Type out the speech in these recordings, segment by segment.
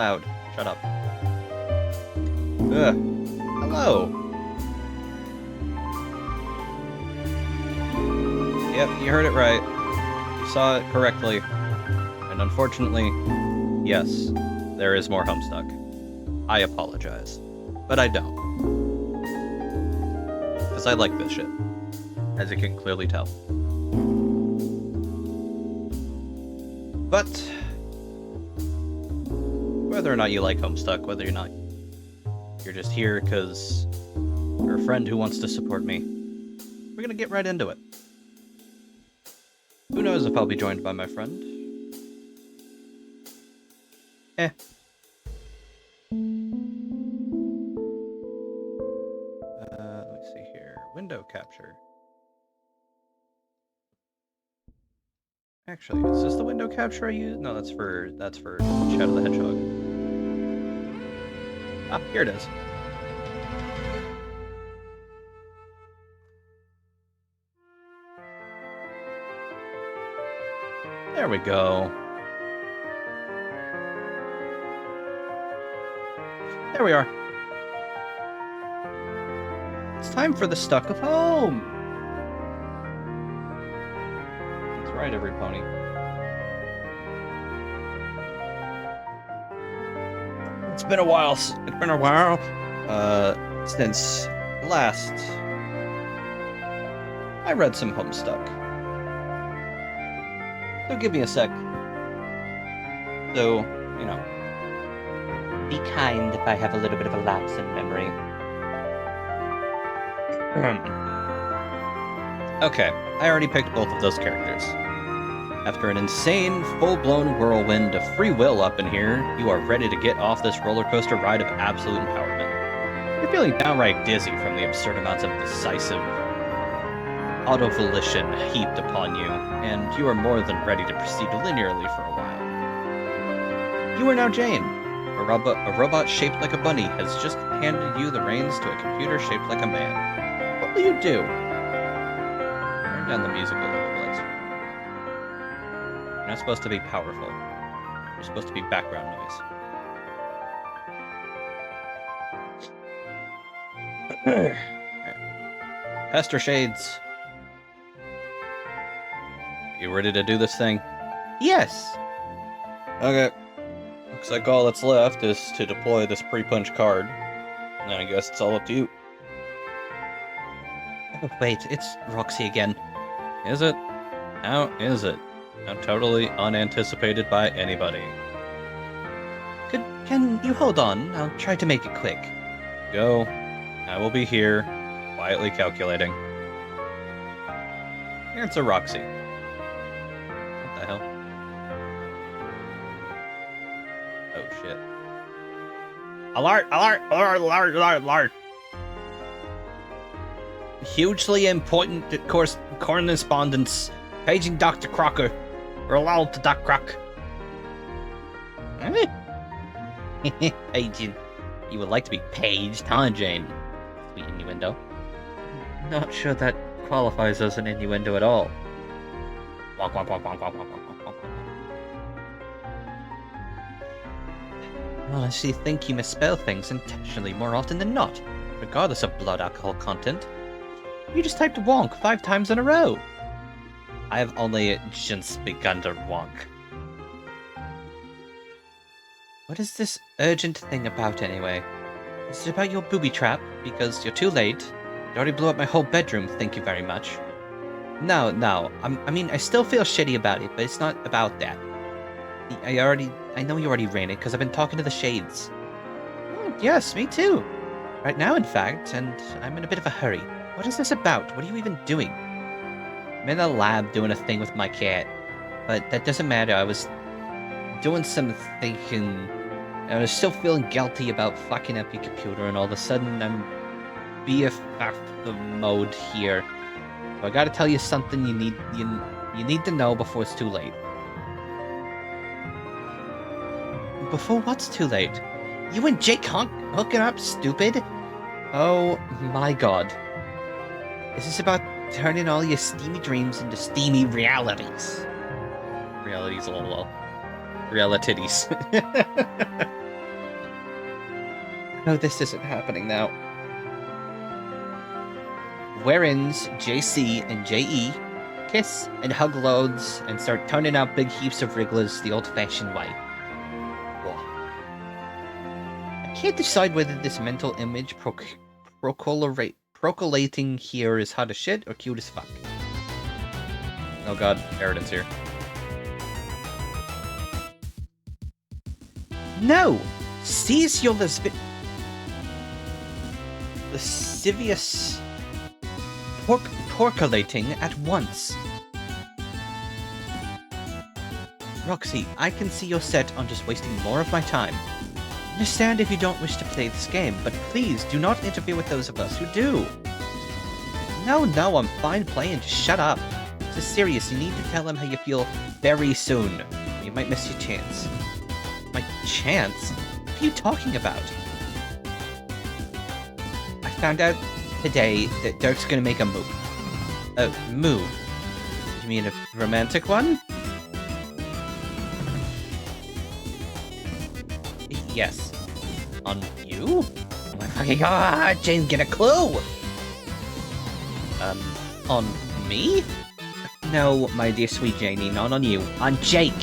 loud. Shut up. Ugh. Hello. Yep, you heard it right. You saw it correctly. And unfortunately, yes, there is more Homestuck. I apologize. But I don't. Because I like this shit. As you can clearly tell. But whether or not you like Homestuck, whether or not you're just here because you're a friend who wants to support me, we're gonna get right into it. Who knows if I'll be joined by my friend? Let me see here. Window capture. Actually, is this the window capture I use? No, that's for Shadow the Hedgehog. Ah, here it is. There we go. There we are. It's time for the Stuck of Home. That's right, every pony. It's been a while. Since last I read some Homestuck. So give me a sec. So, you know, be kind if I have a little bit of a lapse in memory. Okay, I already picked both of those characters. After an insane, full-blown whirlwind of free will up in here, you are ready to get off this roller coaster ride of absolute empowerment. You're feeling downright dizzy from the absurd amounts of decisive auto-volition heaped upon you, and you are more than ready to proceed linearly for a while. You are now Jane. A robot shaped like a bunny has just handed you the reins to a computer shaped like a man. What will you do? Turn down the music a little bit. You're not supposed to be powerful. You're supposed to be background noise. Pester Shades. You ready to do this thing? Yes! Okay. Looks like all that's left is to deploy this pre-punch card. And I guess it's all up to you. Oh, wait, it's Roxy again. Is it? How is it? How totally unanticipated by anybody. Can you hold on? I'll try to make it quick. Go. I will be here, quietly calculating. Answer Roxy. What the hell? Oh shit. Alert! Alert! Alert! Alert! Alert! Alert! Hugely important correspondence. Paging Dr. Crocker. We're allowed to Doc Croc. Paging. You would like to be paged, huh, Jane? Sweet innuendo. Not sure that qualifies as an innuendo at all. Wonk, wonk, wonk, wonk, wonk, wonk, wonk, wonk, wonk. Well, I see think you misspell things intentionally more often than not, regardless of blood alcohol content. You just typed wonk 5 times in a row. I have only just begun to wonk. What is this urgent thing about anyway? Is it about your booby trap? Because you're too late. It already blew up my whole bedroom, thank you very much. No, I mean, I still feel shitty about it, but it's not about that. I know you already ran it, because I've been talking to the Shades. Yes, me too. Right now, in fact, and I'm in a bit of a hurry. What is this about? What are you even doing? I'm in the lab doing a thing with my cat. But that doesn't matter, I was doing some thinking. I was still feeling guilty about fucking up your computer, and all of a sudden I'm BFF the mode here. So I gotta tell you something you need to know before it's too late. Before what's too late? You and Jake hooking up, stupid? Oh my god. Is this about turning all your steamy dreams into steamy realities? Realities, lol. Realities. No, this isn't happening now. Whereins JC and JE kiss and hug loads and start turning out big heaps of wrigglers the old-fashioned way. Whoa. I can't decide whether this mental image procolating here is hot as shit or cute as fuck. Oh god, Eridan's here. No! Cease your lascivious porculating at once. Roxy, I can see you're set on just wasting more of my time. Understand if you don't wish to play this game, but please do not interfere with those of us who do. No, I'm fine playing, just shut up. This is serious, you need to tell him how you feel very soon. You might miss your chance. My chance? What are you talking about? I found out today that Dirk's gonna make a move. A move? You mean a romantic one? Yes. On you? Oh my fucking god, Jane, get a clue! On me? No, my dear sweet Janie, not on you. On Jake!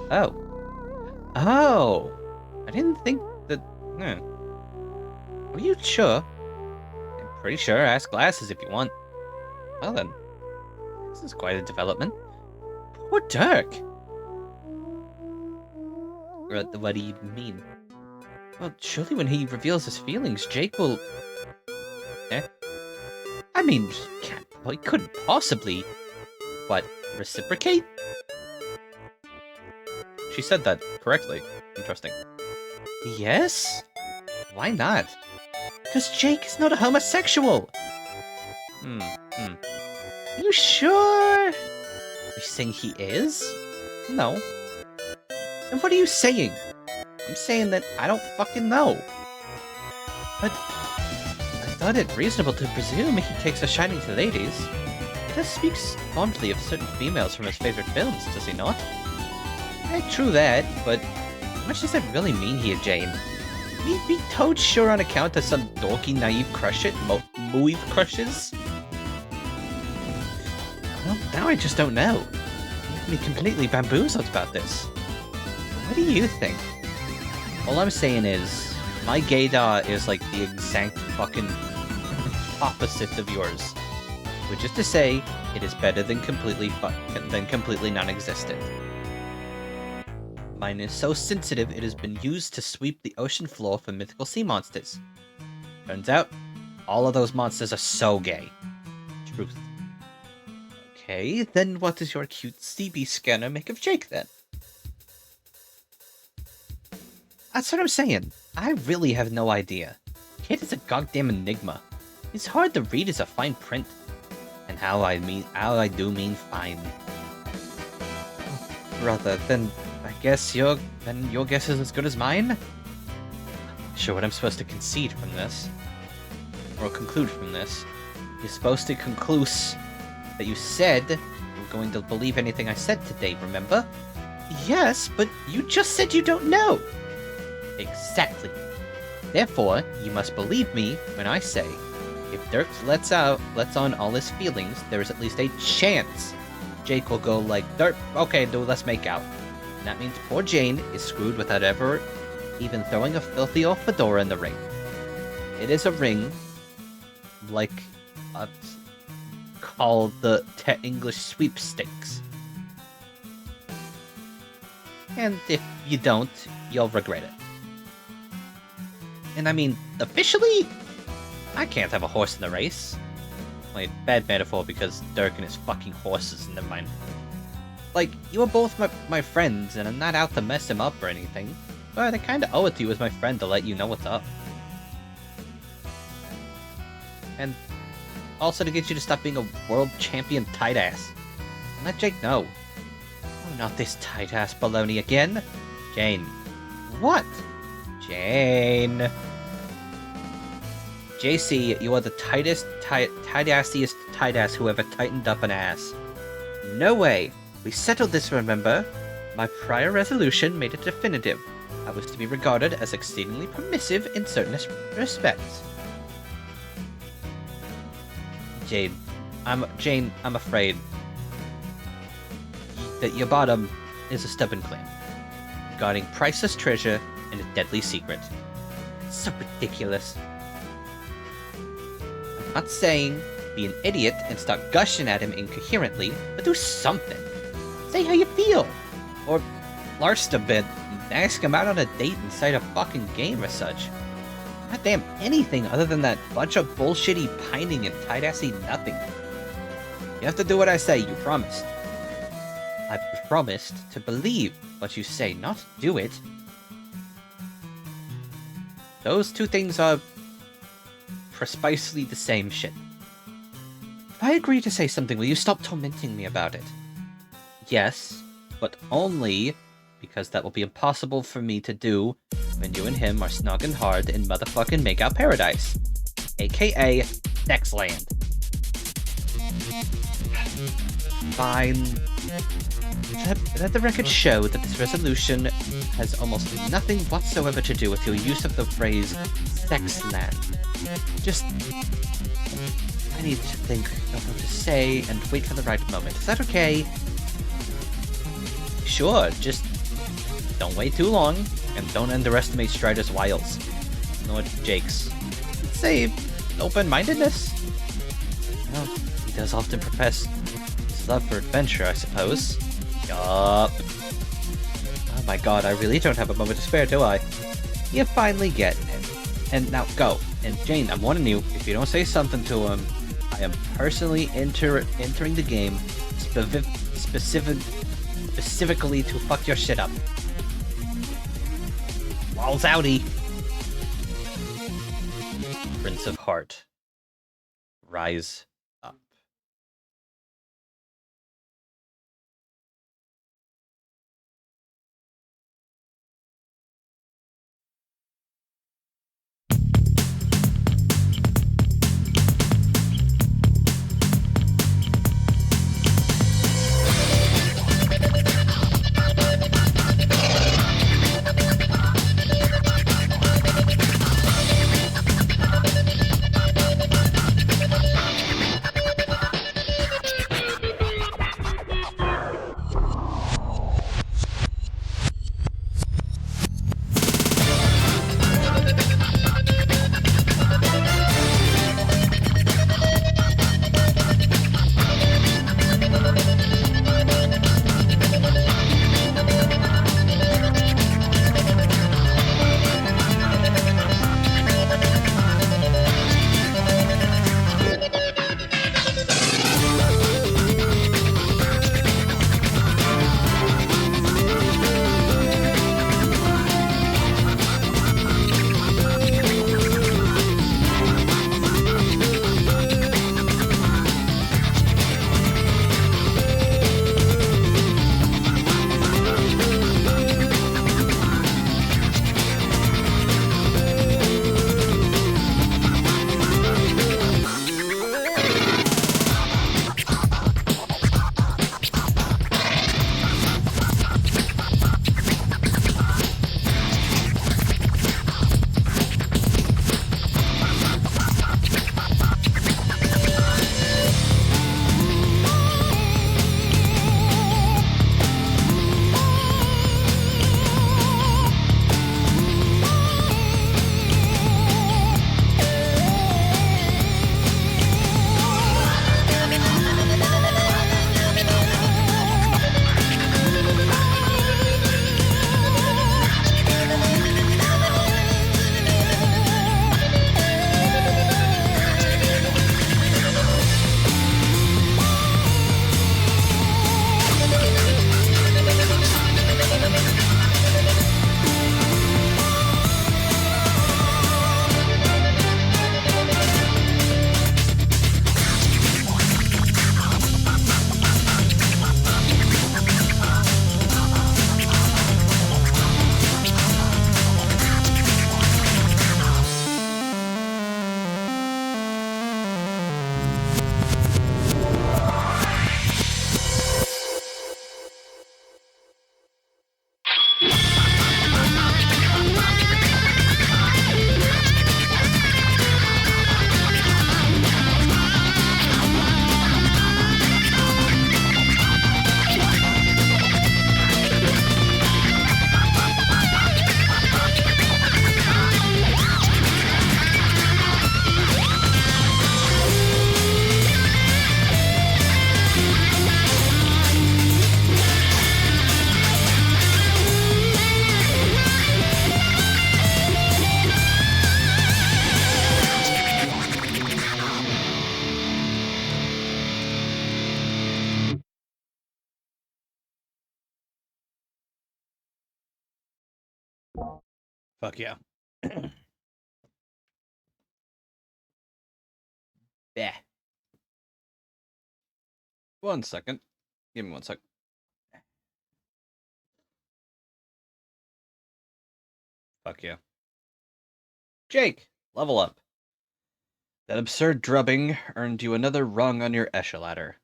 Oh. Oh! I didn't think that... Are you sure? I'm pretty sure. Ask Glasses if you want. Well then. This is quite a development. Poor Dirk! What do you mean? Well, surely when he reveals his feelings, Jake will... I mean, he couldn't possibly... What, reciprocate? She said that correctly. Interesting. Yes? Why not? Because Jake is not a homosexual! Are you sure? Are you saying he is? No. And what are you saying? I'm saying that I don't fucking know. But I thought it reasonable to presume he takes a shining to ladies. He does speak fondly of certain females from his favorite films, does he not? True that, but how much does that really mean here, Jane? Be toad sure on account of some dorky, naive crush Moeve crushes? Well, now I just don't know. You've me completely bamboozled about this. What do you think? All I'm saying is, my gaydar is like the exact fucking opposite of yours. Which is to say, it is better than completely non-existent. Mine is so sensitive it has been used to sweep the ocean floor for mythical sea monsters. Turns out, all of those monsters are so gay. Truth. Okay, then what does your cute CB scanner make of Jake then? That's what I'm saying. I really have no idea. Kid is a goddamn enigma. It's hard to read as a fine print. And how I do mean fine. Brother, then I guess your guess is as good as mine? I'm not sure what I'm supposed to concede from this. Or conclude from this. You're supposed to conclude that you said you were going to believe anything I said today, remember? Yes, but you just said you don't know! Exactly. Therefore, you must believe me when I say, if Dirk lets on all his feelings, there is at least a chance Jake will go like, Dirk, okay, dude, let's make out. And that means poor Jane is screwed without ever even throwing a filthy old fedora in the ring. It is a ring, like, called the English sweepstakes. And if you don't, you'll regret it. And I mean, officially, I can't have a horse in the race. Wait, bad metaphor because Dirk and his fucking horses, never mind. Like, you are both my friends, and I'm not out to mess him up or anything. But I kinda owe it to you as my friend to let you know what's up. And also to get you to stop being a world champion tight ass. And let Jake know. Oh, not this tight ass baloney again. Jane. What? Jane. JC, you are the tight-assiest tight ass who ever tightened up an ass. No way. We settled this, remember? My prior resolution made it definitive. I was to be regarded as exceedingly permissive in certain respects. Jane, I'm afraid that your bottom is a stubborn claim regarding priceless treasure and a deadly secret. It's so ridiculous. I'm not saying be an idiot and start gushing at him incoherently, but do something. Say how you feel. Or larst a bit and ask him out on a date inside a fucking game or such. Goddamn anything other than that bunch of bullshitty pining and tight-assy nothing. You have to do what I say, you promised. I promised to believe what you say, not do it. Those two things are precisely the same shit. If I agree to say something, will you stop tormenting me about it? Yes, but only because that will be impossible for me to do when you and him are snogging hard in motherfucking Makeout Paradise, aka Sexland. Fine. Let the record show that this resolution has almost nothing whatsoever to do with your use of the phrase Sexland. Just... I need to think of what to say and wait for the right moment. Is that okay? Sure, just don't wait too long, and don't underestimate Strider's wiles. Nor Jake's. Let's say, open-mindedness? Well, he does often profess his love for adventure, I suppose. Yup. Oh my god, I really don't have a moment to spare, do I? You finally get it. And now go. And Jane, I'm warning you, if you don't say something to him, I am personally entering the game specifically to fuck your shit up. Walls outie. Prince of Heart. Rise up. Fuck yeah. Yeah. 1 second. Give me 1 sec. Fuck yeah. Jake, level up. That absurd drubbing earned you another rung on your Esche ladder.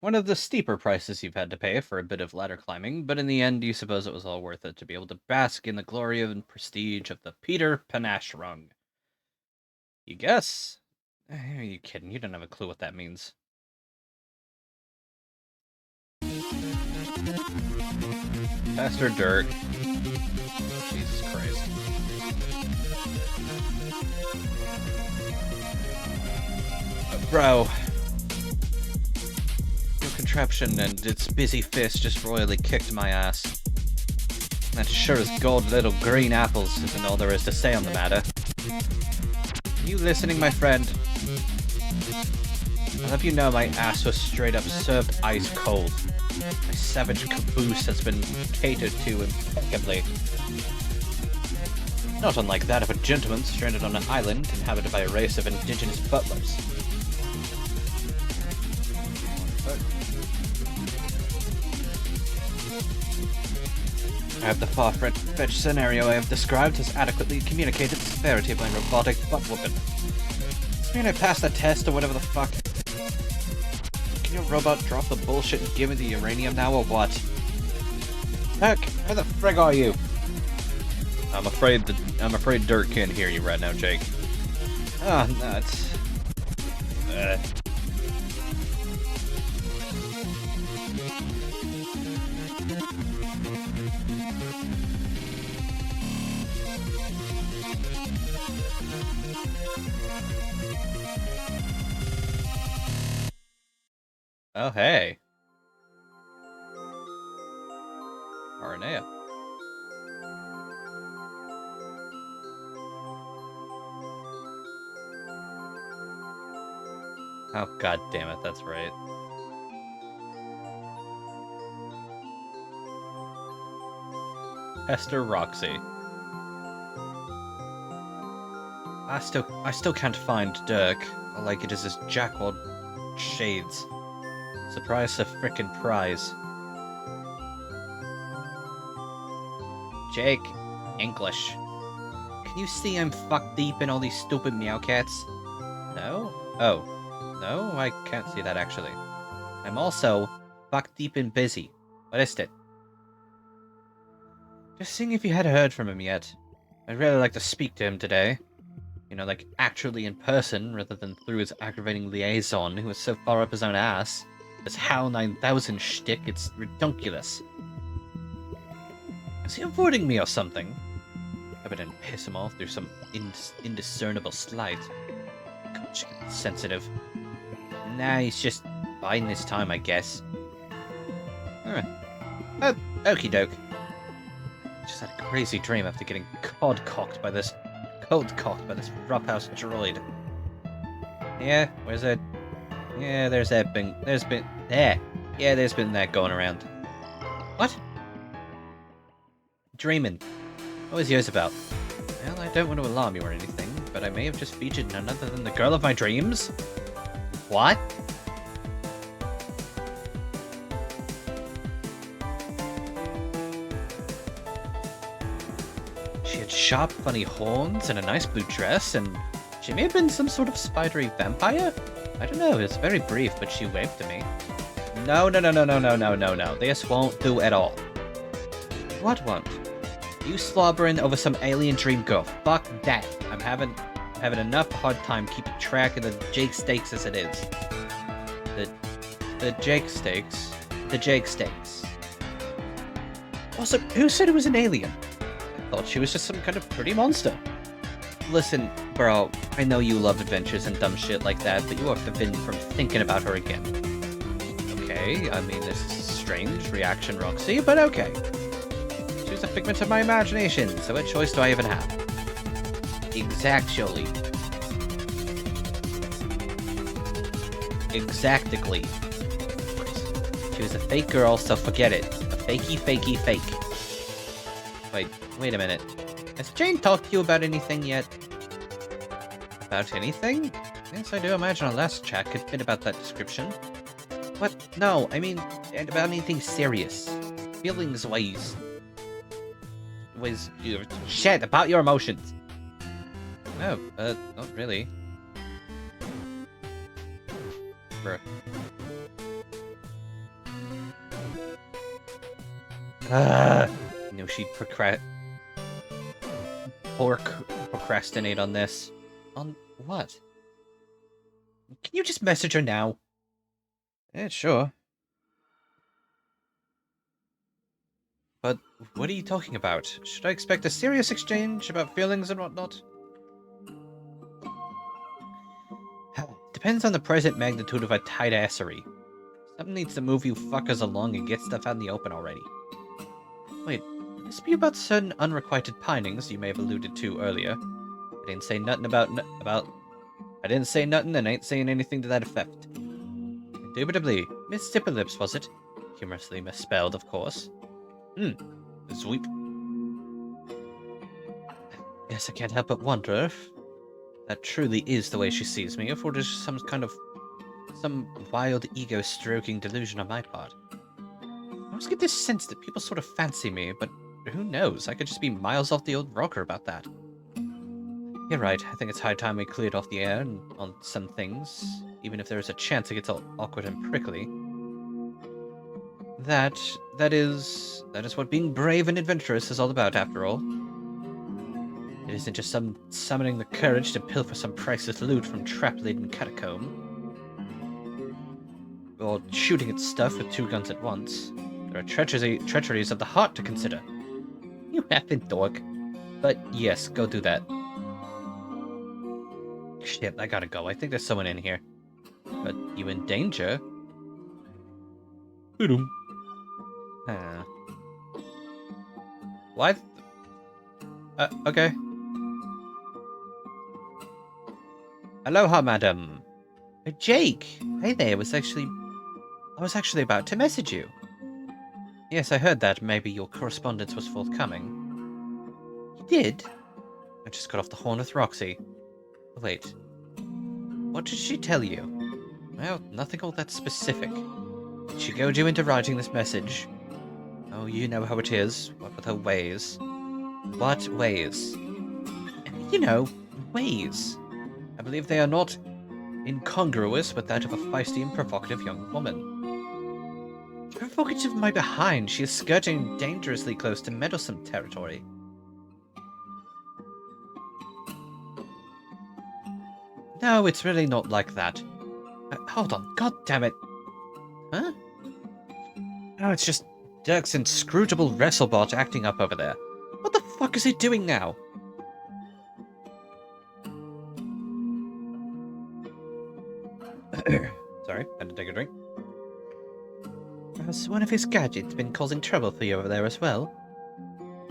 One of the steeper prices you've had to pay for a bit of ladder climbing, but in the end you suppose it was all worth it to be able to bask in the glory and prestige of the Peter Panache rung. You guess? Are you kidding? You don't have a clue what that means. Pastor Dirk. Jesus Christ. Bro. Your contraption and its busy fist just royally kicked my ass. That sure as gold little green apples isn't all there is to say on the matter. Are you listening, my friend? I'll have you know my ass was straight up served ice cold. My savage caboose has been catered to impeccably. Not unlike that of a gentleman stranded on an island inhabited by a race of indigenous butlers. I hope the far-fetched scenario I have described has adequately communicated the severity of my robotic butt-whooping. Does this mean I passed the test or whatever the fuck? Can your robot drop the bullshit and give me the uranium now or what? Heck, where the frig are you? I'm afraid Dirk can't hear you right now, Jake. Ah, oh, nuts. Oh, hey. Aranea. Oh, god damn it, that's right. Esther Roxy. I still can't find Dirk. All I get is his jackwad shades. Surprise a frickin' prize. Jake, English. Can you see I'm fuck deep in all these stupid meowcats? No? Oh. No, I can't see that actually. I'm also fuck deep and busy. What is it? Just seeing if you had heard from him yet. I'd really like to speak to him today. You know, like actually in person, rather than through his aggravating liaison who is so far up his own ass. This HAL 9000 shtick, it's redunculous. Is he avoiding me or something? I better didn't piss him off through some indiscernible slight. Gosh, sensitive. Nah, he's just biding his time, I guess. Oh, okie doke. Just had a crazy dream after getting cold-cocked by this roughhouse droid. Yeah, where's it? Yeah, there's been that going around. What? Dreaming. What was yours about? Well, I don't want to alarm you or anything, but I may have just featured none other than the girl of my dreams. What? She had sharp, funny horns and a nice blue dress, and she may have been some sort of spidery vampire? I don't know, it's very brief, but she waved to me. No. This won't do at all. What won't? You slobbering over some alien dream girl. Fuck that. I'm having enough hard time keeping track of the Jake stakes as it is. The Jake stakes. The Jake stakes. Also, who said it was an alien? I thought she was just some kind of pretty monster. Listen, bro, I know you love adventures and dumb shit like that, but you are forbidden from thinking about her again. Okay, I mean, this is a strange reaction, Roxy, but okay. She was a figment of my imagination, so what choice do I even have? Exactly. She was a fake girl, so forget it. A fakey fake. Wait a minute. Has Jane talked to you about anything yet? About anything? Yes, I do imagine our last chat could fit about that description. What? No, I mean, about anything serious. Feelings-wise. Shit, about your emotions. No, not really. Bruh. I knew she'd procrastinate on this. On what? Can you just message her now? Yeah, sure. But what are you talking about? Should I expect a serious exchange about feelings and whatnot? Depends on the present magnitude of a tight assery. Something needs to move you fuckers along and get stuff out in the open already. Wait, would this be about certain unrequited pinings you may have alluded to earlier? I didn't say nothing I didn't say nothing and ain't saying anything to that effect. Indubitably, Miss Zipperlips, was it? Humorously misspelled, of course. Sweep. Guess I can't help but wonder if that truly is the way she sees me, or if it is some wild ego-stroking delusion on my part. I always get this sense that people sort of fancy me, but who knows? I could just be miles off the old rocker about that. You're right, I think it's high time we cleared off the air on some things, even if there is a chance it gets all awkward and prickly. That is what being brave and adventurous is all about, after all. It isn't just summoning the courage to pilfer some priceless loot from trap-laden catacomb, or shooting at stuff with 2 guns at once. There are treacheries of the heart to consider. You effing dork. But yes, go do that. Shit, I gotta go. I think there's someone in here. But you in danger? What? Okay. Aloha, madam. Jake! Hey there, I was actually about to message you. Yes, I heard that maybe your correspondence was forthcoming. You did? I just got off the horn with Roxy. Wait. What did she tell you? Well, nothing all that specific. Did she goad you into writing this message? Oh, you know how it is. What with her ways? What ways? You know, ways. I believe they are not incongruous with that of a feisty and provocative young woman. Provocative my behind, she is skirting dangerously close to meddlesome territory. No, it's really not like that. Hold on, god damn it. Huh? No, it's just Dirk's inscrutable wrestlebot acting up over there. What the fuck is he doing now? Sorry, had to take a drink. Has one of his gadgets been causing trouble for you over there as well?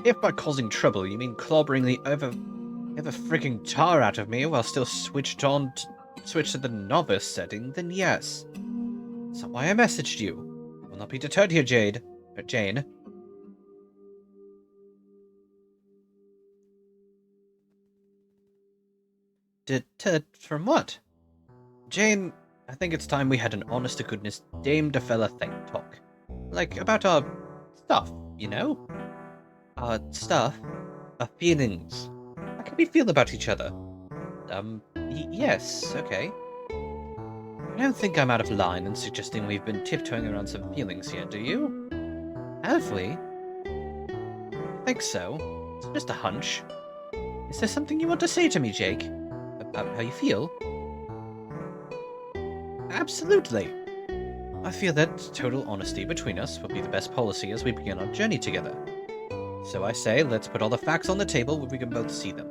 If by causing trouble you mean clobbering the ever freaking tar out of me while still switched to the novice setting, then yes. That's why I messaged you. Will not be deterred here, Jane. Deterred from what? Jane, I think it's time we had an honest-to-goodness dame-to-fella thing talk. Like, about our stuff, you know? Our stuff? Our feelings. How can we feel about each other? Yes, okay. I don't think I'm out of line in suggesting we've been tiptoeing around some feelings here, do you? Have we? I think so. It's just a hunch. Is there something you want to say to me, Jake? About how you feel? Absolutely. I feel that total honesty between us would be the best policy as we begin our journey together. So I say, let's put all the facts on the table where we can both see them.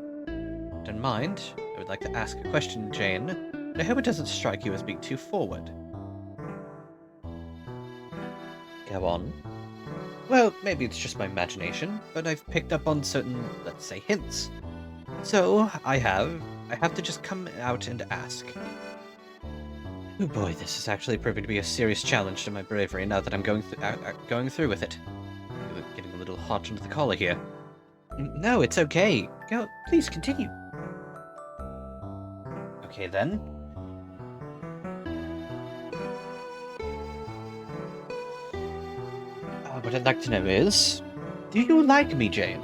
Don't mind, I would like to ask a question, Jane, but I hope it doesn't strike you as being too forward. Go on. Well, maybe it's just my imagination, but I've picked up on certain, let's say, hints. So, I have to just come out and ask. Oh boy, this is actually proving to be a serious challenge to my bravery now that I'm going through with it. Getting a little hot under the collar here. No, it's okay. Go, please continue. Okay then. What I'd like to know is, do you like me, Jane?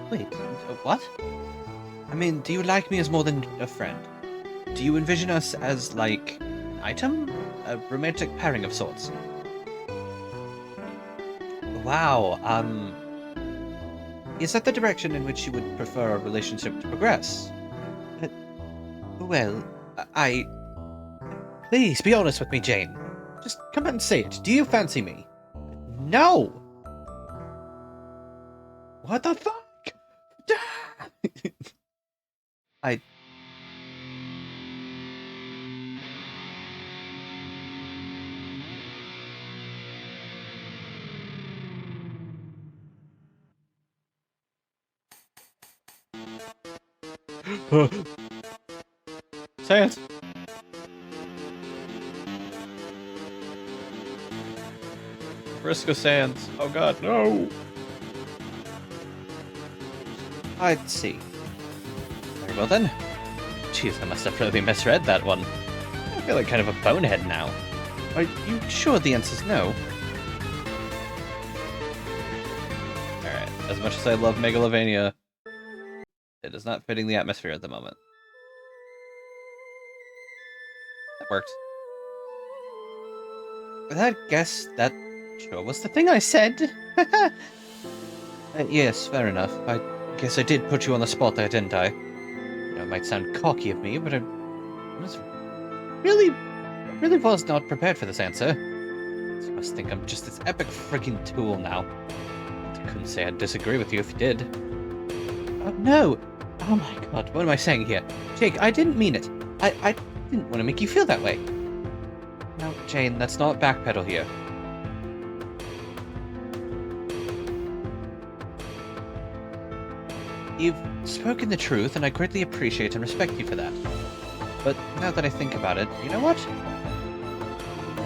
Wait, what? I mean, do you like me as more than a friend? Do you envision us as, like, an item? A romantic pairing of sorts? Wow, is that the direction in which you would prefer our relationship to progress? Uh, well, I... Please, be honest with me, Jane. Just come out and say it. Do you fancy me? No! What the fuck? I... Say it. Frisco Sands. Oh god, no! I'd see. Very well then. Jeez, I must have really misread that one. I feel like kind of a bonehead now. Are you sure the answer's no? Alright, as much as I love Megalovania, it is not fitting the atmosphere at the moment. That worked. I guess that sure was the thing I said. Yes, fair enough. I guess I did put you on the spot there, didn't I? You know, it might sound cocky of me, but I was really was not prepared for this answer. You must think I'm just this epic freaking tool now. I couldn't say I'd disagree with you if you did. Oh no! Oh my god, what am I saying here? Jake, I didn't mean it. I didn't want to make you feel that way. No, Jane, let's not backpedal here. You've spoken the truth, and I greatly appreciate and respect you for that. But now that I think about it, you know what?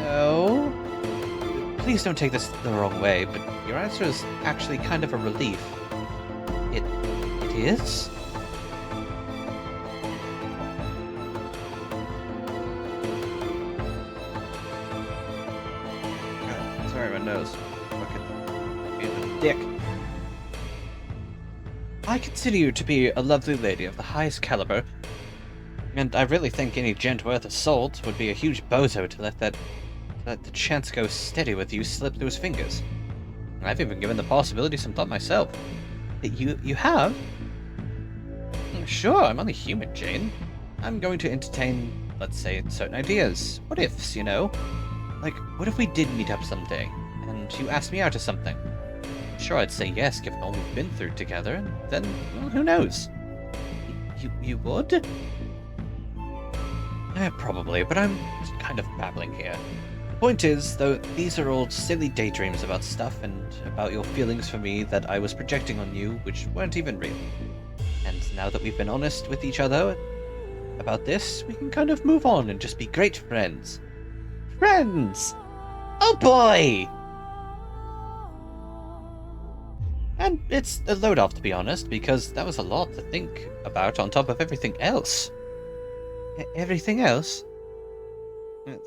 No. Please don't take this the wrong way, but your answer is actually kind of a relief. It is? God, sorry, my nose. Fucking being a dick. I consider you to be a lovely lady of the highest caliber, and I really think any gent worth of salt would be a huge bozo to let the chance go steady with you slip through his fingers. I've even given the possibility some thought myself. You have? Sure, I'm only human, Jane. I'm going to entertain, let's say, certain ideas. What ifs, you know? Like, what if we did meet up someday, and you asked me out or something? Sure, I'd say yes, given all we've been through together, and then, well, who knows? You would? Probably, but I'm kind of babbling here. The point is, though, these are all silly daydreams about stuff and about your feelings for me that I was projecting on you, which weren't even real. And now that we've been honest with each other about this, we can kind of move on and just be great friends. Friends! Oh boy! And it's a load off, to be honest, because that was a lot to think about on top of everything else. Everything else?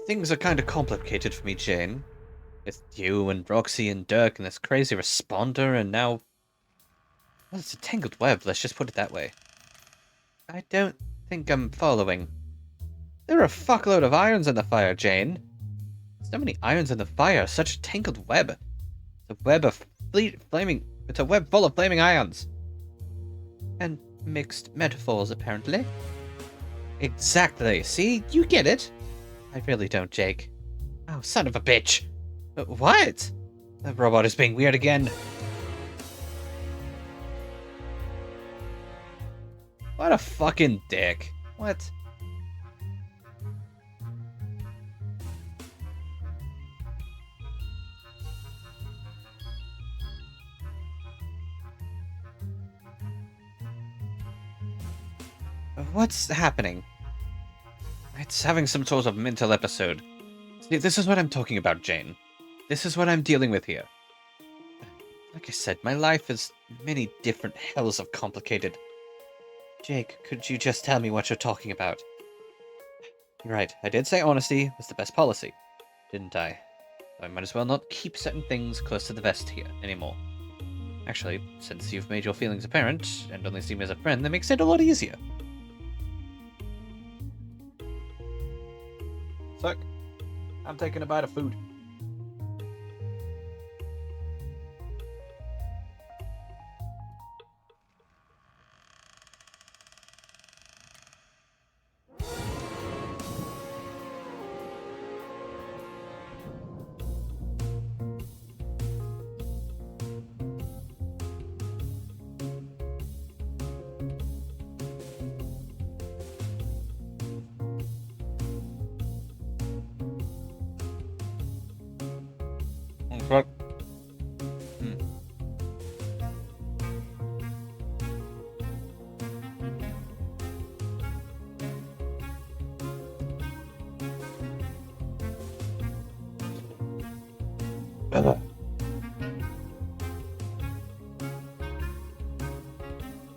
Things are kind of complicated for me, Jane. With you and Roxy and Dirk and this crazy responder, and now... Well, it's a tangled web, let's just put it that way. I don't think I'm following. There are a fuckload of irons in the fire, Jane. So many irons in the fire, such a tangled web. It's a web of flaming... It's a web full of flaming ions. And mixed metaphors, apparently. Exactly. See? You get it. I really don't, Jake. Oh, son of a bitch. What? The robot is being weird again. What a fucking dick. What? What's happening? It's having some sort of mental episode. See, this is what I'm talking about, Jane. This is what I'm dealing with here. Like I said, my life is many different hells of complicated. Jake, could you just tell me what you're talking about? You're right, I did say honesty was the best policy, didn't I? I might as well not keep certain things close to the vest here anymore. Actually, since you've made your feelings apparent, and only see me as a friend, that makes it a lot easier. Suck. I'm taking a bite of food. Fuck.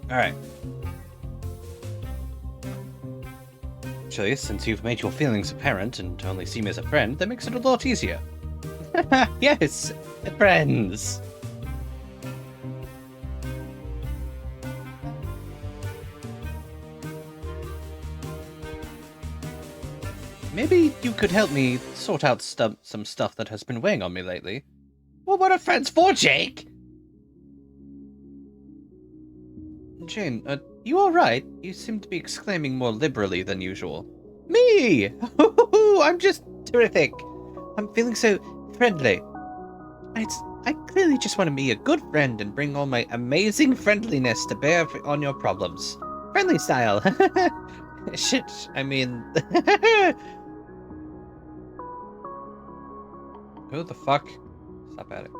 Alright. Actually, since you've made your feelings apparent and only see me as a friend, that makes it a lot easier. Yes, friends. Maybe you could help me sort out some stuff that has been weighing on me lately. Well, what are friends for, Jake? Jane, you alright? You seem to be exclaiming more liberally than usual. Me! I'm just terrific. I'm feeling so friendly. I clearly just want to be a good friend and bring all my amazing friendliness to bear on your problems. Friendly style. Shit, I mean... Who the fuck? Stop at it.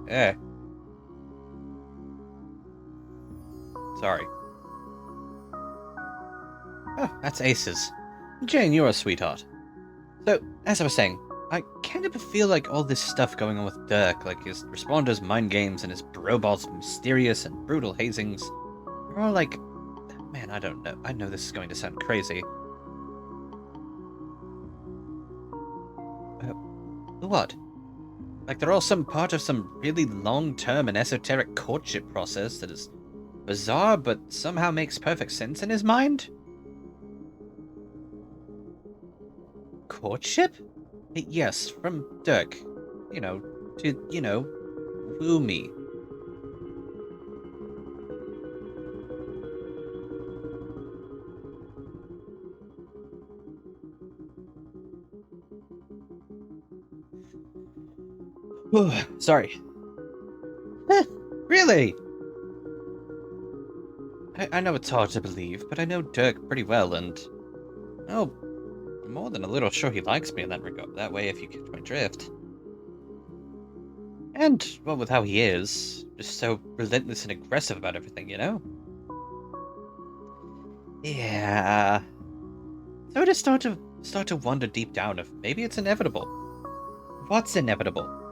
Eh. Sorry. Oh, that's Aces. Jane, you're a sweetheart. So, as I was saying, I kind of feel like all this stuff going on with Dirk, like his responders' mind games and his brobot's mysterious and brutal hazings, are all like... Man, I don't know. I know this is going to sound crazy. What? Like they're all some part of some really long-term and esoteric courtship process that is bizarre but somehow makes perfect sense in his mind? Courtship? Yes, from Dirk. You know, to, woo me. Sorry. Really? I know it's hard to believe, but I know Dirk pretty well, and... Oh, more than a little sure he likes me in that regard. That way, if you catch my drift. And, well, with how he is, just so relentless and aggressive about everything, you know? Yeah. So I just start to wonder deep down if maybe it's inevitable. What's inevitable?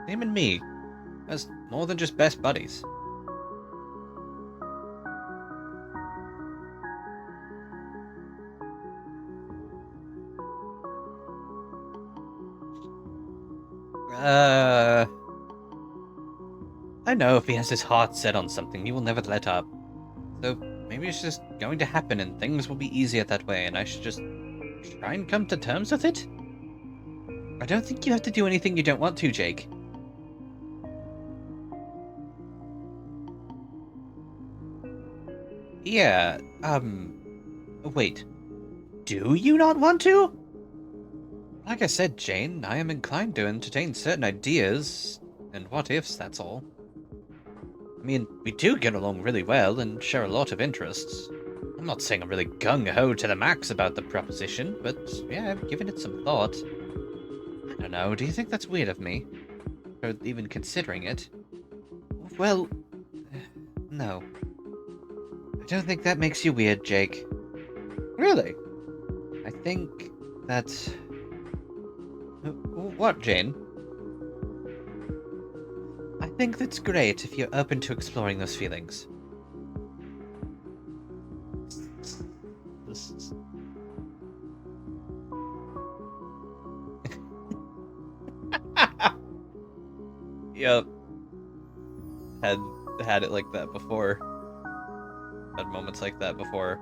Him and me, as more than just best buddies. I know if he has his heart set on something, he will never let up. So maybe it's just going to happen and things will be easier that way, and I should just try and come to terms with it? I don't think you have to do anything you don't want to, Jake. Yeah, wait. Do you not want to? Like I said, Jane, I am inclined to entertain certain ideas and what-ifs, that's all. I mean, we do get along really well and share a lot of interests. I'm not saying I'm really gung-ho to the max about the proposition, but yeah, I've given it some thought. I don't know, do you think that's weird of me? or even considering it. Well, no. I don't think that makes you weird, Jake. Really? I think that's... What, Jane? I think that's great if you're open to exploring those feelings. Yep. Had it like that before. Had moments like that before.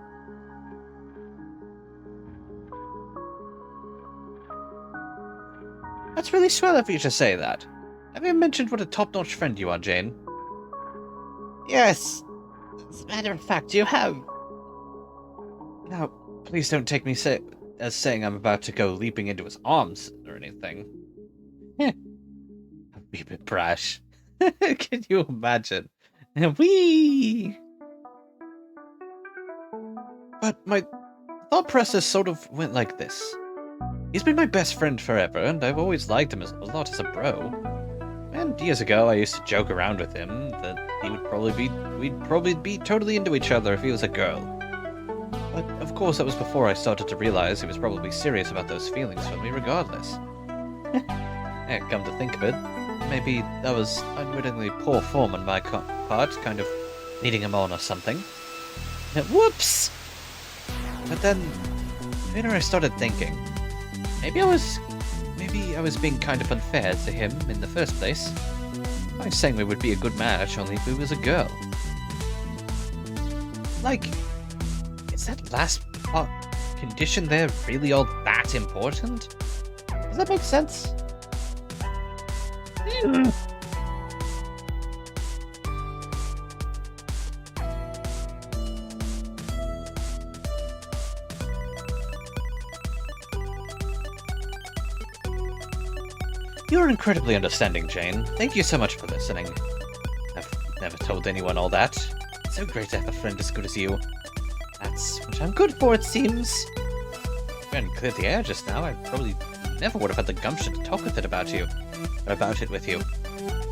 That's really swell of you to say that. Have you mentioned what a top-notch friend you are, Jane? Yes. As a matter of fact, you have. Now, please don't take me as saying I'm about to go leaping into his arms or anything. A wee bit brash. Can you imagine? Whee! But my thought process sort of went like this. He's been my best friend forever, and I've always liked him a lot as a bro. And years ago, I used to joke around with him that we'd probably be totally into each other if he was a girl. But of course, that was before I started to realize he was probably serious about those feelings for me regardless. Come to think of it, maybe that was unwittingly poor form on my part, kind of leading him on or something. Whoops! But then, later I started thinking, maybe I was being kind of unfair to him in the first place. I was saying we would be a good match only if we was a girl. Like, is that last condition there really all that important? Does that make sense? You're incredibly understanding, Jane. Thank you so much for listening. I've never told anyone all that. It's so great to have a friend as good as you. That's what I'm good for, it seems. If you hadn't cleared the air just now, I probably never would have had the gumption to talk with it about it with you.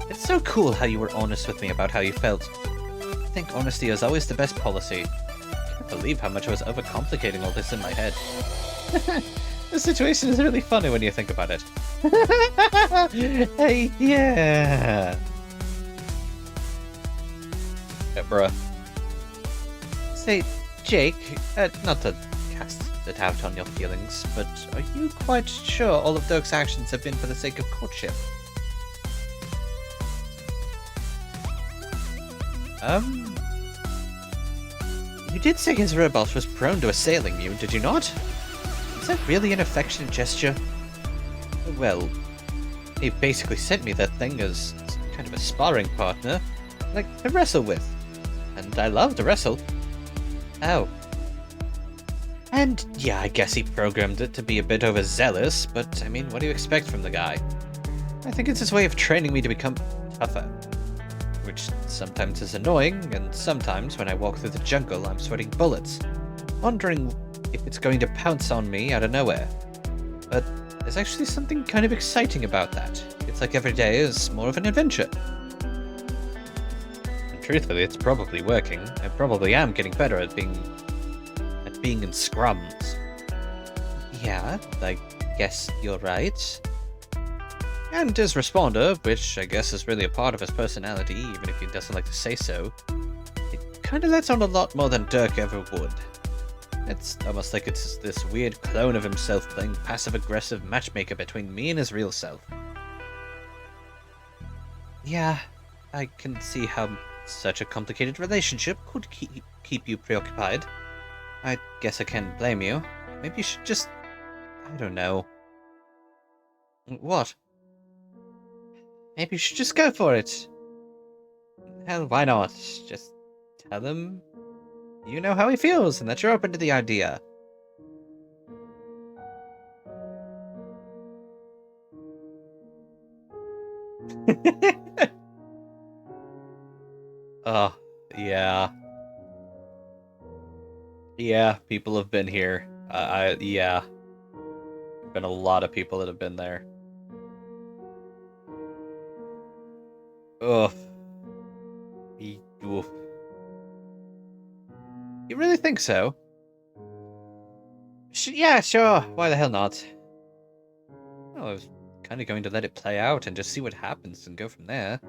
It's so cool how you were honest with me about how you felt. I think honesty is always the best policy. I can't believe how much I was overcomplicating all this in my head. The situation is really funny when you think about it. Hey, yeah. Yeah, bruh. Say, Jake, not to cast it out on your feelings, but are you quite sure all of Dirk's actions have been for the sake of courtship? You did say his robot was prone to assailing you, did you not? Is that really an affectionate gesture? Well, he basically sent me that thing as kind of a sparring partner, like to wrestle with. And I love to wrestle. Oh. And yeah, I guess he programmed it to be a bit overzealous, but I mean, what do you expect from the guy? I think it's his way of training me to become tougher. Which sometimes is annoying, and sometimes when I walk through the jungle, I'm sweating bullets, wondering if it's going to pounce on me out of nowhere. But there's actually something kind of exciting about that. It's like every day is more of an adventure. And truthfully, it's probably working. I probably am getting better at being in scrums. Yeah, I guess you're right. And his responder, which I guess is really a part of his personality, even if he doesn't like to say so, it kinda lets on a lot more than Dirk ever would. It's almost like it's this weird clone of himself playing passive-aggressive matchmaker between me and his real self. Yeah, I can see how such a complicated relationship could keep you preoccupied. I guess I can't blame you. Maybe you should just... I don't know. What? Maybe you should just go for it. Hell, why not? Just tell him you know how he feels and that you're open to the idea. Oh, yeah. Yeah, people have been here. Yeah. Been a lot of people that have been there. Ugh. Oof. You really think so? Yeah, sure. Why the hell not? Well, I was kind of going to let it play out and just see what happens and go from there.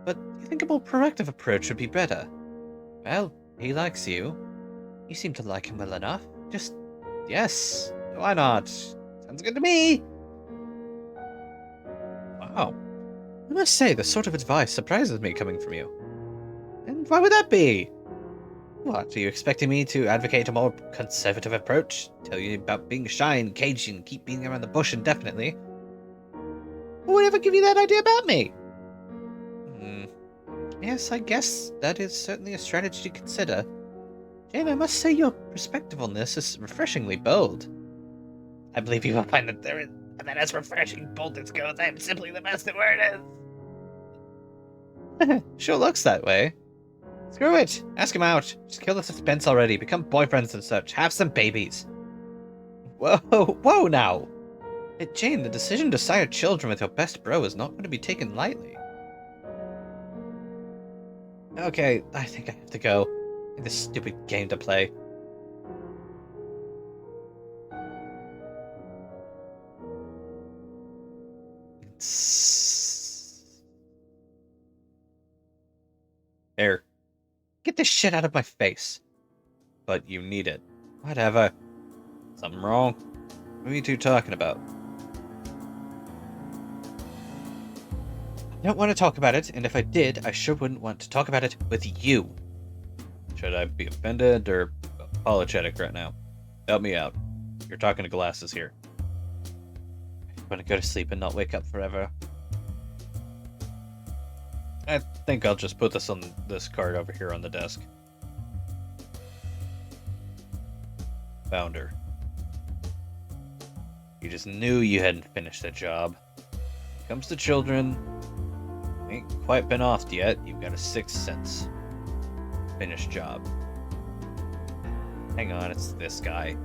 But you think a more proactive approach would be better? Well, he likes you. You seem to like him well enough. Just, yes. Why not? Sounds good to me. Wow. I must say, this sort of advice surprises me coming from you. And why would that be? What, are you expecting me to advocate a more conservative approach? Tell you about being shy and cagey and keep beating around the bush indefinitely? Who would ever give you that idea about me? Hmm. Yes, I guess that is certainly a strategy to consider. Jane, I must say your perspective on this is refreshingly bold. I believe you will find that as refreshing boldness goes, I am simply the best at where it is. Sure looks that way. Screw it. Ask him out. Just kill the suspense already. Become boyfriends and such. Have some babies. Whoa now. Hey, Jane, the decision to sire children with your best bro is not going to be taken lightly. Okay, I think I have to go. I have this stupid game to play. Here. Get this shit out of my face. But you need it. Whatever. Something wrong? What are you two talking about? I don't want to talk about it, and if I did, I sure wouldn't want to talk about it with you. Should I be offended or apologetic right now? Help me out. You're talking to glasses here. I'm gonna go to sleep and not wake up forever. I think I'll just put this on this card over here on the desk. Founder. You just knew you hadn't finished the job. Comes to children, ain't quite been offed yet. You've got a sixth sense. Finished job. Hang on, it's this guy.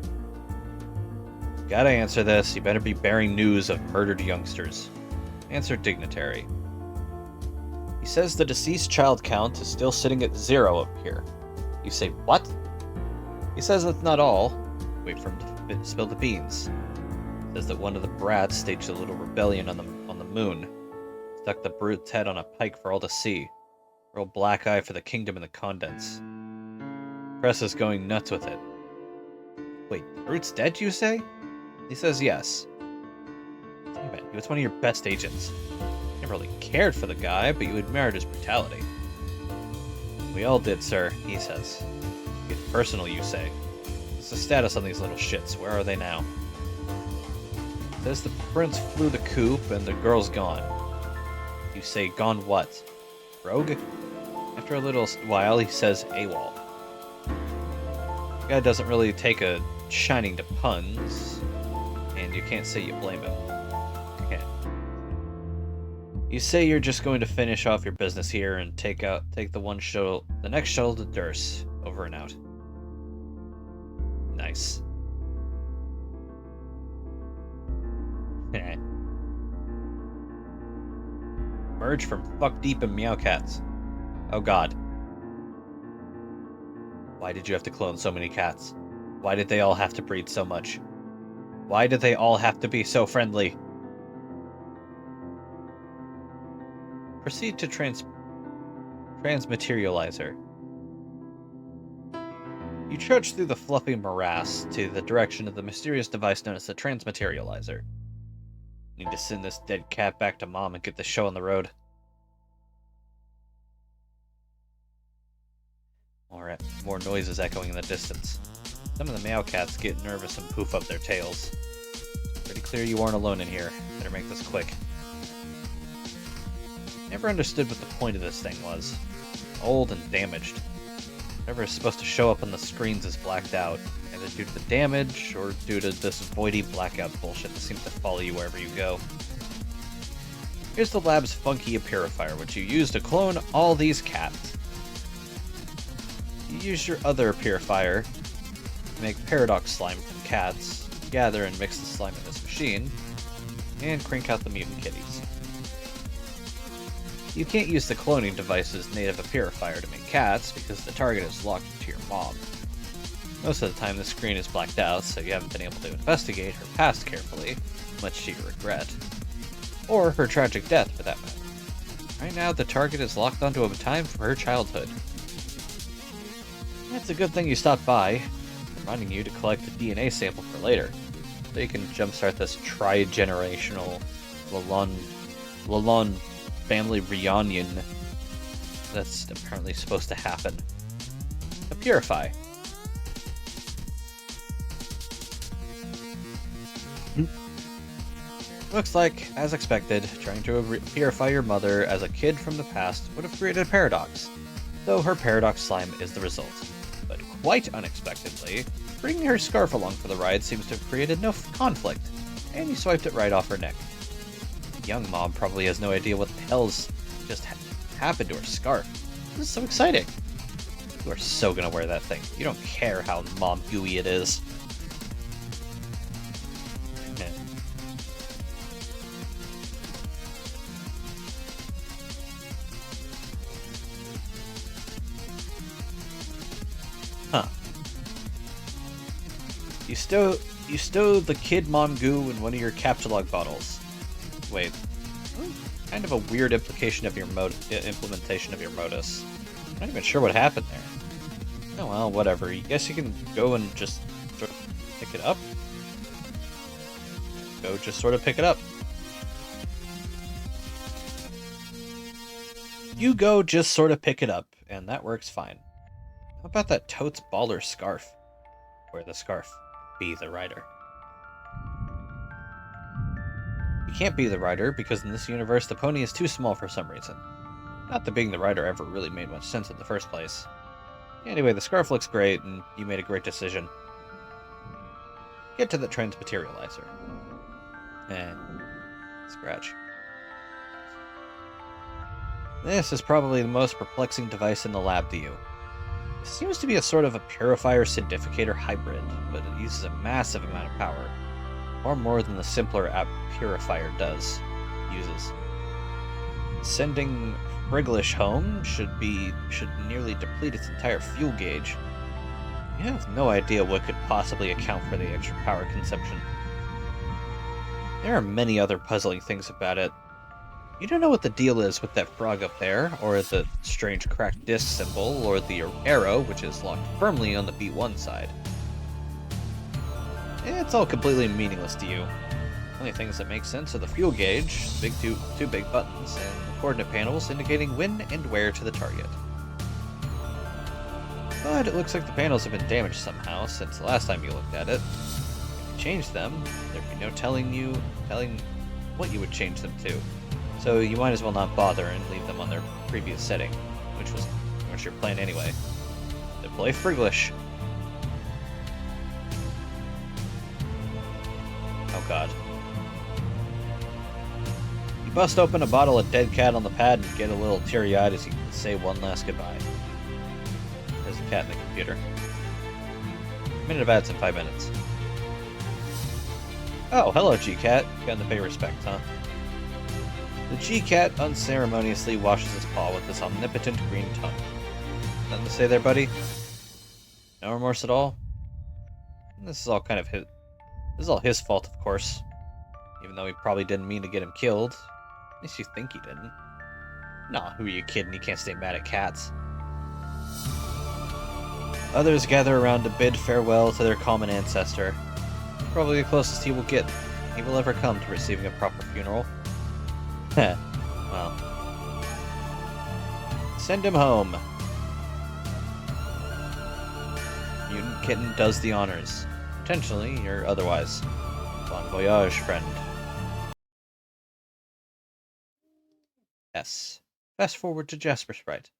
Gotta answer this. You better be bearing news of murdered youngsters. Answer dignitary. He says the deceased child count is still sitting at 0 up here. You say, what? He says that's not all. Wait for him to spill the beans. Says that one of the brats staged a little rebellion on the moon. Stuck the brute's head on a pike for all to see. Real black eye for the kingdom and the condents. Press is going nuts with it. Wait, the brute's dead, you say? He says yes. Damn it, he was one of your best agents. Never really cared for the guy, but you admired his brutality. We all did, sir, he says. Get personal, you say. What's the status on these little shits? Where are they now? Says the prince flew the coop and the girl's gone. You say, gone what? Rogue? After a little while, he says AWOL. The guy doesn't really take a shining to puns, and you can't say you blame him. Okay. You say you're just going to finish off your business here and take the next shuttle to Durst. Over and out. Nice. Merge from fuck deep and meow cats. Oh god. Why did you have to clone so many cats? Why did they all have to breed so much? Why did they all have to be so friendly? Proceed to Transmaterializer. You trudge through the fluffy morass to the direction of the mysterious device known as the Transmaterializer. Need to send this dead cat back to Mom and get the show on the road. More noises echoing in the distance. Some of the meow cats get nervous and poof up their tails. Pretty clear you aren't alone in here. Better make this quick. Never understood what the point of this thing was. Old and damaged. Whatever is supposed to show up on the screens is blacked out, either due to the damage or due to this voidy blackout bullshit that seems to follow you wherever you go. Here's the lab's funky purifier, which you use to clone all these cats. You use your other purifier to make paradox slime from cats, gather and mix the slime in this machine, and crank out the mutant kitties. You can't use the cloning device's native purifier to make cats because the target is locked into your mom. Most of the time the screen is blacked out, so you haven't been able to investigate her past carefully, much to your regret. Or her tragic death, for that matter. Right now, the target is locked onto a time from her childhood. It's a good thing you stopped by, reminding you to collect the DNA sample for later, so you can jumpstart this tri-generational Lalonde family reunion that's apparently supposed to happen. To purify. Looks like, as expected, trying to purify your mother as a kid from the past would have created a paradox, though her paradox slime is the result. But quite unexpectedly, bringing her scarf along for the ride seems to have created no conflict, and you swiped it right off her neck. Young mom probably has no idea what the hell's just happened to her scarf. This is so exciting. You are so gonna wear that thing. You don't care how mom gooey it is. Huh. You stowed the kid mom goo in one of your Captcha bottles. Wait. Kind of a weird implication of your implementation of your modus. I'm not even sure what happened there. Oh well, whatever. I guess you can go and just sort of pick it up. Go just sort of pick it up. You go just sort of pick it up, and that works fine. How about that totes baller scarf? Wear the scarf. Be the rider. You can't be the rider, because in this universe the pony is too small for some reason. Not that being the rider ever really made much sense in the first place. Anyway, the scarf looks great, and you made a great decision. Get to the transmaterializer. Scratch. This is probably the most perplexing device in the lab to you. It seems to be a sort of a purifier-acidificator hybrid, but it uses a massive amount of power. Far more than the simpler app purifier uses. Sending Friglish home should nearly deplete its entire fuel gauge. You have no idea what could possibly account for the extra power consumption. There are many other puzzling things about it. You don't know what the deal is with that frog up there, or the strange cracked disc symbol, or the arrow, which is locked firmly on the B1 side. It's all completely meaningless to you. The only things that make sense are the fuel gauge, two big buttons, and the coordinate panels indicating when and where to the target. But it looks like the panels have been damaged somehow since the last time you looked at it. If you changed them, there'd be no telling what you would change them to. So you might as well not bother and leave them on their previous setting, which was pretty much your plan anyway. Deploy Friglish. Oh god. You bust open a bottle of dead cat on the pad and get a little teary-eyed as you say one last goodbye. There's a cat in the computer. Minute of ads in 5 minutes. Oh, hello G-Cat. Got to pay respect, huh? The G-Cat unceremoniously washes his paw with his omnipotent green tongue. Nothing to say there, buddy? No remorse at all? This is all kind of his... This is all his fault, of course. Even though he probably didn't mean to get him killed. At least you think he didn't. Nah, who are you kidding? He can't stay mad at cats. Others gather around to bid farewell to their common ancestor. Probably the closest he will ever come to receiving a proper funeral. Heh. Well. Send him home. Mutant Kitten does the honors. Intentionally or otherwise. Bon voyage, friend. Yes. Fast forward to Jasper Sprite.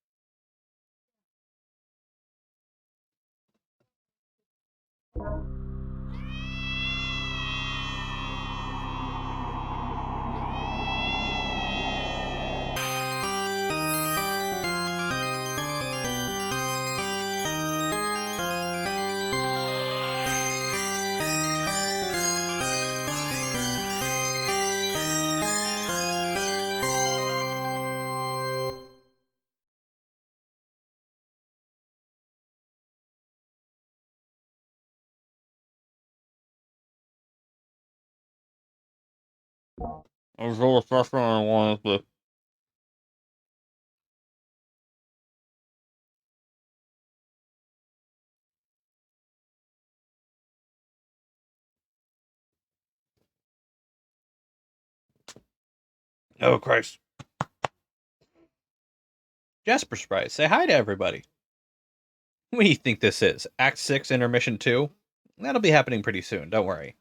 It was a little faster than I wanted to. Oh, Christ. Jasper Sprite, say hi to everybody. What do you think this is? Act 6, Intermission 2? That'll be happening pretty soon, don't worry.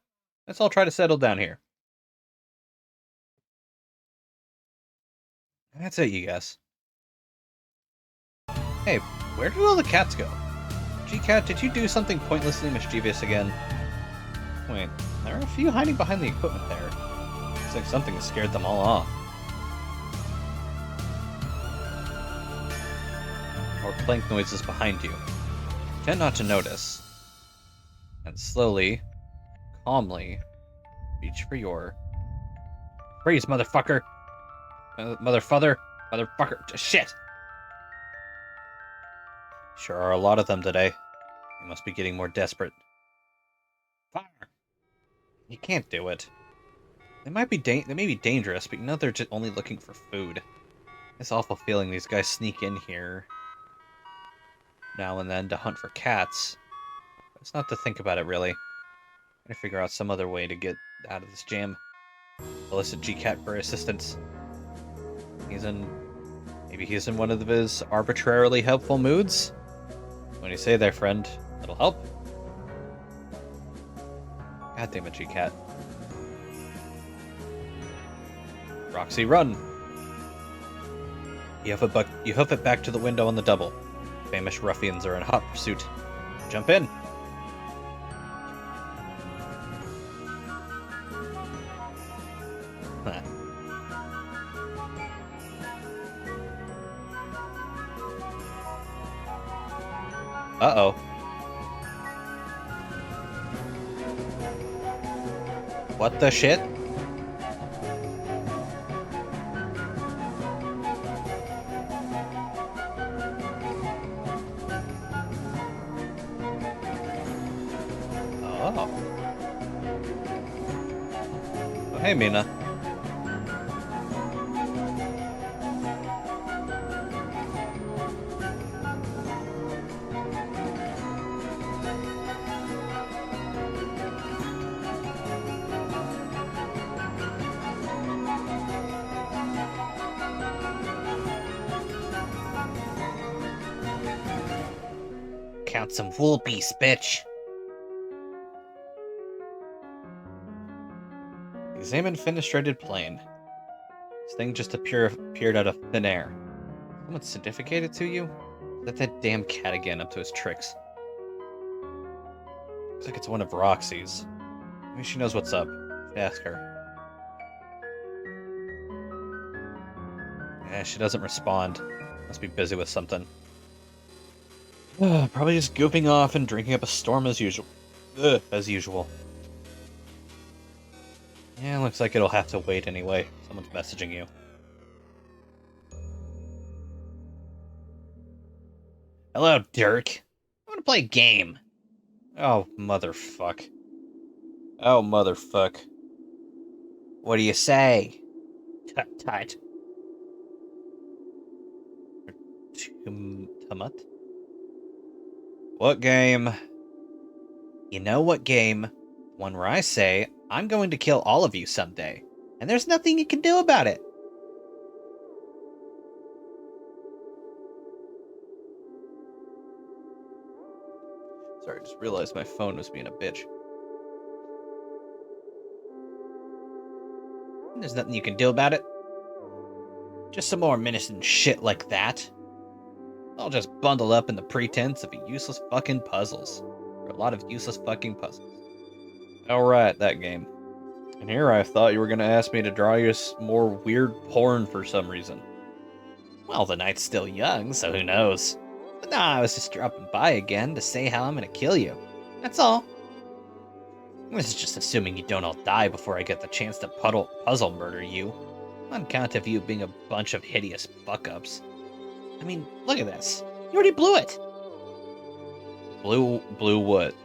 Let's all try to settle down here. That's it, you guys. Hey, where did all the cats go? G-Cat, did you do something pointlessly mischievous again? Wait, there are a few hiding behind the equipment there. Looks like something has scared them all off. Or clank noises behind you. Tend not to notice. And slowly, calmly, reach for your... Freeze, motherfucker! Motherfucker! Shit! Sure are a lot of them today. You must be getting more desperate. Fire! You can't do it. They may be dangerous, but you know they're just only looking for food. It's awful feeling these guys sneak in here now and then to hunt for cats. It's not to think about it, really. I'm gonna figure out some other way to get out of this jam. Solicit G-Cat for assistance. Maybe he's in one of his arbitrarily helpful moods? What do you say there, friend? It'll help? God damn it, G-Cat. Roxy, run! You hoof it back to the window on the double. Famished ruffians are in hot pursuit. Jump in! Uh-oh. What the shit? Oh. Oh, hey, Mina. Count some wool beasts, bitch. Examine fenestrated plane. This thing just appeared out of thin air. Someone certificated to you? That damn cat again up to his tricks. Looks like it's one of Roxy's. Maybe she knows what's up. Should ask her. Yeah, she doesn't respond. Must be busy with something. Probably just goofing off and drinking up a storm as usual. As usual. Yeah, looks like it'll have to wait anyway. Someone's messaging you. Hello, Dirk. I want to play a game. Oh, motherfuck. Oh, motherfuck. What do you say? Tut-tut. Tumut? What game? You know what game? One where I say, I'm going to kill all of you someday. And there's nothing you can do about it. Sorry, I just realized my phone was being a bitch. There's nothing you can do about it. Just some more menacing shit like that. I'll just bundle up in the pretense of a useless fucking puzzles. Or a lot of useless fucking puzzles. Alright, that game. And here I thought you were going to ask me to draw you more weird porn for some reason. Well, the night's still young, so who knows? But nah, I was just dropping by again to say how I'm going to kill you. That's all. This is just assuming you don't all die before I get the chance to puzzle murder you. On account of you being a bunch of hideous fuck-ups. I mean, look at this. You already blew it. Blew what?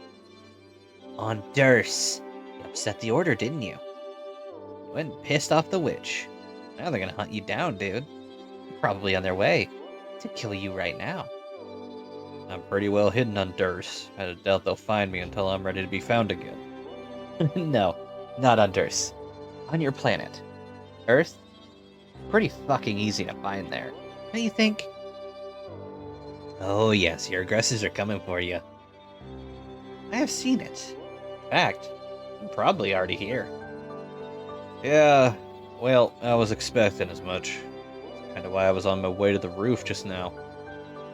On Durst. You upset the order, didn't you? Went and pissed off the witch. Now they're gonna hunt you down, dude. Probably on their way to kill you right now. I'm pretty well hidden on Durst. I doubt they'll find me until I'm ready to be found again. No, not on Durst. On your planet. Earth? Pretty fucking easy to find there. What do you think? Oh yes, your aggressors are coming for you. I have seen it. In fact, I'm probably already here. Yeah, well, I was expecting as much. That's kind of why I was on my way to the roof just now.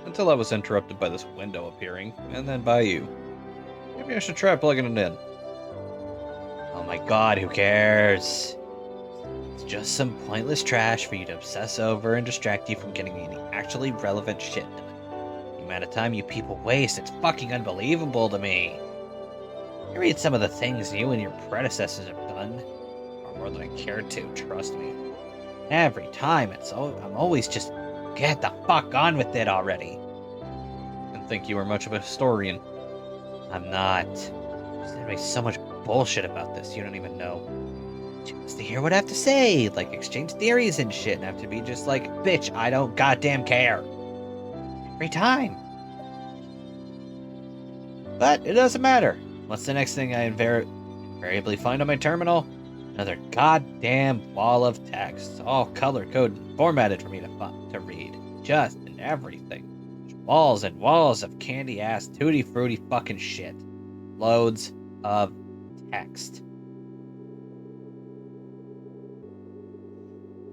Until I was interrupted by this window appearing, and then by you. Maybe I should try plugging it in. Oh my god, who cares? It's just some pointless trash for you to obsess over and distract you from getting any actually relevant shit done. The amount of time you people waste, it's fucking unbelievable to me. I read some of the things you and your predecessors have done, far more than I cared to, trust me. Every time, I'm always just, get the fuck on with it already. Didn't think you were much of a historian. I'm not. There's so much bullshit about this, you don't even know. Just to hear what I have to say, like exchange theories and shit, and have to be just like, bitch, I don't goddamn care. Every time. But it doesn't matter. What's the next thing I invariably find on my terminal? Another goddamn wall of text, all color-coded and formatted for me to read. Just and everything. Walls and walls of candy-ass, tutti-frutti fucking shit. Loads of text.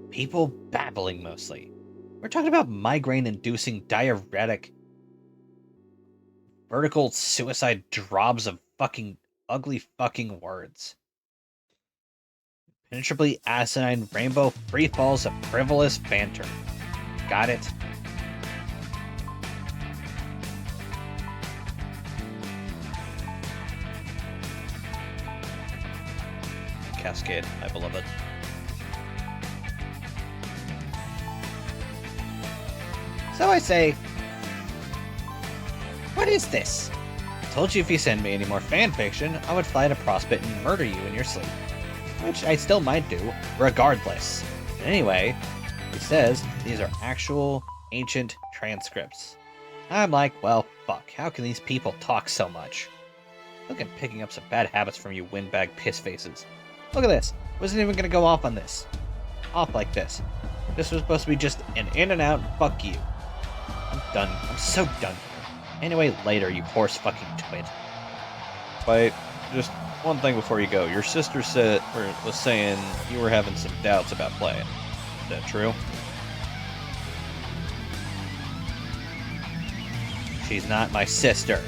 People babbling mostly. We're talking about migraine-inducing diuretic vertical suicide drops of fucking ugly fucking words. Penetrably asinine rainbow free falls of frivolous banter. Got it? Cascade, my beloved. So I say, what is this? I told you if you send me any more fan fiction, I would fly to Prospect and murder you in your sleep. Which I still might do, regardless. Anyway, he says these are actual ancient transcripts. I'm like, well, fuck, how can these people talk so much? Look at picking up some bad habits from you windbag piss faces. Look at this. Wasn't even gonna go off on this. Off like this. This was supposed to be just an in and out fuck you. I'm done. I'm so done here. Anyway, later, you horse fucking twit. Wait, just one thing before you go. Your sister was saying you were having some doubts about playing. Is that true? She's not my sister.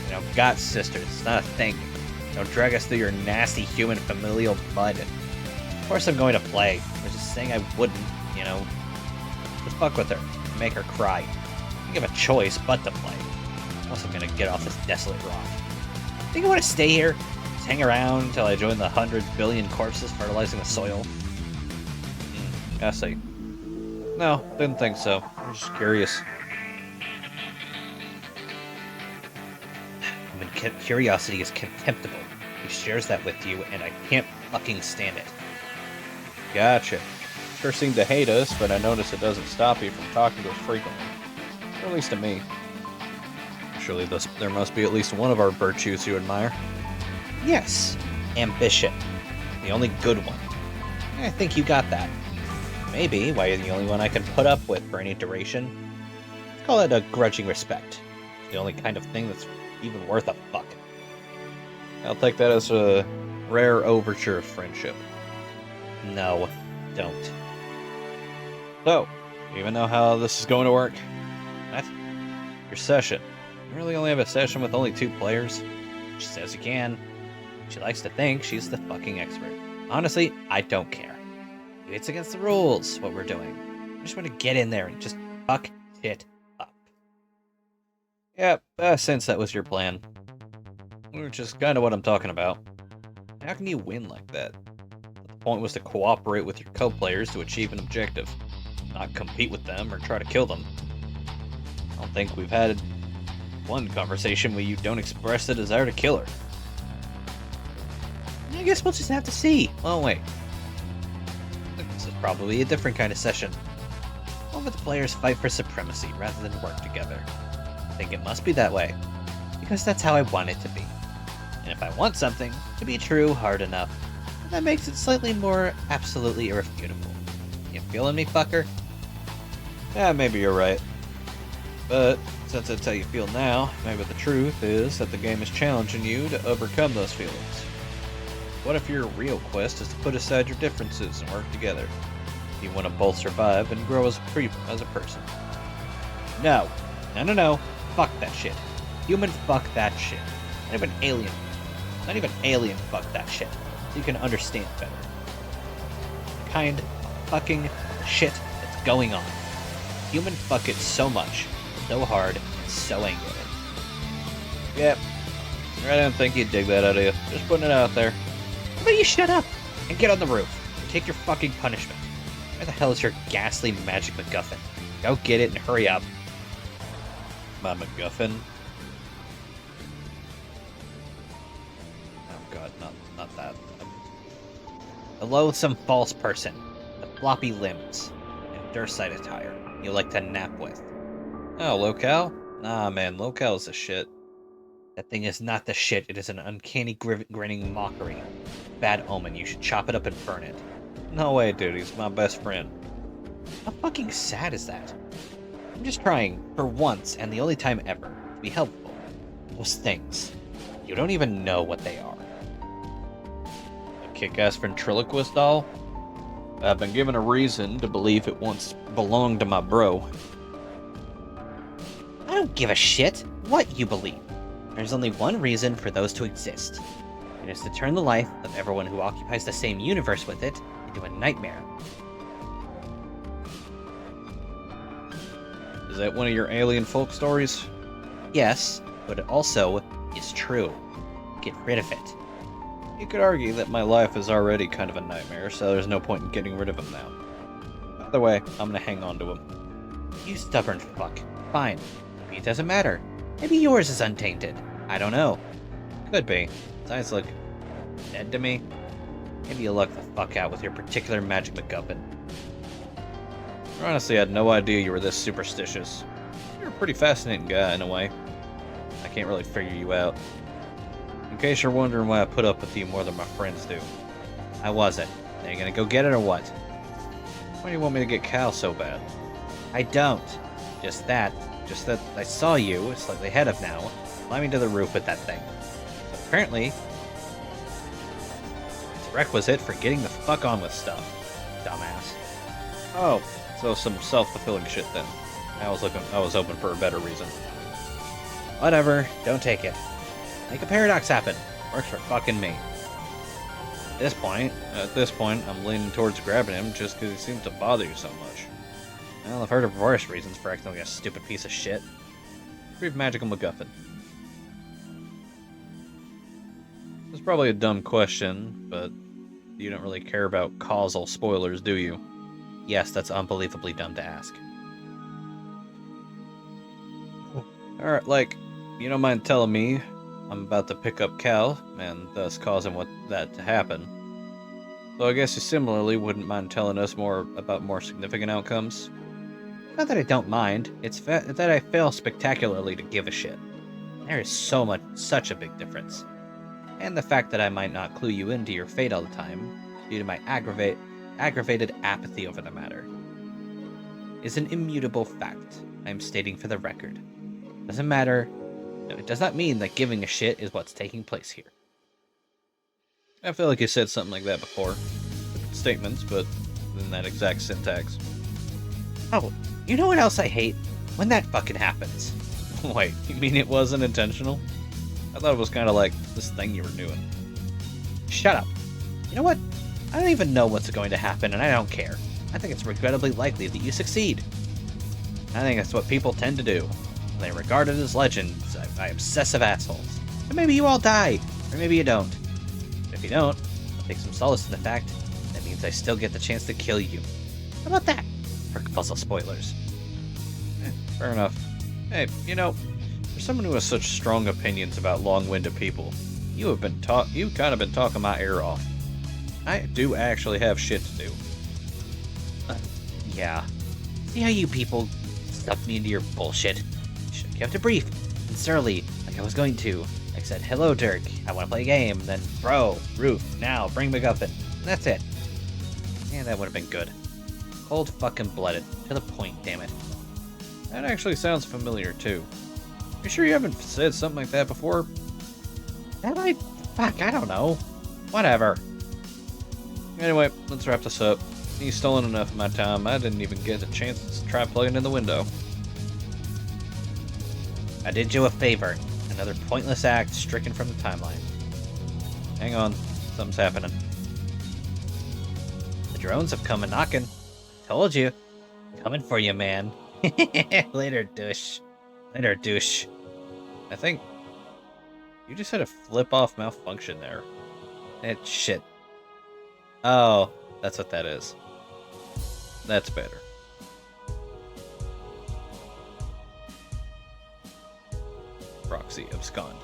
You don't got sisters. It's not a thing. Don't drag us through your nasty human familial mud. Of course I'm going to play. I was just saying I wouldn't, you know. Just fuck with her. Make her cry. I don't give a choice but to play. Also, I'm gonna get off this desolate rock. Think I want to stay here? Just hang around until I join the 100 billion corpses fertilizing the soil? I see. No, didn't think so. I'm just curious. Curiosity is contemptible. He shares that with you, and I can't fucking stand it. Gotcha. Sure seem to hate us, but I notice it doesn't stop you from talking to us frequently. Or at least to me. Surely there must be at least one of our virtues you admire. Yes. Ambition. The only good one. I think you got that. Maybe why you're the only one I can put up with for any duration. Let's call it a grudging respect. It's the only kind of thing that's even worth a fuck. I'll take that as a rare overture of friendship. No, don't. So, you even know how this is going to work? What? Your session. You really only have a session with only 2 players? She says you can. She likes to think she's the fucking expert. Honestly, I don't care. It's against the rules, what we're doing. I just want to get in there and just fuck it up. Yep, since that was your plan. Which is kind of what I'm talking about. How can you win like that? The point was to cooperate with your co-players to achieve an objective. Not compete with them or try to kill them. I don't think we've had one conversation where you don't express the desire to kill her. I guess we'll just have to see, won't we? Probably a different kind of session. One where the players fight for supremacy rather than work together. I think it must be that way, because that's how I want it to be. And if I want something to be true hard enough, that makes it slightly more absolutely irrefutable. You feeling me, fucker? Yeah, maybe you're right. But since that's how you feel now, maybe the truth is that the game is challenging you to overcome those feelings. What if your real quest is to put aside your differences and work together? You want to both survive and grow as a person. No. No. Fuck that shit. Human fuck that shit. Not even alien. Not even alien fuck that shit. So you can understand better. The kind of fucking shit that's going on. Human fuck it so much, so hard, and so angrily. Yep. I don't think you'd dig that idea. Just putting it out there. How about you shut up and get on the roof and take your fucking punishment? Where the hell is your ghastly magic MacGuffin? Go get it and hurry up. My MacGuffin? Oh god, not that. The loathsome false person. The floppy limbs. And Dursite attire you like to nap with. Oh, locale? Nah, man, locale's the shit. That thing is not the shit. It is an uncanny grinning mockery. Bad omen. You should chop it up and burn it. No way, dude. He's my best friend. How fucking sad is that? I'm just trying, for once, and the only time ever, to be helpful. Those things. You don't even know what they are. A kick-ass ventriloquist doll? I've been given a reason to believe it once belonged to my bro. I don't give a shit what you believe. There's only one reason for those to exist. It is to turn the life of everyone who occupies the same universe with it into a nightmare. Is that one of your alien folk stories? Yes, but it also is true. Get rid of it. You could argue that my life is already kind of a nightmare, so there's no point in getting rid of him now. By the way, I'm gonna hang on to him. You stubborn fuck. Fine. Maybe it doesn't matter. Maybe yours is untainted. I don't know. Could be. His eyes look dead to me. Maybe you luck the fuck out with your particular magic MacGuffin. I honestly had no idea you were this superstitious. You're a pretty fascinating guy in a way. I can't really figure you out. In case you're wondering why I put up with you more than my friends do. I wasn't. Are you gonna go get it or what? Why do you want me to get Cal so bad? I don't. Just that I saw you, slightly ahead of now, climbing to the roof with that thing. So apparently, it's a requisite for getting the fuck on with stuff. Dumbass. Oh, so some self-fulfilling shit then. I was hoping for a better reason. Whatever, don't take it. Make a paradox happen. Works for fucking me. At this point, I'm leaning towards grabbing him just because he seems to bother you so much. Well, I've heard of worse reasons for acting like a stupid piece of shit. Brief magical MacGuffin. It's probably a dumb question, but you don't really care about causal spoilers, do you? Yes, that's unbelievably dumb to ask. Alright, like, you don't mind telling me I'm about to pick up Cal, and thus causing that to happen. So I guess you similarly wouldn't mind telling us more about more significant outcomes? Not that I don't mind, it's that I fail spectacularly to give a shit. There is such a big difference. And the fact that I might not clue you into your fate all the time, due to my aggravated apathy over the matter, is an immutable fact I am stating for the record. Doesn't matter. No, it does not mean that giving a shit is what's taking place here. I feel like you said something like that before. Different statements, but in that exact syntax. Oh, you know what else I hate? When that fucking happens. Wait, you mean it wasn't intentional? I thought it was kind of like this thing you were doing. Shut up. You know what? I don't even know what's going to happen, and I don't care. I think it's regrettably likely that you succeed. I think that's what people tend to do. They are regarded as legends by obsessive assholes. And maybe you all die, or maybe you don't. But if you don't, I'll take some solace in the fact that means I still get the chance to kill you. How about that? For puzzle spoilers. Fair enough. Hey, you know, for someone who has such strong opinions about long-winded people, you've kind of been talking my ear off. I do actually have shit to do. Yeah. See how you people stuck me into your bullshit? Should have kept it brief and surly, like I was going to. Like said, hello, Dirk, I want to play a game. Then, bro, roof, now, bring MacGuffin. And that's it. Yeah, that would have been good. Cold fucking blooded. To the point, damn it. That actually sounds familiar, too. You sure you haven't said something like that before? That I... Fuck, I don't know. Whatever. Anyway, let's wrap this up. You've stolen enough of my time. I didn't even get a chance to try plugging in the window. I did you a favor. Another pointless act stricken from the timeline. Hang on. Something's happening. The drones have come a-knocking. Told you. Coming for you, man. Later, douche. Later, douche. I think you just had a flip-off malfunction there. It's shit. Oh, that's what that is. That's better. Proxy abscond.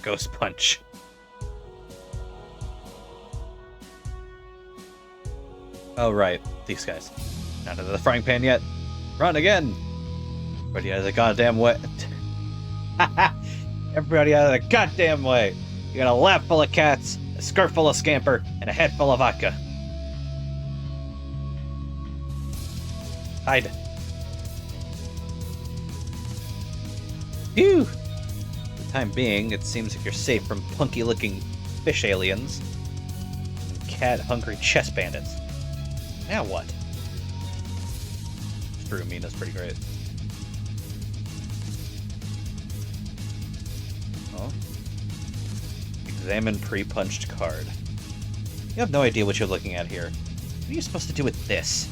Ghost punch. Oh, right. These guys. Not into the frying pan yet. Run again! Everybody out of the goddamn way. Everybody out of the goddamn way! You got a lap full of cats, a skirt full of scamper, and a head full of vodka. Hide. Phew! For the time being, it seems like you're safe from punky-looking fish aliens and cat-hungry chest bandits. Now what? Screw me, that's pretty great. Oh. Examine pre-punched card. You have no idea what you're looking at here. What are you supposed to do with this?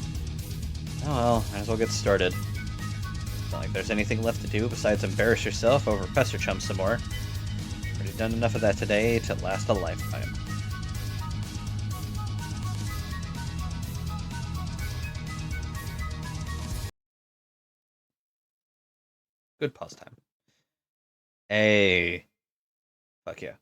Oh well, might as well get started. It's not like there's anything left to do besides embarrass yourself over Professor Chum some more. Already done enough of that today to last a lifetime. Good pause time. Hey. Fuck yeah.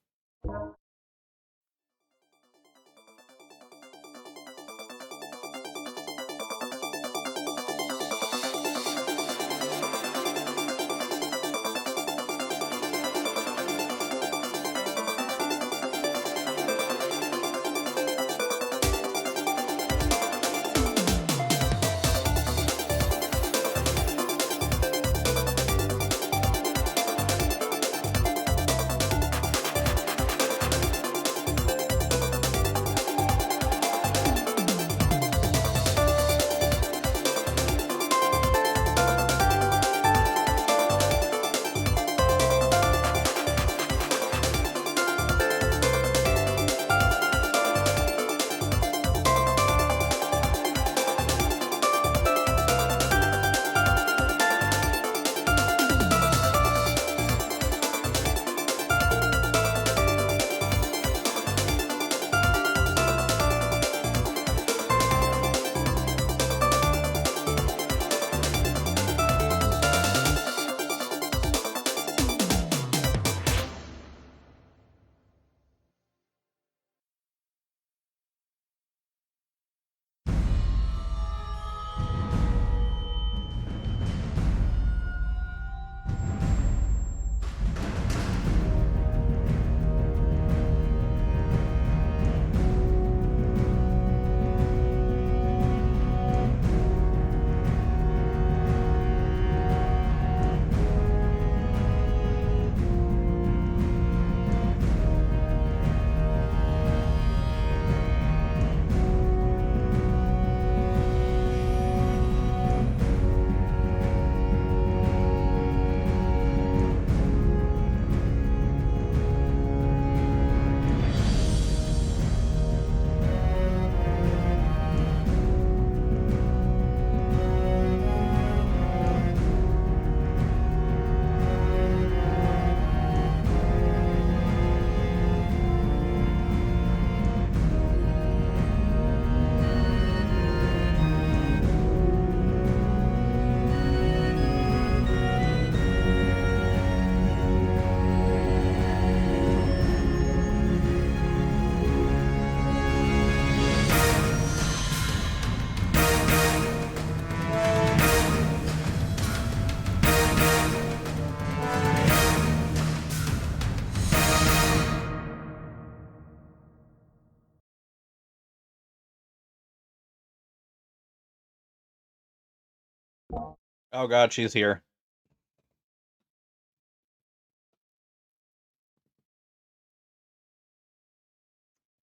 Oh god, she's here.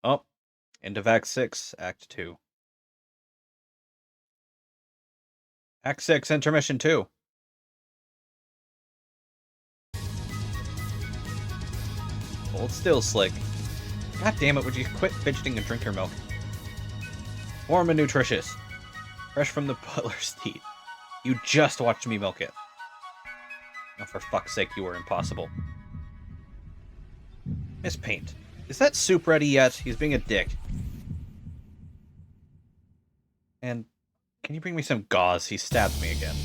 Oh, into Act 6, Act 2. Act 6, Intermission 2. Hold still, Slick. God damn it, would you quit fidgeting and drink your milk? Warm and nutritious. Fresh from the butler's teeth. You just watched me milk it. Oh, for fuck's sake, you were impossible. Miss Paint, is that soup ready yet? He's being a dick. And can you bring me some gauze? He stabbed me again.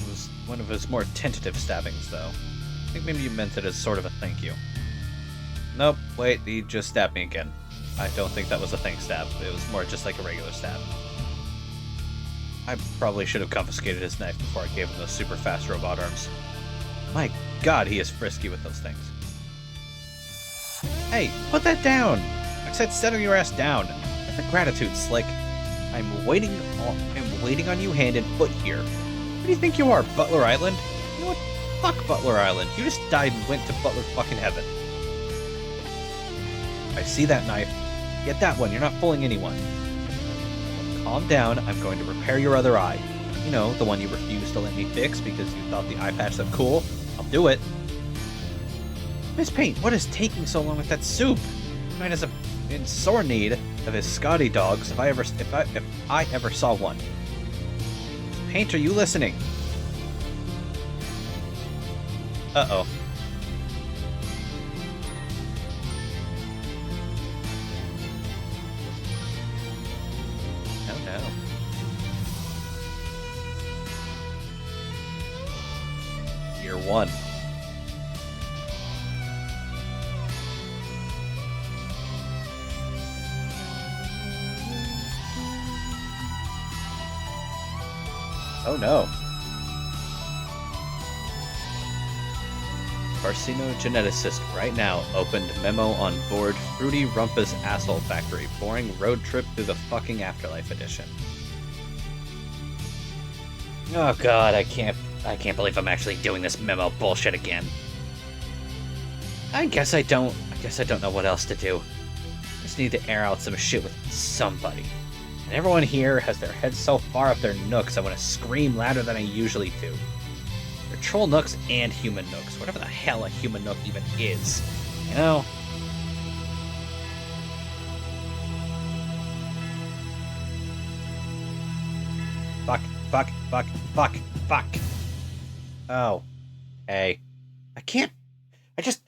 It was one of his more tentative stabbings, though. I think maybe you meant it as sort of a thank you. Nope, wait, he just stabbed me again. I don't think that was a thank stab. It was more just like a regular stab. I probably should have confiscated his knife before I gave him those super fast robot arms. My god, he is frisky with those things. Hey, put that down! I said settle your ass down. That's a gratitude, Slick. I'm waiting on you hand and foot here. Who do you think you are, Butler Island? You know what? Fuck Butler Island. You just died and went to Butler fucking heaven. I see that knife. Get that one, you're not fooling anyone. Calm down, I'm going to repair your other eye. You know, the one you refused to let me fix because you thought the eye patch looked cool. I'll do it. Miss Paint, what is taking so long with that soup? Man is in sore need of his Scotty dogs if I ever saw one. Miss Paint, are you listening? Uh-oh. Oh no. Year 1. Oh no. Carcinogeneticist right now opened memo on board Fruity Rumpa's asshole factory, boring road trip through the fucking afterlife edition. Oh god, I can't believe I'm actually doing this memo bullshit again. I guess I don't know what else to do. I just need to air out some shit with somebody. And everyone here has their heads so far up their nooks I want to scream louder than I usually do. They're troll nooks and human nooks, whatever the hell a human nook even is. You know? Fuck. Oh. Hey. I just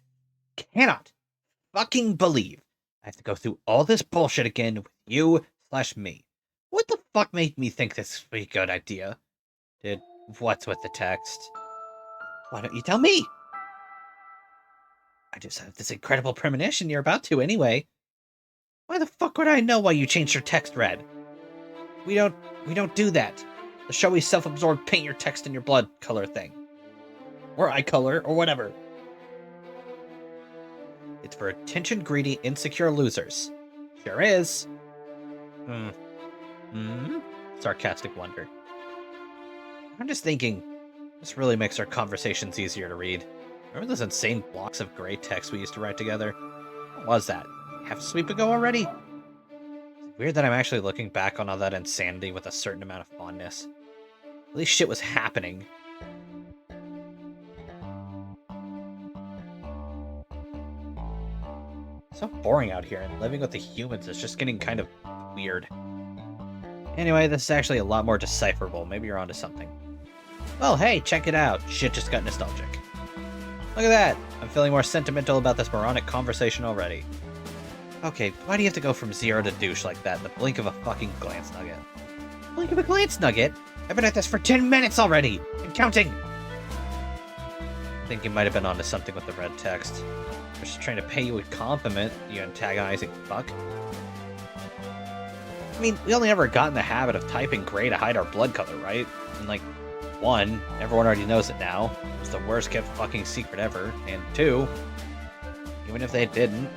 cannot fucking believe I have to go through all this bullshit again with you/me. What the fuck made me think this would be a good idea? What's with the text? Why don't you tell me? I just have this incredible premonition you're about to anyway. Why the fuck would I know why you changed your text red? We don't do that. The showy self-absorbed paint your text in your blood color thing. Or eye color, or whatever. It's for attention-greedy, insecure losers. Sure is. Sarcastic wonder. I'm just thinking, this really makes our conversations easier to read. Remember those insane blocks of gray text we used to write together? What was that? Half a sweep ago already? It's weird that I'm actually looking back on all that insanity with a certain amount of fondness. At least shit was happening. It's so boring out here, and living with the humans is just getting kind of weird. Anyway, this is actually a lot more decipherable. Maybe you're onto something. Well, hey, check it out. Shit just got nostalgic. Look at that. I'm feeling more sentimental about this moronic conversation already. Okay, why do you have to go from zero to douche like that in the blink of a fucking glance nugget? Blink of a glance nugget? I've been at this for 10 minutes already! And counting! I think you might have been onto something with the red text. I was just trying to pay you a compliment, you antagonizing fuck. I mean, we only ever got in the habit of typing gray to hide our blood color, right? And like, 1, everyone already knows it now. It's the worst kept fucking secret ever. And 2, even if they didn't,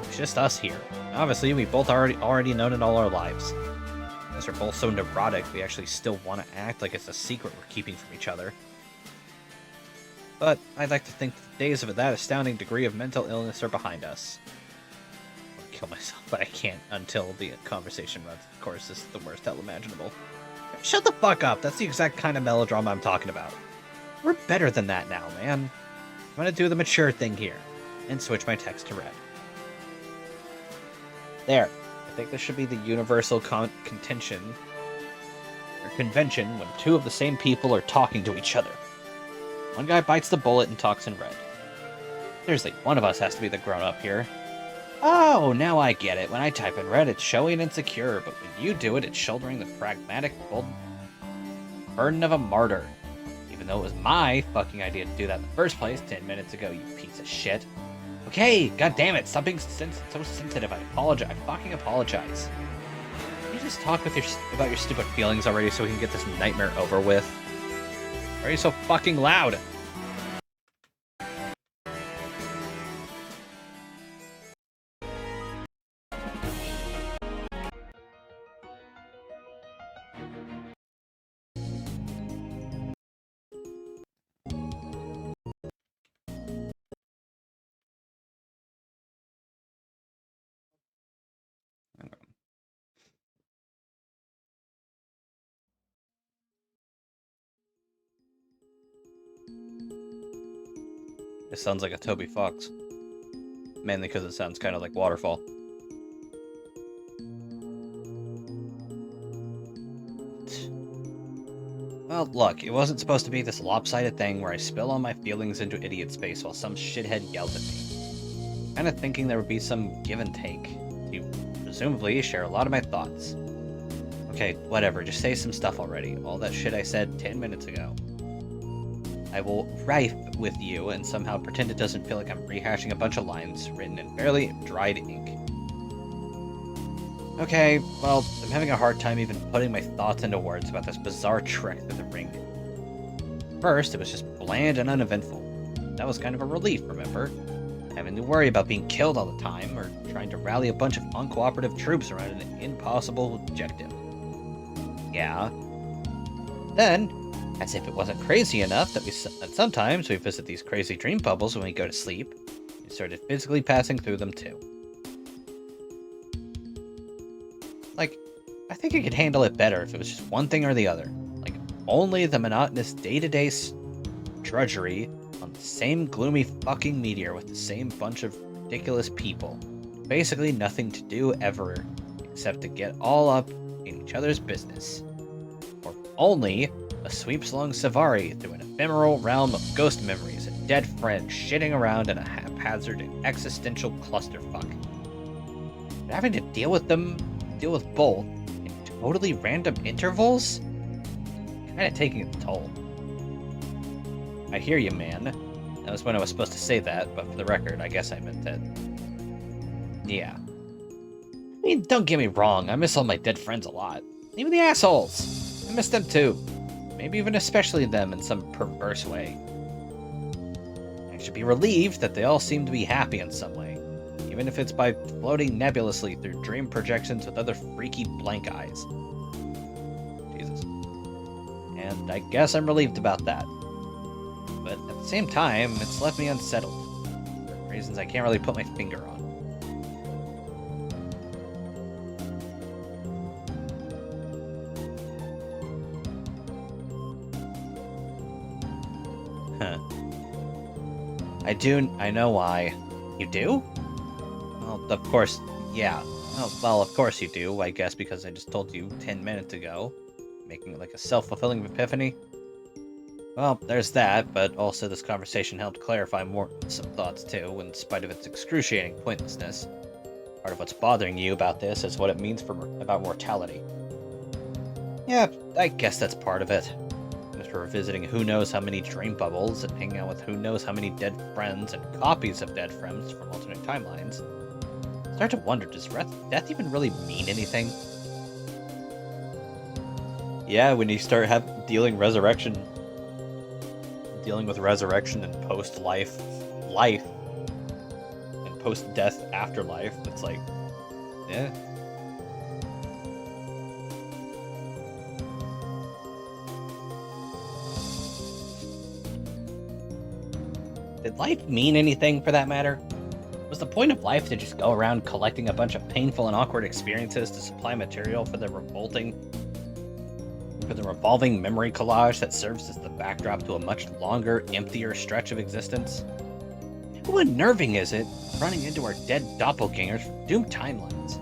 it's just us here. Obviously, we both already known it all our lives. As we're both so neurotic, we actually still want to act like it's a secret we're keeping from each other. But I'd like to think the days of that astounding degree of mental illness are behind us. I want to kill myself, but I can't until the conversation runs. Of course, this is the worst hell imaginable. Shut the fuck up! That's the exact kind of melodrama I'm talking about. We're better than that now, man. I'm gonna do the mature thing here, and switch my text to red. There. I think this should be the universal convention when two of the same people are talking to each other. One guy bites the bullet and talks in red. Seriously, one of us has to be the grown-up here. Oh, now I get it. When I type in red, it's showy and insecure, but when you do it, it's shouldering the pragmatic burden of a martyr. Even though it was my fucking idea to do that in the first place 10 minutes ago, you piece of shit. Okay, god damn it, stop being so sensitive. I apologize. I fucking apologize. Can you just talk about your stupid feelings already so we can get this nightmare over with? Why are you so fucking loud? It sounds like a Toby Fox. Mainly because it sounds kind of like Waterfall. Well, look, it wasn't supposed to be this lopsided thing where I spill all my feelings into idiot space while some shithead yells at me. Kinda thinking there would be some give and take. You presumably share a lot of my thoughts. Okay, whatever, just say some stuff already. All that shit I said 10 minutes ago. I will rife with you and somehow pretend it doesn't feel like I'm rehashing a bunch of lines written in fairly dried ink. Okay, well, I'm having a hard time even putting my thoughts into words about this bizarre trek through the ring. First, it was just bland and uneventful. That was kind of a relief, remember? Having to worry about being killed all the time, or trying to rally a bunch of uncooperative troops around an impossible objective. Yeah. Then, as if it wasn't crazy enough that sometimes we visit these crazy dream bubbles when we go to sleep, we started physically passing through them too. Like, I think I could handle it better if it was just one thing or the other. Like, only the monotonous day-to-day drudgery on the same gloomy fucking meteor with the same bunch of ridiculous people. Basically nothing to do ever, except to get all up in each other's business. Or only a sweeps-long safari through an ephemeral realm of ghost memories and dead friends shitting around in a haphazard and existential clusterfuck. But having to deal with both in totally random intervals? Kinda taking its toll. I hear you, man. That was when I was supposed to say that, but for the record, I guess I meant that. Yeah. I mean, don't get me wrong, I miss all my dead friends a lot. Even the assholes! I miss them too. Maybe even especially them in some perverse way. I should be relieved that they all seem to be happy in some way, even if it's by floating nebulously through dream projections with other freaky blank eyes. Jesus. And I guess I'm relieved about that. But at the same time, it's left me unsettled, for reasons I can't really put my finger on. I know why. You do? Well, of course, yeah. Oh, well, of course you do, I guess, because I just told you 10 minutes ago. Making it like a self-fulfilling epiphany. Well, there's that, but also this conversation helped clarify some thoughts too, in spite of its excruciating pointlessness. Part of what's bothering you about this is what it means about mortality. Yeah, I guess that's part of it. After revisiting who knows how many dream bubbles and hanging out with who knows how many dead friends and copies of dead friends from alternate timelines, I start to wonder, does death even really mean anything? Yeah, when you start dealing with resurrection and post-life, and post-death afterlife, it's like, yeah. Did life mean anything, for that matter? Was the point of life to just go around collecting a bunch of painful and awkward experiences to supply material for the revolving memory collage that serves as the backdrop to a much longer, emptier stretch of existence? How unnerving is it, running into our dead doppelgangers from doomed timelines?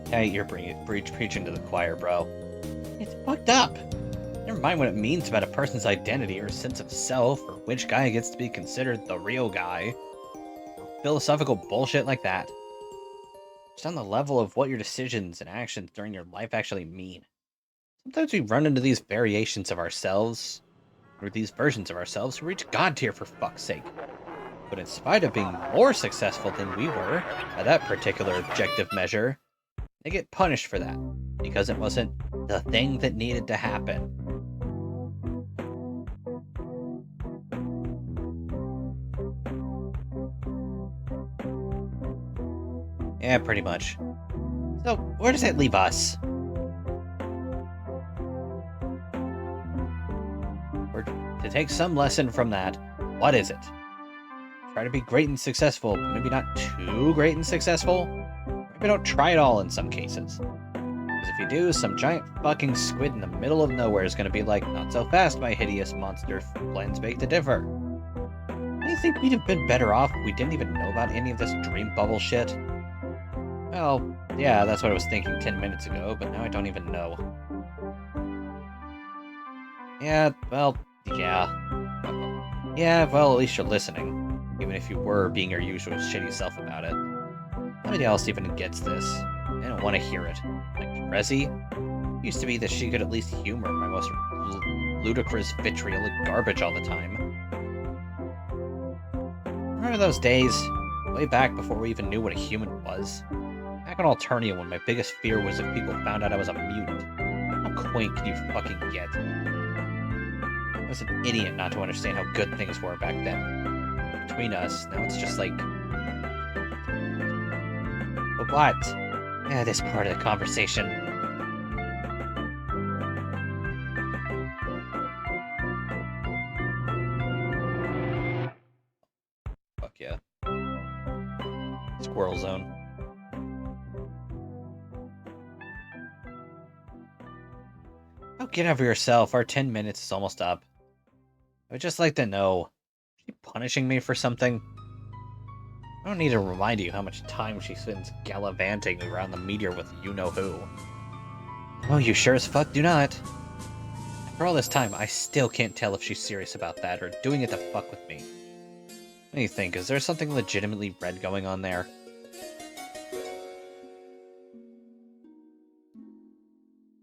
Hey, you're preaching to the choir, bro. It's fucked up. Never mind what it means about a person's identity or sense of self, or which guy gets to be considered the real guy. Philosophical bullshit like that. Just on the level of what your decisions and actions during your life actually mean. Sometimes we run into these variations of ourselves, or these versions of ourselves who reach God tier for fuck's sake. But in spite of being more successful than we were by that particular objective measure, they get punished for that, because it wasn't the thing that needed to happen. Yeah, pretty much. So, where does that leave us? Or to take some lesson from that, what is it? Try to be great and successful, but maybe not too great and successful? Maybe don't try it all in some cases. Because if you do, some giant fucking squid in the middle of nowhere is going to be like, not so fast, my hideous monster, plans beg to differ. I think we'd have been better off if we didn't even know about any of this dream bubble shit. Well, yeah, that's what I was thinking 10 minutes ago, but now I don't even know. Yeah, well, yeah. Yeah, well, at least you're listening. Even if you were being your usual shitty self about it. Nobody else even gets this. They don't want to hear it. Like Resi used to be that she could at least humor my most ludicrous vitriolic garbage all the time. Remember those days? Way back before we even knew what a human was? Back on Alternia when my biggest fear was if people found out I was a mutant. How quaint can you fucking get? I was an idiot not to understand how good things were back then. Between us, now it's just like... But what? Yeah, this part of the conversation. Fuck yeah. Squirrel zone. Oh, get over yourself. Our 10 minutes is almost up. I would just like to know, is she punishing me for something? I don't need to remind you how much time she spends gallivanting around the meteor with you-know-who. Oh, you sure as fuck do not. After all this time, I still can't tell if she's serious about that or doing it to fuck with me. What do you think? Is there something legitimately red going on there?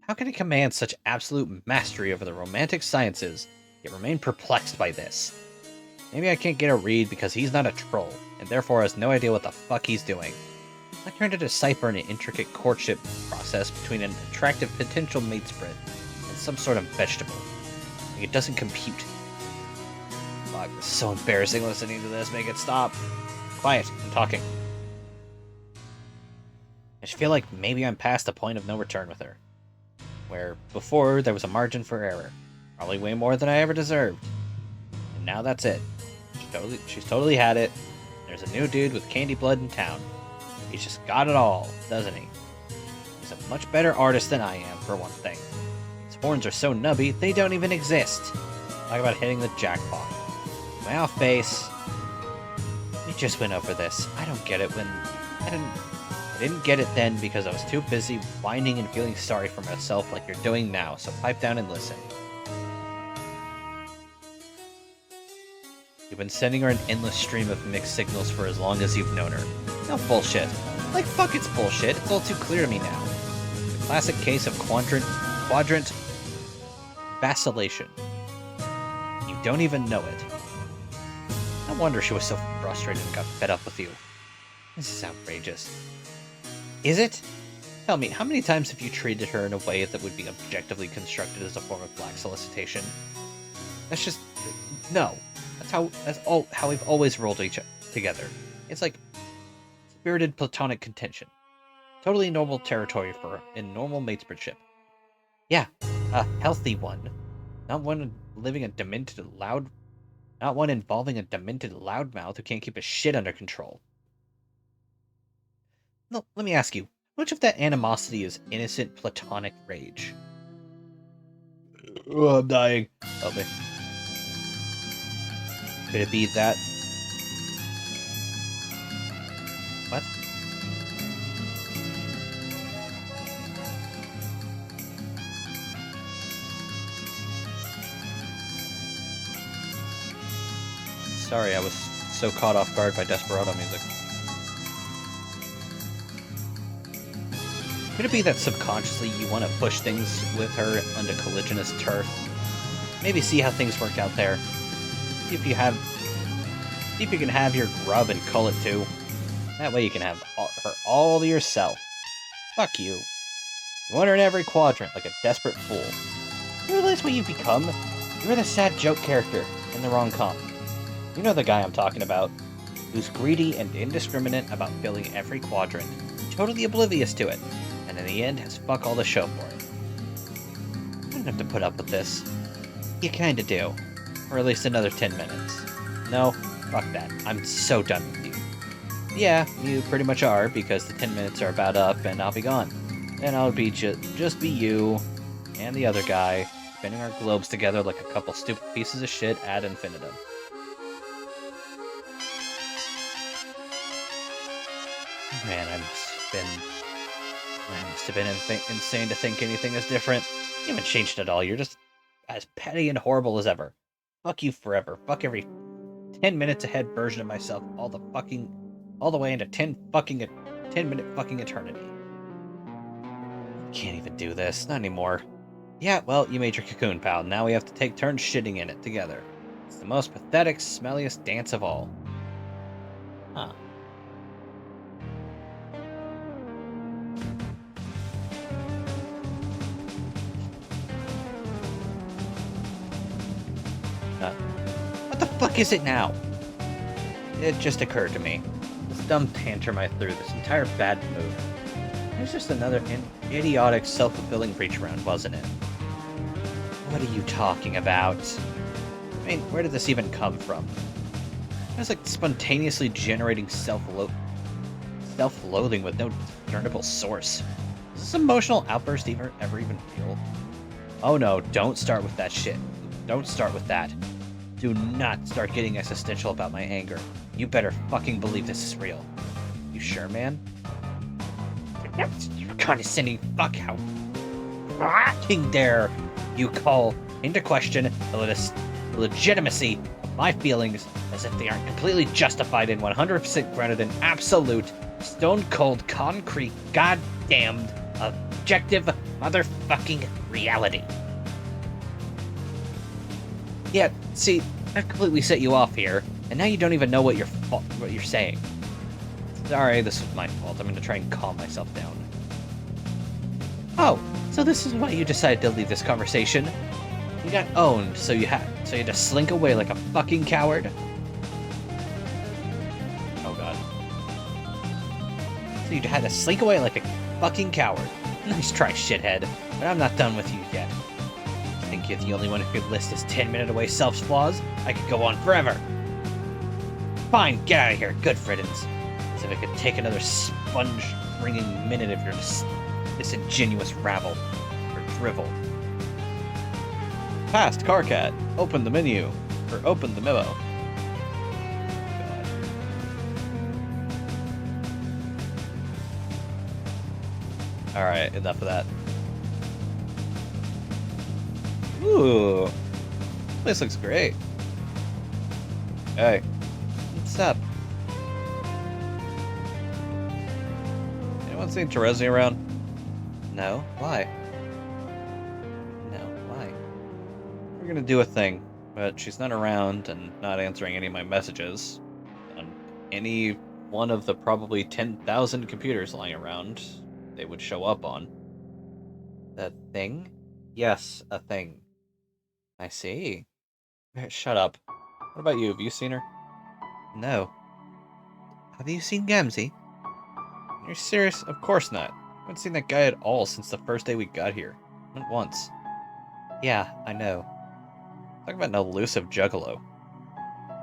How can it command such absolute mastery over the romantic sciences, yet remain perplexed by this? Maybe I can't get a read because he's not a troll, and therefore has no idea what the fuck he's doing. I'm trying to decipher an intricate courtship process between an attractive potential mate spread and some sort of vegetable. Like, it doesn't compute. Fuck, this is so embarrassing listening to this. Make it stop. Quiet, I'm talking. I just feel like maybe I'm past the point of no return with her. Where before there was a margin for error. Probably way more than I ever deserved. And now that's it. She's totally had it. There's a new dude with candy blood in town. He's just got it all, doesn't he? He's a much better artist than I am, for one thing. His horns are so nubby, they don't even exist. Talk about hitting the jackpot. Am I off base? We just went over this. I don't get it when... I didn't get it then because I was too busy whining and feeling sorry for myself like you're doing now, so pipe down and listen. You've been sending her an endless stream of mixed signals for as long as you've known her. No bullshit. Like, fuck it's bullshit. It's all too clear to me now. The classic case of quadrant vacillation. You don't even know it. No wonder she was so frustrated and got fed up with you. This is outrageous. Is it? Tell me, how many times have you treated her in a way that would be objectively constructed as a form of black solicitation? That's just... no. That's how we've always rolled each together. It's like spirited platonic contention. Totally normal territory in normal matesmanship. Yeah, a healthy one. Not one living a demented, loud Not one involving a demented loudmouth who can't keep his shit under control. No, let me ask you, how much of that animosity is innocent platonic rage? Oh, I'm dying. Help me. Could it be that? What? Sorry, I was so caught off guard by Desperado music. Could it be that subconsciously you want to push things with her onto collisionist turf? Maybe see how things work out there. See if you can have your grub and cull it too. That way you can have her all to yourself. Fuck you. You want her in every quadrant like a desperate fool. You realize what you've become? You're the sad joke character in the rom-com. You know the guy I'm talking about, who's greedy and indiscriminate about filling every quadrant, totally oblivious to it, and in the end has fuck all to show for it. I don't have to put up with this. You kinda do. For at least another 10 minutes. No, fuck that. I'm so done with you. Yeah, you pretty much are, because the 10 minutes are about up and I'll be gone. And I'll be just be you and the other guy, spinning our globes together like a couple stupid pieces of shit ad infinitum. Man, I must have been insane to think anything is different. You haven't changed at all. You're just as petty and horrible as ever. Fuck you forever. Fuck every 10 minutes ahead version of myself all the way into 10-minute fucking eternity. Can't even do this. Not anymore. Yeah, well, you made your cocoon, pal. Now we have to take turns shitting in it together. It's the most pathetic, smelliest dance of all. Huh. What the fuck is it now? It just occurred to me. This dumb tantrum I threw, this entire bad mood. It was just another idiotic, self-fulfilling reach around, wasn't it? What are you talking about? I mean, where did this even come from? It was like spontaneously generating self-loathing with no discernible source. Is this emotional outburst ever even real? Oh no, don't start with that shit. Don't start with that. Do not start getting existential about my anger. You better fucking believe this is real. You sure, man? You condescending fuck, how fucking dare you call into question the legitimacy of my feelings as if they aren't completely justified and 100% grounded in absolute, stone-cold, concrete, goddamned, objective motherfucking reality. Yeah, see, I completely set you off here, and now you don't even know what you're saying. Sorry, this was my fault. I'm gonna try and calm myself down. Oh, so this is why you decided to leave this conversation? You got owned, so you had to slink away like a fucking coward? Oh god. So you had to slink away like a fucking coward. Nice try, shithead, but I'm not done with you yet. Think you're the only one who could list his 10-minute away self's flaws? I could go on forever. Fine, get out of here. Good frittins. As if I could take another sponge-wringing minute of your disingenuous rabble or drivel. Past Carcat. Open the menu. Or open the memo. Alright, enough of that. Ooh. This looks great. Hey. What's up? Anyone seen Terezi around? No? Why? No, why? We're gonna do a thing, but she's not around and not answering any of my messages on any one of the probably 10,000 computers lying around they would show up on. A thing? Yes, a thing. I see. Shut up. What about you? Have you seen her? No. Have you seen Gamzee? You're serious? Of course not. I haven't seen that guy at all since the first day we got here. Not once. Yeah, I know. Talk about an elusive juggalo.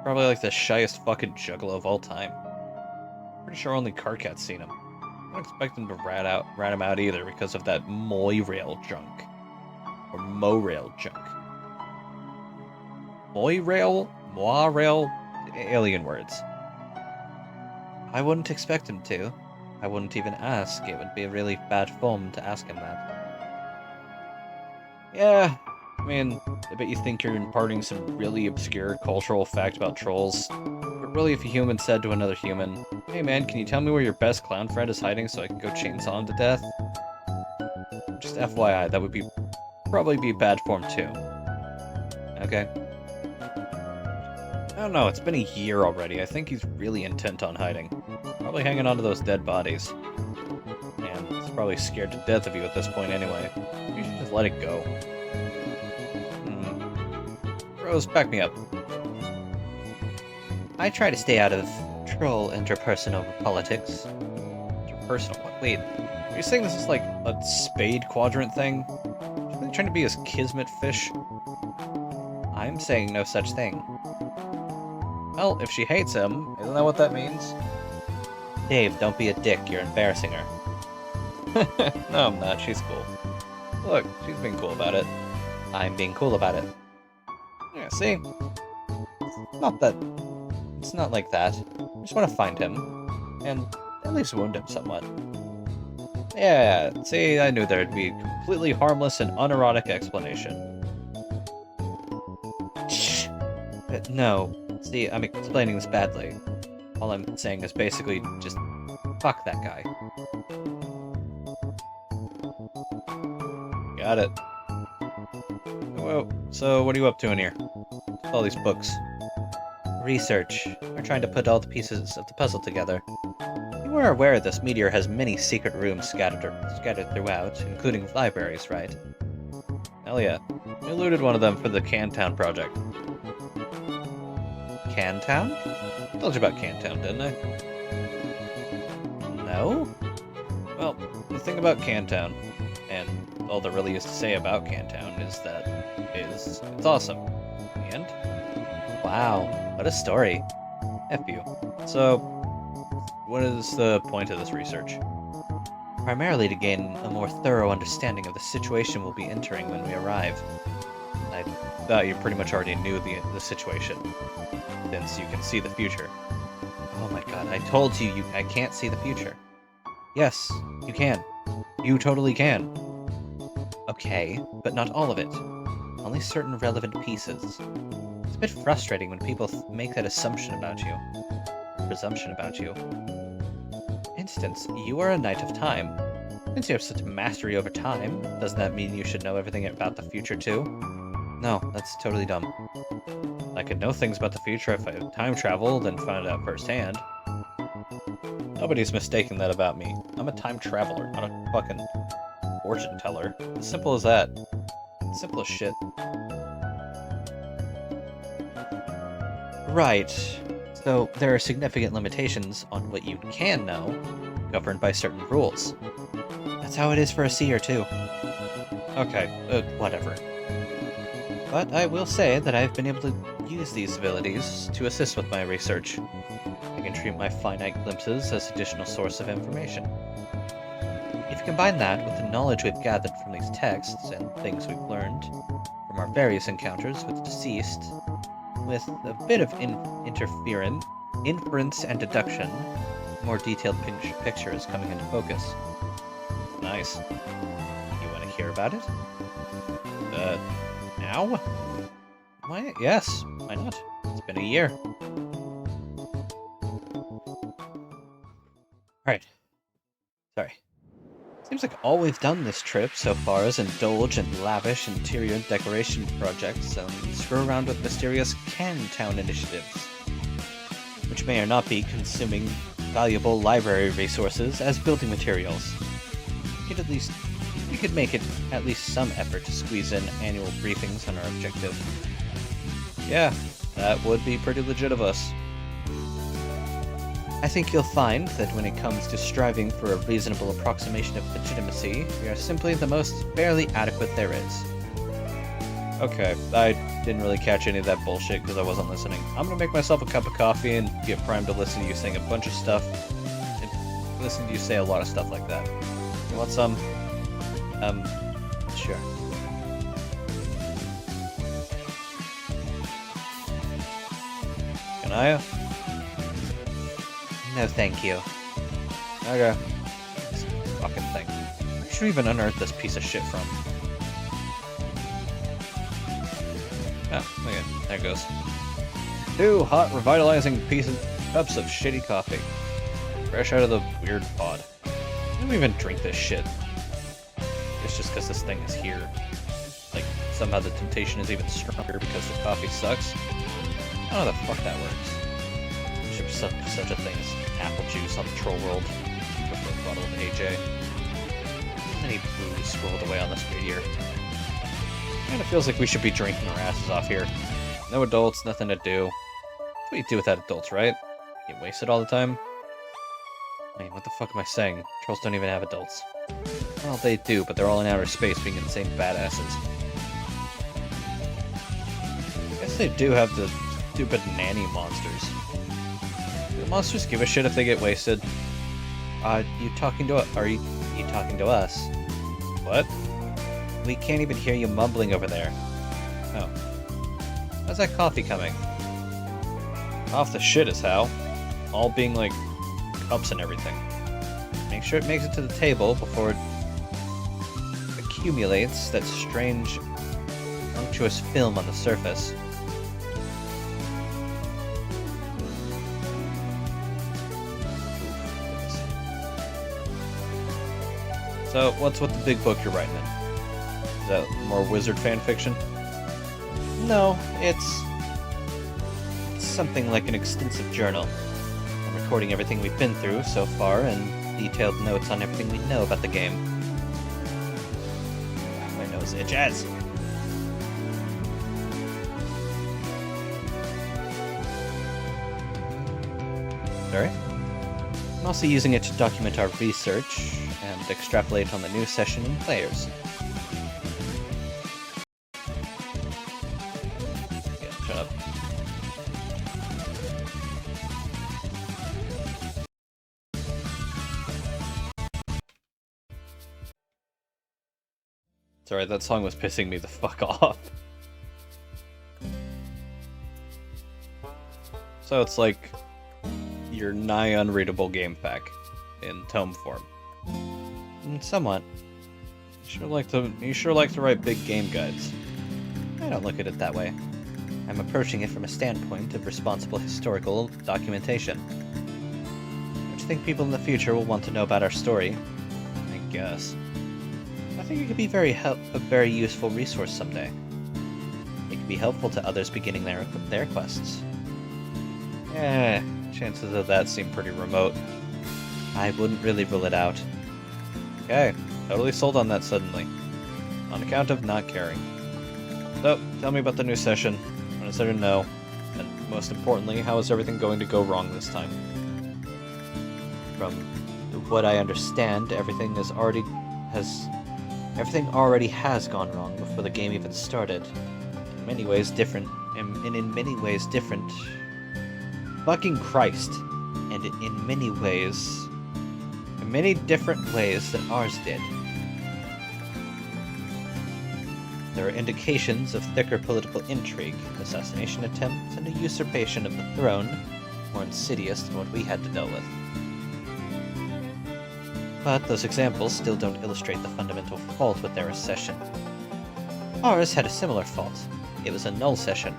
Probably like the shyest fucking juggalo of all time. Pretty sure only Carcat's seen him. I don't expect him to rat him out either because of that Moirail junk. Or Morail junk. Moirail? Moirail? Alien words. I wouldn't expect him to. I wouldn't even ask. It would be a really bad form to ask him that. Yeah, I mean, I bet you think you're imparting some really obscure cultural fact about trolls. But really, if a human said to another human, "Hey man, can you tell me where your best clown friend is hiding so I can go chainsaw him to death?" Just FYI, that would probably be bad form too. Okay? I don't know, it's been a year already. I think he's really intent on hiding. Probably hanging on to those dead bodies. And he's probably scared to death of you at this point anyway. You should just let it go. Rose, back me up. I try to stay out of troll interpersonal politics. Interpersonal? Wait, are you saying this is like a spade quadrant thing? Are you trying to be his kismet fish? I'm saying no such thing. Well, if she hates him, isn't that what that means? Dave, don't be a dick. You're embarrassing her. No, I'm not. She's cool. Look, she's being cool about it. I'm being cool about it. Yeah, see? It's not like that. I just want to find him. And at least wound him somewhat. Yeah, see, I knew there'd be a completely harmless and unerotic explanation. Shh. No. See, I'm explaining this badly. All I'm saying is basically just fuck that guy. Got it. Well, so what are you up to in here? All these books. Research. We're trying to put all the pieces of the puzzle together. You are aware this meteor has many secret rooms scattered throughout, including libraries, right? Hell yeah. We looted one of them for the Cantown project. Cantown? I told you about Cantown, didn't I? No? Well, the thing about Cantown, and all there really is to say about Cantown, is that it's awesome. And? Wow, what a story. F you. So, what is the point of this research? Primarily to gain a more thorough understanding of the situation we'll be entering when we arrive. I thought you pretty much already knew the situation, since you can see the future. Oh my god, I told you I can't see the future. Yes, you can. You totally can. Okay, but not all of it. Only certain relevant pieces. It's a bit frustrating when people make that assumption about you. Presumption about you. For instance, you are a Knight of Time. Since you have such mastery over time, doesn't that mean you should know everything about the future too? No, that's totally dumb. I could know things about the future if I time traveled and found it out firsthand. Nobody's mistaken that about me. I'm a time traveler, not a fucking fortune teller. As simple as that. Simple as shit. Right. So there are significant limitations on what you can know, governed by certain rules. That's how it is for a seer too. Okay, Whatever. But I will say that I've been able to use these abilities to assist with my research. I can treat my finite glimpses as additional source of information. If you combine that with the knowledge we've gathered from these texts and things we've learned from our various encounters with the deceased, with a bit of inference and deduction, a more detailed picture is coming into focus. nice. You want to hear about it? Now? Why? Yes. Why not? It's been a year. Alright. Sorry. Seems like all we've done this trip so far is indulge in lavish interior decoration projects and screw around with mysterious Cantown initiatives, which may or not be consuming valuable library resources as building materials. We could make it at least some effort to squeeze in annual briefings on our objective. Yeah, that would be pretty legit of us. I think you'll find that when it comes to striving for a reasonable approximation of legitimacy, we are simply the most barely adequate there is. Okay, I didn't really catch any of that bullshit because I wasn't listening. I'm gonna make myself a cup of coffee and get primed to listen to you saying a bunch of stuff. And listen to you say a lot of stuff like that. You want some? Sure. Can I? No, thank you. Okay. This fucking thing. Where should we even unearth this piece of shit from? Oh, okay. There it goes. 2 hot, revitalizing cups of shitty coffee. Fresh out of the weird pod. I don't even drink this shit. It's just because this thing is here. Like, somehow the temptation is even stronger because the coffee sucks. I don't know how the fuck that works. There should be such a thing as apple juice on the troll world. Go for a bottle of AJ. Any booze scrolled away on this meteor. Kinda feels like we should be drinking our asses off here. No adults, nothing to do. That's what you do without adults, right? Get wasted all the time? I mean, what the fuck am I saying? Trolls don't even have adults. Well, they do, but they're all in outer space being insane badasses. I guess they do have the stupid nanny monsters. Do the monsters give a shit if they get wasted? Are you talking to us? What? We can't even hear you mumbling over there. Oh. How's that coffee coming? Off the shit is how. All being like cups and everything. Make sure it makes it to the table before it accumulates that strange, unctuous film on the surface. So, what's with the big book you're writing in? Is that more wizard fan fiction? No, it's something like an extensive journal. I'm recording everything we've been through so far and detailed notes on everything we know about the game. My nose itches. Sorry? I'm also using it to document our research and extrapolate on the new session and players. Yeah, shut up. Sorry, that song was pissing me the fuck off. So it's like your nigh unreadable game pack in tome form. Somewhat. You sure like to write big game guides. I don't look at it that way. I'm approaching it from a standpoint of responsible historical documentation. Don't you think people in the future will want to know about our story? I guess. I think it could be a very useful resource someday. It could be helpful to others beginning their quests. Chances of that seem pretty remote. I wouldn't really rule it out. Okay, totally sold on that suddenly. On account of not caring. So, tell me about the new session. When is there to know? And most importantly, how is everything going to go wrong this time? From what I understand, everything already has gone wrong before the game even started. In many ways different. Fucking Christ. And in many different ways than ours did. There are indications of thicker political intrigue, assassination attempts, and a usurpation of the throne, more insidious than what we had to deal with. But those examples still don't illustrate the fundamental fault with their accession. Ours had a similar fault. It was a null session.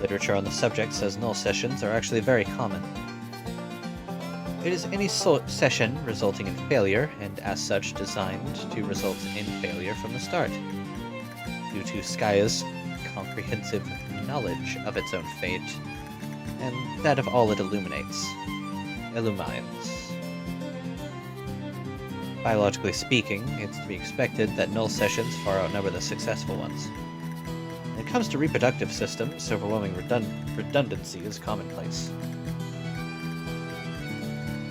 Literature on the subject says null sessions are actually very common. It is any session resulting in failure, and as such designed to result in failure from the start. Due to Skaya's comprehensive knowledge of its own fate, and that of all it illumines. Biologically speaking, it's to be expected that null sessions far outnumber the successful ones. When it comes to reproductive systems, overwhelming redundancy is commonplace.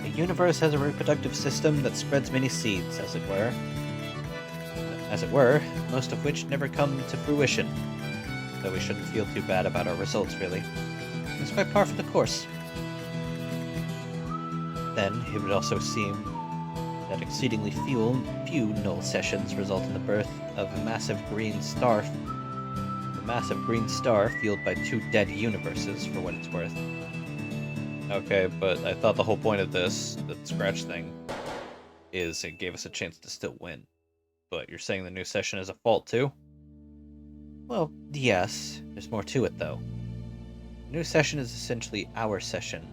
The universe has a reproductive system that spreads many seeds, as it were. as it were, most of which never come to fruition. Though we shouldn't feel too bad about our results, really. It's quite par for the course. Then, it would also seem that exceedingly few null sessions result in the birth of a massive green star fueled by two dead universes, for what it's worth. Okay, but I thought the whole point of this, the scratch thing, is it gave us a chance to still win. But you're saying the new session is a fault too? Well, yes. There's more to it, though. The new session is essentially our session,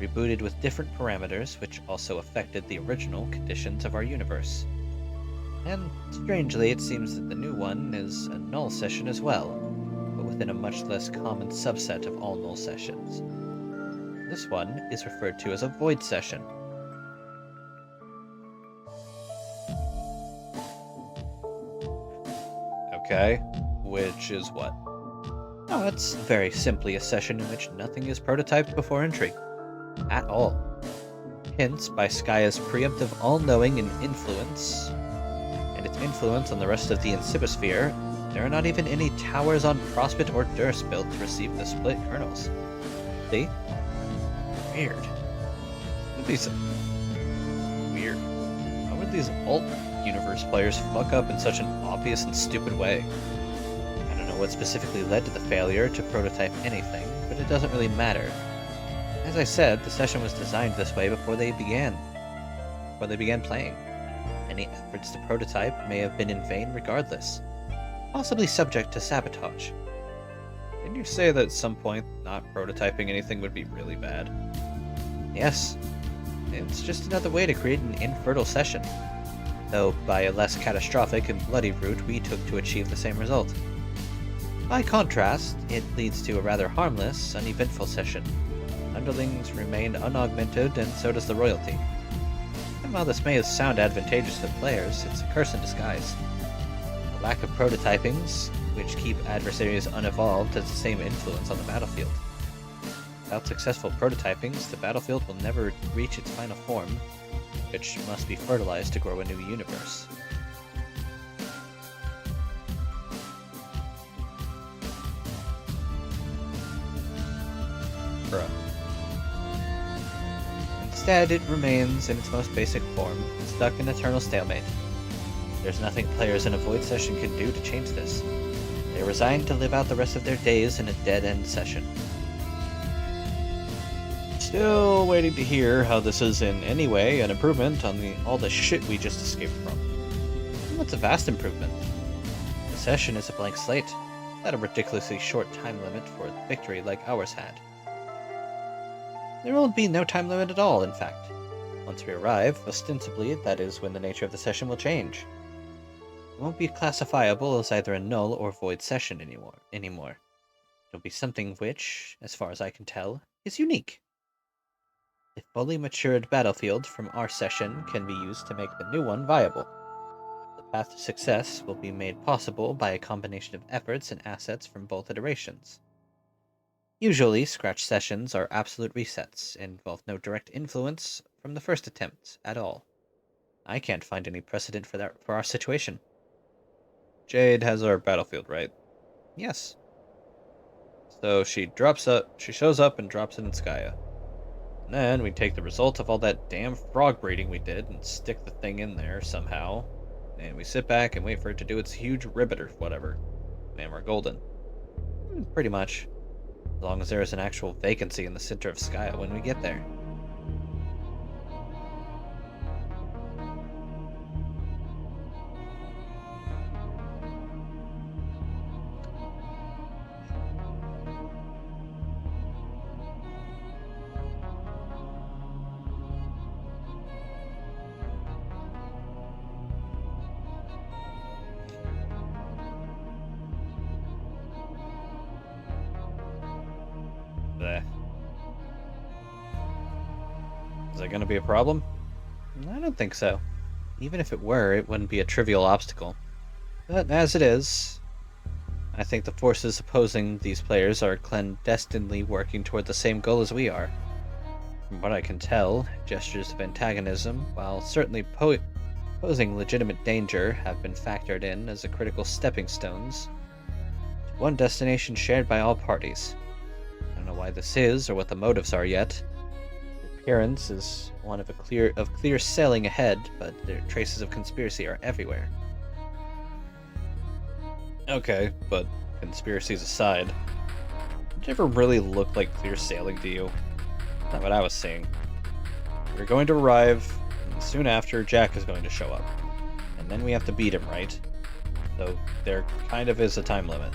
rebooted with different parameters which also affected the original conditions of our universe. And strangely, it seems that the new one is a null session as well, but within a much less common subset of all null sessions. This one is referred to as a void session. Okay, which is what? Oh, it's very simply a session in which nothing is prototyped before entry. At all. Hence, by Skya's preemptive all-knowing and its influence on the rest of the Inciposphere, there are not even any towers on Prospit or Durst built to receive the split kernels. See? Weird. Weird. How would these alt-universe players fuck up in such an obvious and stupid way? I don't know what specifically led to the failure to prototype anything, but it doesn't really matter. As I said, the session was designed this way before they began playing. Any efforts to prototype may have been in vain regardless, possibly subject to sabotage. Didn't you say that at some point not prototyping anything would be really bad? Yes. It's just another way to create an infertile session, though by a less catastrophic and bloody route we took to achieve the same result. By contrast, it leads to a rather harmless, uneventful session. Underlings remain unaugmented, and so does the royalty. And while this may sound advantageous to the players, it's a curse in disguise. The lack of prototypings, which keep adversaries unevolved, has the same influence on the battlefield. Without successful prototypings, the battlefield will never reach its final form, which must be fertilized to grow a new universe. Bruh. Instead, it remains in its most basic form, stuck in eternal stalemate. There's nothing players in a void session can do to change this. They are resigned to live out the rest of their days in a dead-end session. Still waiting to hear how this is in any way an improvement on all the shit we just escaped from. What's a vast improvement? The session is a blank slate, not a ridiculously short time limit for victory like ours had. There will be no time limit at all, in fact. Once we arrive, ostensibly, that is when the nature of the session will change. It won't be classifiable as either a null or void session anymore. It'll be something which, as far as I can tell, is unique. The fully matured battlefield from our session can be used to make the new one viable. The path to success will be made possible by a combination of efforts and assets from both iterations. Usually, scratch sessions are absolute resets and involve no direct influence from the first attempt at all. I can't find any precedent for that for our situation. Jade has our battlefield, right? Yes. So she shows up and drops it in Skya. And then we take the result of all that damn frog breeding we did and stick the thing in there somehow. And we sit back and wait for it to do its huge ribbit or whatever. And we're golden. Pretty much. As long as there is an actual vacancy in the center of Skya when we get there. Bleh. Is that going to be a problem? I don't think so. Even if it were, it wouldn't be a trivial obstacle. But as it is, I think the forces opposing these players are clandestinely working toward the same goal as we are. From what I can tell, gestures of antagonism, while certainly posing legitimate danger have been factored in as a critical stepping stones to one destination shared by all parties. I don't know why this is or what the motives are yet. The appearance is one of clear sailing ahead, but the traces of conspiracy are everywhere. Okay, but conspiracies aside, did it ever really look like clear sailing to you? Not what I was seeing. We're going to arrive, and soon after, Jack is going to show up. And then we have to beat him, right? Though there kind of is a time limit.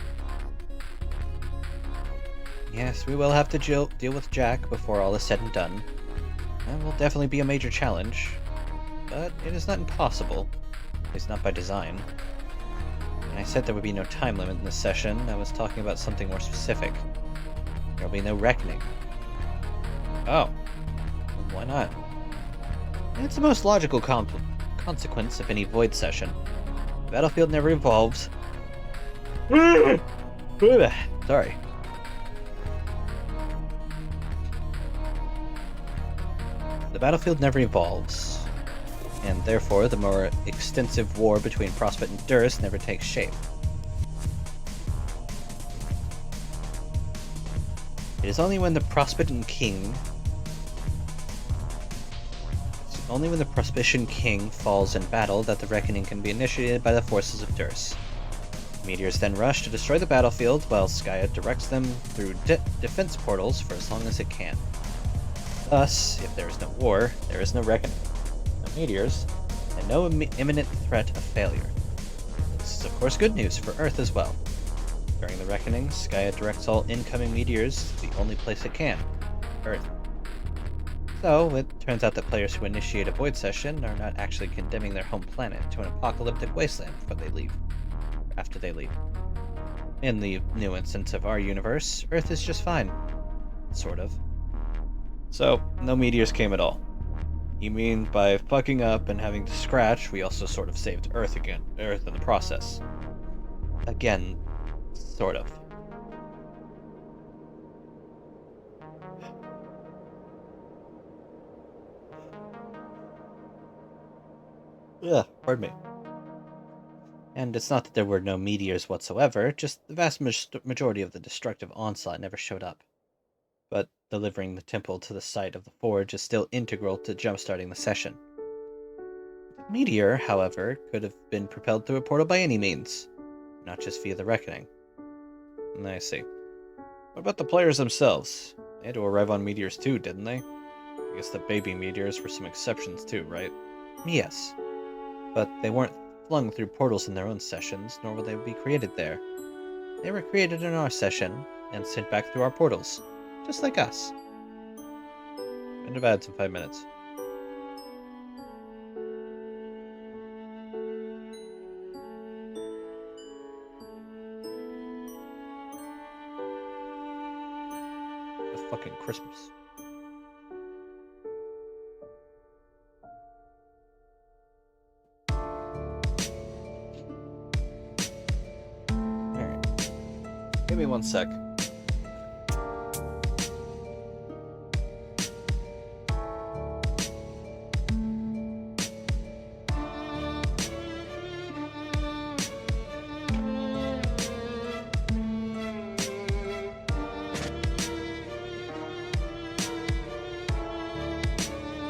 Yes, we will have to deal with Jack before all is said and done. That will definitely be a major challenge. But it is not impossible. At least not by design. When I said there would be no time limit in this session, I was talking about something more specific. There will be no reckoning. Oh. Why not? It's the most logical consequence of any void session. The battlefield never evolves. Sorry. The battlefield never evolves, and therefore the more extensive war between Prospect and Durst never takes shape. It is only when the Prospectan King falls in battle that the reckoning can be initiated by the forces of Durst. Meteors then rush to destroy the battlefield, while Skya directs them through defense portals for as long as it can. Thus, if there is no war, there is no reckoning, no meteors, and no imminent threat of failure. This is of course good news for Earth as well. During the reckoning, Skya directs all incoming meteors to the only place it can, Earth. So, it turns out that players who initiate a void session are not actually condemning their home planet to an apocalyptic wasteland after they leave. In the new instance of our universe, Earth is just fine. Sort of. So, no meteors came at all. You mean by fucking up and having to scratch, we also sort of saved Earth in the process? Again, sort of. Ugh, pardon me. And it's not that there were no meteors whatsoever, just the vast majority of the destructive onslaught never showed up. But delivering the temple to the site of the forge is still integral to jumpstarting the session. The meteor, however, could have been propelled through a portal by any means, not just via the reckoning. I see. What about the players themselves? They had to arrive on meteors too, didn't they? I guess the baby meteors were some exceptions too, right? Yes. But they weren't flung through portals in their own sessions, nor would they be created there. They were created in our session, and sent back through our portals. Just like us. Couldn't have had some 5 minutes. The fucking Christmas. Alright. Give me 1 sec.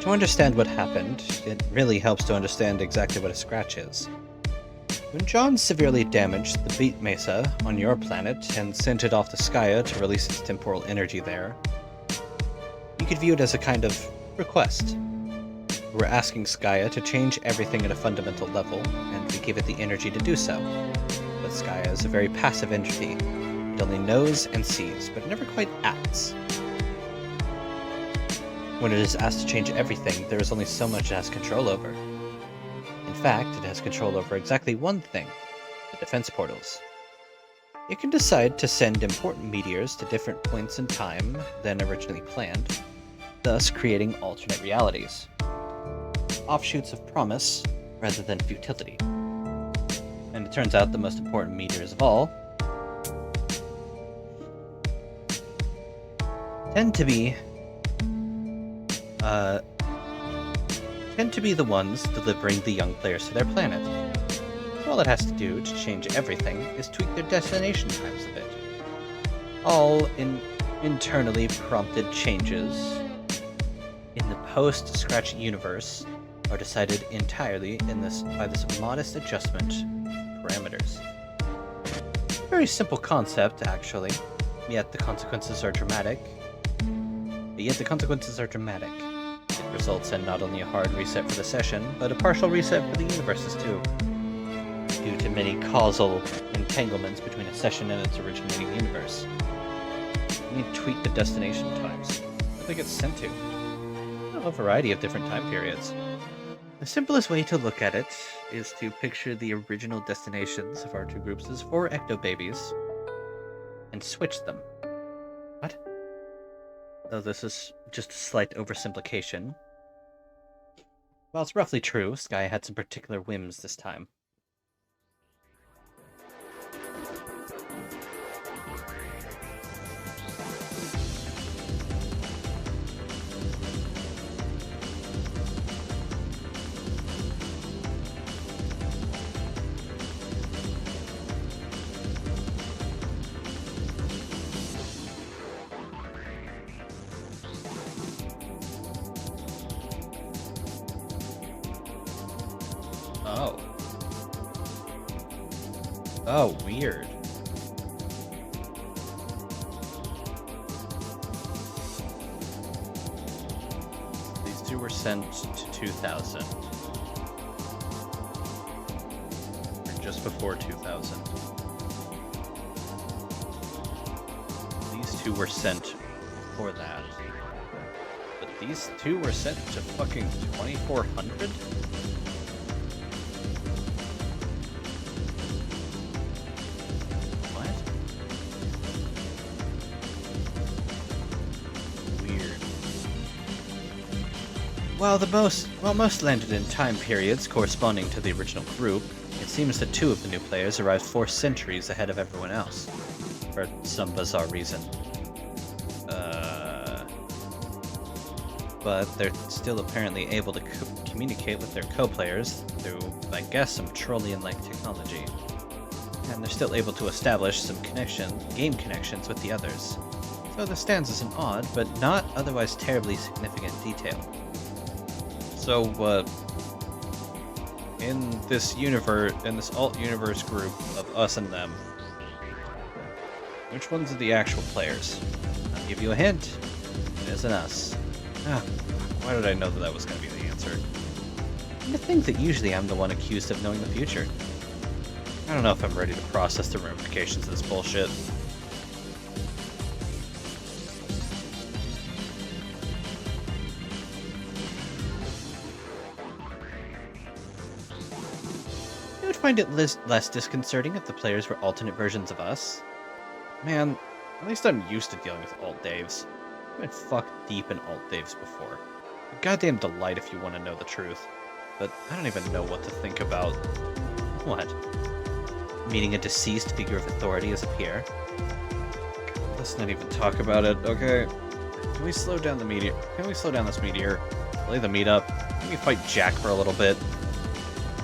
To understand what happened, it really helps to understand exactly what a scratch is. When John severely damaged the Beat Mesa on your planet and sent it off to Skya to release its temporal energy there, you could view it as a kind of request. We're asking Skya to change everything at a fundamental level, and we give it the energy to do so. But Skya is a very passive entity. It only knows and sees, but it never quite acts. When it is asked to change everything, there is only so much it has control over. In fact, it has control over exactly one thing, the defense portals. It can decide to send important meteors to different points in time than originally planned, thus creating alternate realities. Offshoots of promise rather than futility. And it turns out the most important meteors of all tend to be tend to be the ones delivering the young players to their planet. All it has to do to change everything is tweak their destination times a bit. All internally prompted changes in the post-Scratch universe are decided entirely by this modest adjustment parameters. Very simple concept, actually, yet the consequences are dramatic. It results in not only a hard reset for the session, but a partial reset for the universes too, due to many causal entanglements between a session and its originating universe. You need to tweak the destination times that they get sent to. A variety of different time periods. The simplest way to look at it is to picture the original destinations of our two groups as 4 ecto-babies and switch them. What? Though this is just a slight oversimplification. While it's roughly true, Sky had some particular whims this time. Oh, weird. These two were sent to 2000. Or just before 2000. These two were sent before that. But these two were sent to fucking 2400? While most landed in time periods corresponding to the original group, it seems that 2 of the new players arrived 4 centuries ahead of everyone else, for some bizarre reason. But they're still apparently able to communicate with their co-players through, I guess, some Trollian-like technology. And they're still able to establish some game connections with the others. So this stands as an odd, but not otherwise terribly significant detail. So, in this alt-universe group of us and them, which ones are the actual players? I'll give you a hint. It isn't us. Why did I know that was going to be the answer? And to think that usually I'm the one accused of knowing the future. I don't know if I'm ready to process the ramifications of this bullshit. Find it less disconcerting if the players were alternate versions of us. Man, at least I'm used to dealing with alt-daves. I've been fucked deep in alt-daves before. A goddamn delight if you want to know the truth. But I don't even know what to think about... What? Meeting a deceased figure of authority as a peer? Let's not even talk about it, okay? Can we slow down the meteor? Can we slow down this meteor? Lay the meat up? Can we fight Jack for a little bit?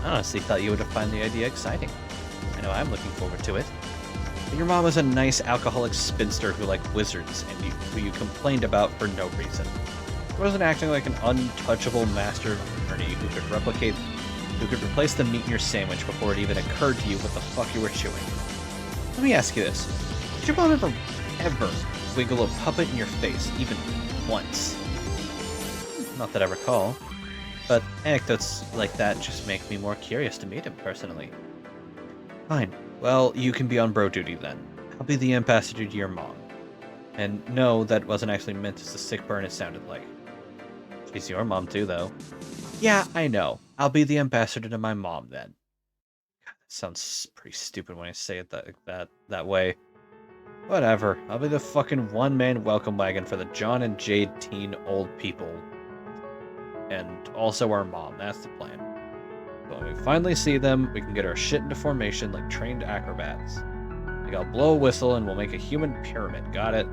I honestly thought you would have found the idea exciting. I know I'm looking forward to it. But your mom was a nice alcoholic spinster who liked wizards, and who you complained about for no reason. She wasn't acting like an untouchable master of attorney who could replace the meat in your sandwich before it even occurred to you what the fuck you were chewing. Let me ask you this. Did your mom ever wiggle a puppet in your face, even once? Not that I recall. But anecdotes like that just make me more curious to meet him personally. Fine. Well, you can be on bro duty then. I'll be the ambassador to your mom. And no, that wasn't actually meant as the sick burn it sounded like. She's your mom too, though. Yeah, I know. I'll be the ambassador to my mom then. God, that sounds pretty stupid when I say it that way. Whatever. I'll be the fucking one-man welcome wagon for the John and Jade teen old people. And also our mom. That's the plan. But when we finally see them, we can get our shit into formation like trained acrobats. Like I'll blow a whistle and we'll make a human pyramid. Got it?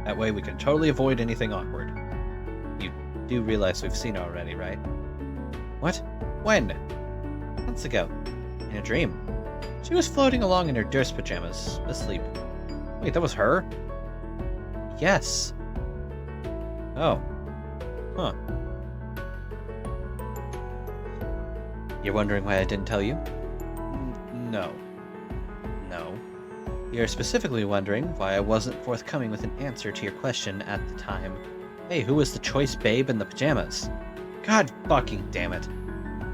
That way we can totally avoid anything awkward. You do realize we've seen her already, right? What? When? Months ago. In a dream. She was floating along in her Durst pajamas, asleep. Wait, that was her? Yes. Oh. Huh. You're wondering why I didn't tell you? No. No. You're specifically wondering why I wasn't forthcoming with an answer to your question at the time. Hey, who was the choice babe in the pajamas? God fucking damn it.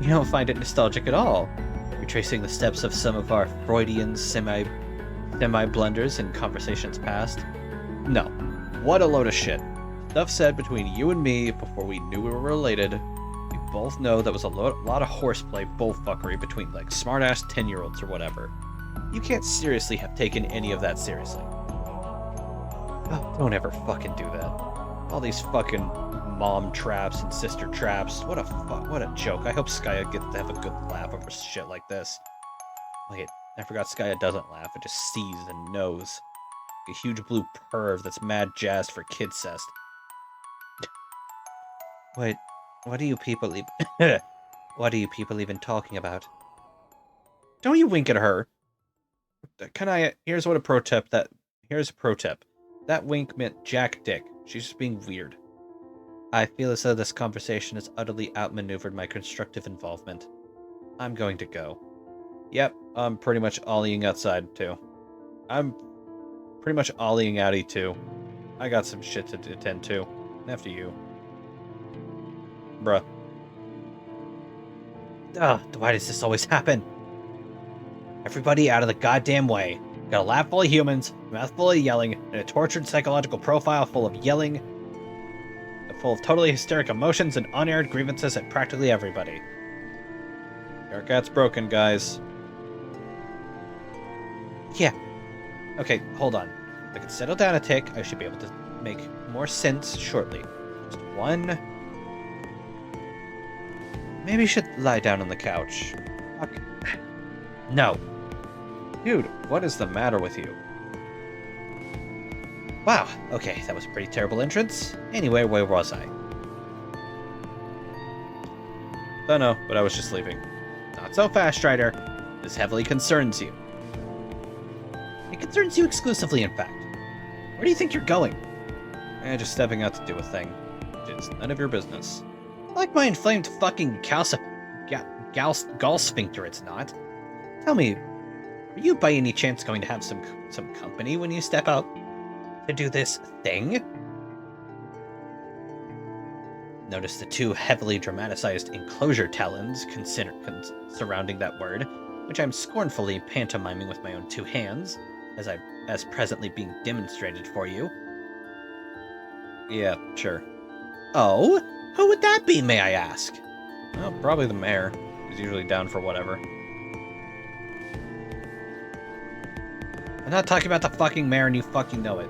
You don't find it nostalgic at all. Retracing the steps of some of our Freudian semi-blunders in conversations past. No. What a load of shit. Stuff said between you and me before we knew we were related. We both know that was a lot of horseplay bullfuckery between like smart-ass 10-year-olds or whatever. You can't seriously have taken any of that seriously. Oh, don't ever fucking do that. All these fucking mom traps and sister traps. What a joke. I hope Skya gets to have a good laugh over shit like this. Wait, I forgot Skya doesn't laugh. It just sees and knows. A huge blue perv that's mad jazzed for kid-cest. Wait, what are you people even... What are you people even talking about? Don't you wink at her. Here's a pro tip. That wink meant Jack Dick. She's just being weird. I feel as though this conversation has utterly outmaneuvered my constructive involvement. I'm going to go. Yep, I'm pretty much ollieing outside, too. I'm pretty much ollieing outie, too. I got some shit to attend to. After you. Bruh. Ugh, why does this always happen? Everybody out of the goddamn way. Got a lab full of humans, a mouth full of yelling, and a tortured psychological profile full of yelling, full of totally hysteric emotions and unaired grievances at practically everybody. Your cat's broken, guys. Yeah. Okay, hold on. If I can settle down a tick, I should be able to make more sense shortly. Just one... Maybe you should lie down on the couch. Fuck. No. Dude, what is the matter with you? Wow, okay, that was a pretty terrible entrance. Anyway, where was I? Don't know, but I was just leaving. Not so fast, Strider. This heavily concerns you. It concerns you exclusively, in fact. Where do you think you're going? Just stepping out to do a thing. It's none of your business. Like my inflamed fucking gall sphincter, it's not. Tell me, are you by any chance going to have some company when you step out to do this thing? Notice the two heavily dramatized enclosure talons surrounding that word, which I'm scornfully pantomiming with my own two hands, as presently being demonstrated for you. Yeah, sure. Oh? Who would that be, may I ask? Well, probably the mayor. He's usually down for whatever. I'm not talking about the fucking mayor and you fucking know it.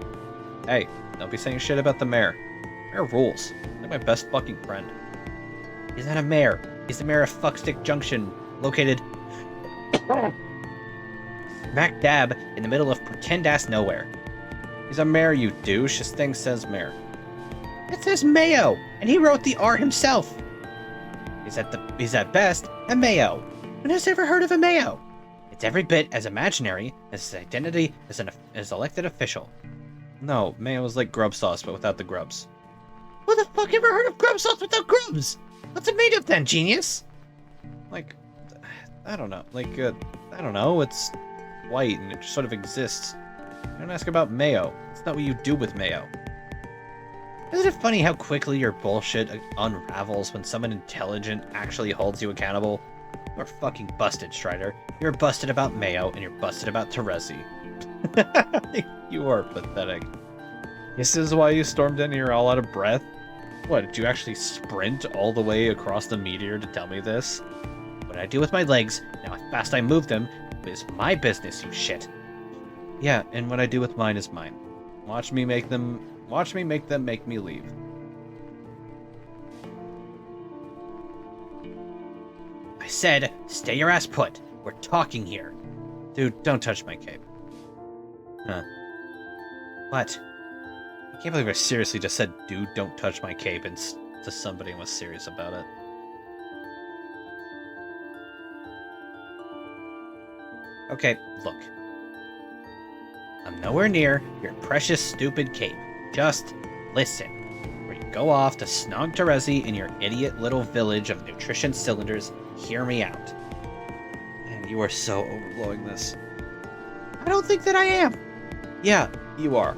Hey, don't be saying shit about the mayor. Mayor rules. He's my best fucking friend. He's not a mayor. He's the mayor of Fuckstick Junction, located smack dab in the middle of pretend-ass nowhere. He's a mayor, you douche. His thing says mayor. It says Mayo, and he wrote the R himself. He's at best a Mayo. Who has ever heard of a Mayo? It's every bit as imaginary as his identity as an elected official. No, Mayo is like grub sauce, but without the grubs. Who the fuck ever heard of grub sauce without grubs? What's it made of then, genius? Like, I don't know. Like, I don't know. It's white and it just sort of exists. Don't ask about mayo. It's not what you do with mayo. Isn't it funny how quickly your bullshit unravels when someone intelligent actually holds you accountable? You're fucking busted, Strider. You're busted about Mayo, and you're busted about Terezi. You are pathetic. This is why you stormed in here all out of breath? What, did you actually sprint all the way across the meteor to tell me this? What I do with my legs, and how fast I move them, is my business, you shit. Yeah, and what I do with mine is mine. Watch me make them make me leave. I said, stay your ass put. We're talking here. Dude, don't touch my cape. Huh. What? I can't believe I seriously just said, dude, don't touch my cape, and to somebody and was serious about it. Okay, look. I'm nowhere near your precious stupid cape. Just listen. Where you go off to snog Terezi in your idiot little village of nutrition cylinders, hear me out. Man, you are so overblowing this. I don't think that I am. Yeah, you are.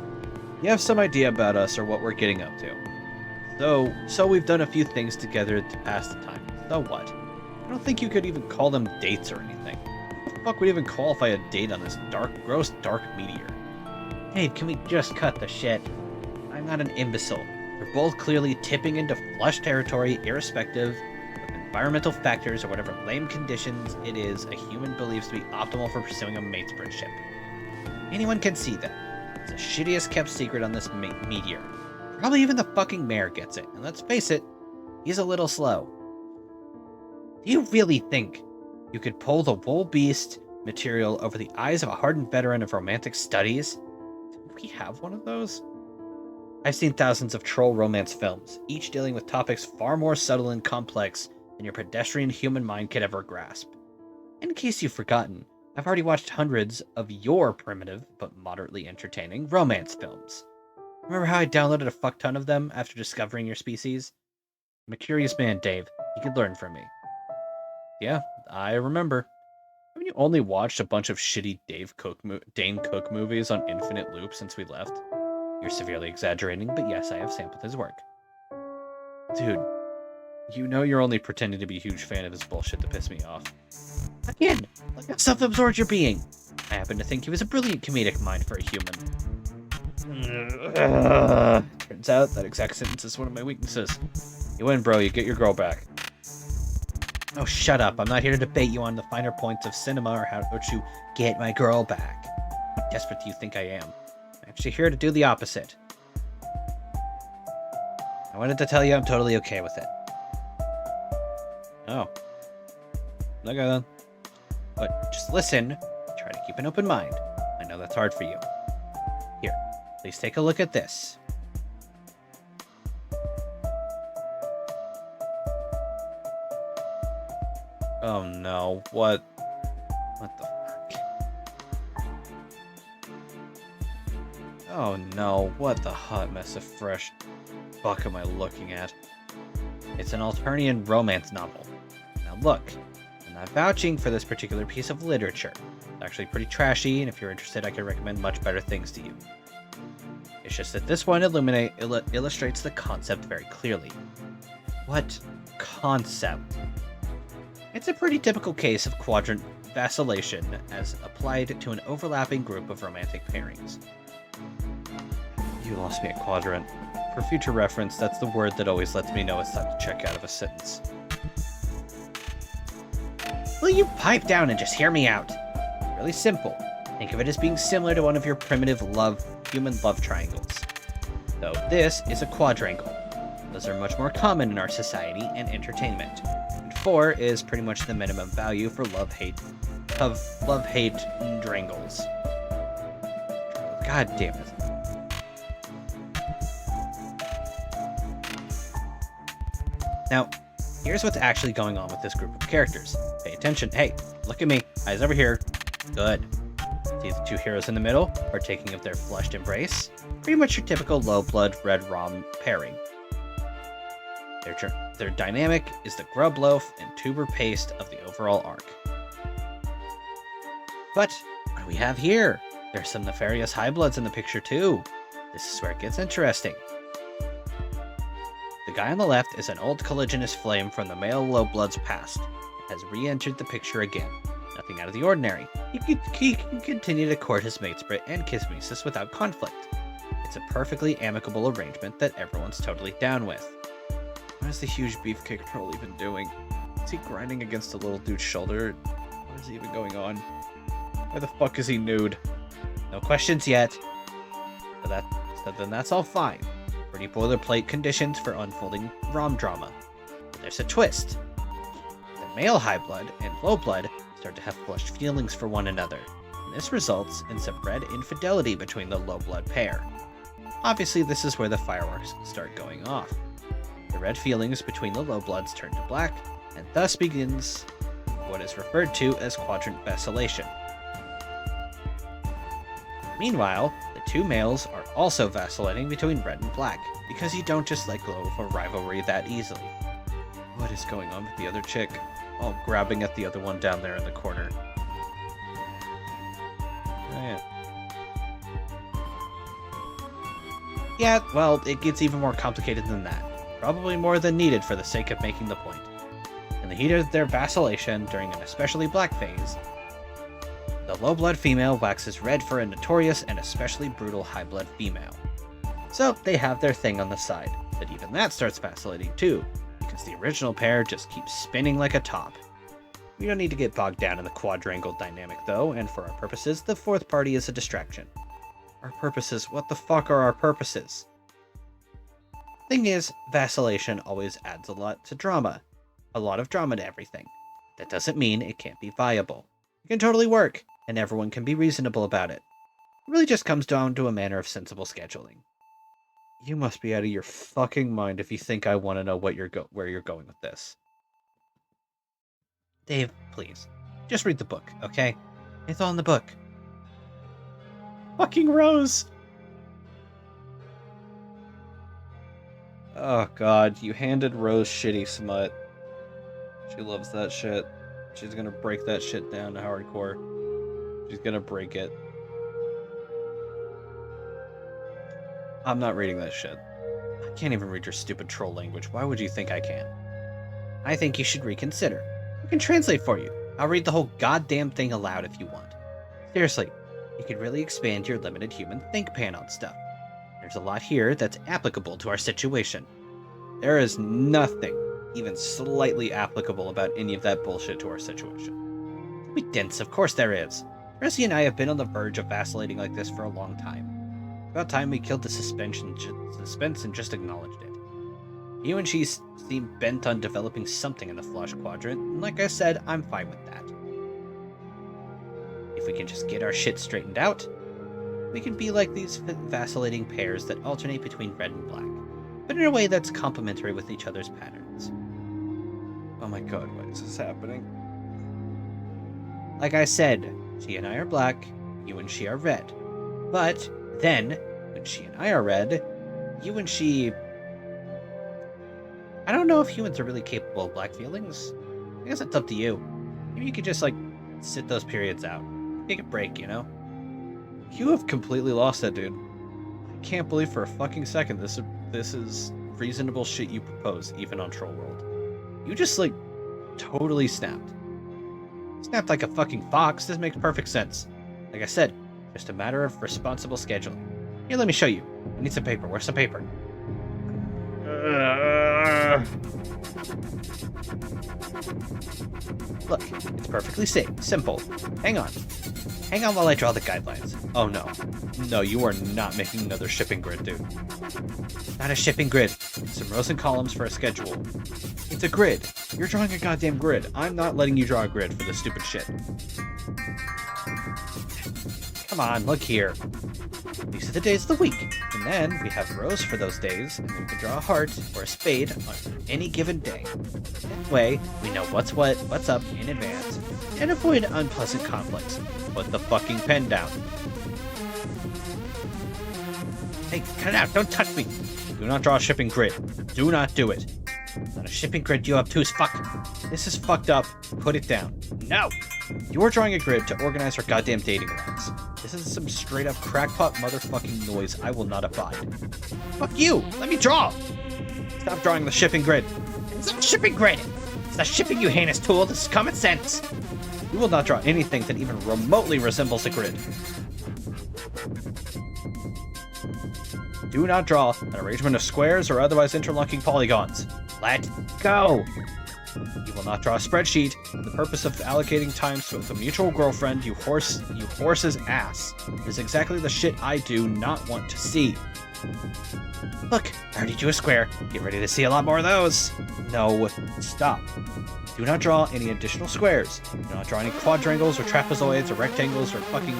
You have some idea about us or what we're getting up to. So we've done a few things together to pass the time. So what? I don't think you could even call them dates or anything. What the fuck would even qualify a date on this gross dark meteor? Dave, can we just cut the shit? I'm not an imbecile. We're both clearly tipping into flush territory irrespective of environmental factors or whatever lame conditions it is a human believes to be optimal for pursuing a matesprit ship. Anyone can see that. It's the shittiest kept secret on this meteor. Probably even the fucking mayor gets it, and let's face it, he's a little slow. Do you really think you could pull the wool beast material over the eyes of a hardened veteran of romantic studies? Do we have one of those? I've seen thousands of troll romance films, each dealing with topics far more subtle and complex than your pedestrian human mind could ever grasp. In case you've forgotten, I've already watched hundreds of your primitive, but moderately entertaining, romance films. Remember how I downloaded a fuck ton of them after discovering your species? I'm a curious man, Dave. You could learn from me. Yeah, I remember. Haven't you only watched a bunch of shitty Dane Cook movies on infinite loop since we left? You're severely exaggerating, but yes, I have sampled his work. Dude, you know you're only pretending to be a huge fan of his bullshit to piss me off. Again, look how self-absorbed you're being. I happen to think he was a brilliant comedic mind for a human. Turns out that exact sentence is one of my weaknesses. You win, bro. You get your girl back. Oh, shut up. I'm not here to debate you on the finer points of cinema or how to get my girl back. How desperate do you think I am? I'm actually here to do the opposite. I wanted to tell you I'm totally okay with it. Oh. Okay then. But just listen. Try to keep an open mind. I know that's hard for you. Here, please take a look at this. Oh no, what the fuck? Oh no, what the hot mess of fresh fuck am I looking at? It's an Alternian romance novel. Now look, I'm not vouching for this particular piece of literature. It's actually pretty trashy, and if you're interested, I can recommend much better things to you. It's just that this one illustrates the concept very clearly. What concept? It's a pretty typical case of quadrant vacillation as applied to an overlapping group of romantic pairings. You lost me at quadrant. For future reference, that's the word that always lets me know it's time to check out of a sentence. Will you pipe down and just hear me out? It's really simple. Think of it as being similar to one of your primitive human love triangles. Though this is a quadrangle. Those are much more common in our society and entertainment. 4 is pretty much the minimum value for love-hate drangles. God damn it. Now, here's what's actually going on with this group of characters. Pay attention. Hey, look at me. Eyes over here. Good. See the two heroes in the middle, partaking of their flushed embrace? Pretty much your typical low-blood red rom pairing. Their dynamic is the grub loaf and tuber paste of the overall arc. But what do we have here? There's some nefarious high bloods in the picture too. This is where it gets interesting. The guy on the left is an old colliginous flame from the male low blood's past. It has re-entered the picture again. Nothing out of the ordinary. He can continue to court his matesprit and kismesis without conflict. It's a perfectly amicable arrangement that everyone's totally down with. What is the huge beefcake troll even doing? Is he grinding against a little dude's shoulder? What is even going on? Why the fuck is he nude? No questions yet. So then that's all fine. Pretty boilerplate conditions for unfolding rom drama. But there's a twist. The male high blood and low blood start to have flushed feelings for one another, and this results in some red infidelity between the low blood pair. Obviously, this is where the fireworks start going off. The red feelings between the low bloods turn to black, and thus begins what is referred to as quadrant vacillation. Meanwhile, the two males are also vacillating between red and black, because you don't just let go of a rivalry that easily. What is going on with the other chick? All grabbing at the other one down there in the corner. Oh yeah. Yeah, well, it gets even more complicated than that. Probably more than needed for the sake of making the point. In the heat of their vacillation during an especially black phase, the low-blood female waxes red for a notorious and especially brutal high-blood female. So they have their thing on the side, but even that starts vacillating too, because the original pair just keeps spinning like a top. We don't need to get bogged down in the quadrangle dynamic though, and for our purposes, the fourth party is a distraction. Our purposes? What the fuck are our purposes? Thing is, vacillation always adds a lot to drama. A lot of drama to everything. That doesn't mean it can't be viable. It can totally work, and everyone can be reasonable about it. It really just comes down to a manner of sensible scheduling. You must be out of your fucking mind if you think I want to know where you're going with this. Dave, please. Just read the book, okay? It's all in the book. Fucking Rose! Oh god, you handed Rose shitty smut. She loves that shit. She's gonna break that shit down to hardcore. She's gonna break it. I'm not reading that shit. I can't even read your stupid troll language. Why would you think I can? I think you should reconsider. I can translate for you. I'll read the whole goddamn thing aloud if you want. Seriously, you could really expand your limited human think pan on stuff. There's a lot here that's applicable to our situation. There is nothing even slightly applicable about any of that bullshit to our situation. Don't be dense, of course there is. Ressie and I have been on the verge of vacillating like this for a long time. About time we killed the suspense and just acknowledged it. You and she seem bent on developing something in the flush quadrant, and like I said, I'm fine with that. If we can just get our shit straightened out, we can be like these vacillating pairs that alternate between red and black, but in a way that's complementary with each other's patterns. Oh my god, why is this happening? Like I said, she and I are black, you and she are red. But then, when she and I are red, you and she... I don't know if humans are really capable of black feelings. I guess it's up to you. Maybe you could just, like, sit those periods out. Take a break, you know? You have completely lost that, dude. I can't believe for a fucking second this is reasonable shit you propose, even on Troll World. You just, like, totally snapped. Snapped like a fucking fox. This makes perfect sense. Like I said, just a matter of responsible scheduling. Here, let me show you. I need some paper. Where's some paper? Look, it's perfectly simple. Hang on. Hang on while I draw the guidelines. Oh no. No, you are not making another shipping grid, dude. Not a shipping grid. Some rows and columns for a schedule. It's a grid. You're drawing a goddamn grid. I'm not letting you draw a grid for this stupid shit. Come on, look here. These are the days of the week. And then we have rows for those days, and then we can draw a heart or a spade on any given day. That way, we know what's what, what's up in advance, and avoid unpleasant conflicts. Put the fucking pen down. Hey, cut it out, don't touch me! Do not draw a shipping grid. Do not do it. Not a shipping grid, you obtuse fuck. This is fucked up. Put it down. No! You're drawing a grid to organize our goddamn dating lives. This is some straight up crackpot motherfucking noise I will not abide. Fuck you! Let me draw! Stop drawing the shipping grid. It's not a shipping grid! It's not shipping, you heinous tool. This is common sense. You will not draw anything that even remotely resembles a grid. Do not draw an arrangement of squares or otherwise interlocking polygons. Let go! You will not draw a spreadsheet for the purpose of allocating time with a mutual girlfriend, you horse's ass. This is exactly the shit I do not want to see. Look, I already drew a square. Get ready to see a lot more of those. No, stop. Do not draw any additional squares. Do not draw any quadrangles or trapezoids or rectangles or fucking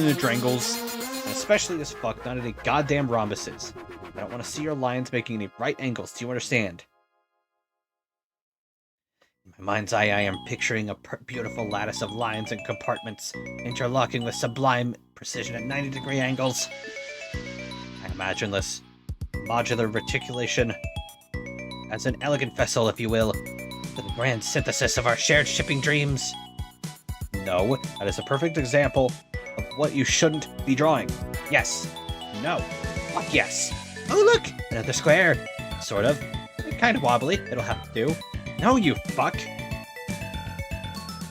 indrangles. And especially as fuck, not any goddamn rhombuses. I don't want to see your lines making any right angles. Do you understand? In my mind's eye, I am picturing a beautiful lattice of lines and compartments, interlocking with sublime precision at 90-degree angles. I imagine this modular reticulation as an elegant vessel, if you will, for the grand synthesis of our shared shipping dreams. No, that is a perfect example of what you shouldn't be drawing. Yes. No. Fuck yes. Oh, look! Another square. Sort of. Kind of wobbly. It'll have to do. No, you fuck!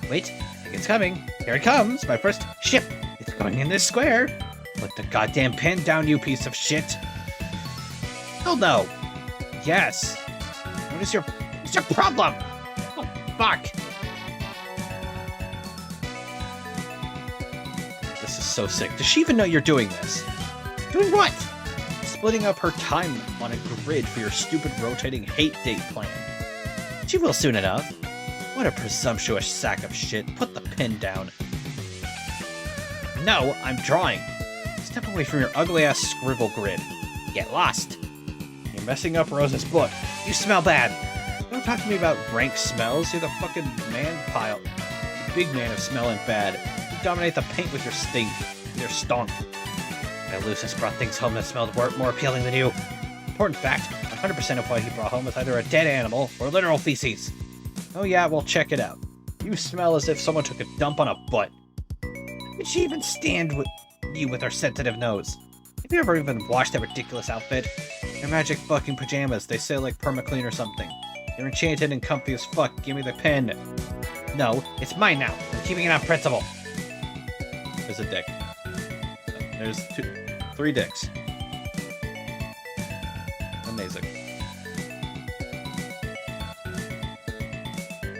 Wait, I think it's coming. Here it comes, my first ship. It's going in this square. Put the goddamn pen down, you piece of shit. Hell no. Yes. What's your problem? Oh, fuck. This is so sick. Does she even know you're doing this? Doing what? Splitting up her time on a grid for your stupid rotating hate date plan. She will soon enough. What a presumptuous sack of shit. Put the pen down. No, I'm drawing. Step away from your ugly-ass scribble grid. Get lost. You're messing up Rose's book. You smell bad. Don't talk to me about rank smells. You're the fucking man pile. Big man of smelling bad. You dominate the paint with your stink. Your stonk. Lucius brought things home that smelled more appealing than you. Important fact, 100% of what he brought home was either a dead animal or literal feces. Oh yeah, well check it out. You smell as if someone took a dump on a butt. How could she even stand with you with her sensitive nose? Have you ever even washed that ridiculous outfit? They're magic fucking pajamas, they say like permaclean or something. They're enchanted and comfy as fuck, give me the pen. No, it's mine now, I'm keeping it on principle. There's a dick. There's 3 dicks. Amazing.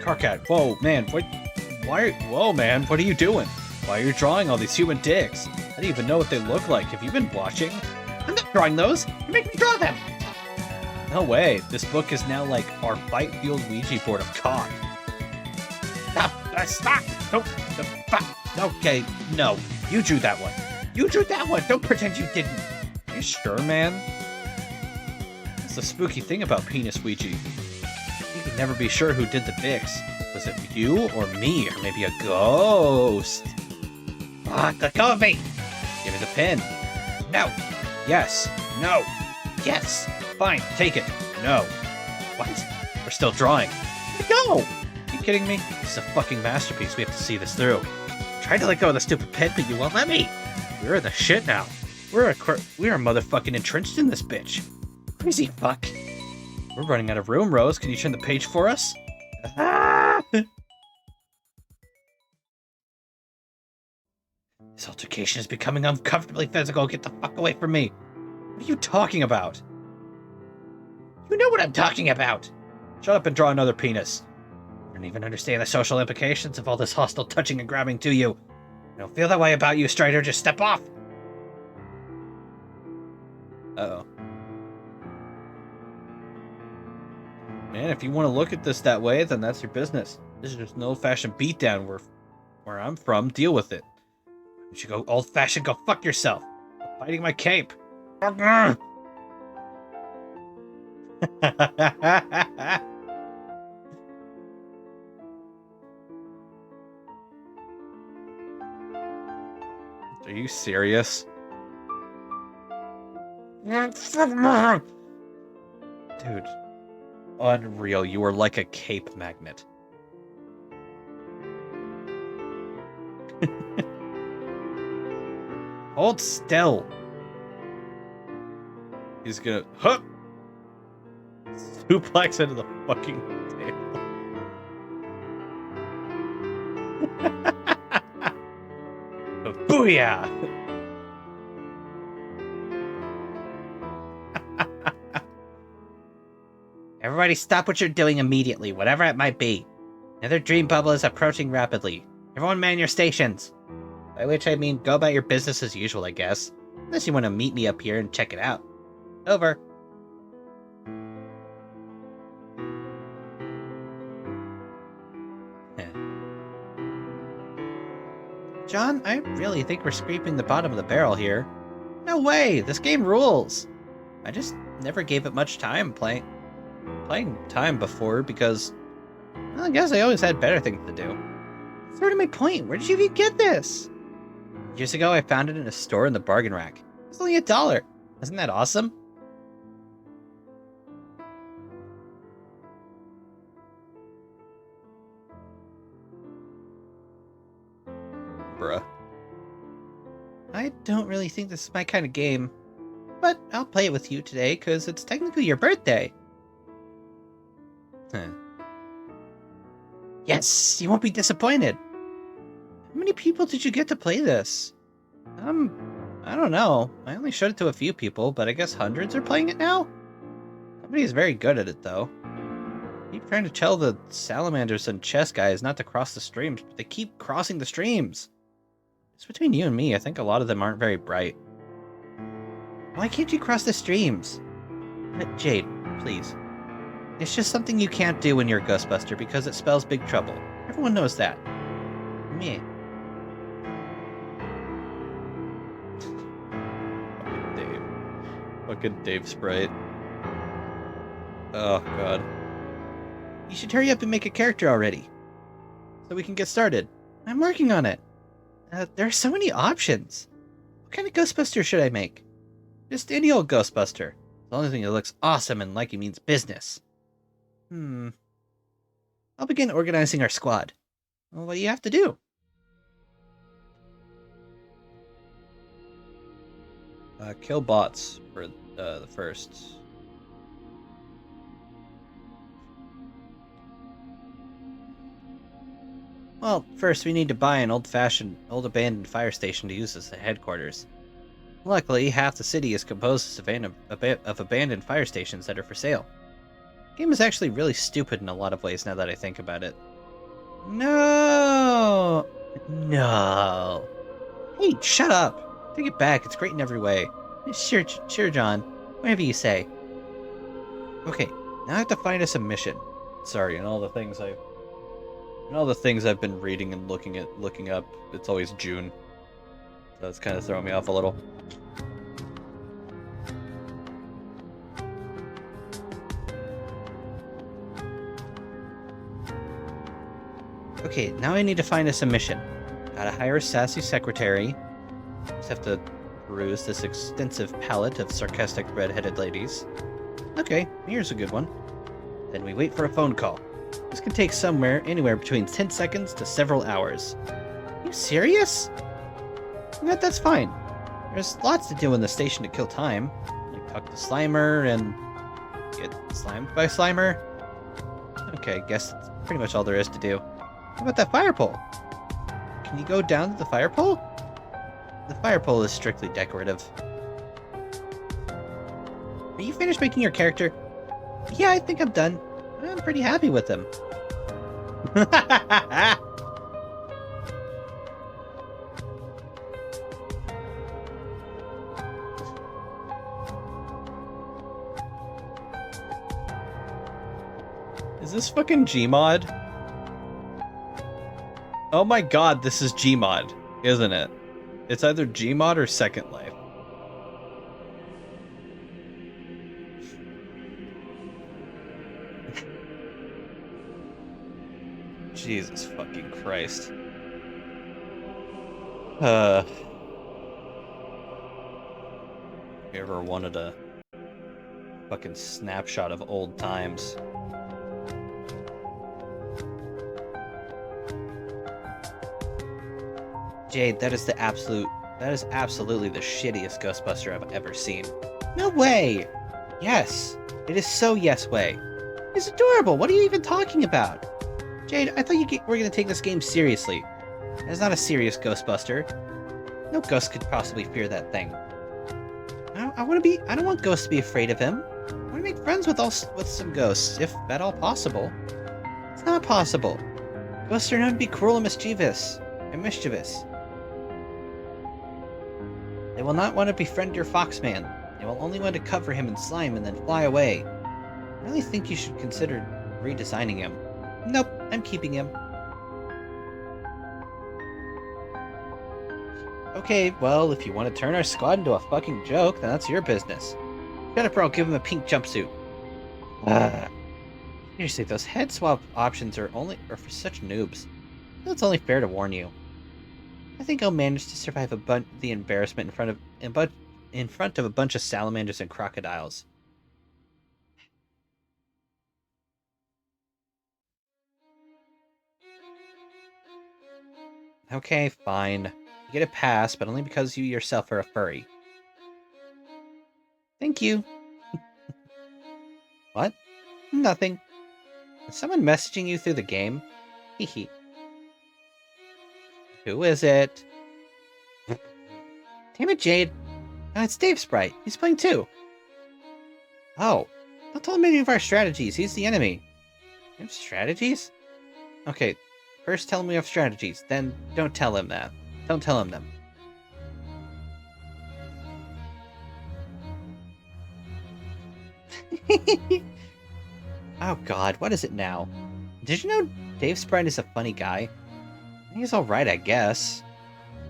Carcat, whoa, man, whoa, man, what are you doing? Why are you drawing all these human dicks? I don't even know what they look like. Have you been watching? I'm not drawing those. You make me draw them. No way. This book is now like our bite-fueled Ouija board of cock. Stop! Don't. Okay, no. You drew that one. You drew that one! Don't pretend you didn't! Are you sure, man? That's the spooky thing about penis Ouija. You can never be sure who did the dicks. Was it you or me? Or maybe a ghost? Fuck, let go of me! Give me the pen. No! Yes! No! Yes! Fine, take it. No. What? We're still drawing. Go! Are you kidding me? This is a fucking masterpiece. We have to see this through. I tried to let go of the stupid pen, but you won't let me. We're the shit now. We're motherfucking entrenched in this bitch. Crazy fuck. We're running out of room, Rose. Can you turn the page for us? Ah! This altercation is becoming uncomfortably physical. Get the fuck away from me. What are you talking about? You know what I'm talking about. Shut up and draw another penis. I don't even understand the social implications of all this hostile touching and grabbing to you. I don't feel that way about you, Strider. Just step off. Uh-oh. Man, if you want to look at this that way, then that's your business. This is just an old-fashioned beatdown where I'm from. Deal with it. You should go old-fashioned. Go fuck yourself. I'm fighting my cape. Are you serious? Dude. Unreal. You are like a cape magnet. Hold still. He's gonna suplex into the fucking table. Booyah! Everybody stop what you're doing immediately, whatever it might be. Another dream bubble is approaching rapidly. Everyone man your stations. By which I mean go about your business as usual, I guess. Unless you want to meet me up here and check it out. Over. John, I really think we're scraping the bottom of the barrel here. No way! This game rules! I just never gave it much time playing time before because, well, I guess I always had better things to do. That's sort of my point. Where did you even get this? Years ago, I found it in a store in the bargain rack. It's only $1. Isn't that awesome? Bruh. I don't really think this is my kind of game, but I'll play it with you today because it's technically your birthday. Huh. Yes, you won't be disappointed. How many people did you get to play this? I don't know. I only showed it to a few people, but I guess hundreds are playing it now? Somebody is very good at it, though. I keep trying to tell the salamanders and chess guys not to cross the streams, but they keep crossing the streams. It's between you and me, I think a lot of them aren't very bright. Why can't you cross the streams? Jade, please. It's just something you can't do when you're a Ghostbuster because it spells big trouble. Everyone knows that. Me. Fucking Dave. Fucking Dave Sprite. Oh, God. You should hurry up and make a character already. So we can get started. I'm working on it. There are so many options. What kind of Ghostbuster should I make? Just any old Ghostbuster. The only thing that looks awesome and like it means business. I'll begin organizing our squad. Well, what do you have to do? Kill bots for the first. Well, first we need to buy an old abandoned fire station to use as the headquarters. Luckily, half the city is composed of abandoned fire stations that are for sale. The game is actually really stupid in a lot of ways now that I think about it. No! No! Hey, shut up! Take it back, it's great in every way. Sure, John. Whatever you say. Okay, now I have to find us a mission. Sorry, and all the things I've been reading and looking up, it's always June. So that's kind of throwing me off a little. Okay, now I need to find us a mission. Gotta hire a sassy secretary. Just have to peruse this extensive palette of sarcastic red-headed ladies. Okay, here's a good one. Then we wait for a phone call. This could take anywhere between 10 seconds to several hours. Are you serious? That's fine. There's lots to do in the station to kill time. Like talk to Slimer and get slammed by Slimer. Okay, guess that's pretty much all there is to do. How about that fire pole? Can you go down to the fire pole? The fire pole is strictly decorative. Are you finished making your character? Yeah, I think I'm done. I'm pretty happy with him. Is this fucking Gmod? Oh my god, this is Gmod, isn't it? It's either Gmod or Second Life. Jesus fucking Christ. If you ever wanted a fucking snapshot of old times. Jade, that is absolutely the shittiest Ghostbuster I've ever seen. No way! Yes, it is so yes way. It's adorable, what are you even talking about? Jade, I thought you were gonna take this game seriously. It's not a serious Ghostbuster. No ghost could possibly fear that thing. I don't want ghosts to be afraid of him. I want to make friends with some ghosts, if at all possible. It's not possible. Ghosts are known to be cruel and mischievous. They will not want to befriend your Foxman. They will only want to cover him in slime and then fly away. I really think you should consider redesigning him. Nope, I'm keeping him. Okay, well, if you want to turn our squad into a fucking joke, then that's your business. Shut up or I'll give him a pink jumpsuit. Ugh. Seriously, those head swap options are for such noobs. It's only fair to warn you. I think I'll manage to survive the embarrassment in front of a bunch of salamanders and crocodiles. Okay, fine. You get a pass, but only because you yourself are a furry. Thank you. What? Nothing. Is someone messaging you through the game? Hehe. Who is it? Damn it, Jade. It's Dave Sprite. He's playing too. Oh. Don't tell him any of our strategies. He's the enemy. We have strategies? Okay. First tell him we have strategies. Then don't tell him that. Don't tell him them. Oh god, what is it now? Did you know Dave Sprite is a funny guy? He's alright, I guess.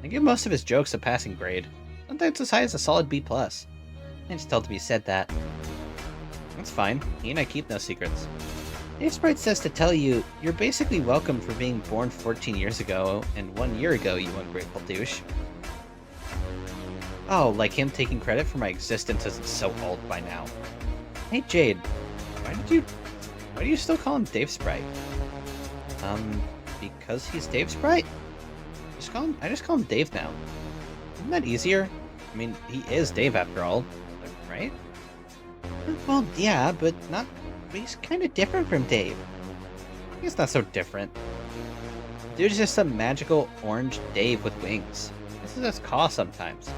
I give most of his jokes a passing grade. Sometimes as high as a solid B+. I just told him he said that. That's fine. He and I keep no secrets. Dave Sprite says to tell you, you're basically welcome for being born 14 years ago, and 1 year ago, you ungrateful douche. Oh, like him taking credit for my existence isn't so old by now. Hey Jade, why do you still call him Dave Sprite? Because he's Dave Sprite? I just call him Dave now. Isn't that easier? I mean, he is Dave after all, right? Well, yeah, but he's kind of different from Dave. He's not so different. Dude's just some magical orange Dave with wings. This is his call sometimes.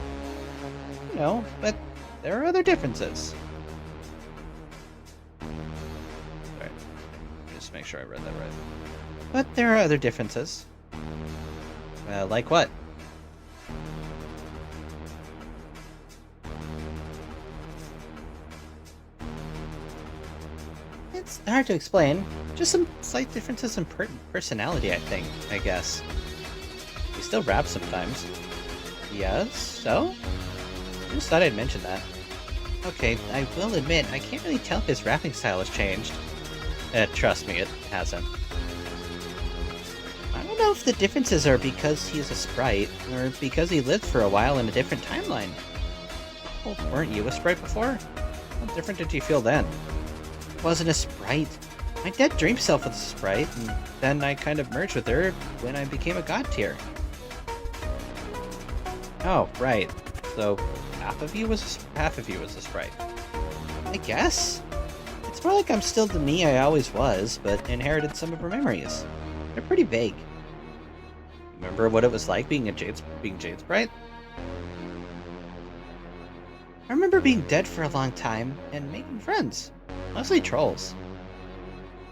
You know, but there are other differences. Sorry. Just make sure I read that right. But there are other differences. Like what? It's hard to explain. Just some slight differences in personality, I guess. We still rap sometimes. Yes, so? I just thought I'd mention that. Okay, I will admit, I can't really tell if his rapping style has changed. Trust me, it hasn't. I don't know if the differences are because he is a sprite, or because he lived for a while in a different timeline. Well, weren't you a sprite before? How different did you feel then? I wasn't a sprite. My dead dream self was a sprite, and then I kind of merged with her when I became a god tier. Oh, right. So, half of you was a sprite. I guess? It's more like I'm still the me I always was, but inherited some of her memories. They're pretty vague. Remember what it was like being Jade Sprite? I remember being dead for a long time and making friends. Mostly trolls.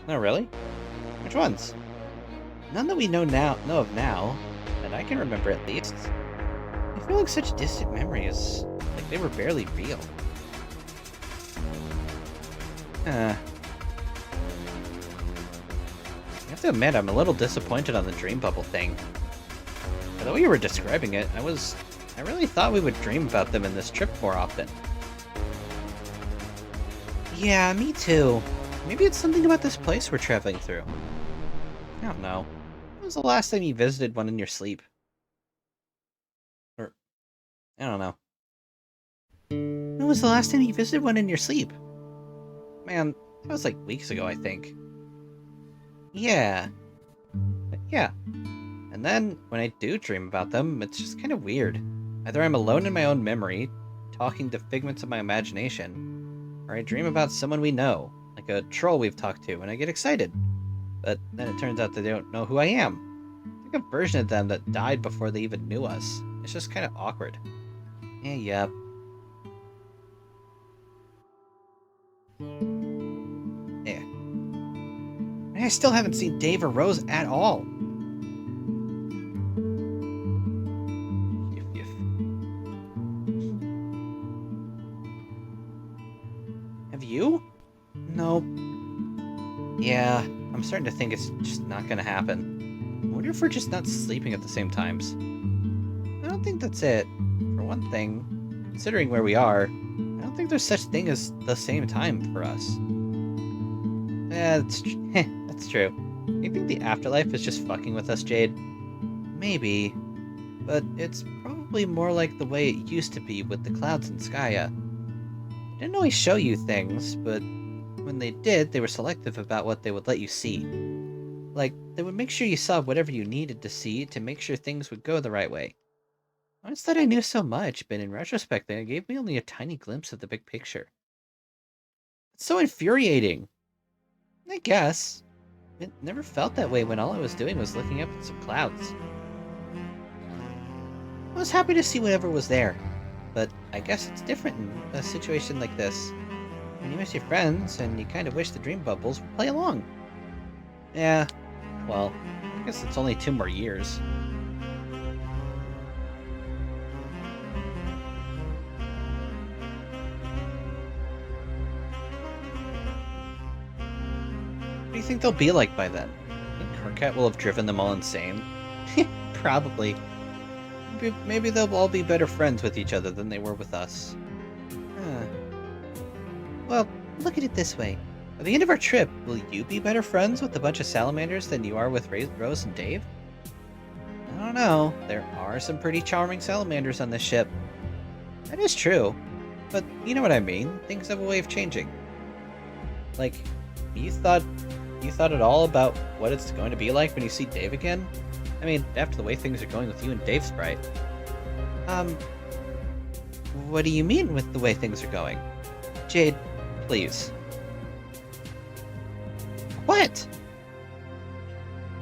No, really? Which ones? None that we know of now, that I can remember at least. I feel like such distant memories, like they were barely real. I have to admit, I'm a little disappointed on the dream bubble thing. By the way you were describing it, I really thought we would dream about them in this trip more often. Yeah, me too. Maybe it's something about this place we're traveling through. I don't know. When was the last time you visited one in your sleep? Or, I don't know. When was the last time you visited one in your sleep? Man, that was like weeks ago, I think. Yeah. Yeah. And then, when I do dream about them, it's just kind of weird. Either I'm alone in my own memory, talking to figments of my imagination, or I dream about someone we know, like a troll we've talked to, and I get excited. But then it turns out that they don't know who I am. It's like a version of them that died before they even knew us. It's just kind of awkward. Yeah. Yeah. And I still haven't seen Dave or Rose at all. Yiff. Have you? Nope. Yeah, I'm starting to think it's just not gonna happen. I wonder if we're just not sleeping at the same times. I don't think that's it. For one thing, considering where we are, I don't think there's such thing as the same time for us. Yeah, that's true. You think the afterlife is just fucking with us, Jade? Maybe, but it's probably more like the way it used to be with the clouds in Skya. They didn't always show you things, but when they did, they were selective about what they would let you see. Like, they would make sure you saw whatever you needed to see to make sure things would go the right way. I always thought I knew so much, but in retrospect, they gave me only a tiny glimpse of the big picture. It's so infuriating. I guess. It never felt that way when all I was doing was looking up at some clouds. I was happy to see whatever was there, but I guess it's different in a situation like this. When you miss your friends, and you kind of wish the dream bubbles would play along. Yeah, well, I guess it's only 2 more years. What do you think they'll be like by then? Think Carcat will have driven them all insane? Probably. Maybe they'll all be better friends with each other than they were with us. Huh. Well, look at it this way. At the end of our trip, will you be better friends with a bunch of salamanders than you are with Rose and Dave? I don't know. There are some pretty charming salamanders on this ship. That is true. But you know what I mean. Things have a way of changing. Like, you thought at all about what it's going to be like when you see Dave again? I mean, after the way things are going with you and Dave, Sprite. What do you mean with the way things are going? Jade, please. What?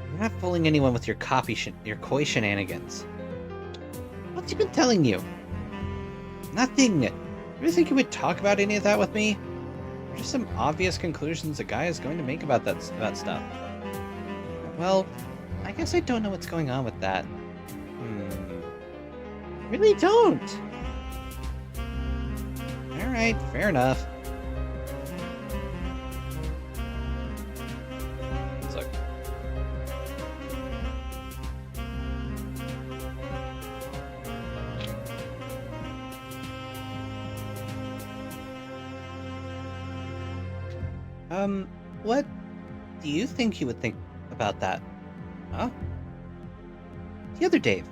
You're not fooling anyone with your koi shenanigans. What's he been telling you? Nothing. You really think you would talk about any of that with me? Just some obvious conclusions a guy is going to make about stuff. Well, I guess I don't know what's going on with that. Really don't. Alright, fair enough. Look. What do you think you would think about that? Huh? The other Dave.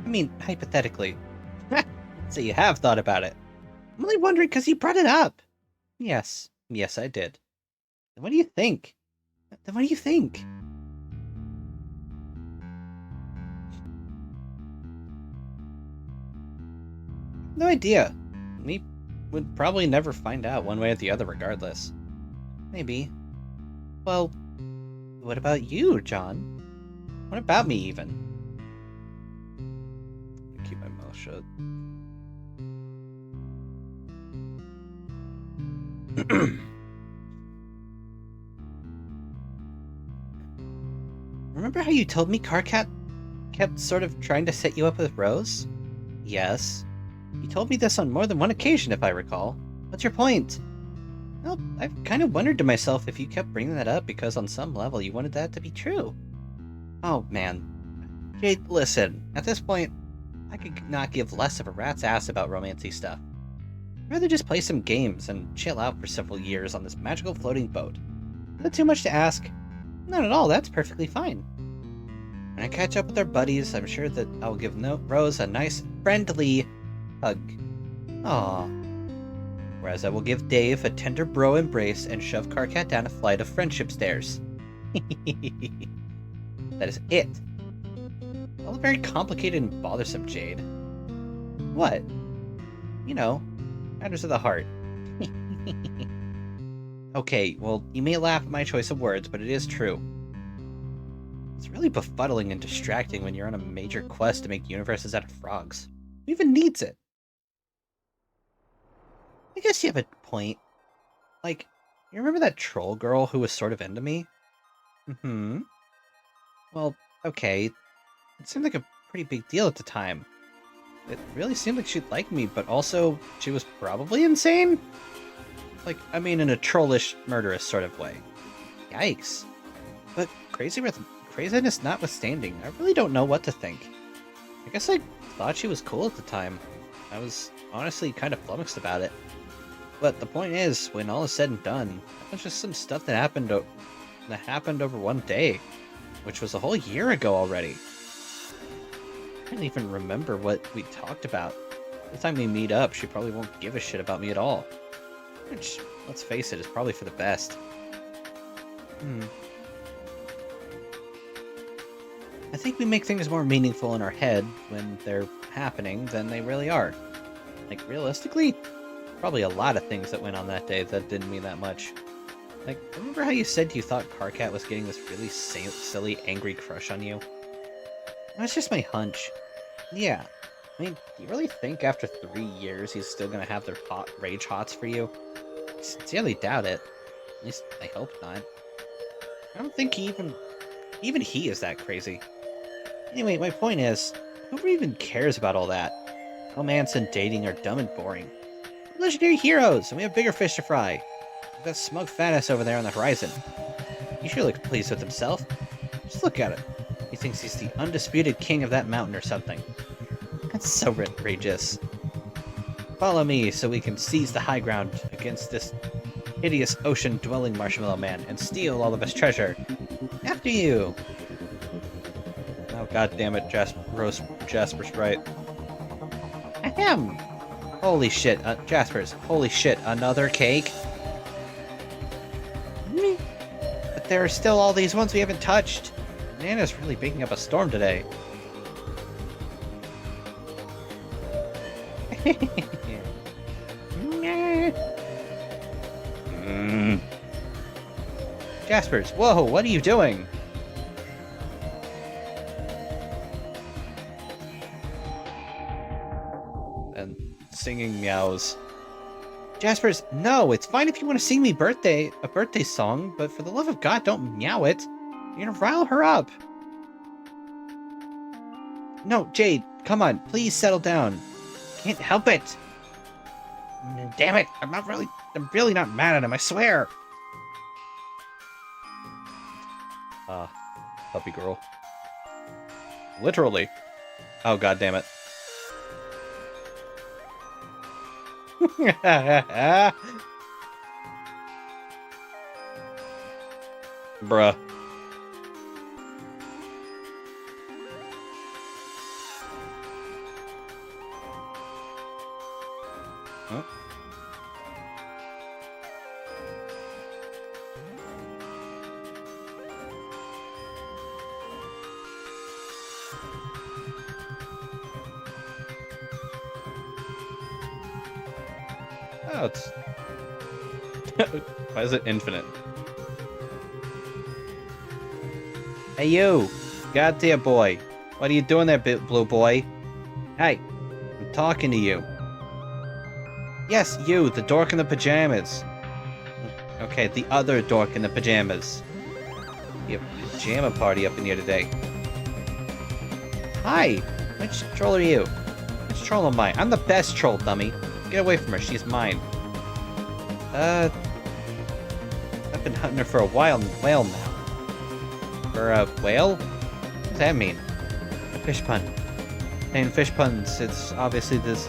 I mean, hypothetically. So you have thought about it. I'm only wondering because you brought it up. Yes, I did. Then what do you think? No idea. We would probably never find out one way or the other regardless. Maybe. Well, what about you, John? What about me, even? I keep my mouth shut. Remember how you told me Carcat kept sort of trying to set you up with Rose? Yes. You told me this on more than one occasion, if I recall. What's your point? Well, I've kind of wondered to myself if you kept bringing that up because on some level you wanted that to be true. Oh, man. Jade, listen. At this point, I could not give less of a rat's ass about romancy stuff. I'd rather just play some games and chill out for several years on this magical floating boat. Is that too much to ask? Not at all, that's perfectly fine. When I catch up with our buddies, I'm sure that I'll give Rose a nice, friendly hug. Aww. Whereas I will give Dave a tender bro embrace and shove Carcat down a flight of friendship stairs. That is it. All very complicated and bothersome, Jade. What? You know, matters of the heart. Okay, well, you may laugh at my choice of words, but it is true. It's really befuddling and distracting when you're on a major quest to make universes out of frogs. Who even needs it? I guess you have a point. Like, you remember that troll girl who was sort of into me? Mm-hmm. Well, okay. It seemed like a pretty big deal at the time. It really seemed like she'd like me, but also she was probably insane? Like, I mean in a trollish, murderous sort of way. Yikes. But craziness notwithstanding, I really don't know what to think. I guess I thought she was cool at the time. I was honestly kind of flummoxed about it. But the point is, when all is said and done, that was just some stuff that happened over one day, which was a whole year ago already. I can't even remember what we talked about. The time we meet up, she probably won't give a shit about me at all. Which, let's face it, is probably for the best. I think we make things more meaningful in our head when they're happening than they really are. Like, realistically, probably a lot of things that went on that day that didn't mean that much. Like, remember how you said you thought Carcat was getting this really silly, angry crush on you? That's just my hunch. Yeah. I mean, do you really think after 3 years he's still gonna have their rage hots for you? I sincerely doubt it. At least, I hope not. I don't think even he is that crazy. Anyway, my point is, who even cares about all that? Romance and dating are dumb and boring. We're legendary heroes, and we have bigger fish to fry. Like that smug fat ass over there on the horizon. He sure looks pleased with himself. Just look at him. He thinks he's the undisputed king of that mountain or something. That's so outrageous. Follow me so we can seize the high ground against this hideous ocean-dwelling marshmallow man and steal all of his treasure. After you! Oh, god damn it, Jasper's right. Ahem! Holy shit, Jasper's, holy shit, another cake? But there are still all these ones we haven't touched. Nana's really baking up a storm today. Jaspers, whoa, what are you doing? And singing meows. Jaspers, no, it's fine if you want to sing me a birthday song, but for the love of God, don't meow it. You're gonna rile her up. No, Jade, come on, please settle down. Can't help it. Damn it, I'm really not mad at him, I swear. Puppy girl. Literally. Oh, god damn it. Bruh. Huh? Oh, it's... Why is it infinite? Hey you! Goddamn boy! What are you doing there, blue boy? Hey! I'm talking to you. Yes, you, the dork in the pajamas. Okay, the other dork in the pajamas. We have a pajama party up in here today. Hi! Which troll are you? Which troll am I? I'm the best troll, dummy. Get away from her, she's mine. I've been hunting her for a whale now. For a whale? What does that mean? A fish pun. And fish puns, it's obviously this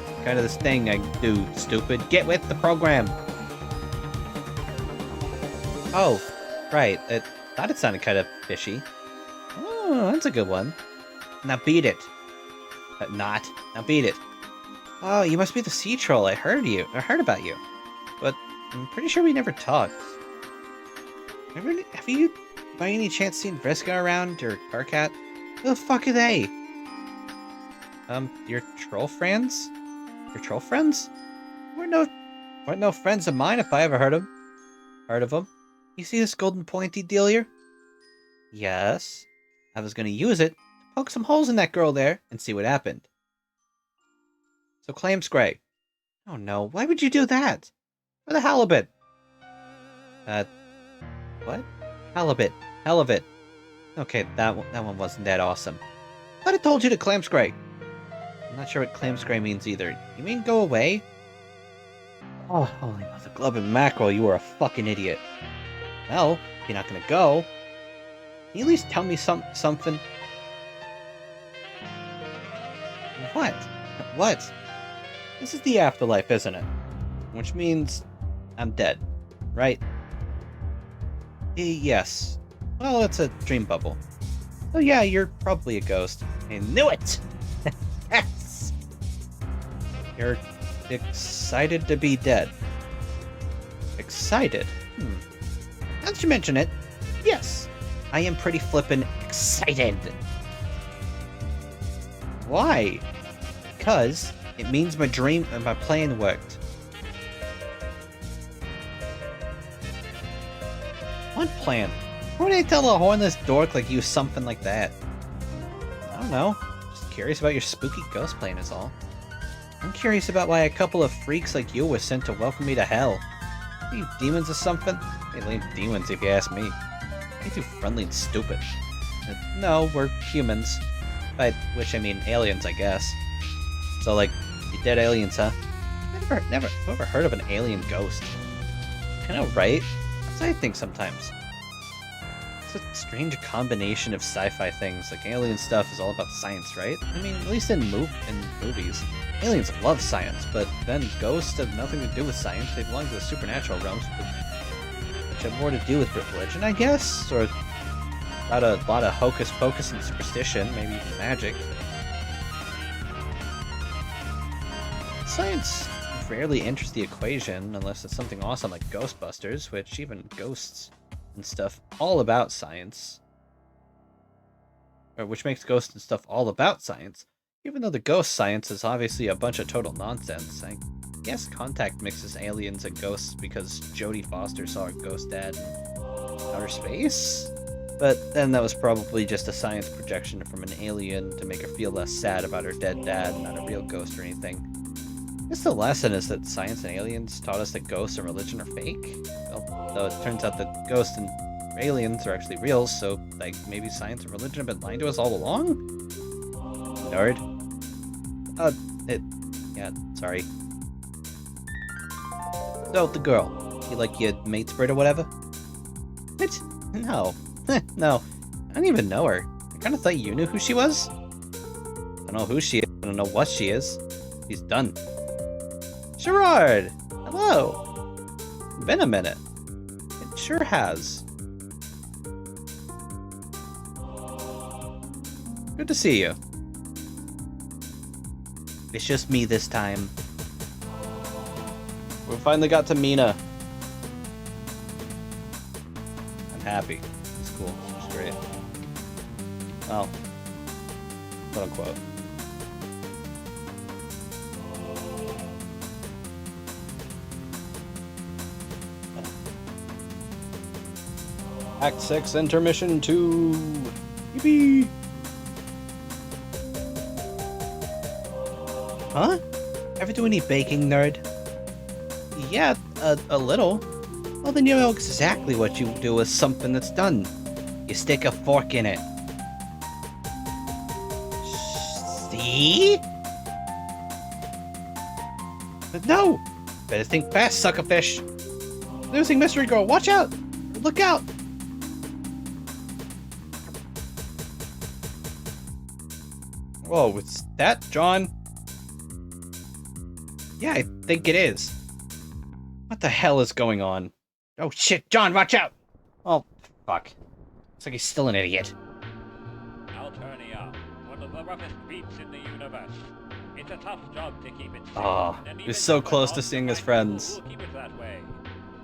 thing I do, stupid. Get with the program! Oh, right. I thought it sounded kind of fishy. Oh, that's a good one. Now beat it. Now beat it. Oh, you must be the sea troll. I heard about you. But I'm pretty sure we never talked. Have you, by any chance, seen Vriska around, or Carcat? Who the fuck are they? Your troll friends? Your troll friends? Weren't no friends of mine if I ever heard of them. You see this golden pointy deal here? Yes. I was gonna use it to poke some holes in that girl there and see what happened. So claim Scray. Oh no, why would you do that? For the halibut. What? Halibut. Okay, that one wasn't that awesome. But I told you to clam Scray. I'm not sure what clam Scray means either. You mean go away? Oh, holy mother glove and mackerel, you are a fucking idiot. Well, if you're not gonna go, can you at least tell me something? What? What? This is the afterlife, isn't it? Which means I'm dead, right? Yes. Well, it's a dream bubble. Oh yeah, you're probably a ghost. I knew it! Yes! You're excited to be dead. Excited? Now that you mention it, yes, I am pretty flippin' excited. Why? Because it means my dream and my plan worked. What plan? Why would I tell a hornless dork like you something like that? I don't know. Just curious about your spooky ghost plan is all. I'm curious about why a couple of freaks like you were sent to welcome me to hell. Are you demons or something? They lame demons if you ask me. You're too friendly and stupid. No, we're humans. By which I mean aliens, I guess. So like, you dead aliens, huh? Never heard of an alien ghost. I know, right? That's what I think sometimes. It's a strange combination of sci-fi things. Like alien stuff is all about science, right? I mean, at least in movies. Aliens love science, but then ghosts have nothing to do with science. They belong to the supernatural realms, which have more to do with religion, I guess? Or a lot of hocus pocus and superstition, maybe even magic. Science rarely enters the equation unless it's something awesome like Ghostbusters, which even ghosts and stuff all about science. Or which makes ghosts and stuff all about science. Even though the ghost science is obviously a bunch of total nonsense. I guess Contact mixes aliens and ghosts because Jodie Foster saw her ghost dad in outer space? But then that was probably just a science projection from an alien to make her feel less sad about her dead dad, not a real ghost or anything. I guess the lesson is that science and aliens taught us that ghosts and religion are fake. Well, though it turns out that ghosts and aliens are actually real, so like maybe science and religion have been lying to us all along? Nerd. Yeah, sorry. So, the girl. You like your mate's bird or whatever? What? No. No. I don't even know her. I kinda thought you knew who she was. I don't know who she is. I don't know what she is. She's done. Gerard! Hello! Been a minute. It sure has. Good to see you. It's just me this time. We finally got to Mina. I'm happy. It's cool. It's great. Well, quote unquote. Act 6, intermission 2. Yippee! Huh? Ever do any baking, nerd? Yeah, a little. Well, then you know exactly what you do with something that's done. You stick a fork in it. See? No! Better think fast, suckerfish. Losing mystery girl, watch out! Look out! Whoa, it's that, John? Yeah, I think it is. What the hell is going on? Oh shit, John, watch out! Oh, fuck. Looks like he's still an idiot. Alternia, one of the roughest beats in the universe. It's a tough job to keep it safe. Oh, and he's even so when close to odds seeing his are friends. we'll keep it that way.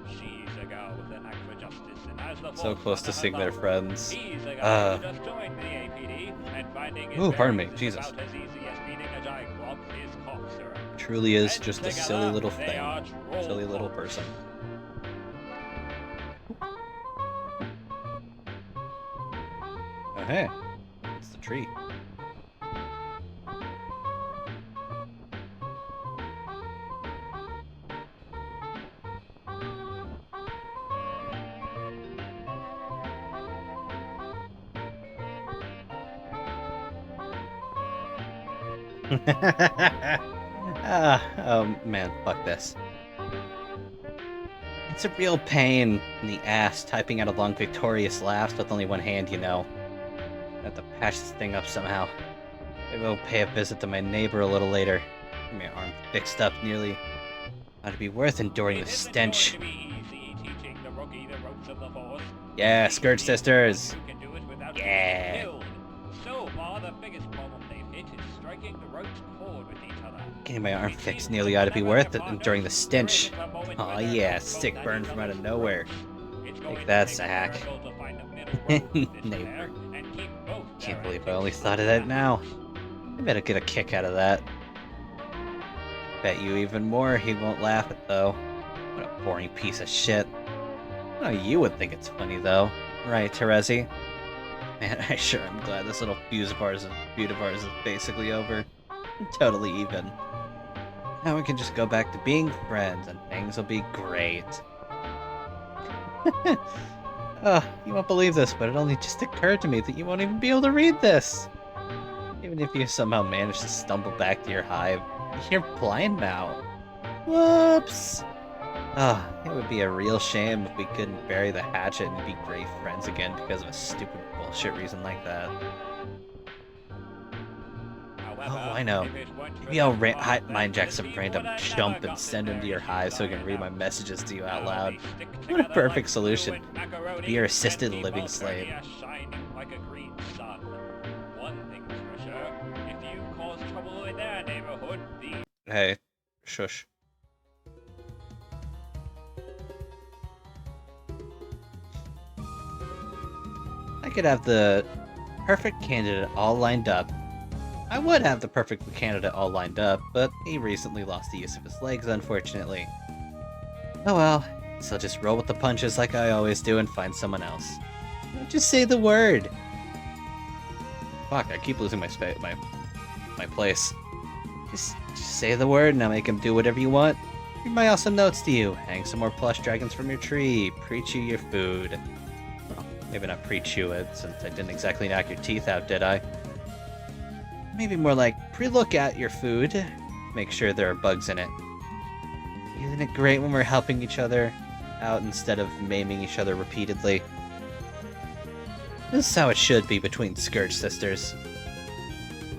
She's a girl with an act for justice, and as the So force close to under her seeing their thumb, friends. he's a guy who just joined the APD, and finding his Ooh, pardon me, bearings is Jesus. about as easy as feeding a giant wop his cough syrup. Truly is And just a together, silly little they thing. are troll Silly little cops. person. Oh hey, it's the tree. Oh man, fuck this. It's a real pain in the ass typing out a long victorious laughs with only one hand, you know. I have to patch this thing up somehow. Maybe I'll pay a visit to my neighbor a little later. Get my arm fixed up nearly. Ought to be worth enduring the Isn't it stench. going to be easy teaching the rookie the ropes of the Force? Yeah, It's Scourge easy Sisters. when you can do it without Yeah. getting killed. So far, the biggest problem they've hit is striking the ropes chord with each other. Getting my arm It fixed seems nearly ought to be whenever worth they're it partners, enduring the there stench. isn't a moment Aw when they're yeah, not sick both at burn each from out of other's nowhere. throats. It's Take going to that, take a Zach. miracle to find a middle road with this Neighbor. affair and keep both Can't their believe I antics only thought of under that now. wraps. I better get a kick out of that. Bet you even more he won't laugh at though. What a boring piece of shit. I know you would think it's funny though. Right, Terezi? Man, I sure am glad this little feud of ours is basically over. I'm totally even. Now we can just go back to being friends and things will be great. You won't believe this, but it only just occurred to me that you won't even be able to read this. Even if you somehow manage to stumble back to your hive, you're blind now. Whoops! It would be a real shame if we couldn't bury the hatchet and be great friends again because of a stupid bullshit reason like that. However, Oh, I know. if it weren't for Maybe I'll that part, mind jack the some team random would have chump never and gotten send him to your their hive so he issues can read my ironed out. messages to you out Now loud. they stick What a together perfect like glue solution. and macaroni, Be your and assisted keep living slave. Alternia shining like a green sun. One thing's for sure, if you cause trouble in their neighborhood, the Hey, shush. I could have the perfect candidate all lined up. I would have the perfect candidate all lined up, but he recently lost the use of his legs, unfortunately. Oh well, so I'll just roll with the punches like I always do and find someone else. Just say the word. Fuck, I keep losing my place. Just say the word and I'll make him do whatever you want. Read my awesome notes to you. Hang some more plush dragons from your tree. Pre-chew your food. Well, maybe not pre-chew it, since I didn't exactly knock your teeth out, did I? Maybe more like pre-look at your food. Make sure there are bugs in it. Isn't it great when we're helping each other out instead of maiming each other repeatedly? This is how it should be between Scourge Sisters.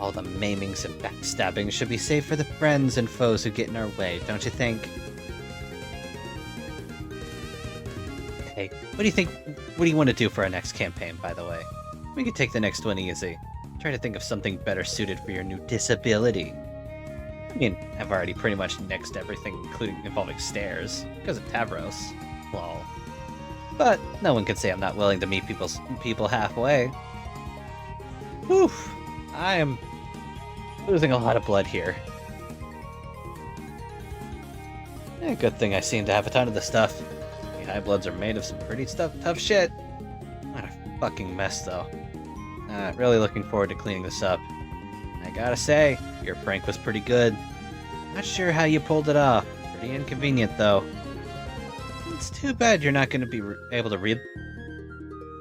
All the maimings and backstabbings should be saved for the friends and foes who get in our way, don't you think? Hey, what do you think? What do you want to do for our next campaign, by the way? We could take the next one easy. Try to think of something better suited for your new disability. I mean, I've already pretty much nixed everything, including involving stairs, because of Tavros. Lol. But no one can say I'm not willing to meet people halfway. Whew. I am losing a lot of blood here. Good thing I seem to have a ton of this stuff. The high bloods are made of some pretty tough shit. What a fucking mess, though. Really looking forward to cleaning this up. I gotta say, your prank was pretty good. Not sure how you pulled it off. Pretty inconvenient, though. It's too bad you're not going to be able to read.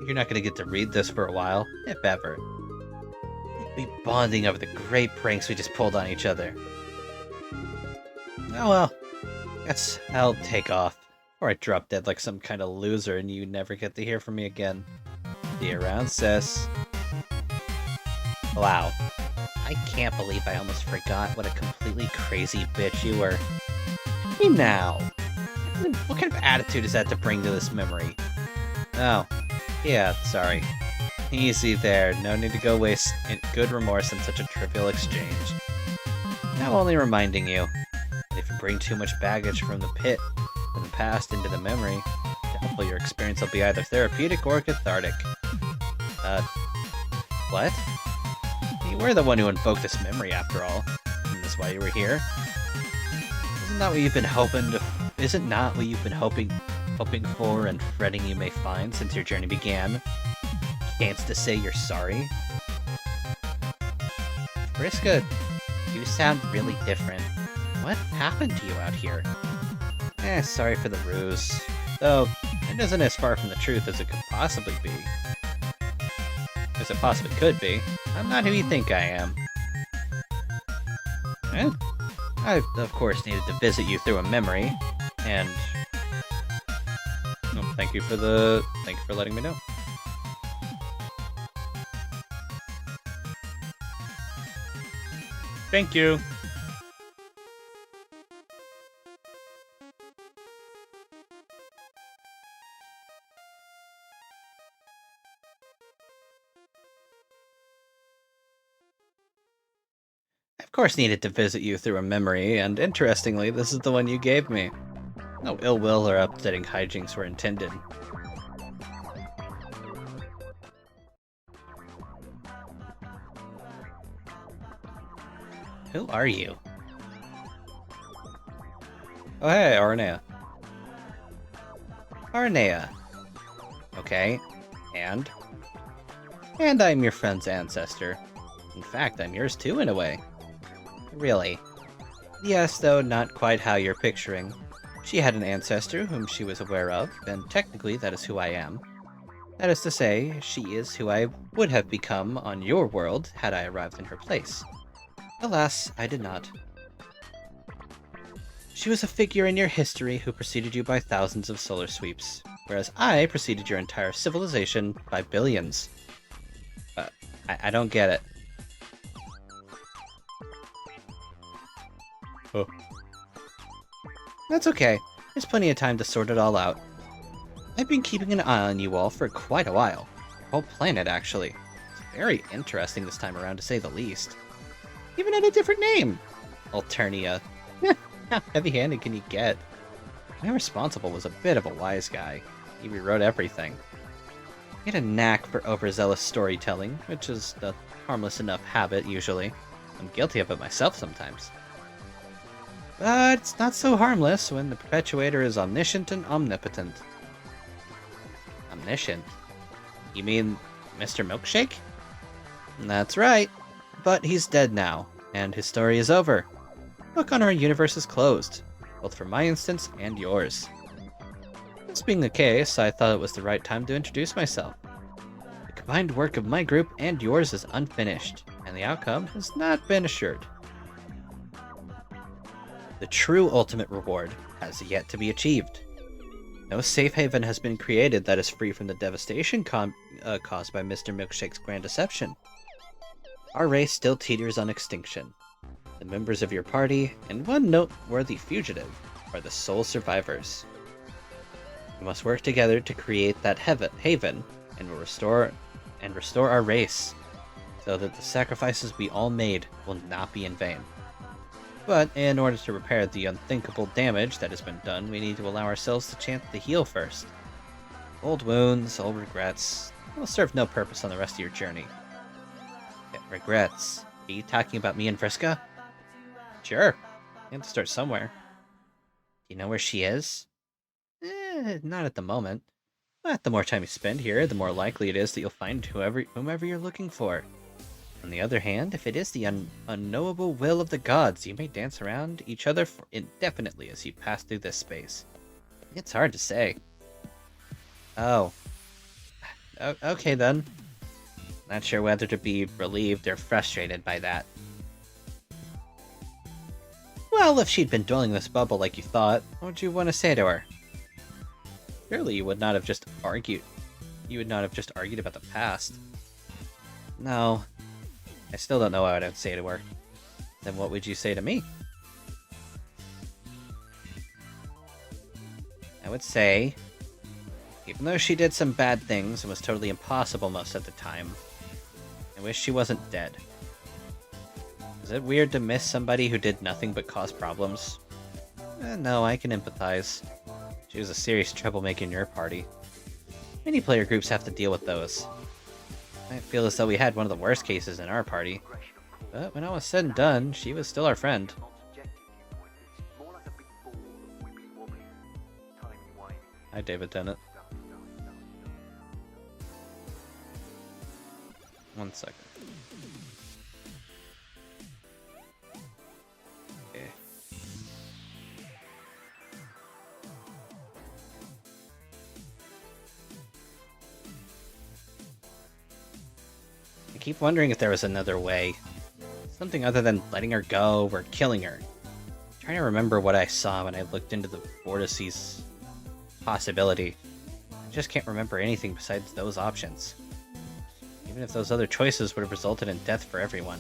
You're not going to get to read this for a while, if ever. We'll be bonding over the great pranks we just pulled on each other. Oh well. Guess I'll take off. Or I drop dead like some kind of loser and you never get to hear from me again. See you around, sis. Wow. I can't believe I almost forgot what a completely crazy bitch you were. Hey now. What kind of attitude is that to bring to this memory? Oh. Yeah, sorry. Easy there. No need to go waste good remorse on such a trivial exchange. Now only reminding you that if you bring too much baggage from the past into the memory, doubtful your experience will be either therapeutic or cathartic. What? You were the one who invoked this memory after all. Isn't this why you were here? Isn't that what you've been hoping for and fretting you may find since your journey began? Chance to say you're sorry? Vriska, you sound really different. What happened to you out here? Sorry for the ruse. Though, it isn't as far from the truth as it could possibly be. As it possibly could be. I'm not who you think I am. I, of course, needed to visit you through a memory, and... Oh, thank you for letting me know. Thank you. course needed to visit you through a memory, and interestingly, this is the one you gave me. No ill will or upsetting hijinks were intended. Who are you? Oh hey, Arnea. Arnea. Okay, and? And I'm your friend's ancestor. In fact, I'm yours too, in a way. Really? Yes, though not quite how you're picturing. She had an ancestor whom she was aware of, and technically that is who I am. That is to say, she is who I would have become on your world had I arrived in her place. Alas, I did not. She was a figure in your history who preceded you by thousands of solar sweeps, whereas I preceded your entire civilization by billions. I don't get it. Oh. That's okay. There's plenty of time to sort it all out. I've been keeping an eye on you all for quite a while. Your whole planet, actually. It's very interesting this time around, to say the least. Even had a different name! Alternia. How heavy-handed can you get? My responsible was a bit of a wise guy. He rewrote everything. He had a knack for overzealous storytelling, which is a harmless enough habit, usually. I'm guilty of it myself sometimes. But it's not so harmless when the perpetuator is omniscient and omnipotent. Omniscient? You mean Mr. Milkshake? That's right. But he's dead now, and his story is over. Book on our universe is closed, both for my instance and yours. This being the case, I thought it was the right time to introduce myself. The combined work of my group and yours is unfinished, and the outcome has not been assured. The true ultimate reward has yet to be achieved. No safe haven has been created that is free from the devastation caused by Mr. Milkshake's grand deception. Our race still teeters on extinction. The members of your party, and one noteworthy fugitive, are the sole survivors. We must work together to create that haven, and will restore our race, so that the sacrifices we all made will not be in vain. But in order to repair the unthinkable damage that has been done, we need to allow ourselves the chance to heal first. Old wounds, old regrets, will serve no purpose on the rest of your journey. Regrets? Are you talking about me and Vriska? Sure. You have to start somewhere. Do you know where she is? Not at the moment. But the more time you spend here, the more likely it is that you'll find whomever you're looking for. On the other hand, if it is the unknowable will of the gods, you may dance around each other indefinitely as you pass through this space. It's hard to say. Oh. Okay then. Not sure whether to be relieved or frustrated by that. Well, if she'd been dwelling in this bubble like you thought, what would you want to say to her? Surely you would not have just argued. You would not have just argued about the past. No. I still don't know what I'd say to her. Then what would you say to me? I would say, even though she did some bad things and was totally impossible most of the time, I wish she wasn't dead. Is it weird to miss somebody who did nothing but cause problems? No, I can empathize. She was a serious troublemaker in your party. Many player groups have to deal with those. I feel as though we had one of the worst cases in our party. But when all was said and done, she was still our friend. Hi, David Tennant. 1 second. Okay. I keep wondering if there was another way. Something other than letting her go or killing her. I'm trying to remember what I saw when I looked into the vortices possibility. I just can't remember anything besides those options. Even if those other choices would have resulted in death for everyone.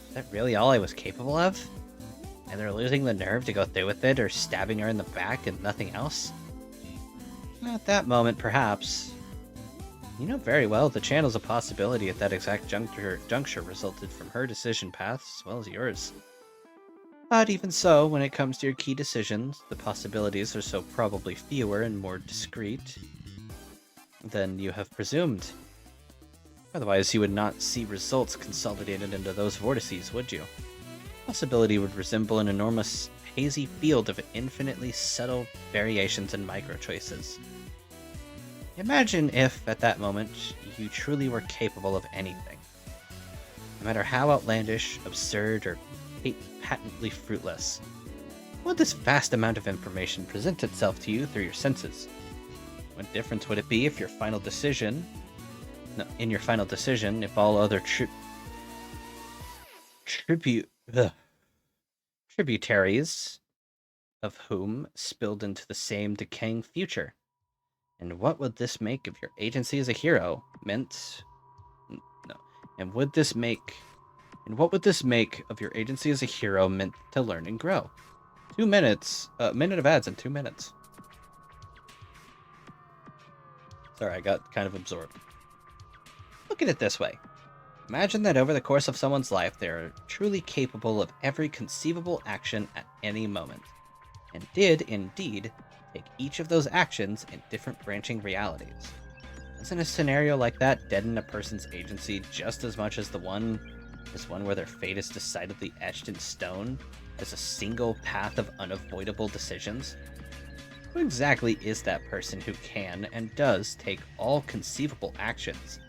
Is that really all I was capable of? Either losing the nerve to go through with it or stabbing her in the back and nothing else? At that moment, perhaps. You know very well the channel's a possibility at that exact juncture resulted from her decision paths as well as yours. But even so, when it comes to your key decisions, the possibilities are so probably fewer and more discrete than you have presumed. Otherwise, you would not see results consolidated into those vortices, would you? Possibility would resemble an enormous, hazy field of infinitely subtle variations and micro-choices. Imagine if, at that moment, you truly were capable of anything. No matter how outlandish, absurd, or patently fruitless. Would this vast amount of information present itself to you through your senses? What difference would it be if in your final decision, if all other tributaries of whom spilled into the same decaying future? And what would this make of your agency as a hero and what would this make of your agency as a hero meant to learn and grow? 2 minutes, minute of ads in 2 minutes. Sorry, I got kind of absorbed. Look at it this way. Imagine that over the course of someone's life, they are truly capable of every conceivable action at any moment, and did, indeed, take each of those actions in different branching realities. Doesn't a scenario like that deaden a person's agency just as much as one where their fate is decidedly etched in stone as a single path of unavoidable decisions? Who exactly is that person who can and does take all conceivable actions,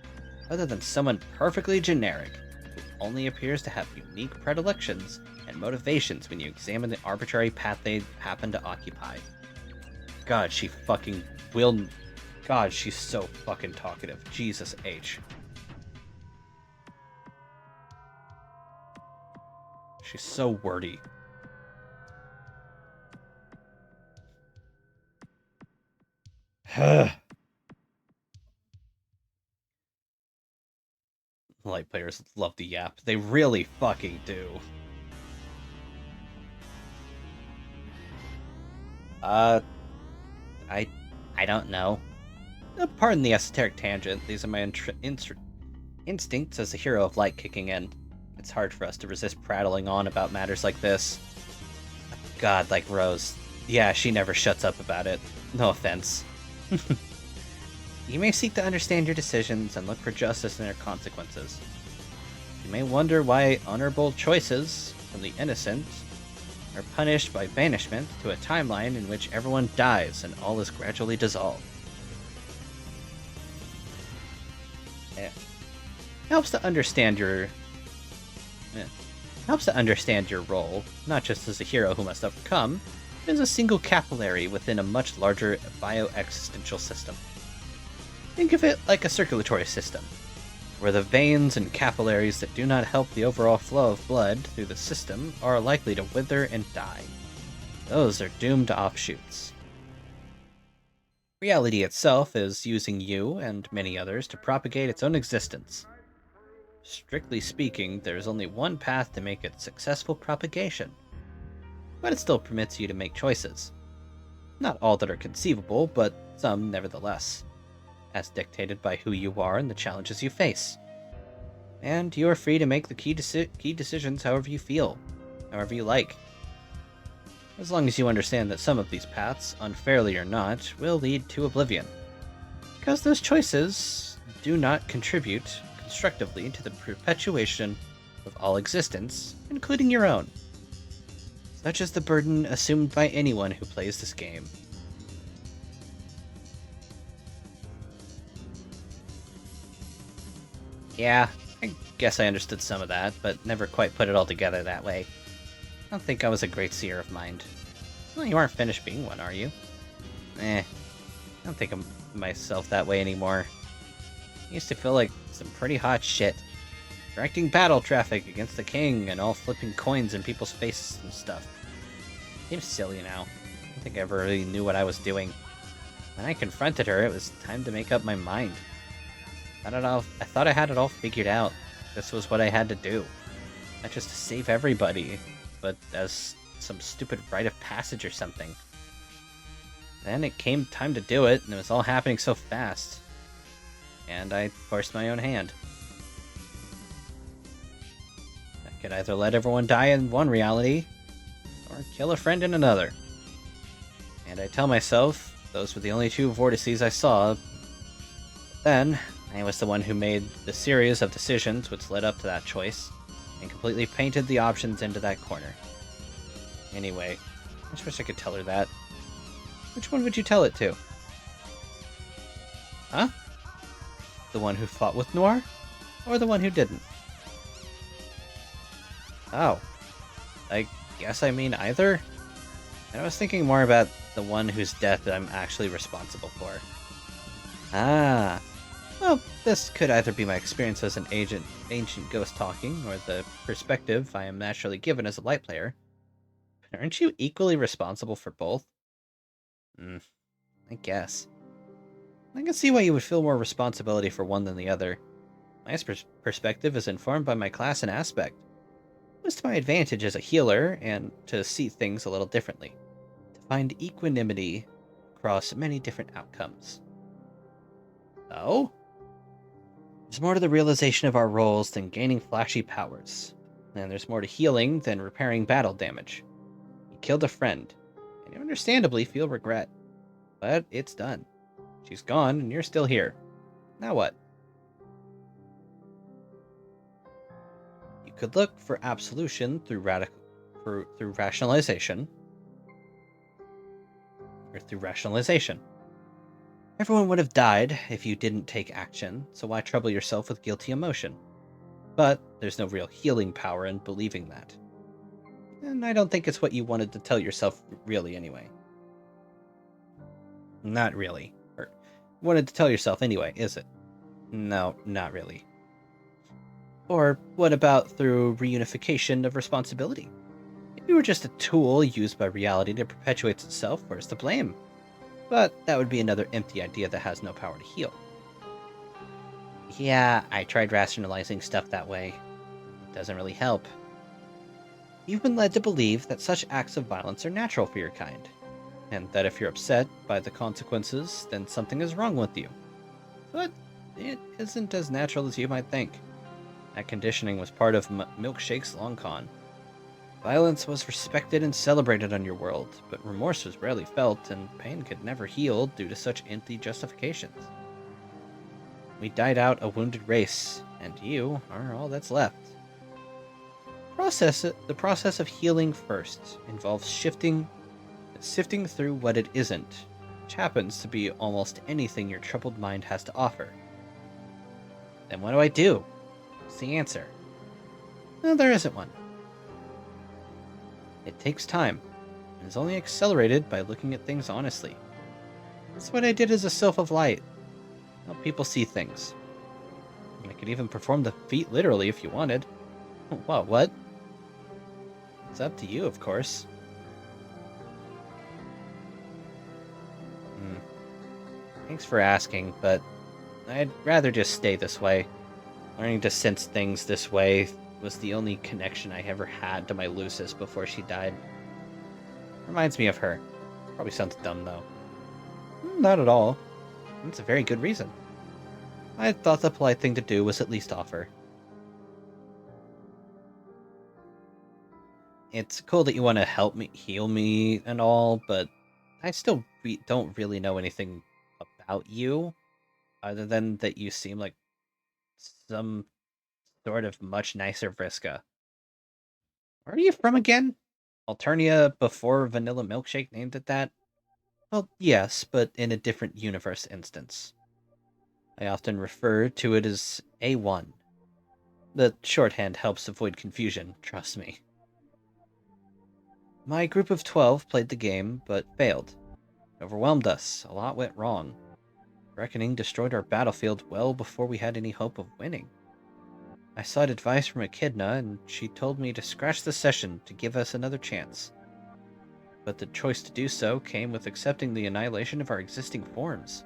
other than someone perfectly generic, who only appears to have unique predilections and motivations when you examine the arbitrary path they happen to occupy? God, she's so fucking talkative. Jesus H. She's so wordy. Light players love the yap. They really fucking do. I don't know. Pardon the esoteric tangent. These are my instincts as a hero of light kicking in. It's hard for us to resist prattling on about matters like this. God, like Rose. Yeah, she never shuts up about it. No offense. You may seek to understand your decisions and look for justice in their consequences. You may wonder why honorable choices from the innocent are punished by banishment to a timeline in which everyone dies and all is gradually dissolved. Yeah. Helps to understand your role, not just as a hero who must overcome, but as a single capillary within a much larger bioexistential system. Think of it like a circulatory system, where the veins and capillaries that do not help the overall flow of blood through the system are likely to wither and die. Those are doomed offshoots. Reality itself is using you and many others to propagate its own existence. Strictly speaking, there is only one path to make it successful propagation, but it still permits you to make choices. Not all that are conceivable, but some nevertheless, as dictated by who you are and the challenges you face. And you are free to make the key decisions however you feel, however you like. As long as you understand that some of these paths, unfairly or not, will lead to oblivion. Because those choices do not contribute constructively to the perpetuation of all existence, including your own. Such is the burden assumed by anyone who plays this game. Yeah, I guess I understood some of that, but never quite put it all together that way. I don't think I was a great seer of mind. Well, you aren't finished being one, are you? I don't think of myself that way anymore. I used to feel like some pretty hot shit. Directing battle traffic against the king and all flipping coins in people's faces and stuff. Seems silly now. I don't think I ever really knew what I was doing. When I confronted her, it was time to make up my mind. I thought I had it all figured out. This was what I had to do. Not just to save everybody, but as some stupid rite of passage or something. Then it came time to do it, and it was all happening so fast. and I forced my own hand. I could either let everyone die in one reality, or kill a friend in another. And I tell myself those were the only two vortices I saw. Then, I was the one who made the series of decisions which led up to that choice, and completely painted the options into that corner. Anyway, I just wish I could tell her that. Which one would you tell it to? Huh? The one who fought with Noir? Or the one who didn't? Oh. I guess I mean either? And I was thinking more about the one whose death I'm actually responsible for. Ah. Well, this could either be my experience as an ancient ghost talking, or the perspective I am naturally given as a light player. Aren't you equally responsible for both? I guess. I can see why you would feel more responsibility for one than the other. My perspective is informed by my class and aspect. It was to my advantage as a healer, and to see things a little differently. To find equanimity across many different outcomes. Oh? There's more to the realization of our roles than gaining flashy powers. And there's more to healing than repairing battle damage. You killed a friend, and you understandably feel regret. But it's done. She's gone, and you're still here. Now what? You could look for absolution through rationalization. Or through rationalization. Everyone would have died if you didn't take action, so why trouble yourself with guilty emotion? But there's no real healing power in believing that. And I don't think it's what you wanted to tell yourself really anyway. Not really. Or wanted to tell yourself anyway, is it? No, not really. Or what about through reunification of responsibility? If you were just a tool used by reality to perpetuate itself, where's the blame? But that would be another empty idea that has no power to heal. Yeah, I tried rationalizing stuff that way. It doesn't really help. You've been led to believe that such acts of violence are natural for your kind, and that if you're upset by the consequences, then something is wrong with you. But it isn't as natural as you might think. That conditioning was part of Milkshake's long con. Violence was respected and celebrated on your world, but remorse was rarely felt, and pain could never heal due to such empty justifications. We died out a wounded race, and you are all that's left. The process of healing first involves sifting through what it isn't, which happens to be almost anything your troubled mind has to offer. Then what do I do? What's the answer? No, there isn't one. It takes time, and is only accelerated by looking at things honestly. That's what I did as a Sylph of Light. Help people see things. I could even perform the feat literally if you wanted. Whoa, what? It's up to you, of course. Thanks for asking, but I'd rather just stay this way. Learning to sense things this way was the only connection I ever had to my Lucis before she died. Reminds me of her. Probably sounds dumb, though. Not at all. That's a very good reason. I thought the polite thing to do was at least offer. It's cool that you want to help me, heal me, and all, but I still don't really know anything about you, other than that you seem like some sort of much nicer Vriska. Where are you from again? Alternia before Vanilla Milkshake named it that? Well, yes, but in a different universe instance. I often refer to it as A1. The shorthand helps avoid confusion, trust me. My group of 12 played the game, but failed. It overwhelmed us. A lot went wrong. Reckoning destroyed our battlefield well before we had any hope of winning. I sought advice from Echidna, and she told me to scratch the session to give us another chance. But the choice to do so came with accepting the annihilation of our existing forms.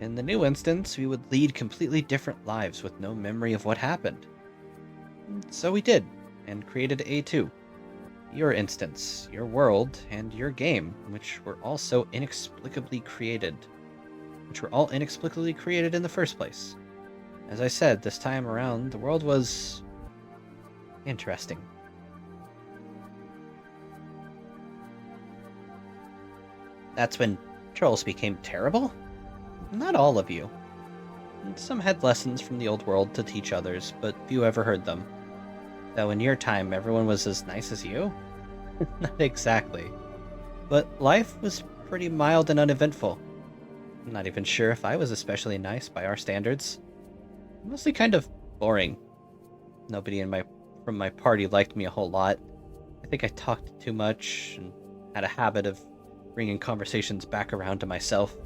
In the new instance, we would lead completely different lives with no memory of what happened. So we did, and created A2. Your instance, your world, and your game, which were also inexplicably created. which were all inexplicably created in the first place. As I said, this time around, the world was interesting. That's when trolls became terrible? Not all of you. Some had lessons from the old world to teach others, but few ever heard them. Though in your time, everyone was as nice as you? Not exactly. But life was pretty mild and uneventful. I'm not even sure if I was especially nice by our standards. Mostly kind of boring. Nobody from my party liked me a whole lot. I think I talked too much and had a habit of bringing conversations back around to myself.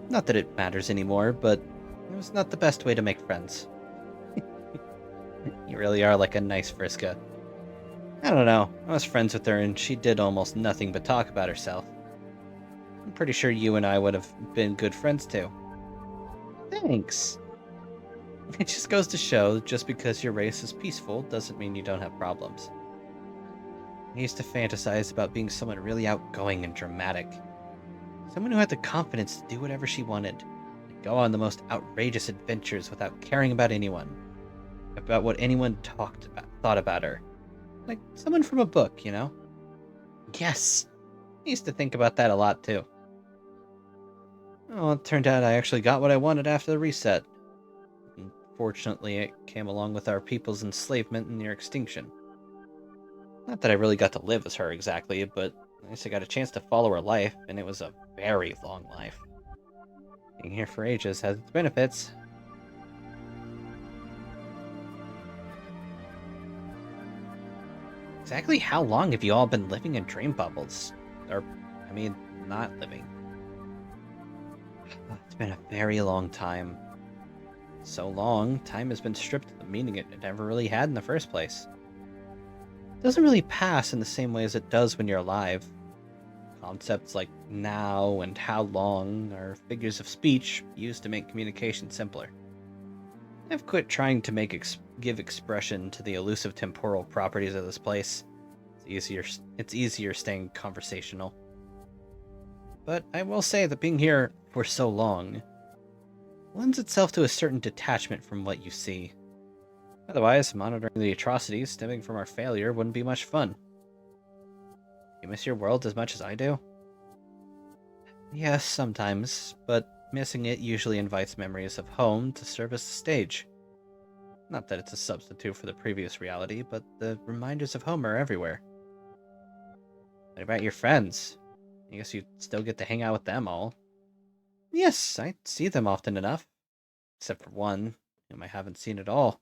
Not that it matters anymore, but it was not the best way to make friends. You really are like a nice Friska. I don't know, I was friends with her and she did almost nothing but talk about herself. I'm pretty sure you and I would have been good friends too. Thanks. It just goes to show, just because your race is peaceful doesn't mean you don't have problems. I used to fantasize about being someone really outgoing and dramatic. Someone who had the confidence to do whatever she wanted, and go on the most outrageous adventures without caring about anyone. About what anyone thought about her. Like someone from a book, you know? Yes! I used to think about that a lot too. Oh, it turned out I actually got what I wanted after the reset. Unfortunately, it came along with our people's enslavement and near extinction. Not that I really got to live as her exactly, but at least I got a chance to follow her life, and it was a very long life. Being here for ages has its benefits. Exactly how long have you all been living in dream bubbles? Or, I mean, not living. It's been a very long time. So long, time has been stripped of the meaning it never really had in the first place. It doesn't really pass in the same way as it does when you're alive. Concepts like now and how long are figures of speech used to make communication simpler. I've quit trying to give expression to the elusive temporal properties of this place. It's easier staying conversational. But I will say that being here for so long lends itself to a certain detachment from what you see. Otherwise, monitoring the atrocities stemming from our failure wouldn't be much fun. You miss your world as much as I do? Yes, sometimes, but missing it usually invites memories of home to serve as the stage. Not that it's a substitute for the previous reality, but the reminders of home are everywhere. What about your friends? I guess you still get to hang out with them all. Yes, I see them often enough. Except for one, whom I haven't seen at all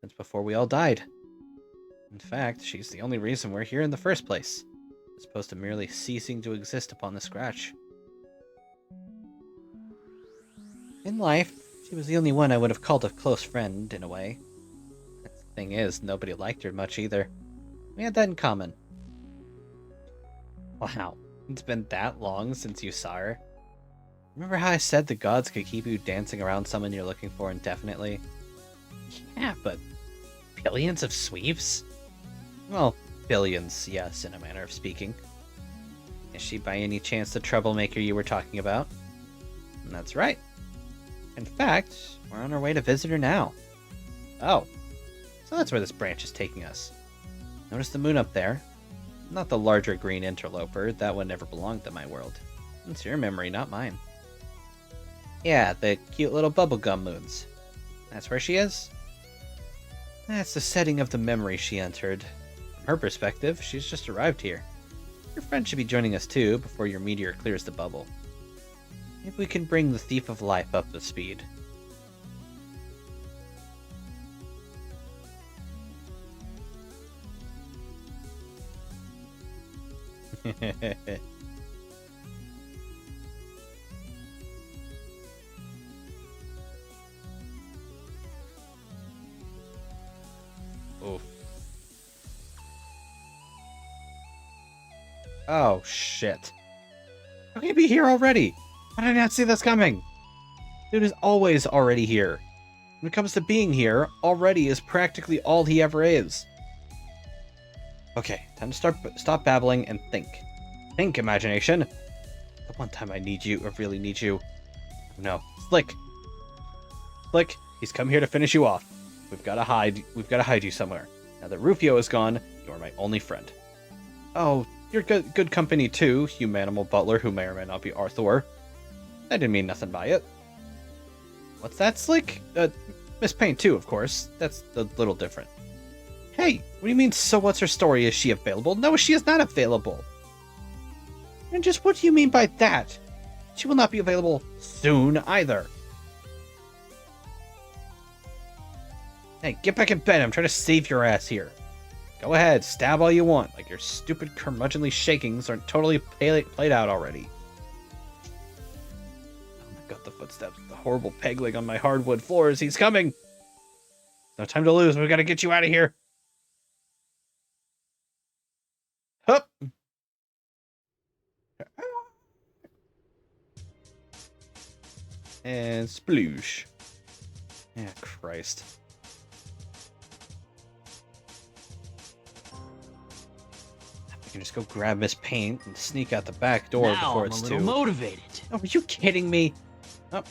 since before we all died. In fact, she's the only reason we're here in the first place, as opposed to merely ceasing to exist upon the scratch. In life, she was the only one I would have called a close friend, in a way. The thing is, nobody liked her much either. We had that in common. Wow, it's been that long since you saw her. Remember how I said the gods could keep you dancing around someone you're looking for indefinitely? Yeah, but billions of sweeps? Well, billions, yes, in a manner of speaking. Is she by any chance the troublemaker you were talking about? And that's right. In fact, we're on our way to visit her now. Oh, so that's where this branch is taking us. Notice the moon up there? Not the larger green interloper, that one never belonged to my world. It's your memory, not mine. Yeah, the cute little bubblegum moons. That's where she is? That's the setting of the memory she entered. From her perspective, she's just arrived here. Your friend should be joining us too, before your meteor clears the bubble. Maybe we can bring the Thief of Life up to speed. Oof. Oh, shit. How can he be here already? How did I not see this coming? Dude is always already here. When it comes to being here, already is practically all he ever is. Okay, time to stop babbling and think. Think, imagination. The one time I need you, I really need you. No. Slick. Slick, he's come here to finish you off. We've got to hide you somewhere. Now that Rufio is gone, you are my only friend. Oh, you're good company too, humanimal butler who may or may not be Arthur. I didn't mean nothing by it. What's that, Slick? Miss Payne too, of course. That's a little different. Hey, what do you mean, so what's her story? Is she available? No, she is not available. And just what do you mean by that? She will not be available soon either. Hey, get back in bed. I'm trying to save your ass here. Go ahead, stab all you want. Like your stupid curmudgeonly shakings aren't totally played out already. Oh my god, the footsteps. The horrible peg leg on my hardwood floors. He's coming. No time to lose. We've got to get you out of here. Hup. And sploosh. Yeah, Christ. I can just go grab Miss Payne and sneak out the back door before it's too motivated. Oh, are you kidding me? Oh.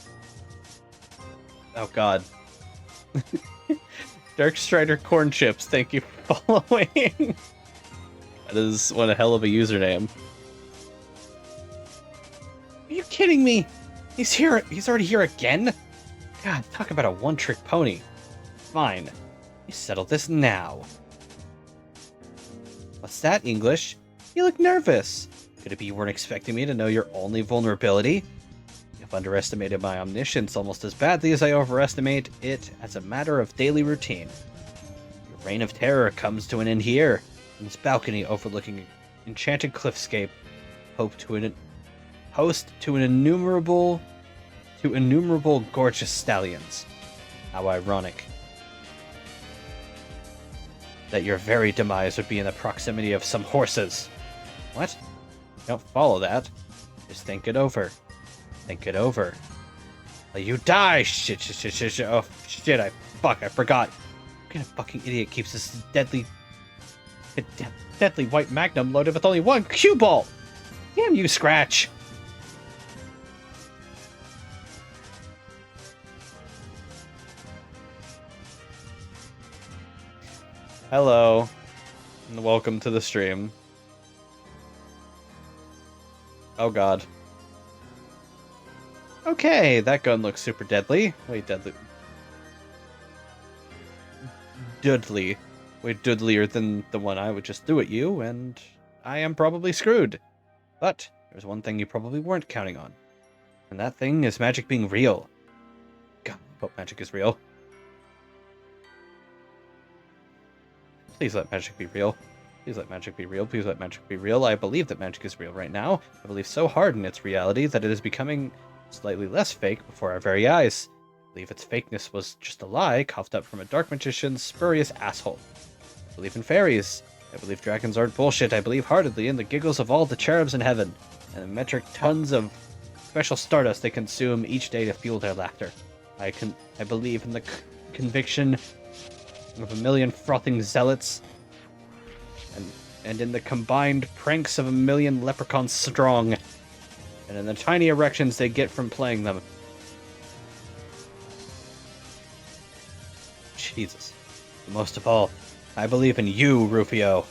Oh god. Dark Strider Corn Chips, thank you for following. That is one hell of a username. Are you kidding me? He's here. He's already here again? God, talk about a one-trick pony. Fine. You settle this now. What's that, English? You look nervous. Could it be you weren't expecting me to know your only vulnerability? You've underestimated my omniscience almost as badly as I overestimate it as a matter of daily routine. Your reign of terror comes to an end here, in this balcony overlooking an enchanted cliffscape, host to innumerable gorgeous stallions. How ironic that your very demise would be in the proximity of some horses. What? Don't follow that. Just think it over. Think it over. Let you die! Shit. Oh, shit, I forgot. What kind of fucking idiot keeps this deadly white magnum loaded with only one cue ball? Damn you, Scratch! Hello, and welcome to the stream. Oh god. Okay, that gun looks super deadly. Wait, deadly. Dudley. Wait, deadlier than the one I would just throw at you, and I am probably screwed. But there's one thing you probably weren't counting on. And that thing is magic being real. God, I hope magic is real. Please let magic be real. Please let magic be real. Please let magic be real. I believe that magic is real right now. I believe so hard in its reality that it is becoming slightly less fake before our very eyes. I believe its fakeness was just a lie coughed up from a dark magician's spurious asshole. I believe in fairies. I believe dragons aren't bullshit. I believe heartedly in the giggles of all the cherubs in heaven, and the metric tons of special stardust they consume each day to fuel their laughter. I believe in the conviction of a million frothing zealots, and in the combined pranks of a million leprechauns strong, and in the tiny erections they get from playing them. Jesus. But most of all, I believe in you, Rufio.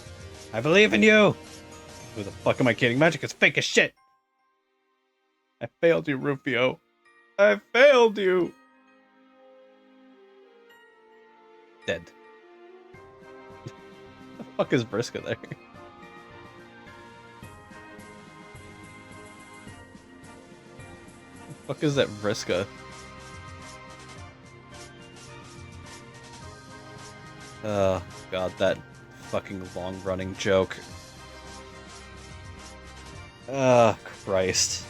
I believe in you! Who the fuck am I kidding? Magic is fake as shit! I failed you, Rufio. I failed you! Dead. The fuck is Vriska there? The fuck is that Vriska? Oh god, that fucking long-running joke. Oh, Christ.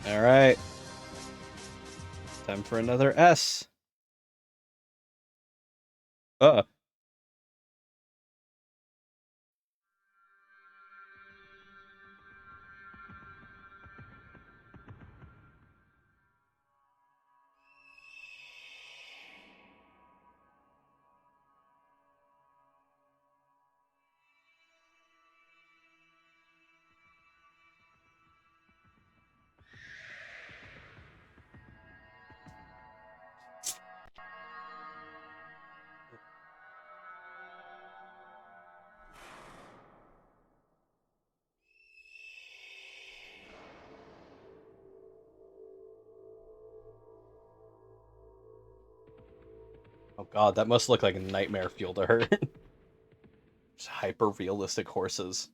Alright. Time for another S. god, that must look like a nightmare fuel to her. Just hyper-realistic horses.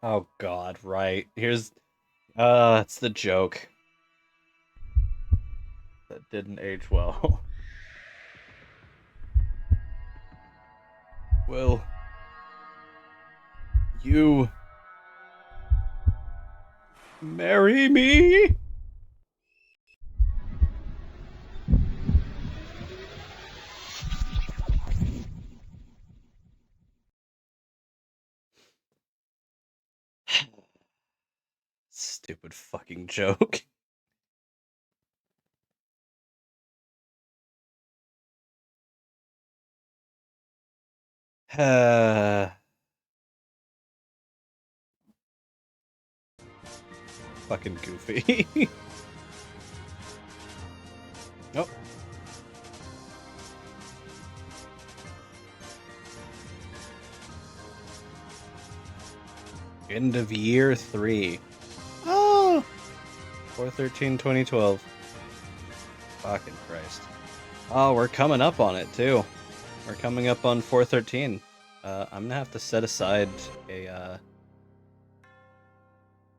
Oh god, right. Here's it's the joke. That didn't age well. Will you marry me? Stupid fucking joke. Fucking goofy. Nope. End of year 3. Oh! 4/13/2012. Fucking Christ. Oh, we're coming up on it, too. We're coming up on 4/13. I'm gonna have to set aside a,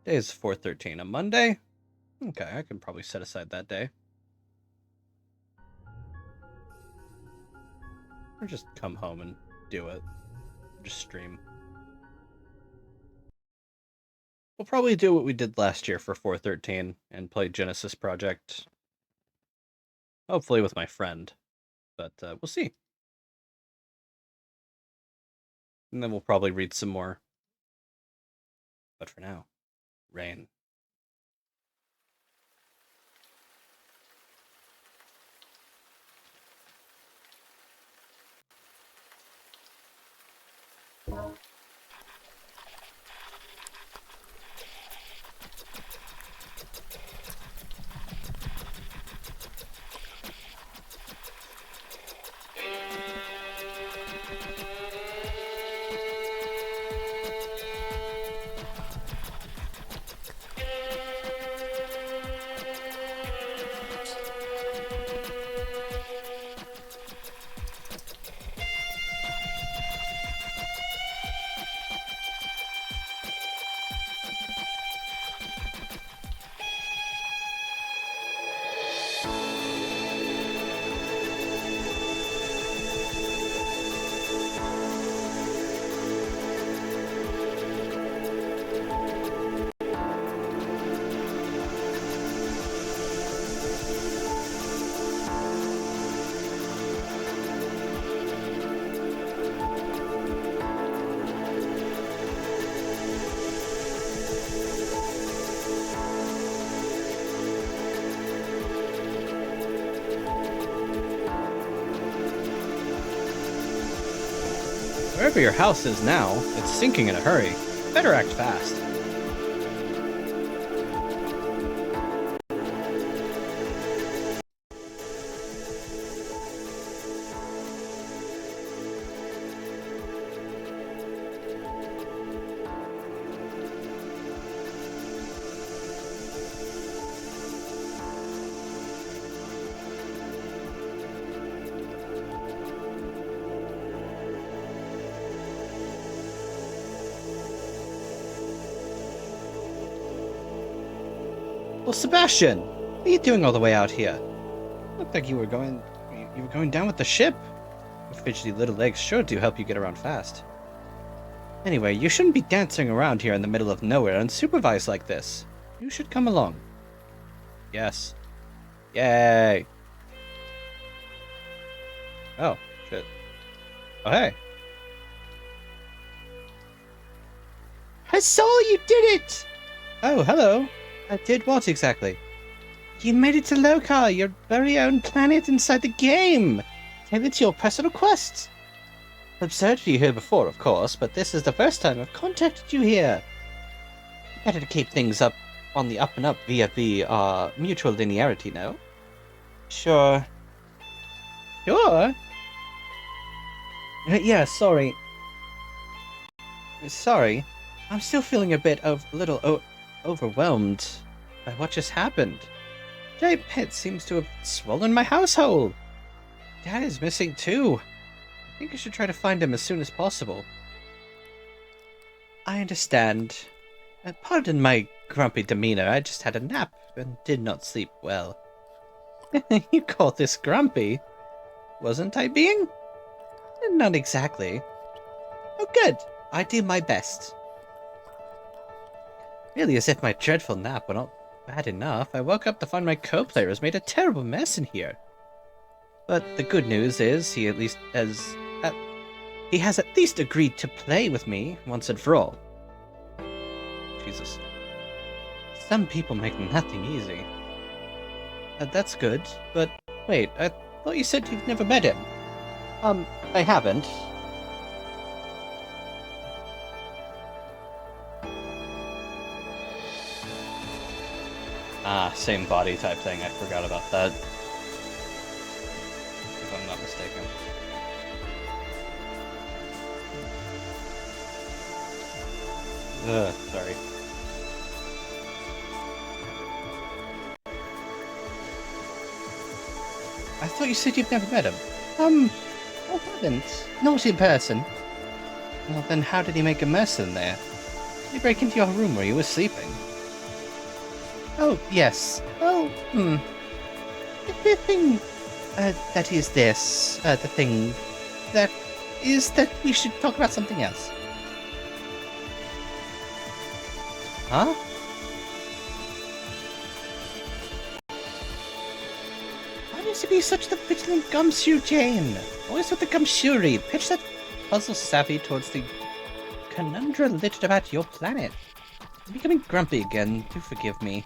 Day is 4/13. A Monday? Okay, I can probably set aside that day. Or just come home and do it. Just stream. We'll probably do what we did last year for 4/13 and play Genesis Project. Hopefully with my friend. But we'll see. And then we'll probably read some more. But for now, Rain. Wherever your house is now, it's sinking in a hurry. Better act fast. Well, Sebastian, what are you doing all the way out here? Looked like you were going down with the ship. Your fidgety little legs sure do help you get around fast. Anyway, you shouldn't be dancing around here in the middle of nowhere unsupervised like this. You should come along. Yes. Yay. Oh, shit. Oh, hey. I saw you did it! Oh, hello. I did what exactly? You made it to Lokar, your very own planet inside the game. Tailored to your personal quest. observed you here before, of course, but this is the first time I've contacted you here. Better to keep things up on the up and up via the mutual linearity, no? Sure. Sure? Yeah, sorry. Sorry. I'm still feeling a little overwhelmed by what just happened. Giant Pit seems to have swollen my household. Dad is missing too. I think I should try to find him as soon as possible. I understand. Pardon my grumpy demeanor, I just had a nap and did not sleep well. You call this grumpy? Wasn't I being? Not exactly. Oh good, I do my best. Really, as if my dreadful nap were not bad enough, I woke up to find my co-player has made a terrible mess in here. But the good news is he has at least agreed to play with me once and for all. Jesus. Some people make nothing easy. That's good, but wait, I thought you said you've never met him. I haven't. Ah, same body type thing, I forgot about that. If I'm not mistaken. Sorry. I thought you said you've never met him. I haven't. Not in person. Well, then how did he make a mess in there? Did he break into your room where you were sleeping? Oh, yes. Well, The thing, that is this, the thing, that is that we should talk about something else. Huh? Why does he be such the vigilant gumshoe Jane? Always with the gumshoery. Pitch that puzzle savvy towards the conundrum littered about your planet. I'm becoming grumpy again. Do forgive me.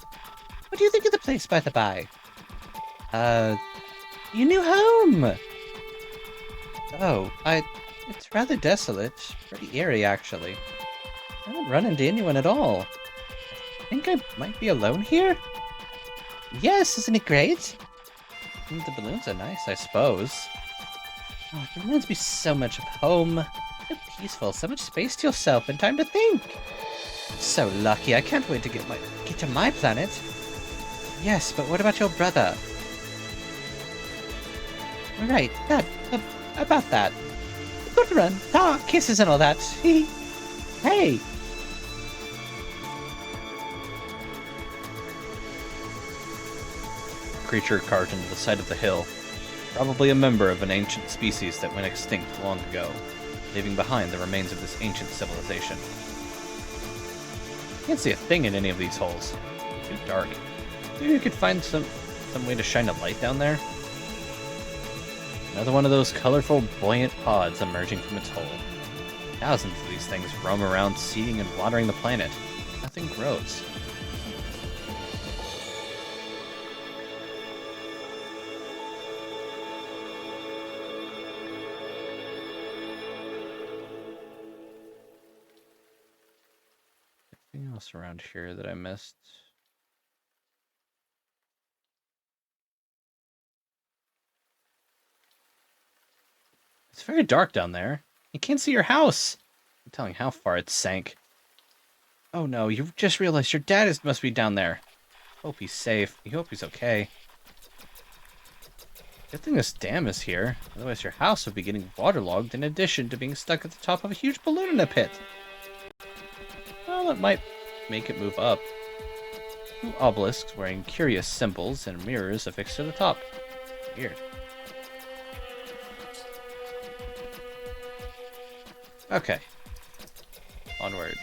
What do you think of the place, by the by? Your new home! Oh, it's rather desolate. Pretty eerie, actually. I haven't run into anyone at all. I think I might be alone here? Yes, isn't it great? The balloons are nice, I suppose. Oh, it reminds me so much of home. So peaceful, so much space to yourself and time to think. So lucky, I can't wait to get to my planet. Yes, but what about your brother? Right, about that. Good run. Ah, kisses and all that. Hey! Creature carved into the side of the hill. Probably a member of an ancient species that went extinct long ago, leaving behind the remains of this ancient civilization. Can't see a thing in any of these holes. Too dark. Maybe we could find some way to shine a light down there? Another one of those colorful, buoyant pods emerging from its hole. Thousands of these things roam around, seeding and watering the planet. Nothing grows. Anything else around here that I missed? It's very dark down there. You can't see your house. I'm telling how far it sank. Oh no, you just realized your dad must be down there. Hope he's safe. You hope he's okay. Good thing this dam is here. Otherwise your house would be getting waterlogged in addition to being stuck at the top of a huge balloon in a pit. Well, it might make it move up. Two obelisks wearing curious symbols and mirrors affixed to the top. Weird. Okay. Onward.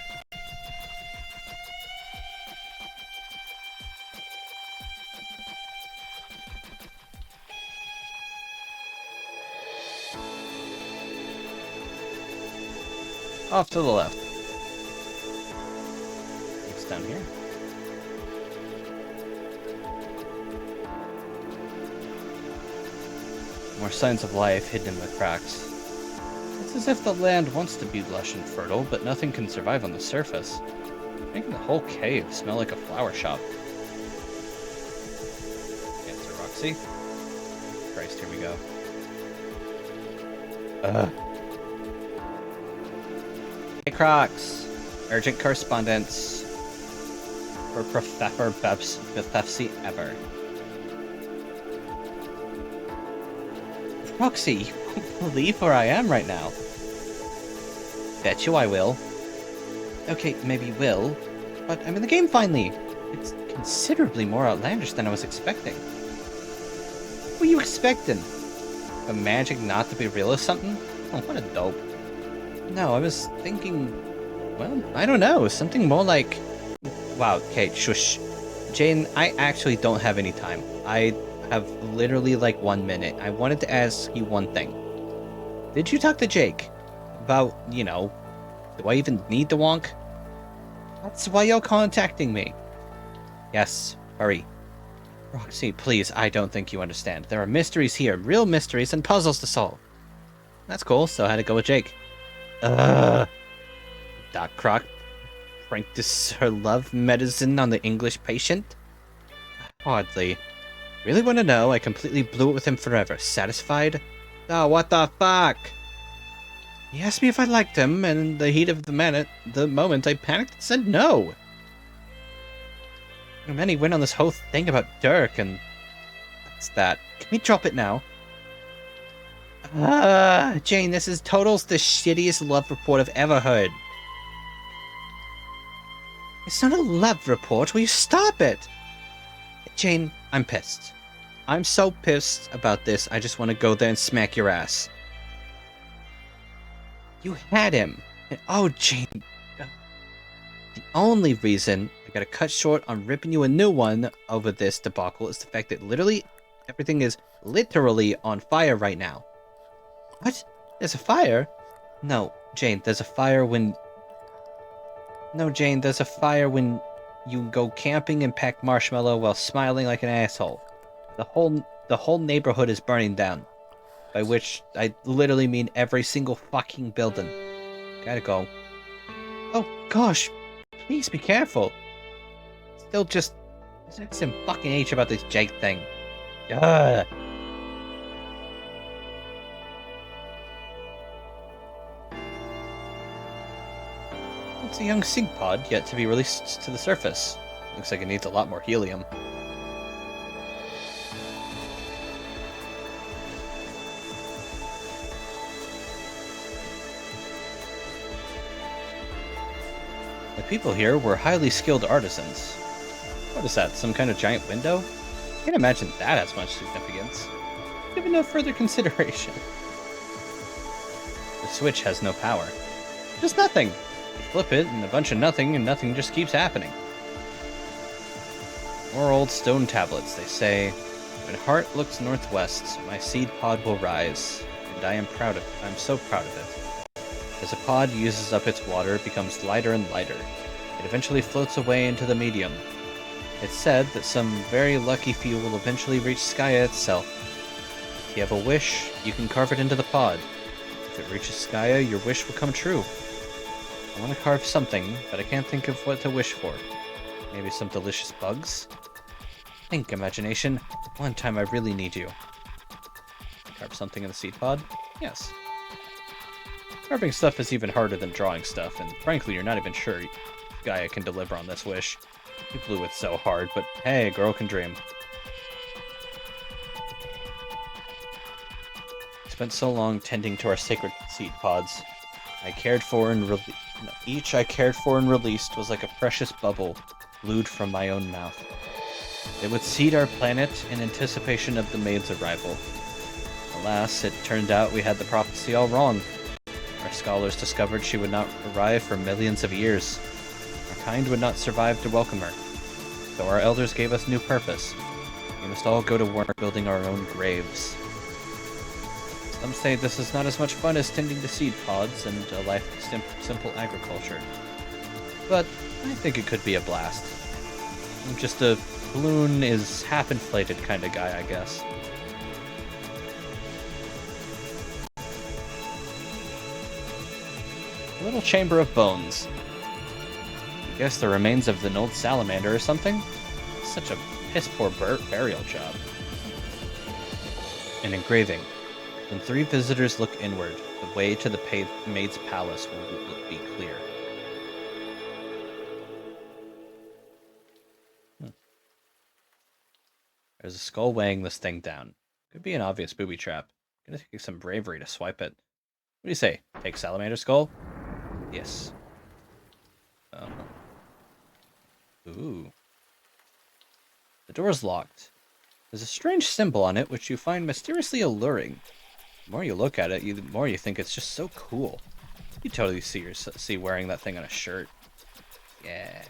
Off to the left. What's down here? More signs of life hidden in the cracks. It's It's as if the land wants to be lush and fertile, but nothing can survive on the surface. Making the whole cave smell like a flower shop. Answer, Roxy. Christ, here we go. Hey, Crocs. Urgent correspondence. For Professor Bethefsy ever. Roxy, you won't believe where I am right now. Bet you I will. Okay, maybe will, but I'm in the game finally. It's considerably more outlandish than I was expecting. What were you expecting? A magic not to be real or something? Oh, what a dope. No, I was thinking, well, I don't know, something more like... Wow, Kate, shush. Jane, I actually don't have any time. I have literally like 1 minute. I wanted to ask you one thing. Did you talk to Jake? About, you know, do I even need the wonk? That's why you're contacting me. Yes, hurry. Roxy, please, I don't think you understand. There are mysteries here, real mysteries and puzzles to solve. That's cool, so how'd it go with Jake? Doc Croc practiced her love medicine on the English patient? Hardly. Really want to know? I completely blew it with him forever. Satisfied? Oh, what the fuck? He asked me if I liked him, and in the heat of the moment, I panicked and said no. And then he went on this whole thing about Dirk, and that's that. Can we drop it now? Jane, this is totals the shittiest love report I've ever heard. It's not a love report. Will you stop it? Jane, I'm pissed. I'm so pissed about this, I just want to go there and smack your ass. You had him. And, oh, Jane. The only reason I gotta cut short on ripping you a new one over this debacle is the fact that literally everything is literally on fire right now. What? There's a fire? No, Jane, there's a fire when... No, Jane, there's a fire when you go camping and pack marshmallow while smiling like an asshole. The whole neighborhood is burning down. By which I literally mean every single fucking building. Gotta go. Oh gosh, please be careful. Still just some fucking H about this Jake thing. Ugh. It's a young sig pod yet to be released to the surface. Looks like it needs a lot more helium. The people here were highly skilled artisans. What is that, some kind of giant window? I can't imagine that has much significance. Given no further consideration. The switch has no power. Just nothing. You flip it, and a bunch of nothing, and nothing just keeps happening. More old stone tablets, they say, when heart looks northwest, my seed pod will rise, and I'm so proud of it. As a pod uses up its water, it becomes lighter and lighter. It eventually floats away into the medium. It's said that some very lucky few will eventually reach Skya itself. If you have a wish, you can carve it into the pod. If it reaches Skya, your wish will come true. I want to carve something, but I can't think of what to wish for. Maybe some delicious bugs? Think, imagination. One time I really need you. Carve something in the seed pod? Yes. Carving stuff is even harder than drawing stuff, and frankly, you're not even sure Gaia can deliver on this wish. You blew it so hard, but hey, a girl can dream. I spent so long tending to our sacred seed pods. Each I cared for and released was like a precious bubble glued from my own mouth. They would seed our planet in anticipation of the maid's arrival. Alas, it turned out we had the prophecy all wrong. Our scholars discovered she would not arrive for millions of years. Our kind would not survive to welcome her. So our elders gave us new purpose. We must all go to work building our own graves. Some say this is not as much fun as tending to seed pods and a life of simple agriculture. But I think it could be a blast. I'm just a balloon is half-inflated kind of guy, I guess. little chamber of bones. I guess the remains of an old salamander or something? Such a piss-poor burial job. An engraving. When 3 visitors look inward, the way to the maid's palace will be clear. There's a skull weighing this thing down. Could be an obvious booby trap. Gonna take some bravery to swipe it. What do you say? Take salamander skull? Yes. Ooh. The door's locked. There's a strange symbol on it which you find mysteriously alluring. The more you look at it, the more you think it's just so cool. You totally see wearing that thing on a shirt. Yeah.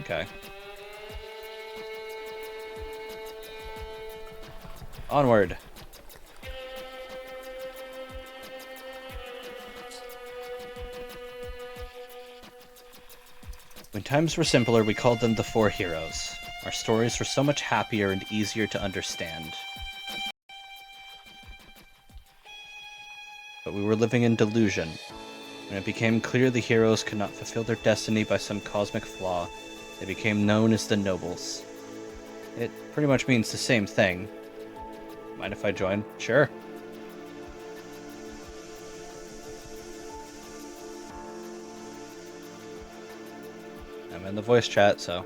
Okay. Onward. When times were simpler, we called them the 4 heroes. Our stories were so much happier and easier to understand. But we were living in delusion. When it became clear the heroes could not fulfill their destiny by some cosmic flaw, they became known as the nobles. It pretty much means the same thing. Mind if I join? Sure. I'm in the voice chat, so...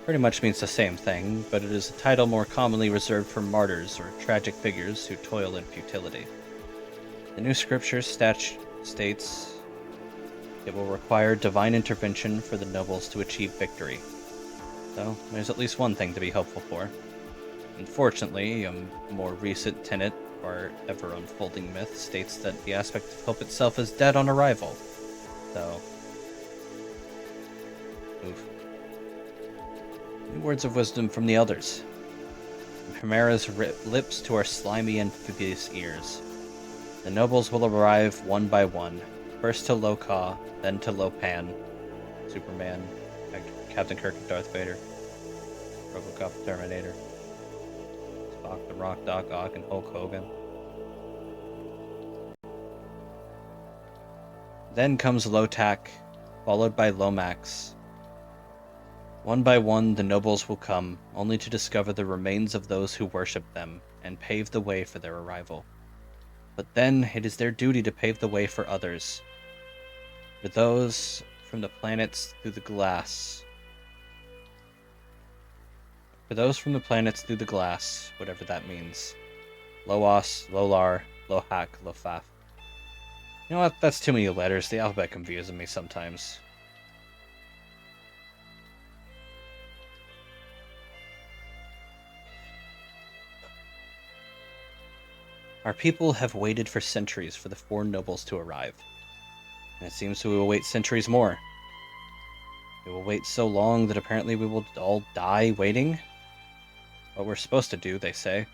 Pretty much means the same thing, but it is a title more commonly reserved for martyrs or tragic figures who toil in futility. The new scripture states it will require divine intervention for the nobles to achieve victory. So, there's at least one thing to be hopeful for. Unfortunately, a more recent tenet of our ever-unfolding myth states that the aspect of hope itself is dead on arrival. So... oof. New words of wisdom from the elders. From Chimera's lips to our slimy amphibious ears. The nobles will arrive one by one, first to Loka, then to Lopan, Superman, Captain Kirk and Darth Vader, Robocop the Terminator, Spock the Rock, Doc Ock, and Hulk Hogan. Then comes Lotak, followed by Lomax. One by one, the nobles will come, only to discover the remains of those who worship them, and pave the way for their arrival. But then, it is their duty to pave the way for others. For those from the planets through the glass. For those from the planets through the glass, whatever that means. Loas, Lolar, Lohak, Lofaf. You know what? That's too many letters. The alphabet confuses me sometimes. Our people have waited for centuries for the 4 nobles to arrive. And it seems we will wait centuries more. We will wait so long that apparently we will all die waiting. What we're supposed to do, they say.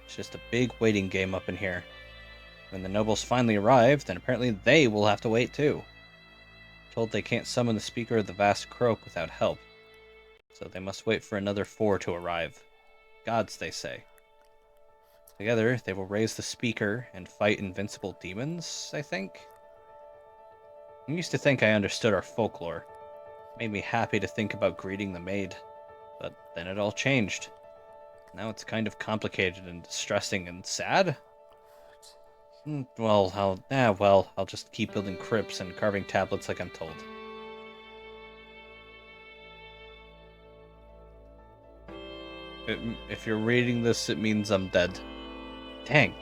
It's just a big waiting game up in here. When the nobles finally arrive, then apparently they will have to wait too. Told they can't summon the speaker of the vast croak without help. So they must wait for another 4 to arrive. Gods, they say. Together, they will raise the speaker and fight invincible demons, I think? I used to think I understood our folklore. It made me happy to think about greeting the maid. But then it all changed. Now it's kind of complicated and distressing and sad. Well, I'll just keep building crypts and carving tablets like I'm told. If you're reading this, it means I'm dead. Dang.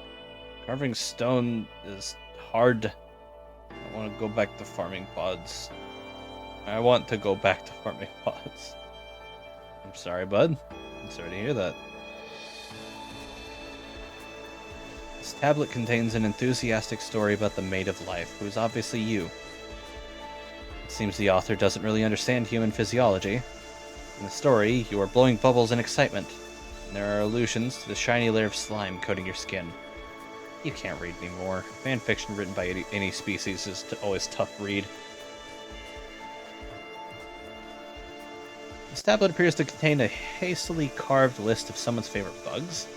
Carving stone is hard. I want to go back to farming pods. I want to go back to farming pods. I'm sorry, bud. I'm sorry to hear that. This tablet contains an enthusiastic story about the Maid of Life, who is obviously you. It seems the author doesn't really understand human physiology. In the story, you are blowing bubbles in excitement, and there are allusions to the shiny layer of slime coating your skin. You can't read anymore. Fan fiction written by any species is always tough read. This tablet appears to contain a hastily carved list of someone's favorite bugs.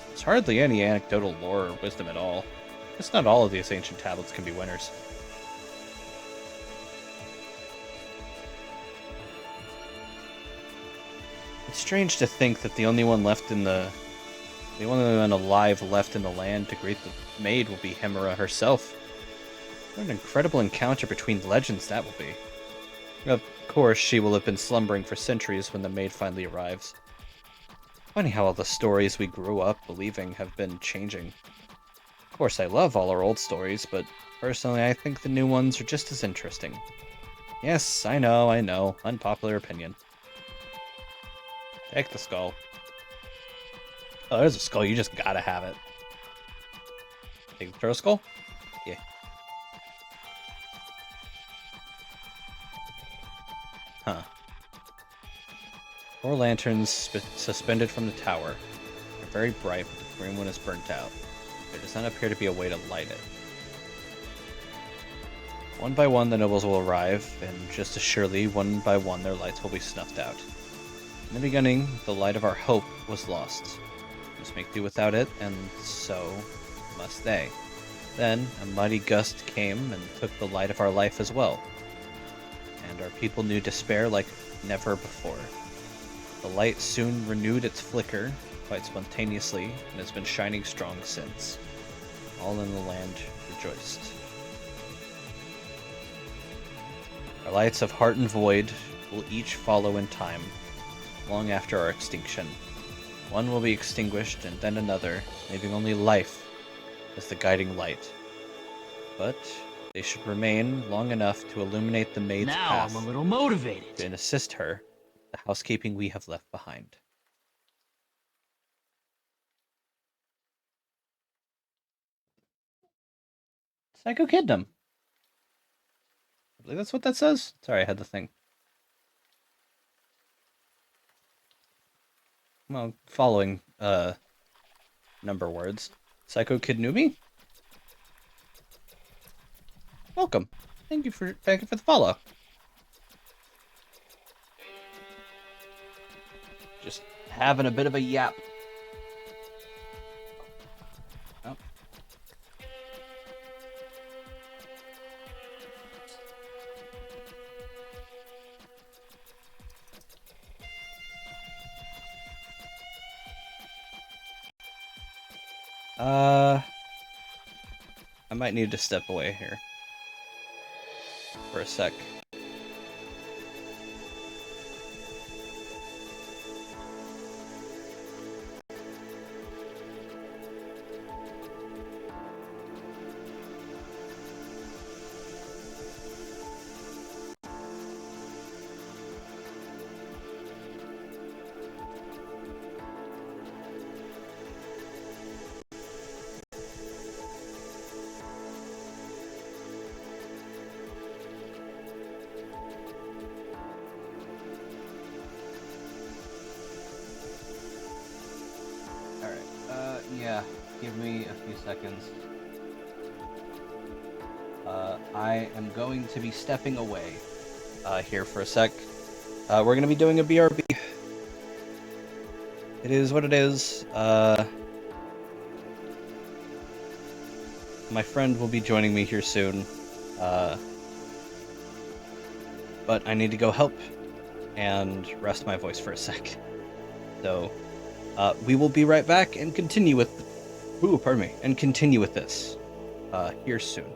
There's hardly any anecdotal lore or wisdom at all. Guess not all of these ancient tablets can be winners. It's strange to think that the only one alive left in the land to greet the maid will be Hemera herself. What an incredible encounter between legends that will be. Of course, she will have been slumbering for centuries when the maid finally arrives. Funny how all the stories we grew up believing have been changing. Of course, I love all our old stories, but personally, I think the new ones are just as interesting. Yes, I know. Unpopular opinion. Take the skull. Oh, there's a skull. You just gotta have it. Take the turtle skull? Yeah. Huh. 4 lanterns suspended from the tower. They're very bright, but the green one is burnt out. There does not appear to be a way to light it. One by one, the nobles will arrive, and just as surely, one by one, their lights will be snuffed out. In the beginning, the light of our hope was lost. We must make do without it, and so must they. Then, a mighty gust came and took the light of our life as well. And our people knew despair like never before. The light soon renewed its flicker, quite spontaneously, and has been shining strong since. All in the land rejoiced. Our lights of heart and void will each follow in time, long after our extinction. One will be extinguished, and then another, leaving only life as the guiding light. But they should remain long enough to illuminate the maid's path. Now I'm a little motivated. And assist her, the housekeeping we have left behind. Psycho Kiddom. I believe that's what that says. Sorry, I had the thing. Well, following number words. Psycho Kid Newbie? Welcome. Thank you for the follow. Just having a bit of a yap. Oh. I might need to step away here for a sec. Yeah, give me a few seconds. I am going to be stepping away here for a sec. We're going to be doing a BRB. It is what it is. My friend will be joining me here soon. But I need to go help and rest my voice for a sec. So, we will be right back and continue with... and continue with this here soon.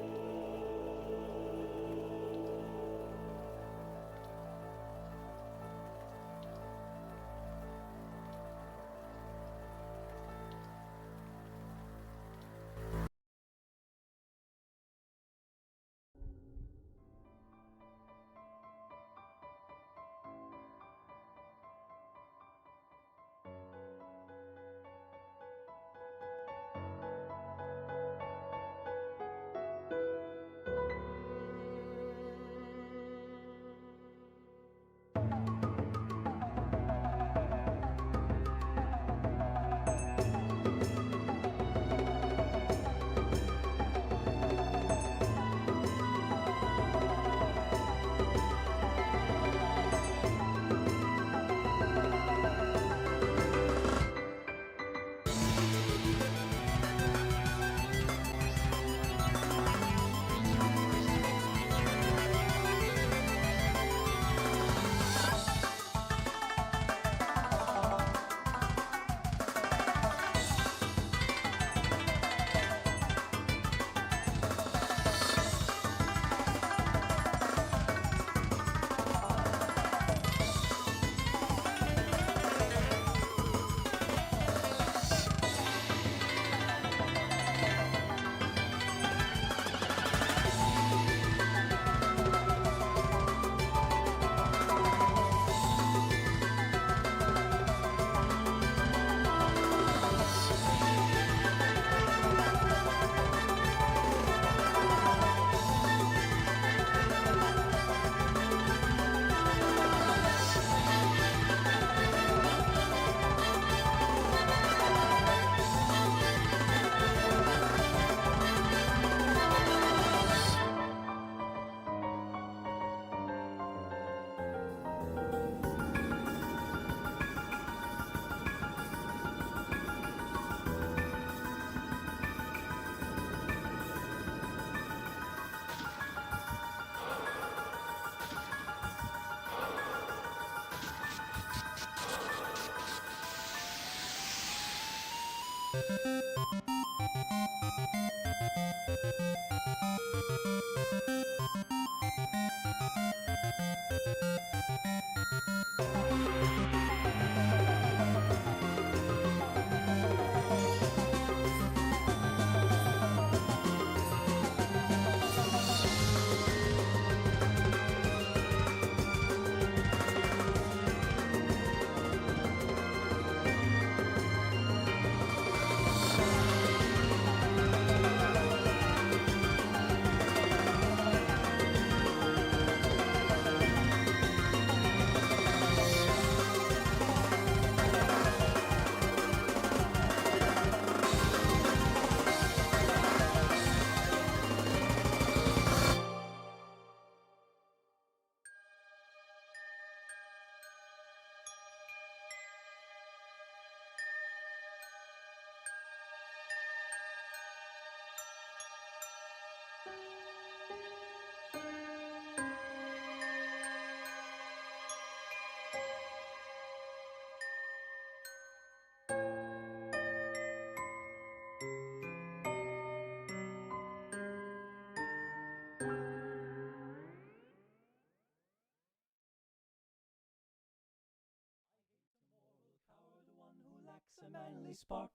lacks a manly spark.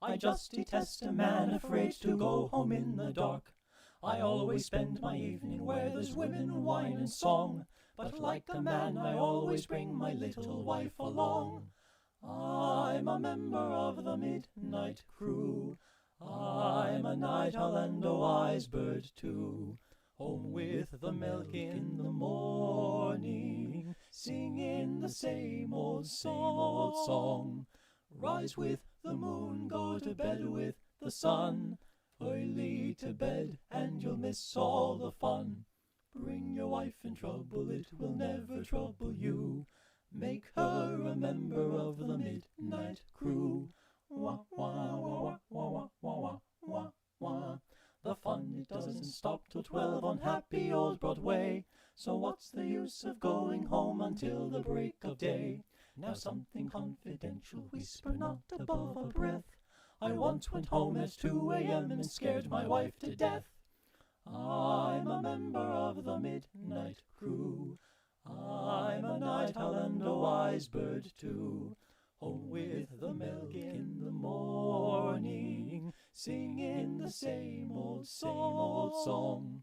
I just detest a man afraid to go home in the dark. I always spend my evening where there's women, wine and song, but like a man I always bring my little wife along. I'm a member of the midnight crew. I'm a night owl and a wise bird too. Home with the milk in the morning, singing the same old song. Rise with the moon, go to bed with the sun. Early to bed and you'll miss all the fun. Bring your wife in trouble, it will never trouble you. Make her a member of the midnight crew. Wah, wah, wah, wah, wah, wah, wah, wah, wah. The fun, it doesn't stop till 12 on happy old Broadway. So what's the use of going home until the break of day? Now something confidential, whisper not above a breath. I once went home at 2 a.m. and scared my wife to death. I'm a member of the midnight crew. I'm a night owl and a wise bird too. Home with the milk in the morning, singing the same old song.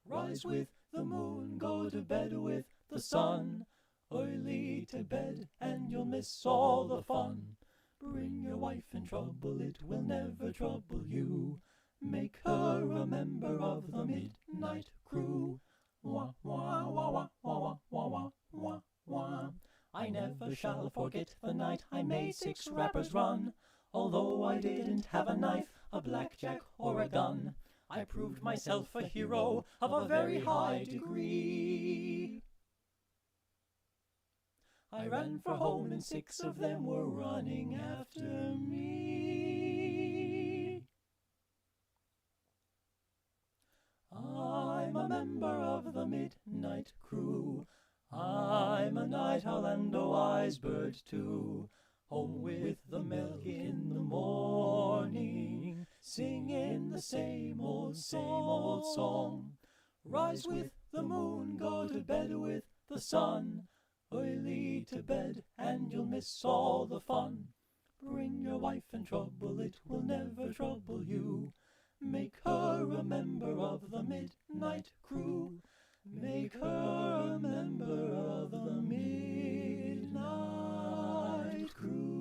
Rise with the moon, go to bed with the sun. Early to bed and you'll miss all the fun. Bring your wife in trouble, it will never trouble you. Make her a member of the midnight crew. Wah, wah, wah, wah, wah, wah, wah, wah, wah. I never shall forget the night I made 6 rappers run. Although I didn't have a knife, a blackjack, or a gun, I proved myself a hero of a very high degree. I ran for home and 6 of them were running after me. I'm a member of the midnight crew. I'm a night owl and a wise bird too. Home with the milk in the morning, singing the same old song. Rise with the moon, go to bed with the sun. Early to bed and you'll miss all the fun. Bring your wife in trouble, it will never trouble you. Make her a member of the midnight crew. Make her a member of the midnight crew.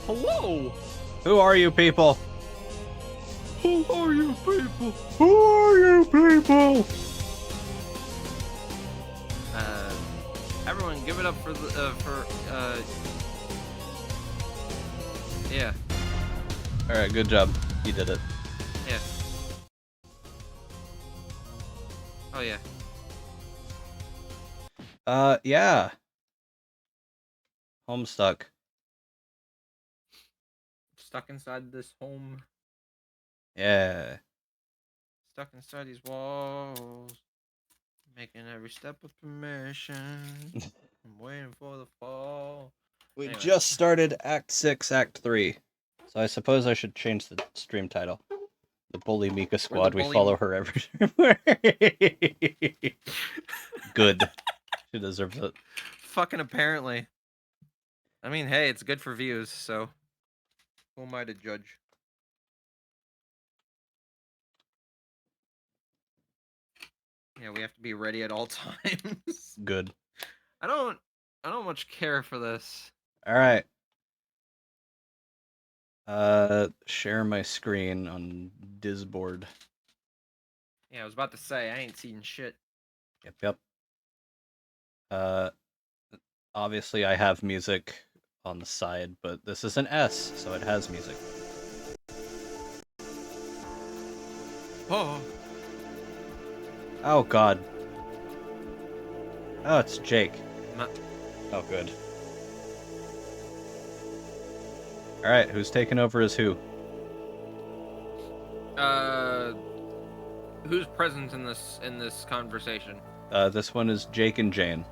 Hello! Who are you people? Who are you people? Who are you people? Everyone give it up for yeah, Alright, good job. You did it. yeah. Oh yeah. Yeah. Homestuck. Stuck inside this home. Yeah. Stuck inside these walls. Making every step with permission. I'm waiting for the fall. We Anyway. just started Act 6, Act 3. So I suppose I should change the stream title. The Bully Mika Squad, we Bully- follow her everywhere. Good. She deserves it. Fucking apparently. I mean, hey, it's good for views, so who am I to judge? Yeah, we have to be ready at all times. Good. I don't much care for this. Alright. Share my screen on Disboard. Yeah, I was about to say I ain't seen shit. Yep. Obviously I have music on the side, but this is an S, so it has music. Oh. Oh god. Oh, it's Jake. Ma- Oh, good. Alright, who's taking over as who? Who's present in this conversation? This one is Jake and Jane.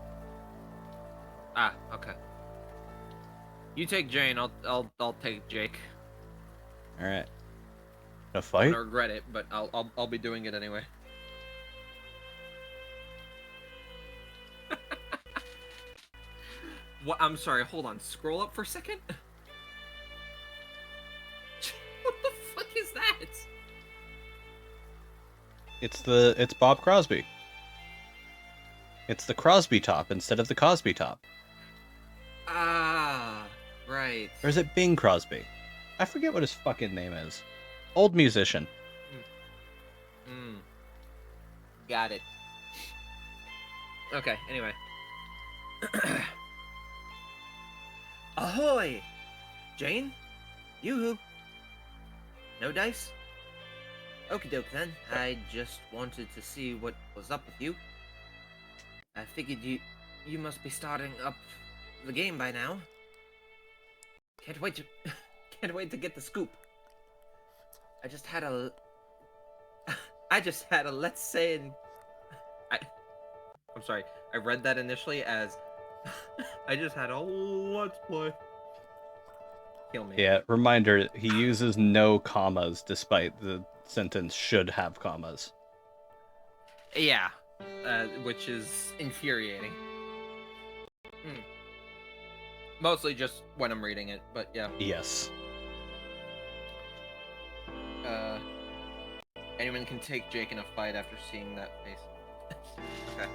Ah, okay. You take Jane, I'll take Jake. Alright. A I fight? regret it, but I'll be doing it anyway. What? I'm sorry. Hold on. Scroll up for a second. What the fuck is that? It's Bob Crosby. It's the Crosby top instead of the Cosby top. Ah, right. Or is it Bing Crosby? I forget what his fucking name is. Old musician. Got it. Okay. Anyway. Ahoy! Jane? Yoo-hoo! No dice? Okie doke then. I just wanted to see what was up with you. I figured you must be starting up the game by now. Can't wait to get the scoop. I just had a let's say in I'm sorry. I read that initially as I just had a let's play. Kill me. Yeah, reminder, he uses no commas despite the sentence should have commas. Yeah. Which is infuriating. Mostly just when I'm reading it, but yeah. Yes. Anyone can take Jake in a fight after seeing that face. Okay.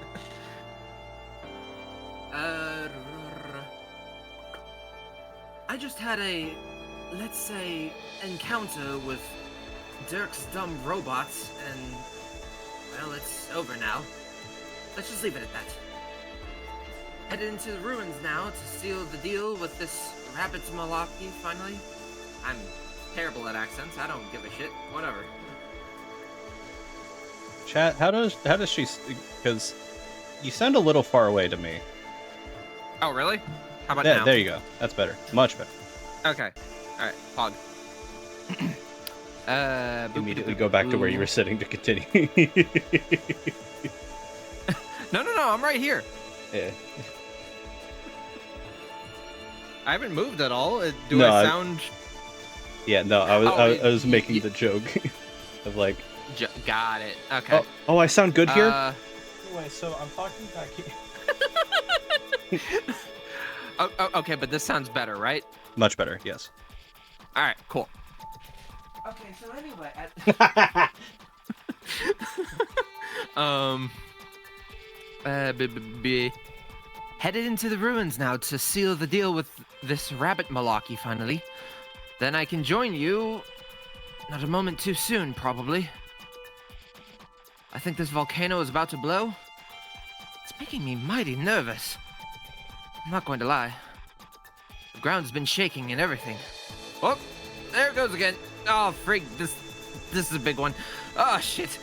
I just had a, let's say, encounter with Dirk's dumb robots, and, well, it's over now. Let's just leave it at that. Headed into the ruins now to seal the deal with this rabbit's malarkey, finally. I'm terrible at accents, I don't give a shit, whatever. Chat, how does she, because you sound a little far away to me. Oh, really? How about Yeah, now? there you go. That's better. Much better. Okay. Alright, pog. Immediately go back to where you were sitting to continue. No, I'm right here. Yeah. I haven't moved at all. Do No, I sound... Yeah, no, I was making the joke of like... Got it. Okay. Oh, I sound good here? Anyway, so I'm talking back here. Okay, but this sounds better, right? Much better, yes. Alright, cool. Okay, so anyway... headed into the ruins now to seal the deal with this rabbit malarkey finally. Then I can join you. Not a moment too soon, probably. I think this volcano is about to blow. It's making me mighty nervous. I'm not going to lie. The ground's been shaking and everything. Oh, there it goes again. Oh, frig, this is a big one. Oh, shit.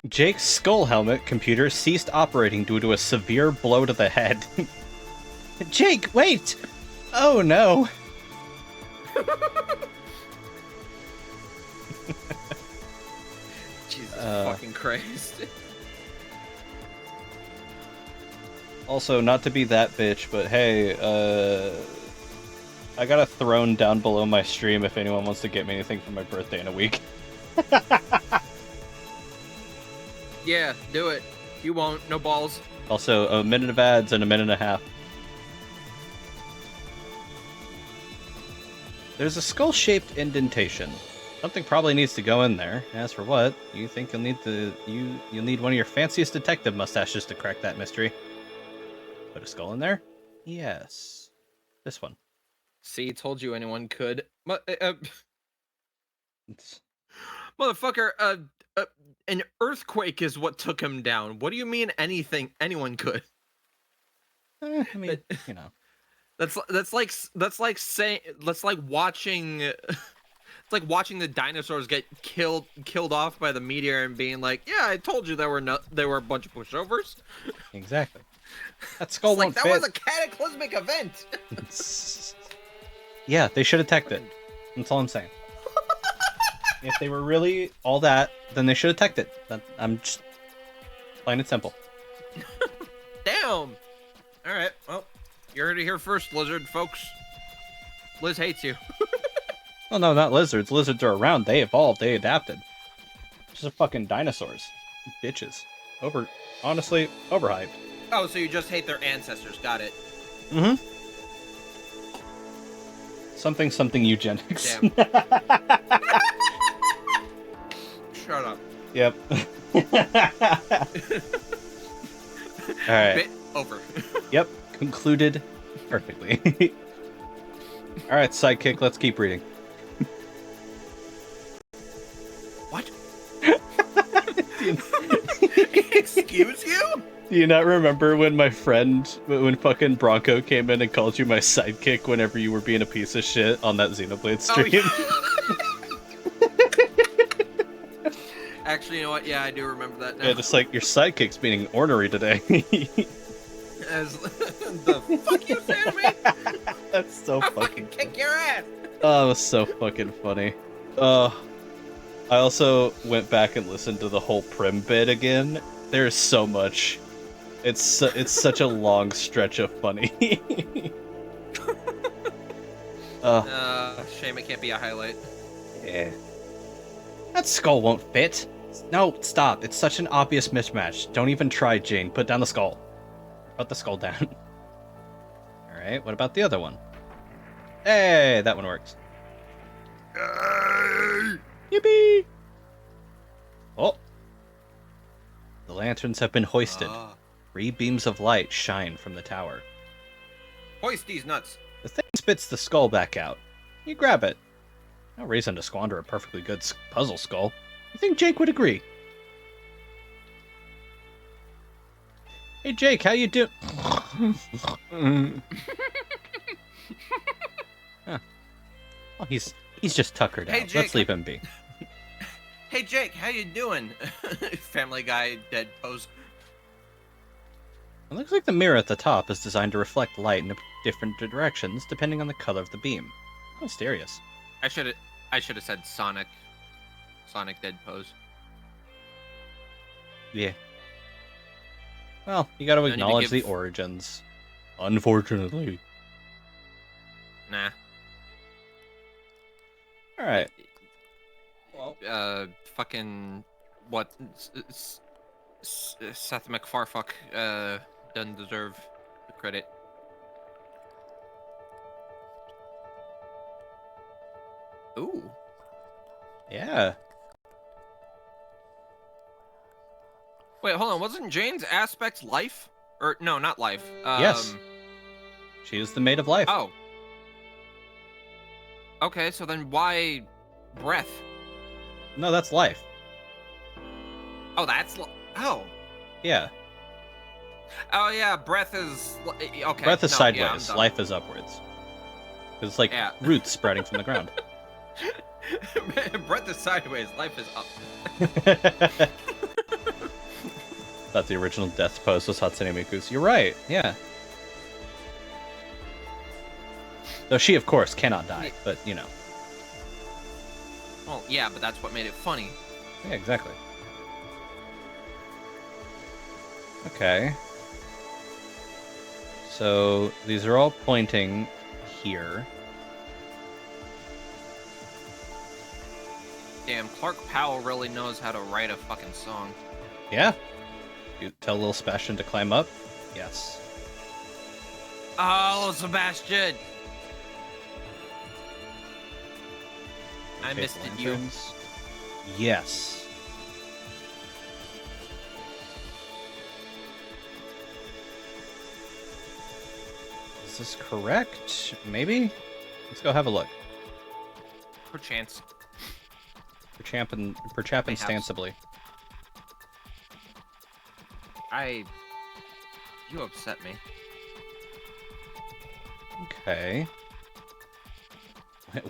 Jake's skull helmet computer ceased operating due to a severe blow to the head. Jake, wait! Oh no. Jesus fucking Christ. Also, not to be that bitch, but hey, I got a throne down below my stream if anyone wants to get me anything for my birthday in a week. Yeah, do it. You won't. No balls. Also, a minute of ads and a minute and a half. There's a skull-shaped indentation. Something probably needs to go in there. As for what, you think you'll need you'll need one of your fanciest detective mustaches to crack that mystery. Put a skull in there? Yes. This one. See, told you anyone could. It's... Motherfucker, an earthquake is what took him down. What do you mean anyone could? I mean, you know. That's like watching it's like watching the dinosaurs get killed off by the meteor and being like, yeah, I told you there were a bunch of pushovers. Exactly. That skull won't that fit. was a cataclysmic event. Yeah, they should have teched it. That's all I'm saying. If they were really all that, then they should have teched it. I'm just plain and simple. Damn. All right. Well, you heard it here first, Lizard folks. Liz hates you. Well, no, not lizards. Lizards are around. They evolved. They adapted. Just fucking dinosaurs. Bitches. Honestly, overhyped. Oh, so you just hate their ancestors. Got it. Mm-hmm. Something eugenics. Damn. Shut up. Yep. Alright. Bit over. Yep. Concluded perfectly. Alright, sidekick, let's keep reading. What? Excuse you? Do you not remember when when fucking Bronco came in and called you my sidekick whenever you were being a piece of shit on that Xenoblade stream? Oh, actually, you know what? Yeah, I do remember that now. Yeah, just like your sidekick's being ornery today. As the fuck you said to me? That's so I'll fucking kick your ass. Oh, it was so fucking funny. I also went back and listened to the whole Prim bit again. There's so much. It's such a long stretch of funny. Shame it can't be a highlight. Yeah. That skull won't fit. No, stop. It's such an obvious mismatch. Don't even try, Jane. Put down the skull. Put the skull down. Alright, what about the other one? Hey, that one works. Yippee! Oh. The lanterns have been hoisted. 3 beams of light shine from the tower. Hoist these nuts. The thing spits the skull back out. You grab it. No reason to squander a perfectly good puzzle skull. You think Jake would agree? Hey Jake, how you doing? Huh. Well, he's just tuckered Hey, out. Jake. Let's leave him be. Hey Jake, how you doing? Family Guy dead pose. It looks like the mirror at the top is designed to reflect light in different directions depending on the color of the beam. Mysterious. I should have said Sonic dead pose. Yeah. Well, you gotta need to acknowledge give- the origins. Unfortunately. Nah. Alright. Well, fucking what? Seth MacFarfuck doesn't deserve the credit. Ooh. Yeah. Wait, hold on. Wasn't Jane's aspect life? Or no, not life. Yes. She is the maid of life. Oh. Okay, so then why breath? No, that's life. Oh, that's oh. Yeah. Oh yeah, breath is okay. Breath is no, sideways. Yeah, I'm done. Life is upwards. It's like Yeah. roots sprouting from the ground. Breath is sideways. Life is up. Thought the original death pose was Hatsune Miku's. You're right. Yeah. Though she, of course, cannot die. But you know. Well, yeah, but that's what made it funny. Yeah, exactly. Okay. So these are all pointing here. Damn, Clark Powell really knows how to write a fucking song. Yeah. You tell little Sebastian to climb up? Yes. Oh, Sebastian! I Okay, missed it, you. lanterns. Yes. Is this correct? Maybe? Let's go have a look. Perchance. Perchappin Mayhaps. stansibly. You upset me. Okay.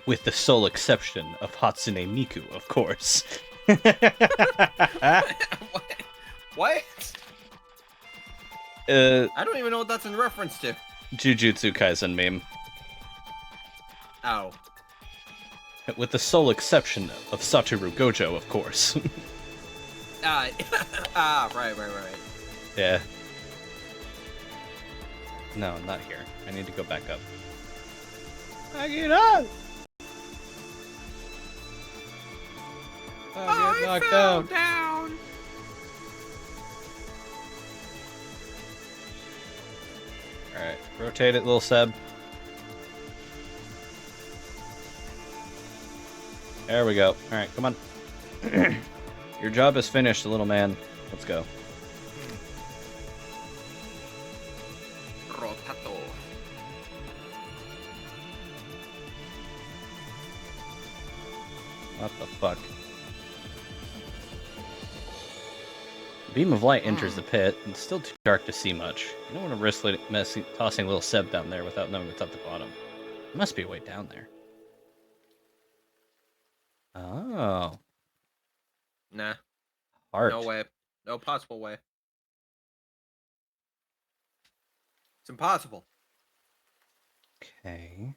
With the sole exception of Hatsune Miku, of course. What? I don't even know what that's in reference to. Jujutsu Kaisen meme. Oh. With the sole exception of Satoru Gojo, of course. Right. Yeah. No, not here. I need to go back up. I get up! I get knocked out. Down. Alright, rotate it, little Seb. There we go. Alright, come on. Your job is finished, little man. Let's go. Rotato. What the fuck? The beam of light enters the pit. It's still too dark to see much. You don't want to risk tossing little Seb down there without knowing what's at the bottom. There must be a way down there. Oh. Nah. Heart. No way. No possible way. It's impossible. Okay.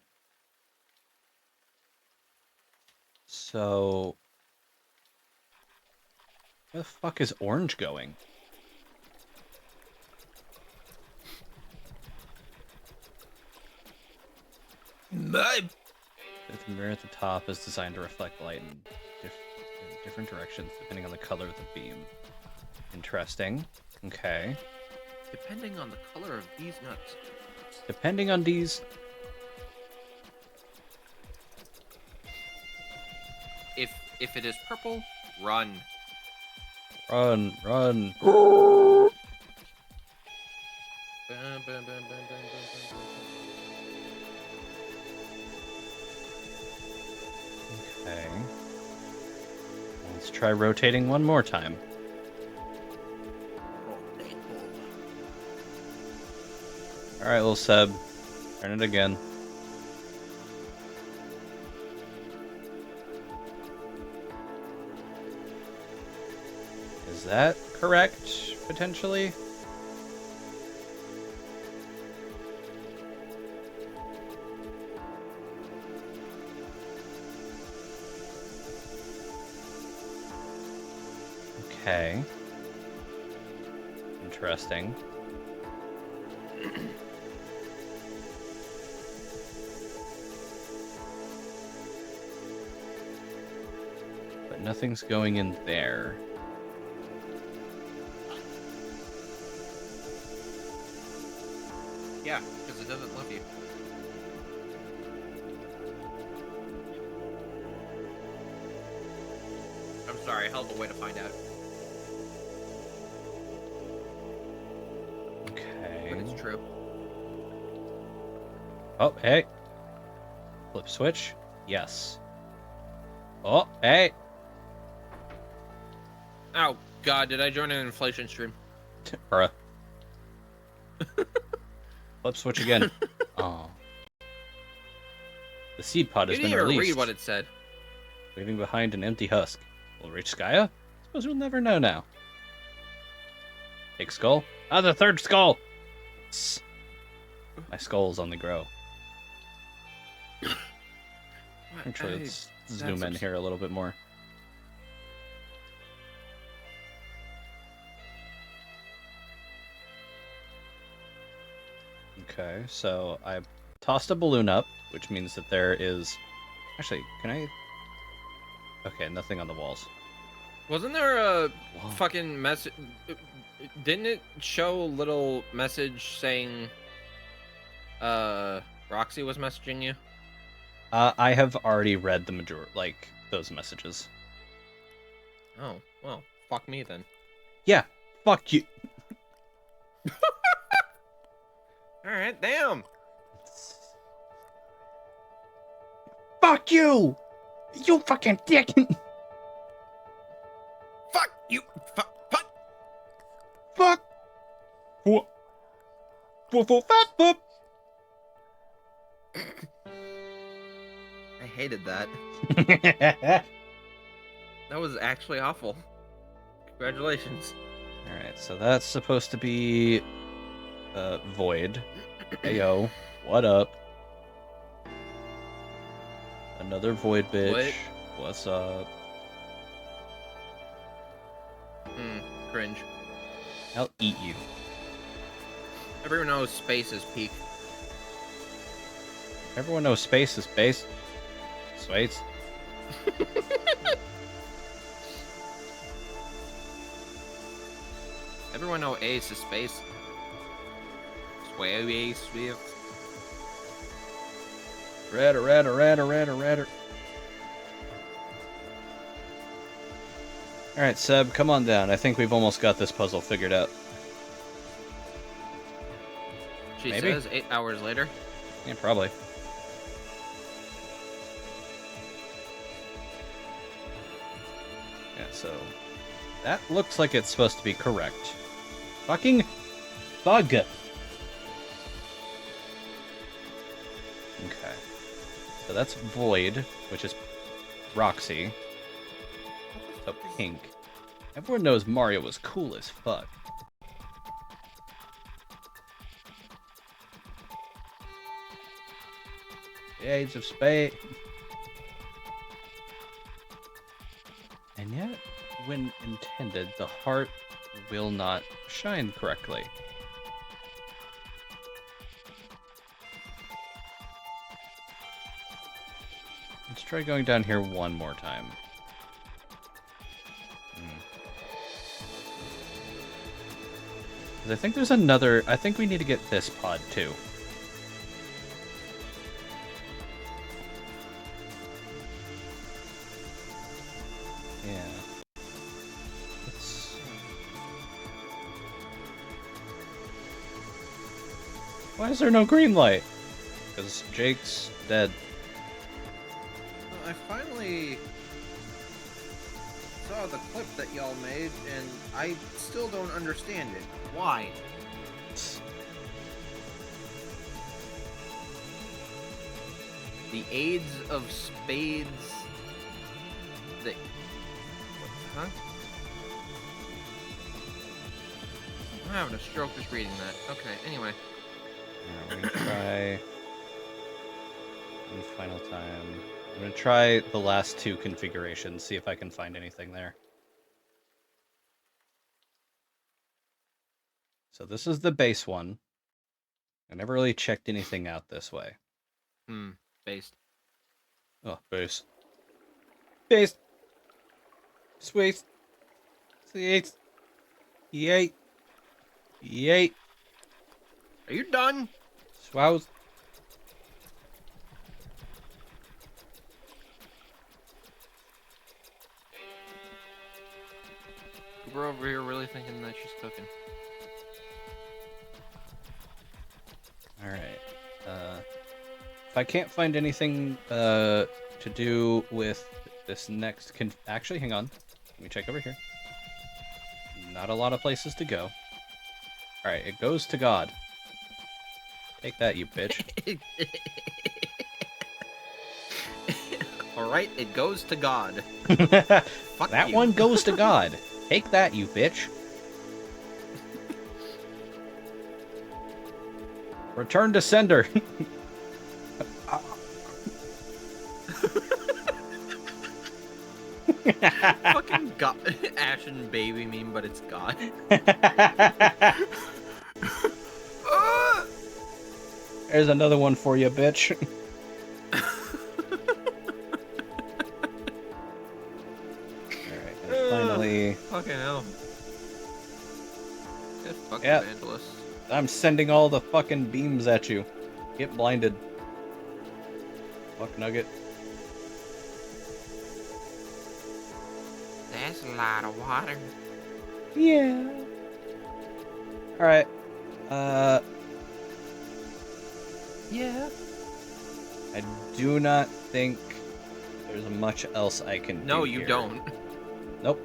So... where the fuck is Orange going? The mirror at the top is designed to reflect light in different directions depending on the color of the beam. Interesting. Okay. Depending on the color of these nuts. Depending on these... If it is purple, run. Run, run. Okay. Let's try rotating one more time. Alright, little Seb. Turn it again. Is that correct, potentially? Okay. Interesting. But nothing's going in there. Yeah, because it doesn't love you. I'm sorry, hell of a way to find out. Okay. true. Oh, hey. Flip switch. Yes. Oh, hey. Oh God, did I join an inflation stream? Bruh. Flip switch again. Oh. The seed pod You has didn't been even released. read what it said. Leaving behind an empty husk. Will it reach Skya? Suppose we'll never know now. Take skull. Ah, the third skull! Tss. My skull's on the grow. Actually, let's zoom in here a little bit more. Okay, so I tossed a balloon up, which means that there is... Actually, can I... Okay, nothing on the walls. Wasn't there a Whoa. fucking message? Didn't it show a little message saying, Roxy was messaging you? I have already read the those messages. Oh, well, fuck me then. Yeah, fuck you. Alright, damn! Fuck you! You fucking dick! Fuck you! Fuck! Fuck! Fuck! Fuck! I hated that. That was actually awful. Congratulations. Alright, so that's supposed to be... Void. Heyo, what up? Another Void bitch. What's up? Cringe. I'll eat you. Everyone knows space is peak. Everyone knows space is space. Space. Everyone know ace is space. Sway swift. Radder. Alright, Seb, come on down. I think we've almost got this puzzle figured out. She Maybe. says 8 hours later. Yeah, probably. Yeah, so... That looks like it's supposed to be correct. Fucking... Bug! Okay. So that's Void, which is Roxy. So pink. Everyone knows Mario was cool as fuck. Age of Spade. And yet, when intended, the heart will not shine correctly. Let's try going down here one more time. I think there's another... I think we need to get this pod, too. Yeah. Let's... Why is there no green light? Because Jake's dead. I finally saw the clip that y'all made, and I still don't understand it. Why? The AIDS of spades. The... Huh? I'm having a stroke just reading that. Okay, anyway. We're gonna try one final time. I'm gonna try the last two configurations, see if I can find anything there. So this is the base one. I never really checked anything out this way. Based. Oh, base. Base. Sweet. Sweet. Yay. Yay. Are you done? Swows. We're over here really thinking that she's cooking. Alright. If I can't find anything to do with this next... Actually, hang on. Let me check over here. Not a lot of places to go. Alright, it goes to God. Take that, you bitch. Alright, it goes to God. Fuck That you. one goes to God. Take that, you bitch. Return to sender. Fucking God. Ashen baby meme, but it's God. There's another one for you, bitch. Alright, and finally... Fucking hell. Good fucking Yep. evangelist. I'm sending all the fucking beams at you. Get blinded. Fuck nugget. That's a lot of water. Yeah. Alright. Yeah. I do not think there's much else I can do. No, you here. don't. Nope.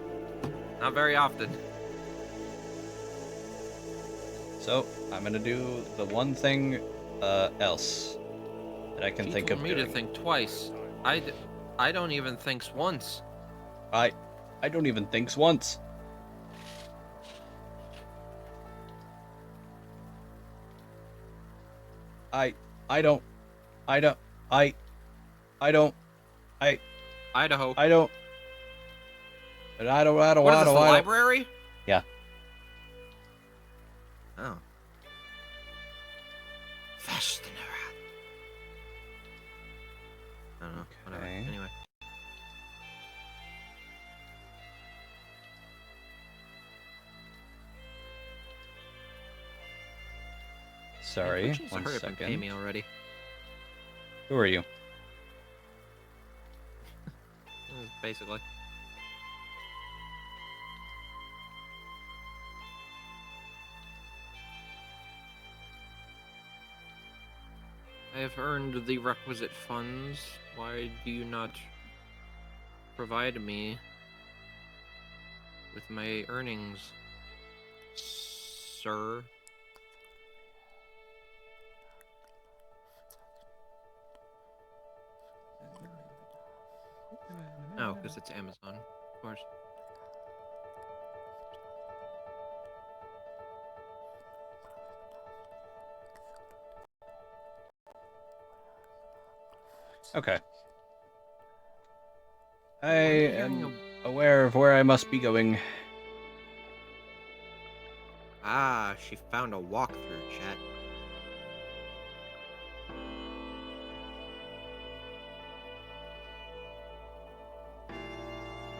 Not very often. So, I'm gonna do the one thing else that I can She think told of me doing. to think twice. I don't even think once. I don't even think once. I don't. Idaho. But I don't. What is this, the library? Yeah. Oh. Fascinating. I don't know. Whatever. Okay. Anyway. Sorry, Hey, one hurry up and pay second. me already. Who are you? Basically. I have earned the requisite funds. Why do you not provide me with my earnings, sir? Oh, because it's Amazon, of course. Okay. I Why am I hearing am aware of where I must be going. Ah, she found a walkthrough, chat.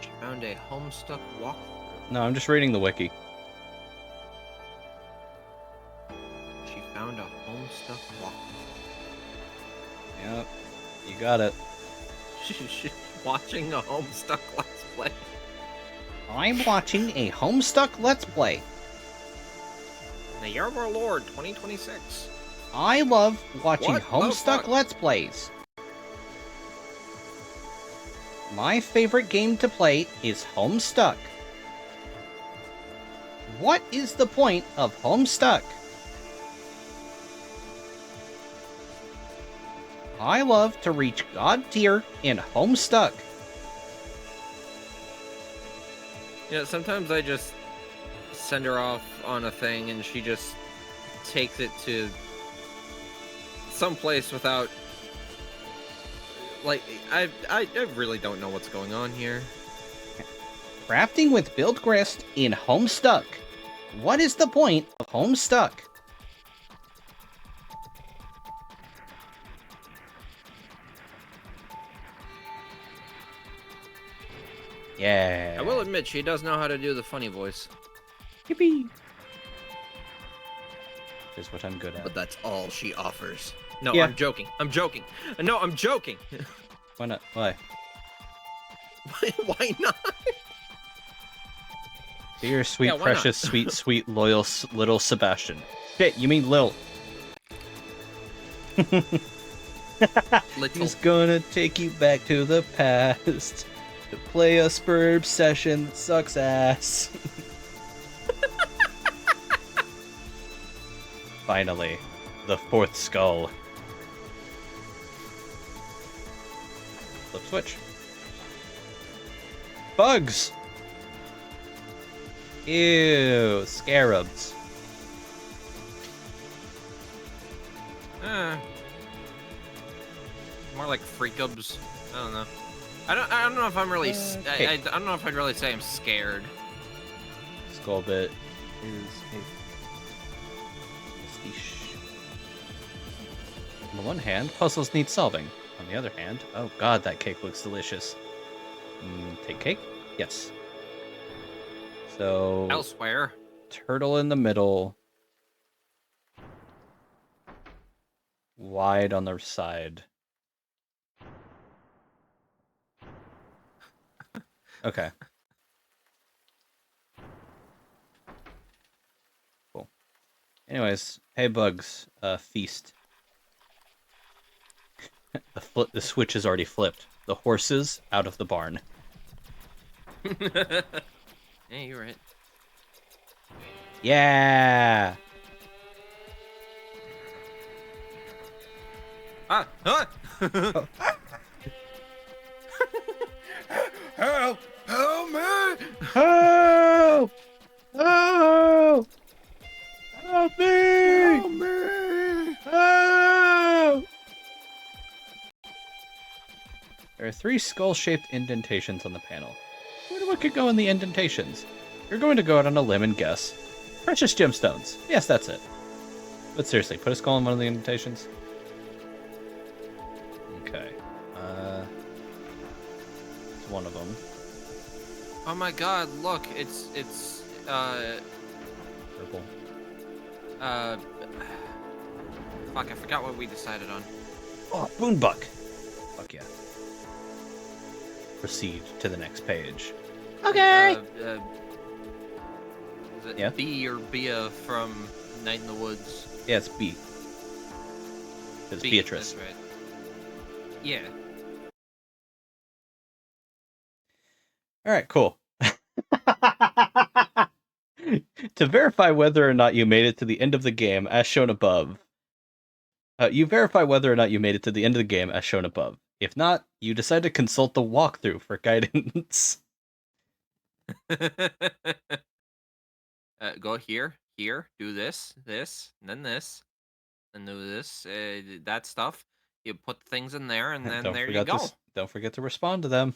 She found a Homestuck walkthrough. No, I'm just reading the wiki. She found a Homestuck walkthrough. Yep. You got it. She's watching a Homestuck Let's Play. I'm watching a Homestuck Let's Play. The Year of Our Lord 2026. I love watching What the Homestuck fuck? Let's Plays. My favorite game to play is Homestuck. What is the point of Homestuck? I love to reach God tier in Homestuck. Yeah, sometimes I just send her off on a thing and she just takes it to someplace without... Like, I really don't know what's going on here. Crafting with Buildgrist in Homestuck. What is the point of Homestuck? Yeah. I will admit, she does know how to do the funny voice. Yippee. Is what I'm good at. But that's all she offers. No, Yeah. I'm joking. I'm joking. No, I'm joking. Why not? Why? Why not? Dear, sweet, Yeah, why not? precious, sweet, loyal little Sebastian. Shit, you mean Lil. Little. He's gonna take you back to the past to play a spurb session that sucks ass. Finally, the fourth skull. Flip switch. Bugs! Ew, scarabs. More like freakubs. I don't know. I don't know if I'm really. I don't know if I'd really say I'm scared. Skull bit is a pastiche. On the one hand, puzzles need solving. On the other hand, oh god, that cake looks delicious. Take cake? Yes. So Elsewhere. turtle in the middle. Wide on the side. Okay. Cool. Anyways, hey bugs, feast. The switch is already flipped. The horses out of the barn. Yeah, you're right. Yeah. Ah! Help! Help me! Help! Help! Help me! Help me! Help! There are 3 skull-shaped indentations on the panel. Where do I could go in the indentations? You're going to go out on a limb and guess. Precious gemstones. Yes, that's it. But seriously, put a skull in one of the indentations. Okay. It's one of them. Oh my god, look, it's Purple. fuck, I forgot what we decided on. Oh, Boonbuck! Fuck yeah. Proceed to the next page. Okay! Is it Yeah? B or Bia from Night in the Woods? Yeah, it's B. It's B, Beatrice. That's right. Yeah. Alright, cool. To verify whether or not you made it to the end of the game, as shown above. You verify whether or not you made it to the end of the game, as shown above. If not, you decide to consult the walkthrough for guidance. Go here, do this, and then this, and do this, that stuff. You put things in there, and then there you go. Don't forget to respond to them.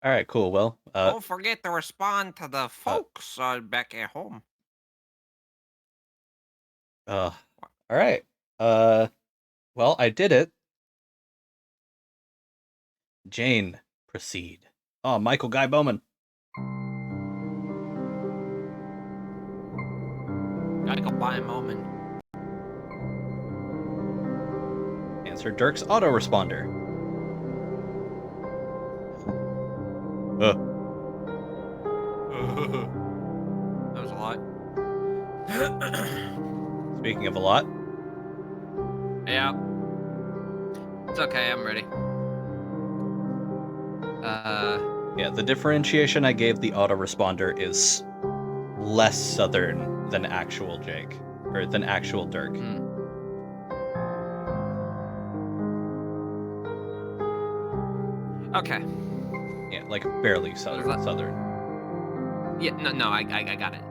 Alright, cool. Well, Don't forget to respond to the folks back at home. alright. Well, I did it. Jane, proceed. Oh, Michael Guy Bowman. Gotta go buy a moment. Answer Dirk's autoresponder. That was a lot. Speaking of a lot. Yeah. It's okay, I'm ready. Yeah, the differentiation I gave the autoresponder is less southern than actual Jake. Or than actual Dirk. Okay. Yeah, like barely southern. Yeah, no, I got it.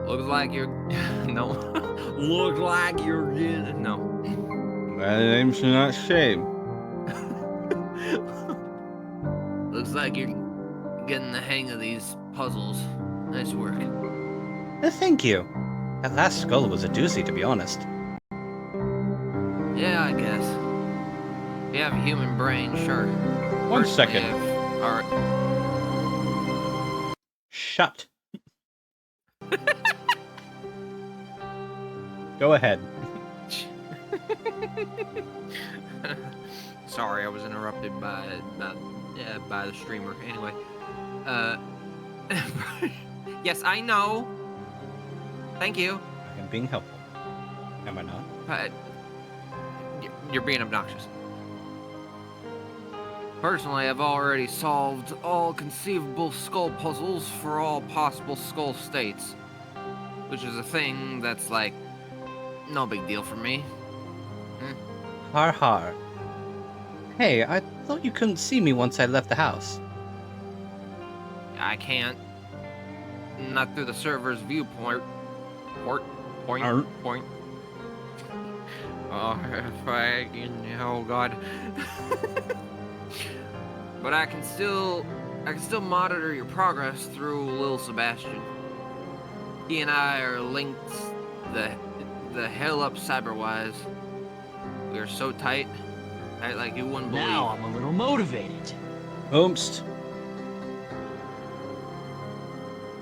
Looks like you're... no. Looks like you're getting... No. My name's not Shame. Looks like you're getting the hang of these puzzles. Nice work. Thank you. That last skull was a doozy, to be honest. Yeah, I guess. If you have a human brain, sure. One Personally, second. Alright. Shut. Go ahead. Sorry, I was interrupted by the streamer. Anyway, yes, I know. Thank you. I'm being helpful. Am I not? But you're being obnoxious. Personally, I've already solved all conceivable skull puzzles for all possible skull states, which is a thing that's like no big deal for me. Har har. Hey, I thought you couldn't see me once I left the house. I can't. Not through the server's viewport. Point. Oh, oh God. But I can still monitor your progress through Lil Sebastian. He and I are linked the hell up cyberwise. We are so tight, like you wouldn't believe. Now I'm a little motivated. Homestuck.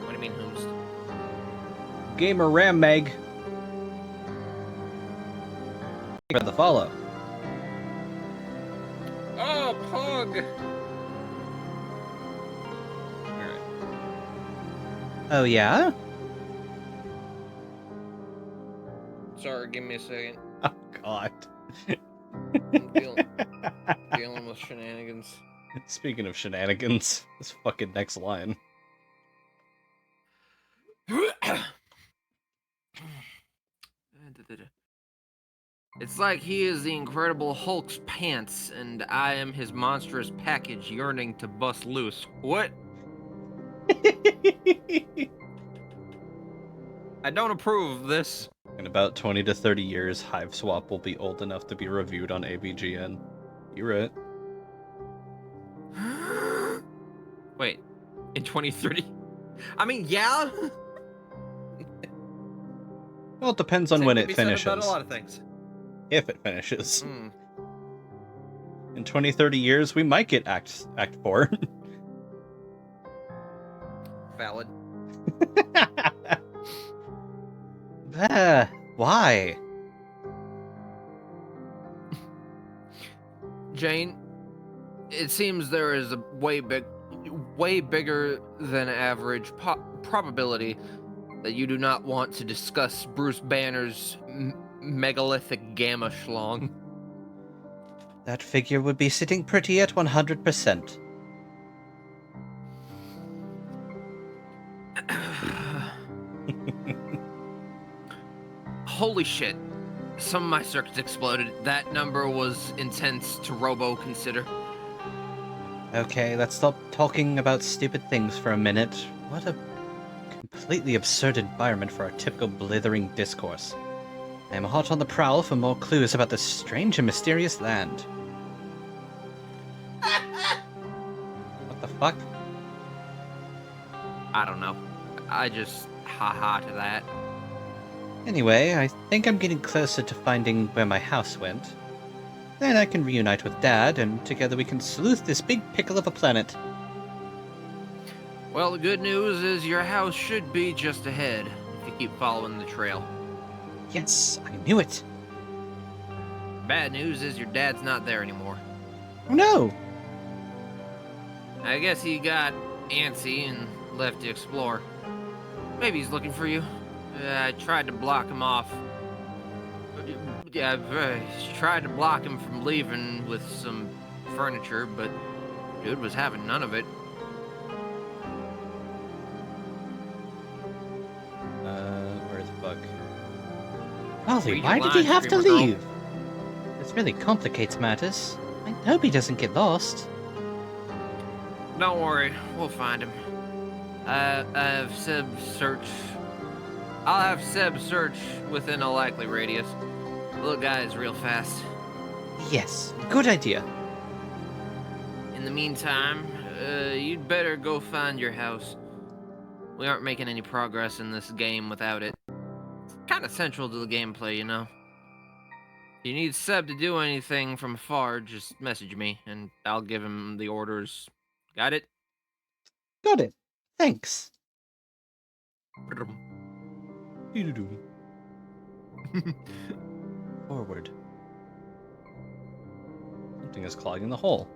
What do you mean, Hoomst? Gamer Ram Meg. For the follow. Oh, Pug! Alright. Oh, yeah? Sorry, give me a second. Oh, God. I'm dealing with shenanigans. Speaking of shenanigans, this fucking next line. It's like he is the Incredible Hulk's pants, and I am his monstrous package yearning to bust loose. What? I don't approve of this. In about 20 to 30 years, Hive Swap will be old enough to be reviewed on AVGN. You're right. Wait, in 2030? I mean, yeah. Well, it depends on when Same it could be said finishes. about a lot of things. If it finishes. Mm. In 20, 30 years, we might get Act 4. Valid. Why? Jane, it seems there is a way bigger than average probability that you do not want to discuss Bruce Banner's megalithic gamma schlong. That figure would be sitting pretty at 100%. Holy shit. Some of my circuits exploded. That number was intense to robo-consider. Okay, let's stop talking about stupid things for a minute. What a completely absurd environment for our typical blithering discourse. I am hot on the prowl for more clues about this strange and mysterious land. What the fuck? I don't know. I just ha-ha to that. Anyway, I think I'm getting closer to finding where my house went. Then I can reunite with Dad, and together we can sleuth this big pickle of a planet. Well, the good news is your house should be just ahead if you keep following the trail. Yes, I knew it. Bad news is your dad's not there anymore. Oh no! I guess he got antsy and left to explore. Maybe he's looking for you. I tried to block him off. Yeah, I tried to block him from leaving with some furniture, but dude was having none of it. Where the fuck? Ollie, Read why your did he lines, have to Screamer Girl. leave? This really complicates matters. I hope he doesn't get lost. Don't worry, we'll find him. I'll have Seb search within a likely radius. The little guy is real fast. Yes, good idea. In the meantime, you'd better go find your house. We aren't making any progress in this game without it. It's kind of central to the gameplay, you know. If you need Seb to do anything from afar, just message me, and I'll give him the orders. Got it? Got it. Thanks. Forward. Something is clogging the hole.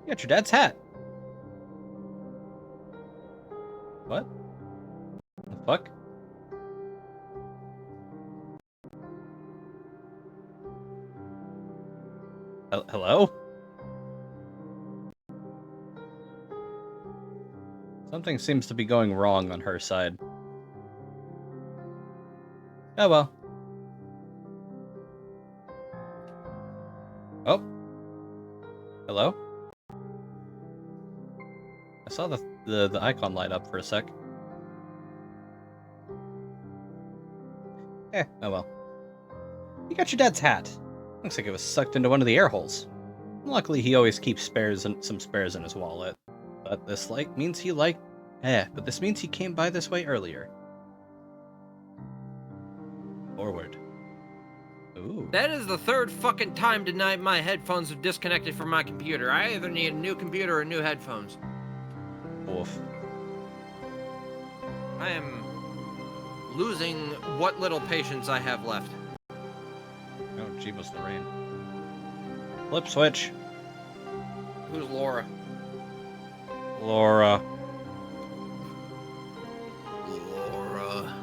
You got your dad's hat. What? The fuck? Hello? Something seems to be going wrong on her side. Oh well. Oh. Hello? I saw the icon light up for a sec. Oh well. You got your dad's hat. Looks like it was sucked into one of the air holes. Luckily, he always keeps some spares in his wallet. But this means he came by this way earlier. Forward. Ooh. That is the third fucking time tonight my headphones have disconnected from my computer. I either need a new computer or new headphones. Oof. I am losing what little patience I have left. Oh, Jeebus Lorraine. Flip switch. Who's Laura? Laura. Laura.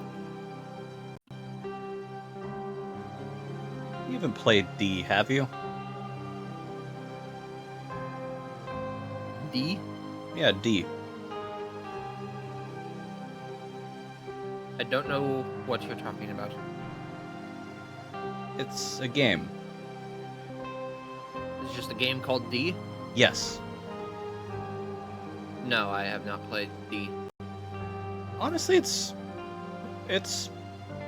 You haven't played D, have you? D? Yeah, D. I don't know what you're talking about. It's a game. It's just a game called D? Yes. No, I have not played D. Honestly, it's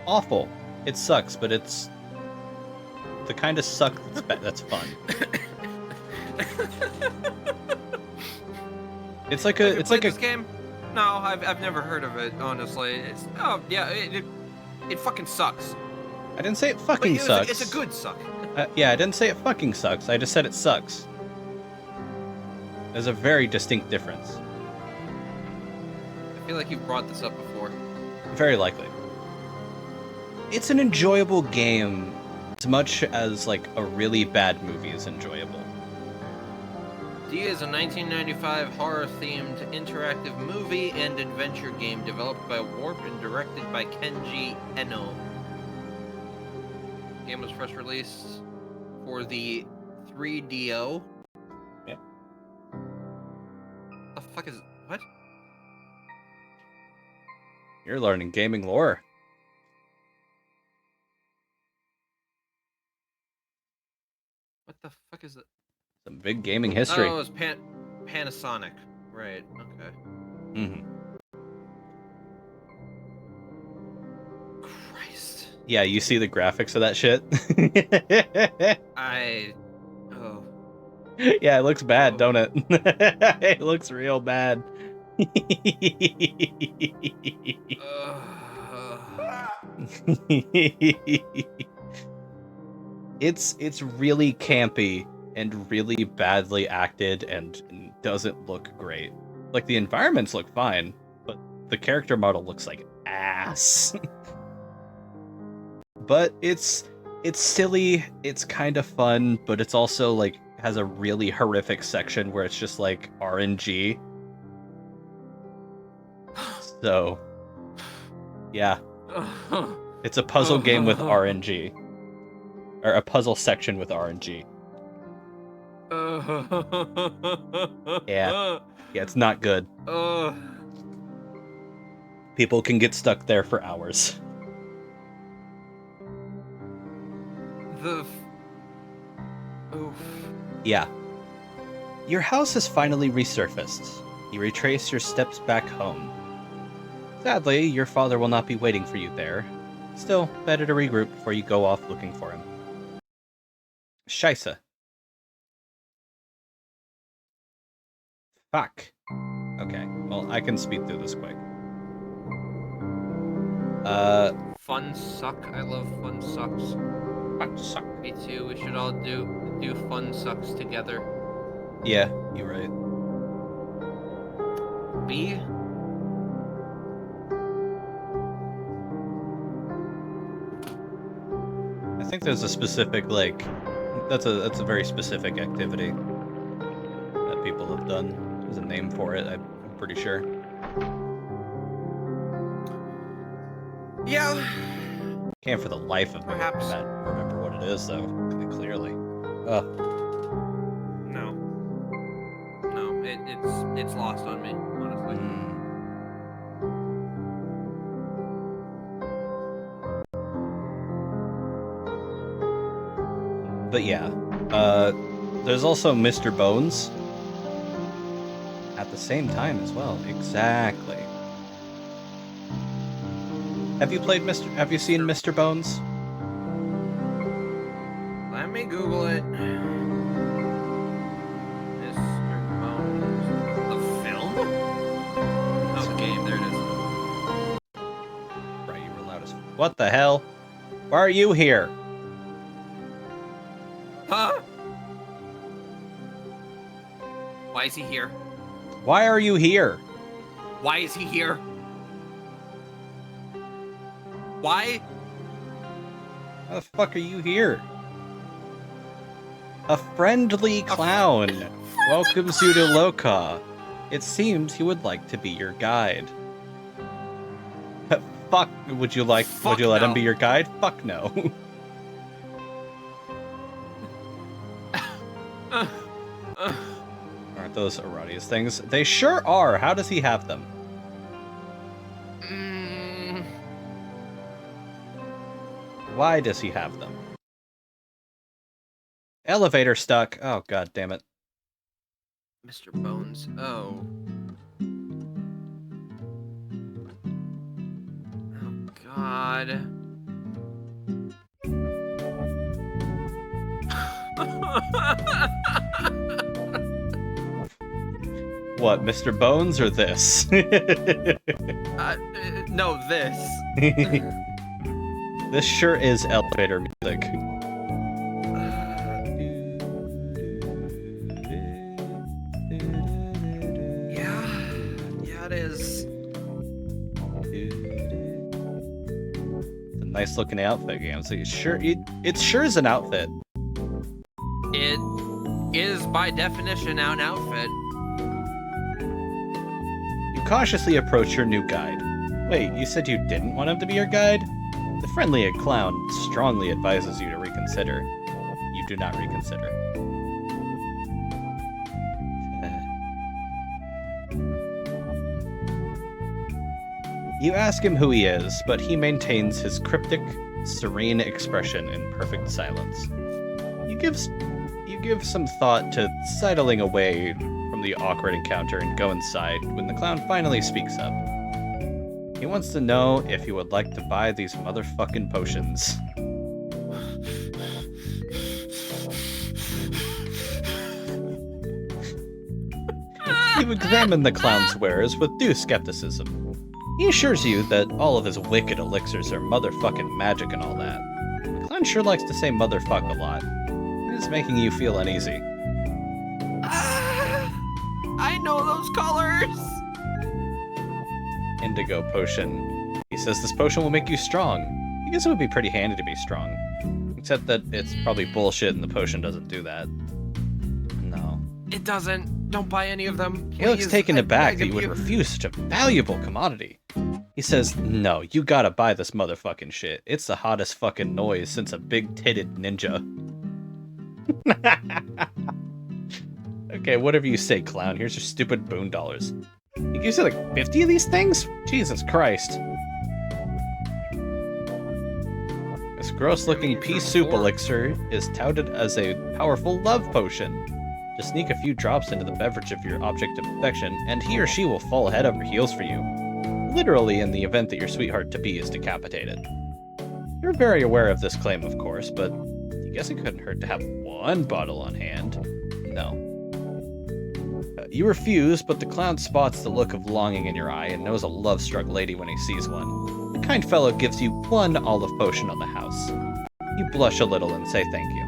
awful. It sucks, but it's the kind of suck that's fun. It's like a this game? No, I've never heard of it. Honestly, it fucking sucks. I didn't say it fucking sucks. It's a good suck. Yeah, I didn't say it fucking sucks. I just said it sucks. There's a very distinct difference. I feel like you've brought this up before. Very likely. It's an enjoyable game as much as like a really bad movie is enjoyable. D is a 1995 horror-themed interactive movie and adventure game developed by Warp and directed by Kenji Eno. The game was first released for the 3DO. Yeah. The fuck is... what? You're learning gaming lore. What the fuck is it? Some big gaming history. Oh, it's Panasonic. Right, okay. Mm-hmm. Christ. Yeah, you see the graphics of that shit? Oh. Yeah, it looks bad, Oh. don't it? It looks real bad. It's really campy and really badly acted and doesn't look great. Like, the environments look fine, but the character model looks like ass. But it's silly, it's kind of fun, but it's also like has a really horrific section where it's just like RNG. So, yeah. It's a puzzle game with RNG. Or a puzzle section with RNG. Yeah. Yeah, it's not good. People can get stuck there for hours. Oof. Yeah. Your house has finally resurfaced. You retrace your steps back home. Sadly, your father will not be waiting for you there. Still, better to regroup before you go off looking for him. Scheisse. Fuck. Okay, well, I can speed through this quick. Fun suck. I love fun sucks. Fuck, suck. Me too. We should all do fun sucks together. Yeah, you're right. B. I think there's a specific, like, that's a very specific activity that people have done. There's a name for it, I'm pretty sure. Yeah. Can't for the life of me Perhaps. remember what it is, though, clearly. Ugh. It's lost on me, honestly. But yeah, there's also Mr. Bones at the same time as well. Exactly. Have you seen Mr. Bones? Let me Google it. Mr. Bones. The film? Oh, the game. There it is. Right, you were loud as. What the hell? Why are you here? Huh? Why is he here? Why are you here? Why is he here? Why? Why the fuck are you here? A friendly clown welcomes you to Loka. It seems he would like to be your guide. Fuck, would you let him be your guide? Fuck no. Aren't those Aradia's things? They sure are. How does he have them? Why does he have them? Elevator stuck. Oh, god damn it. Mr. Bones. Oh. Oh, God. What, Mr. Bones or this? No, this. This sure is elevator music. Yeah, it is. It's a nice looking outfit, game. So it sure is an outfit. It is by definition now an outfit. You cautiously approach your new guide. Wait, you said you didn't want him to be your guide? The friendly clown strongly advises you to reconsider. You do not reconsider. You ask him who he is, but he maintains his cryptic, serene expression in perfect silence. You give some thought to sidling away from the awkward encounter and go inside when the clown finally speaks up. He wants to know if you would like to buy these motherfucking potions. You examine the clown's wares with due skepticism. He assures you that all of his wicked elixirs are motherfucking magic and all that. The clown sure likes to say motherfuck a lot. It is making you feel uneasy. I know those colors! Indigo potion. He says this potion will make you strong. I guess it would be pretty handy to be strong. Except that it's probably bullshit and the potion doesn't do that. No. It doesn't. Don't buy any of them. He looks Please. taken I aback that beg you of would refuse such a valuable commodity. He says, no, you gotta buy this motherfucking shit. It's the hottest fucking noise since a big-titted ninja. Okay, whatever you say, clown. Here's your stupid boon dollars. He gives you like 50 of these things? Jesus Christ. This gross-looking pea soup elixir is touted as a powerful love potion. Just sneak a few drops into the beverage of your object of affection, and he or she will fall head over heels for you. Literally in the event that your sweetheart-to-be is decapitated. You're very aware of this claim, of course, but I guess it couldn't hurt to have one bottle on hand. No. You refuse, but the clown spots the look of longing in your eye and knows a love-struck lady when he sees one. The kind fellow gives you one olive potion on the house. You blush a little and say thank you.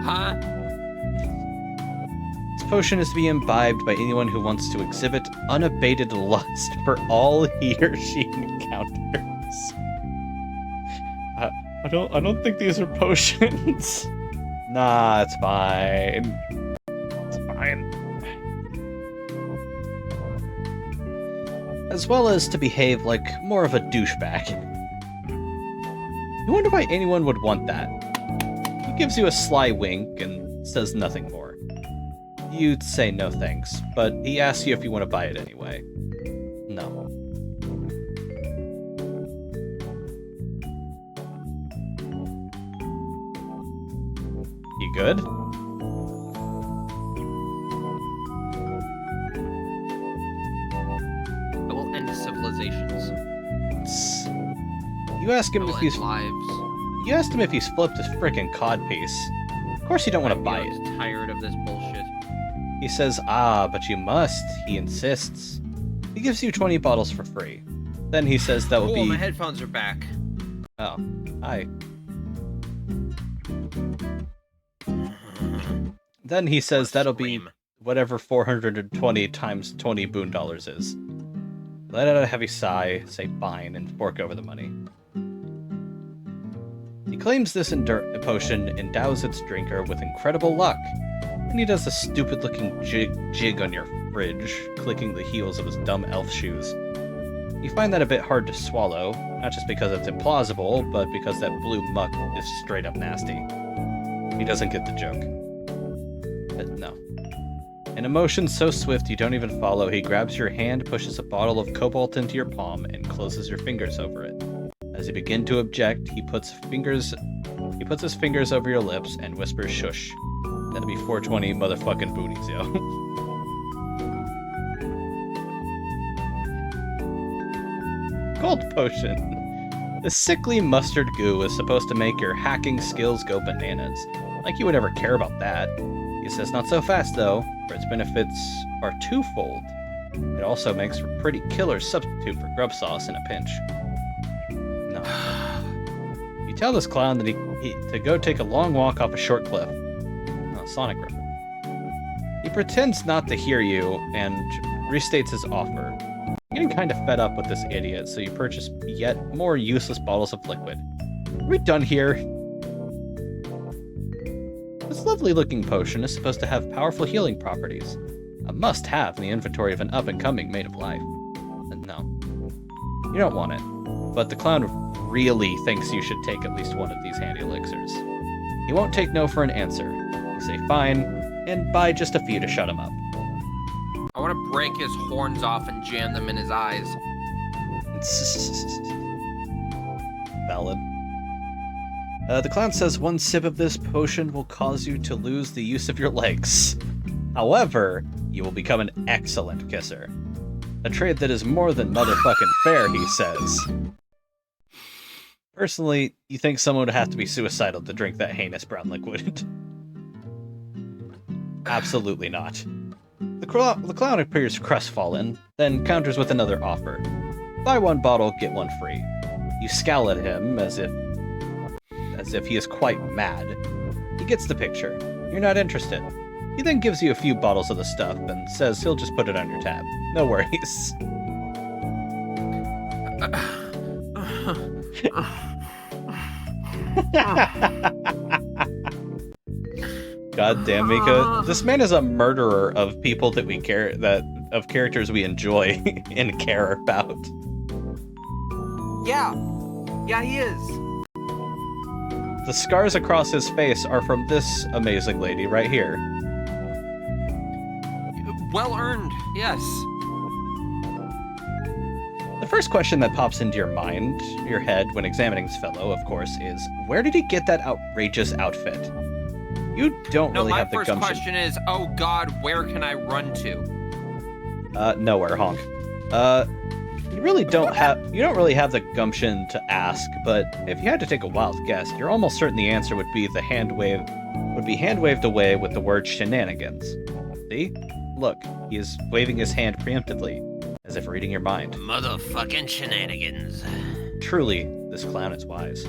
Huh? This potion is to be imbibed by anyone who wants to exhibit unabated lust for all he or she encounters. I don't think these are potions. Nah, it's fine. It's fine. As well as to behave like more of a douchebag. You wonder why anyone would want that. He gives you a sly wink and says nothing more. You'd say no thanks, but he asks you if you want to buy it anyway. No. You good? I will end civilizations. You ask I him will if he's end lives. you asked him if he's flipped his frickin' codpiece. Of course you don't want to buy it. I'm tired of this bullshit. He says, but you must. He insists. He gives you 20 bottles for free. Then he says that will Cool, be... my headphones are back. Oh, hi. Then he says that'll be whatever 420 times 20 boon dollars is. Let out a heavy sigh, say fine, and fork over the money. He claims this potion endows its drinker with incredible luck, and he does a stupid-looking jig on your fridge, clicking the heels of his dumb elf shoes. You find that a bit hard to swallow, not just because it's implausible, but because that blue muck is straight up nasty. He doesn't get the joke. No. An emotion so swift you don't even follow, he grabs your hand, pushes a bottle of cobalt into your palm, and closes your fingers over it. As you begin to object, he puts his fingers over your lips and whispers shush. That'll be 420 motherfucking booties, yo. Gold potion. The sickly mustard goo is supposed to make your hacking skills go bananas. Like you would ever care about that. He says not so fast though, for its benefits are twofold. It also makes for a pretty killer substitute for grub sauce in a pinch. No. You tell this clown that he to go take a long walk off a short cliff. Oh, Sonic reference. He pretends not to hear you and restates his offer. You're getting kind of fed up with this idiot, so you purchase yet more useless bottles of liquid. Are we done here? This lovely-looking potion is supposed to have powerful healing properties. A must-have in the inventory of an up-and-coming maid of life. No. You don't want it. But the clown really thinks you should take at least one of these handy elixirs. He won't take no for an answer. You say fine, and buy just a few to shut him up. I want to break his horns off and jam them in his eyes. Valid. The clown says one sip of this potion will cause you to lose the use of your legs. However, you will become an excellent kisser. A trait that is more than motherfucking fair, he says. Personally, you think someone would have to be suicidal to drink that heinous brown liquid? Absolutely not. The clown appears crestfallen, then counters with another offer. Buy one bottle, get one free. You scowl at him as if he is quite mad. He gets the picture. You're not interested. He then gives you a few bottles of the stuff and says he'll just put it on your tab. No worries. God damn, Mika. This man is a murderer of people that we care of characters we enjoy and care about. Yeah. Yeah, he is. The scars across his face are from this amazing lady right here. Well earned, yes. The first question that pops into your head when examining this fellow, of course, is where did he get that outrageous outfit? You don't really have the gumption. My first question is, oh god, where can I run to? Nowhere, honk. You don't really have the gumption to ask, but if you had to take a wild guess, you're almost certain the answer would be hand waved away with the word shenanigans. See? Look, he is waving his hand preemptively, as if reading your mind. Motherfucking shenanigans. Truly, this clown is wise.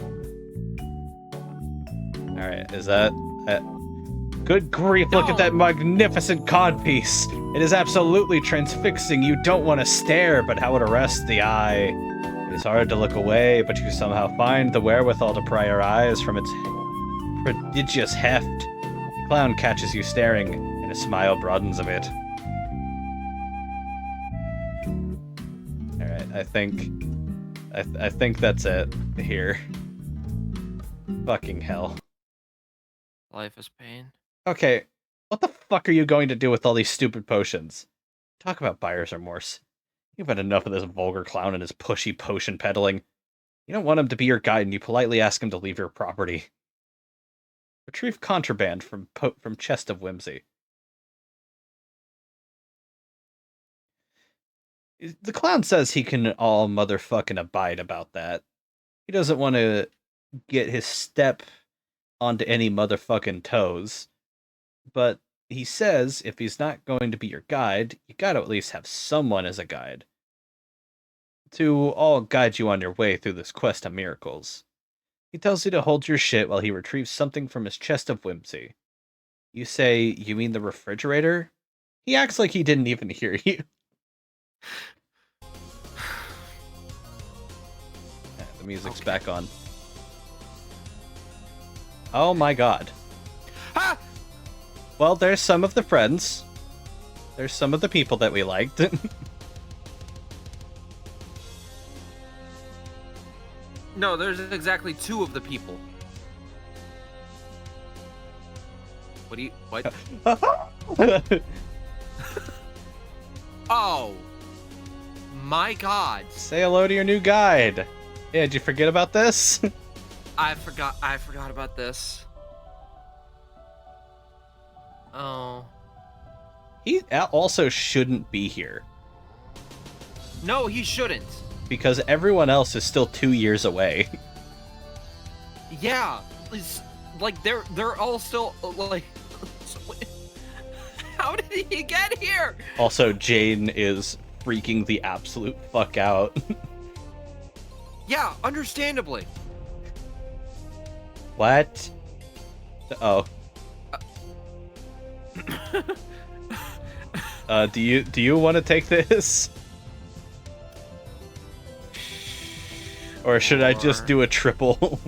Alright, is that... Good grief, look at that magnificent codpiece! It is absolutely transfixing. You don't want to stare, but how it arrests the eye. It is hard to look away, but you somehow find the wherewithal to pry your eyes from its prodigious heft. The clown catches you staring, and his smile broadens a bit. Alright, I think that's it here. Fucking hell. Life is pain. Okay, What the fuck are you going to do with all these stupid potions? Talk about buyer's remorse. You've had enough of this vulgar clown and his pushy potion peddling. You don't want him to be your guide, and you politely ask him to leave your property. Retrieve contraband from Chest of Whimsy. The clown says he can all motherfucking abide about that. He doesn't want to get his step onto any motherfucking toes. But he says if he's not going to be your guide, you gotta at least have someone as a guide. To all guide you on your way through this quest of miracles. He tells you to hold your shit while he retrieves something from his chest of whimsy. You say, you mean the refrigerator? He acts like he didn't even hear you. The music's back on. Oh my god. Ah! Well, there's some of the friends. There's some of the people that we liked. No, there's exactly 2 of the people. What do you... What? Oh. My god. Say hello to your new guide. Yeah, did you forget about this? I forgot about this. Oh. He also shouldn't be here. No, he shouldn't. Because everyone else is still 2 years away. Yeah. It's, like, they're all still, like... How did he get here? Also, Jane is freaking the absolute fuck out. Yeah, understandably. What? Oh. Do you want to take this? Or should I just do a triple?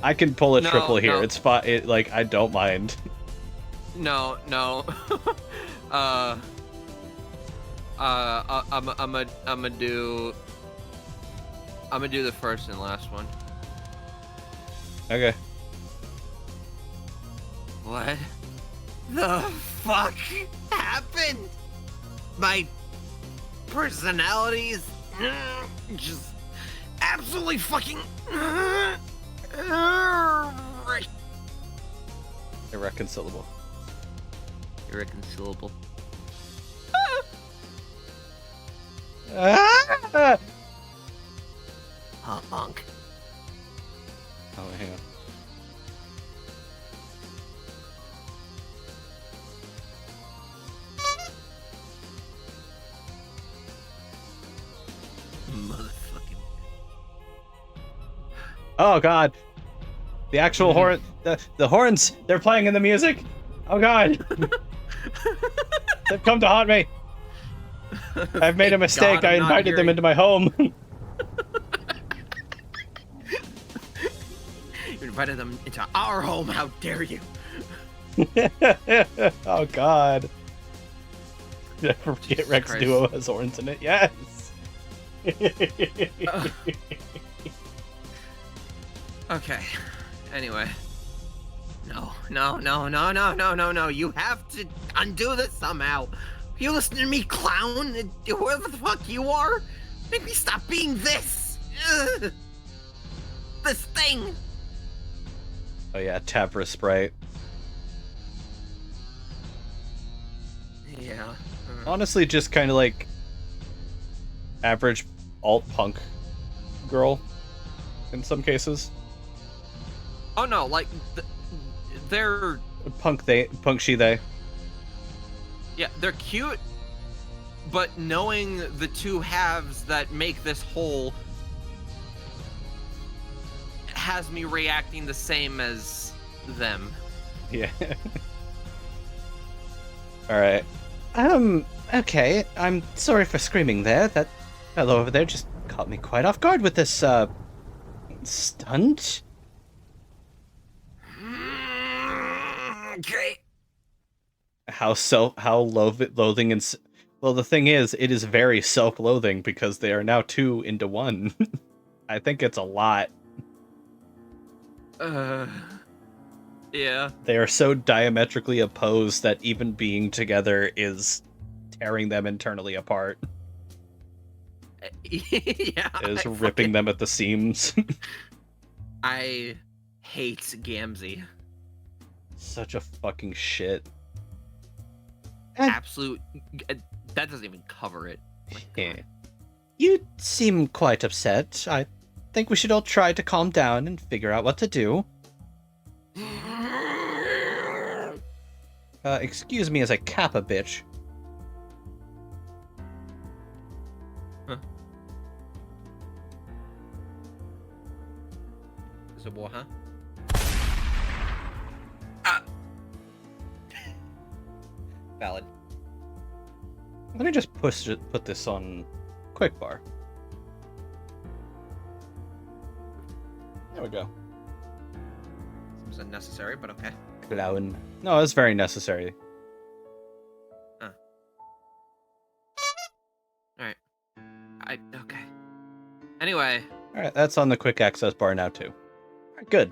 I can pull a triple here. No. It's fine. Like, I don't mind. No. I'm gonna do the first and last one. Okay. What the fuck happened? My personality is just absolutely fucking Irreconcilable. irreconcilable. Ah! Huh, monk. Oh, hang on. Motherfucking. Oh god. The actual horn, the horns, they're playing in the music. Oh god. They've come to haunt me. I've made a mistake. God, I I'm not invited them hearing- into my home. You invited them into our home. How dare you? Oh god. Did I forget Jesus Rex Christ. Duo has horns in it? Yes. Okay. Anyway. No. You have to undo this somehow. You listen to me, clown? Whoever the fuck you are? Make me stop being this. Ugh. This thing. Oh yeah, Tapra Sprite. Yeah. Honestly, just kind of like average alt punk girl in some cases. Oh no, like they're Punk she they. yeah, they're cute, but knowing the two halves that make this whole has me reacting the same as them. Yeah. All right. Okay. I'm sorry for screaming there. That fellow over there just caught me quite off guard with this stunt. Okay. How loathing and well, the thing is, it is very self-loathing because they are now 2 into 1. I think it's a lot. Yeah. They are so diametrically opposed that even being together is tearing them internally apart. Yeah. It is ripping them at the seams. I hate Gamzee. Such a fucking shit. Absolute. That doesn't even cover it. Yeah. You seem quite upset. I think we should all try to calm down and figure out what to do. Excuse me as I cap a bitch. Huh. Is it what, huh? Valid. Let me just put this on quick bar. There we go. Seems unnecessary, but okay. Clown. No, it's very necessary. Alright. Okay. Anyway. Alright, that's on the quick access bar now too. Alright, good.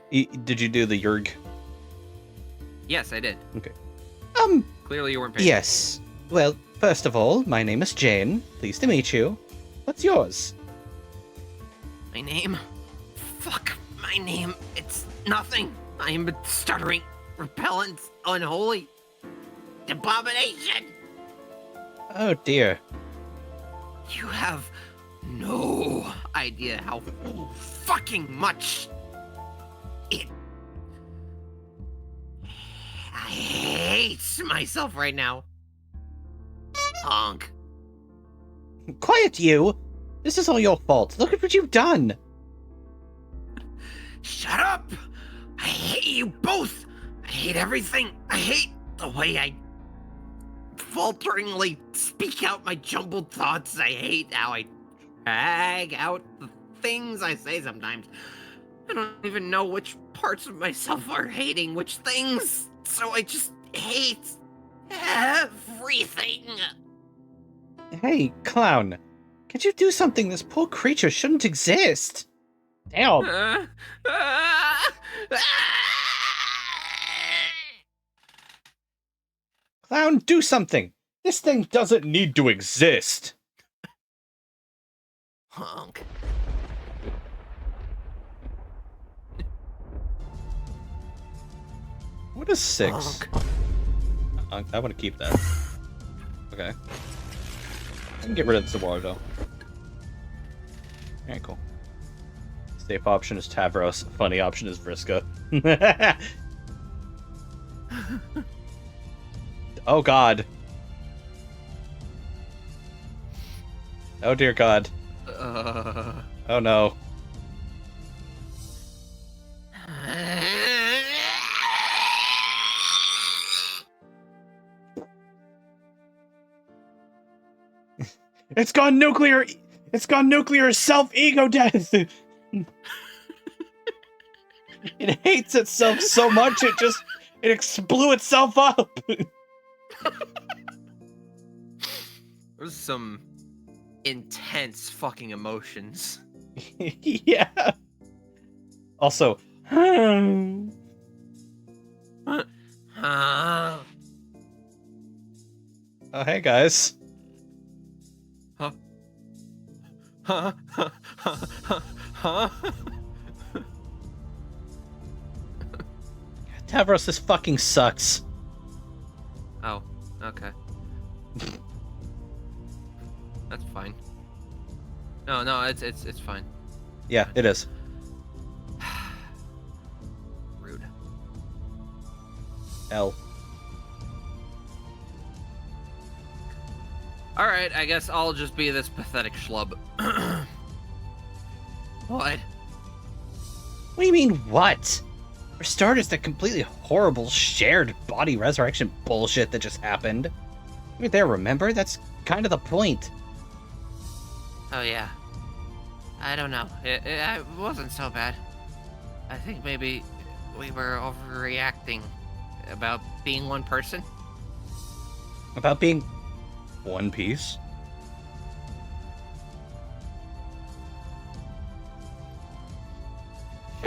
Did you do the Yurg? Yes, I did. Okay. Clearly you weren't paying. Yes. Well, first of all, my name is Jane. Pleased to meet you. What's yours? My name? Fuck. My name. It's nothing. I am a stuttering, repellent, unholy abomination. Oh dear. You have no idea how fucking much it. I hate myself right now. Honk. Quiet, you! This is all your fault. Look at what you've done! Shut up! I hate you both! I hate everything! I hate the way I falteringly speak out my jumbled thoughts. I hate how I drag out the things I say sometimes. I don't even know which parts of myself are hating which things, so I just hate everything. Hey, clown. Can't you do something? This poor creature shouldn't exist. Damn. Clown, do something! This thing doesn't need to exist! Honk. What is 6? Honk. I want to keep that. Okay. I can get rid of the water, though. Alright, cool. Safe option is Tavros. Funny option is Vriska. Oh god. Oh dear god. Oh no. It's gone nuclear! It's gone nuclear self-ego death! It hates itself so much it blew itself up! There's some intense fucking emotions. Yeah. Also, Huh? oh hey guys. Huh? Huh? Huh? Tavros, this fucking sucks. Oh, okay. That's fine. No, it's fine. Yeah, it is. Rude. L. Alright, I guess I'll just be this pathetic schlub. What? What do you mean, what? For starters, the completely horrible shared body resurrection bullshit that just happened. You were there, remember? That's kind of the point. Oh yeah. I don't know. It wasn't so bad. I think maybe we were overreacting about being one person. About being One Piece?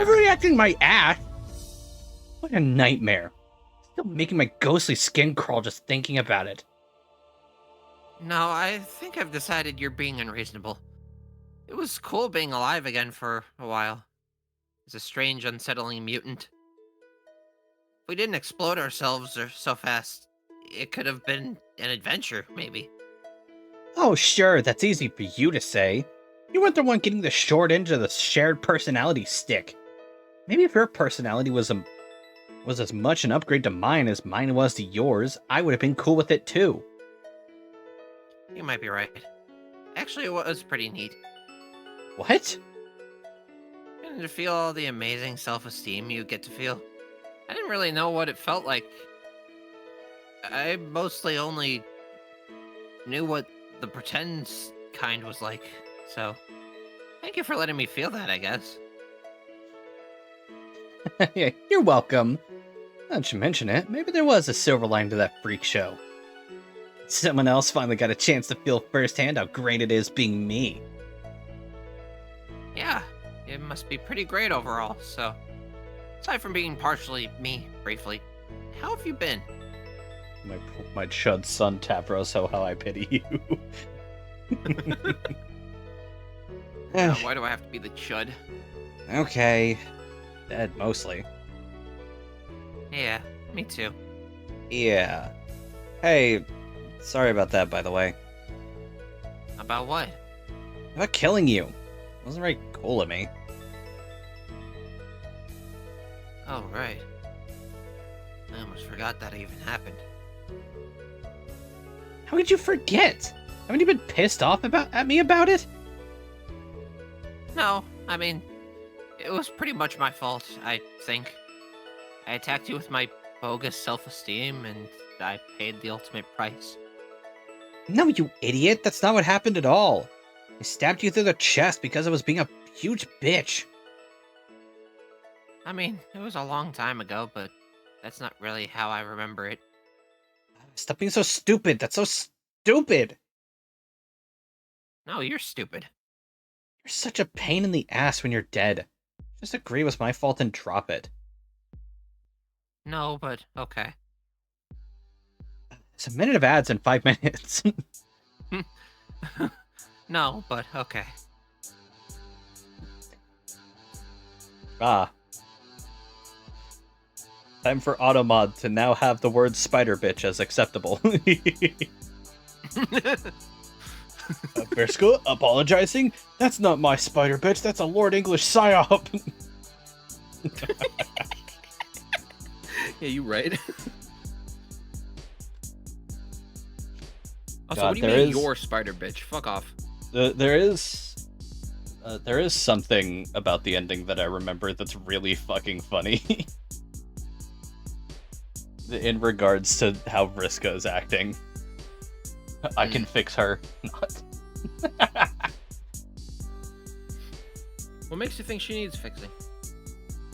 Overreacting my ass? What a nightmare. Still making my ghostly skin crawl just thinking about it. No, I think I've decided you're being unreasonable. It was cool being alive again for a while. As a strange, unsettling mutant. If we didn't explode ourselves or so fast, it could have been an adventure, maybe. Oh, sure, that's easy for you to say. You weren't the one getting the short end of the shared personality stick. Maybe if your personality was as much an upgrade to mine as mine was to yours, I would have been cool with it too. You might be right. Actually, it was pretty neat. What? And to feel all the amazing self-esteem you get to feel. I didn't really know what it felt like. I mostly only knew what the pretend kind was like, so thank you for letting me feel that, I guess. Yeah, you're welcome. Now that you mention it, maybe there was a silver line to that freak show. Someone else finally got a chance to feel firsthand how great it is being me. Yeah, it must be pretty great overall, so... Aside from being partially me, briefly, how have you been? My chud son Tavros, oh how I pity you. Why do I have to be the chud? Okay. Dead, mostly. Yeah, me too. Yeah. Hey, sorry about that, by the way. About what? About killing you. It wasn't very cool of me. Oh, right. I almost forgot that even happened. How could you forget? Haven't you been pissed off at me about it? No, I mean, it was pretty much my fault, I think. I attacked you with my bogus self-esteem, and I paid the ultimate price. No, you idiot. That's not what happened at all. I stabbed you through the chest because I was being a huge bitch. I mean, it was a long time ago, but that's not really how I remember it. Stop being so stupid. That's so stupid. No, you're stupid. You're such a pain in the ass when you're dead. Just agree it was my fault and drop it. No, but okay. It's a minute of ads in 5 minutes. No, but okay. Time for Automod to now have the word spider bitch as acceptable. Verska, apologizing? That's not my spider bitch, that's a Lord English psyop. Yeah, you right. Also, God, what do you there mean is- your spider bitch? Fuck off. There is something about the ending that I remember that's really fucking funny. In regards to how Vriska is acting. I can fix her. Not. What makes you think she needs fixing?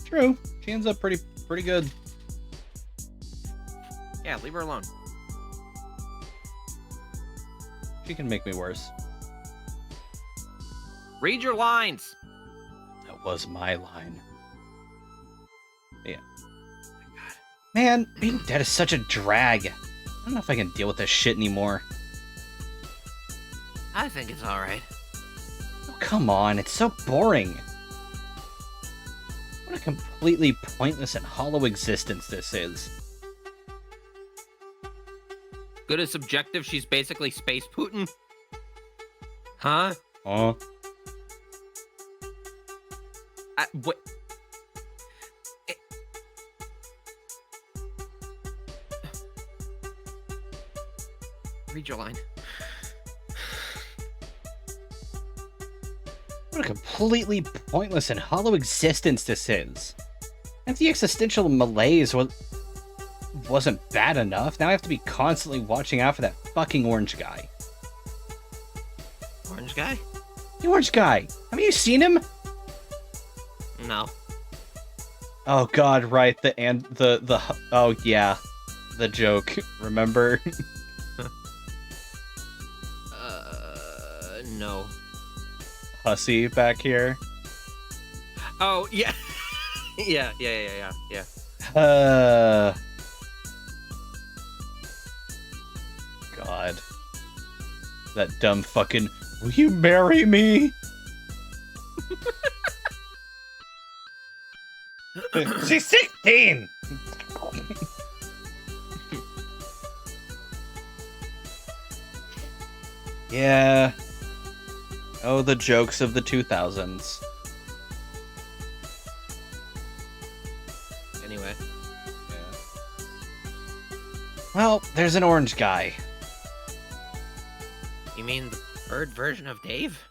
True. She ends up pretty good. Yeah, leave her alone. She can make me worse. Read your lines! That was my line. Yeah. Man, being dead is such a drag. I don't know if I can deal with this shit anymore. I think it's alright. Oh, come on, it's so boring. What a completely pointless and hollow existence this is. Good as subjective, she's basically Space Putin. Huh? Oh. What? Read your line. What a completely pointless and hollow existence this is. If the existential malaise wasn't bad enough, now I have to be constantly watching out for that fucking orange guy. Orange guy? The orange guy! Have you seen him? No. Oh god, right, oh yeah, the joke, remember? No. Hussy back here. Oh, yeah. Yeah. God. That dumb fucking, will you marry me? She's 16! Yeah. Oh, the jokes of the 2000s. Anyway. Well, there's an orange guy. You mean the bird version of Dave?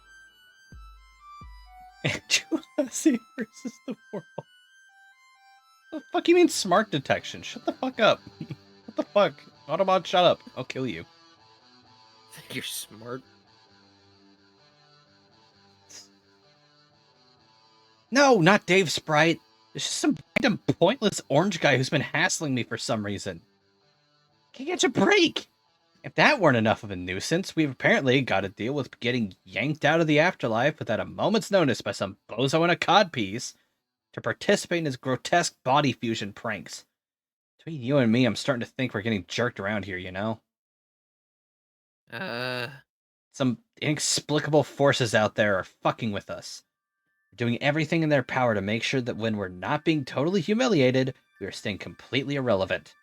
Angela versus the world. What the fuck you mean smart detection? Shut the fuck up. What the fuck? Autobot, shut up. I'll kill you. Think you're smart? No, not Dave Sprite. It's just some random pointless orange guy who's been hassling me for some reason. Can't get a break. If that weren't enough of a nuisance, we've apparently got to deal with getting yanked out of the afterlife without a moment's notice by some bozo in a codpiece to participate in his grotesque body fusion pranks. Between you and me, I'm starting to think we're getting jerked around here, you know? Some inexplicable forces out there are fucking with us. They're doing everything in their power to make sure that when we're not being totally humiliated, we are staying completely irrelevant.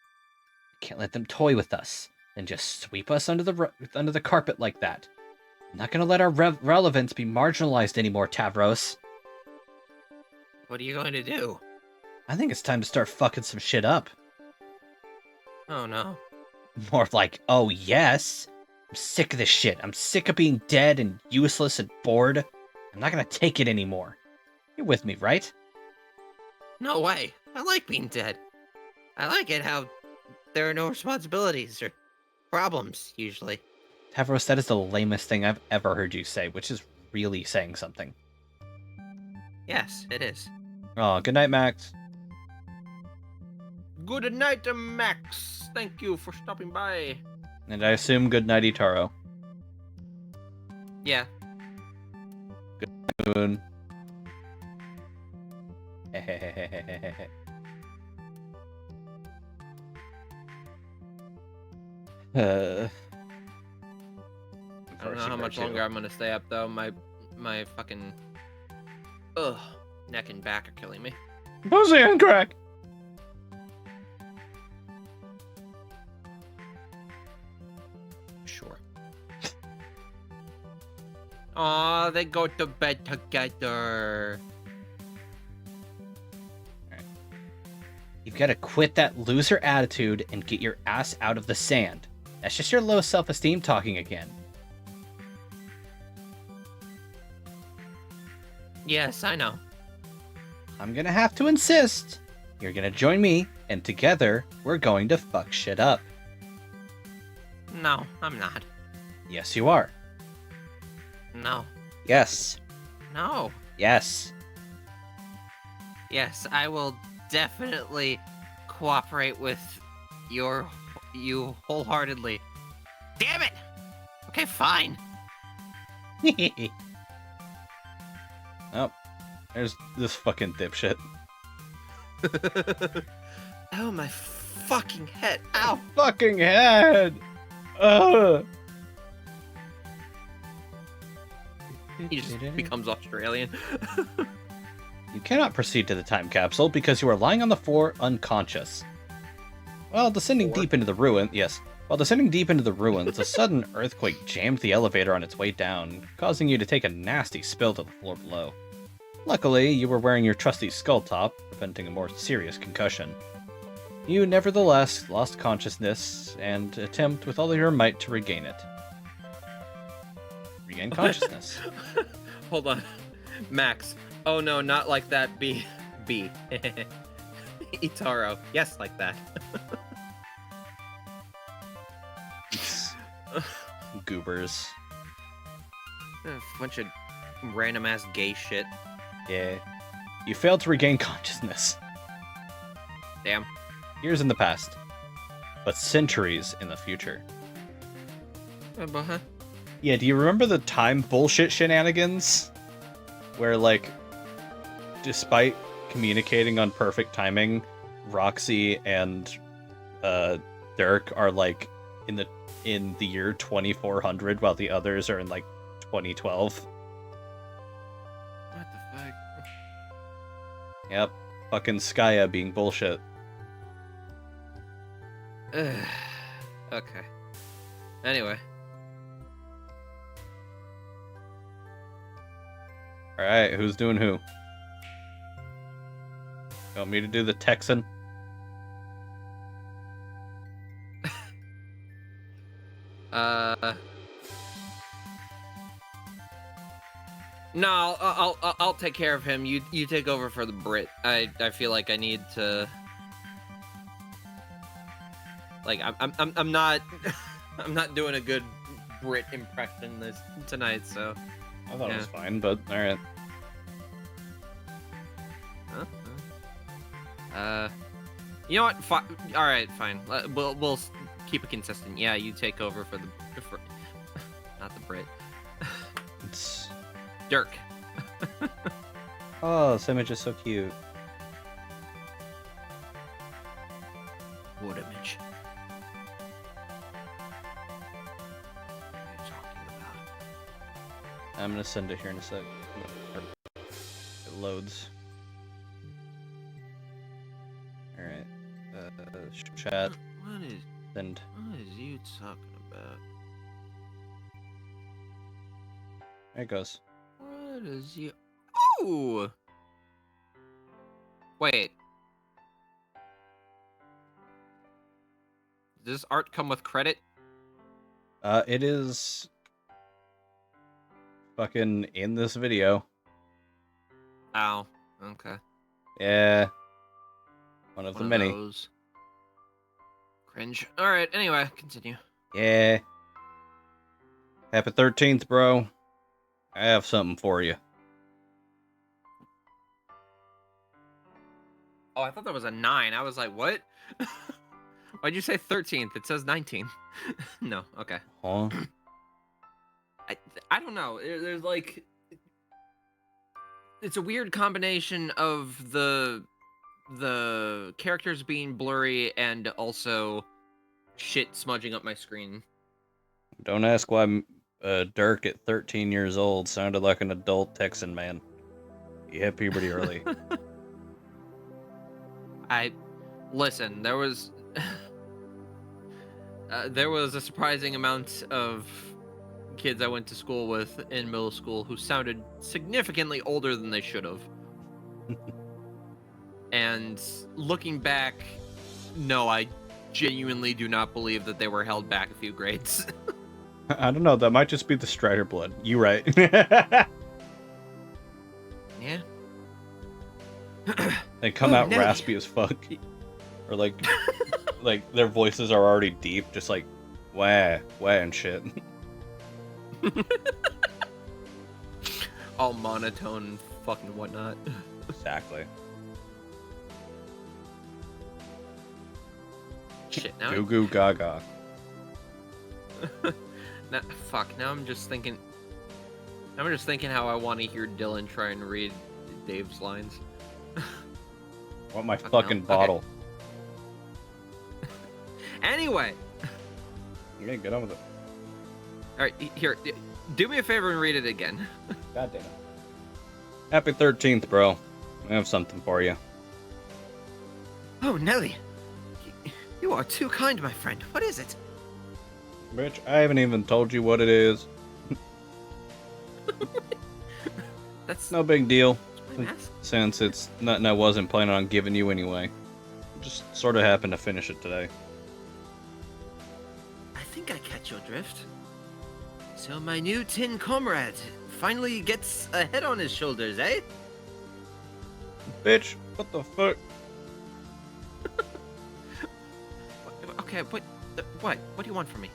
We can't let them toy with us and just sweep us under the carpet like that. I'm not gonna let our relevance be marginalized anymore, Tavros. What are you going to do? I think it's time to start fucking some shit up. Oh no. More like, oh yes. I'm sick of this shit. I'm sick of being dead and useless and bored. I'm not gonna take it anymore. You're with me, right? No way. I like being dead. I like it how there are no responsibilities or problems, usually. Tavros, that is the lamest thing I've ever heard you say, which is really saying something. Yes, it is. Oh, good night, Max. Good night, Max. Thank you for stopping by. And I assume good night, Itaro. Yeah. Moon. I don't know how much longer I'm gonna stay up though. My fucking neck and back are killing me. Pussy and crack. Sure. Aw, they go to bed together. You've got to quit that loser attitude and get your ass out of the sand. That's just your low self-esteem talking again. Yes, I know. I'm gonna have to insist. You're gonna join me, and together, we're going to fuck shit up. No, I'm not. Yes, you are. No. Yes. No. Yes. Yes, I will definitely cooperate with you wholeheartedly. Damn it! Okay, fine. Oh, there's this fucking dipshit. Oh, my fucking head. Ow! Fucking head! Ugh! He just becomes Australian. You cannot proceed to the time capsule because you are lying on the floor unconscious. While descending deep into the ruins, a sudden earthquake jammed the elevator on its way down, causing you to take a nasty spill to the floor below. Luckily, you were wearing your trusty skull top, preventing a more serious concussion. You nevertheless lost consciousness and attempt with all your might to regain it. Regain consciousness. Hold on. Max. Oh no, not like that. B. Itaro. Yes, like that. Goobers. Bunch of random ass gay shit. Yeah. You failed to regain consciousness. Damn. Years in the past, but centuries in the future. Uh-huh. Yeah, do you remember the time bullshit shenanigans? Where, like, despite communicating on perfect timing, Roxy and Dirk are like in the year 2400, while the others are in like 2012. What the fuck? Yep, fucking Skya being bullshit. Okay. Anyway. All right, who's doing who? You want me to do the Texan? No, I'll take care of him. You take over for the Brit. I feel like I need to. Like I'm not I'm not doing a good Brit impression tonight, so. I thought it Yeah. was fine, but all right. You know what? All right, fine. We'll keep it consistent. Yeah, you take over for not the Brit. It's... Dirk. Oh, this image is so cute. What image? What are you talking about? I'm gonna send it here in a sec. It loads. All right. Chat. What is Send. you talking about? There it goes. What is you? Ooh. Wait. Does this art come with credit? It is fucking in this video. Oh, okay. Yeah. One of the One of many. those. Cringe. All right. Anyway, continue. Yeah. Happy 13th, bro. I have something for you. Oh, I thought that was a 9. I was like, what? Why'd you say 13th? It says 19. No. Okay. Huh? I don't know. There's like, it's a weird combination of the characters being blurry and also shit smudging up my screen. Don't ask why Dirk at 13 years old sounded like an adult Texan man. He hit puberty early. Listen, there was a surprising amount of kids I went to school with in middle school who sounded significantly older than they should have. And looking back, no, I genuinely do not believe that they were held back a few grades. I don't know. That might just be the Strider blood. You right. Yeah. They come Oh, out Nelly. raspy as fuck, or like their voices are already deep, just like wah and shit. All monotone and fucking whatnot. Exactly. Shit, now Goo goo gaga. now I'm just thinking how I want to hear Dylan try and read Dave's lines. I want my Fuck fucking no. bottle. Anyway, Yeah, get on with it. all right, here, do me a favor and read it again. God damn it. Happy 13th, bro. I have something for you. Oh, Nelly, you are too kind, my friend. What is it? Bitch, I haven't even told you what it is. That's No big deal, my mask. since it's nothing I wasn't planning on giving you anyway. Just sort of happened to finish it today. I think I catch your drift. So my new tin comrade finally gets a head on his shoulders, eh? Bitch, what the fuck? Okay, what? What? What do you want from me?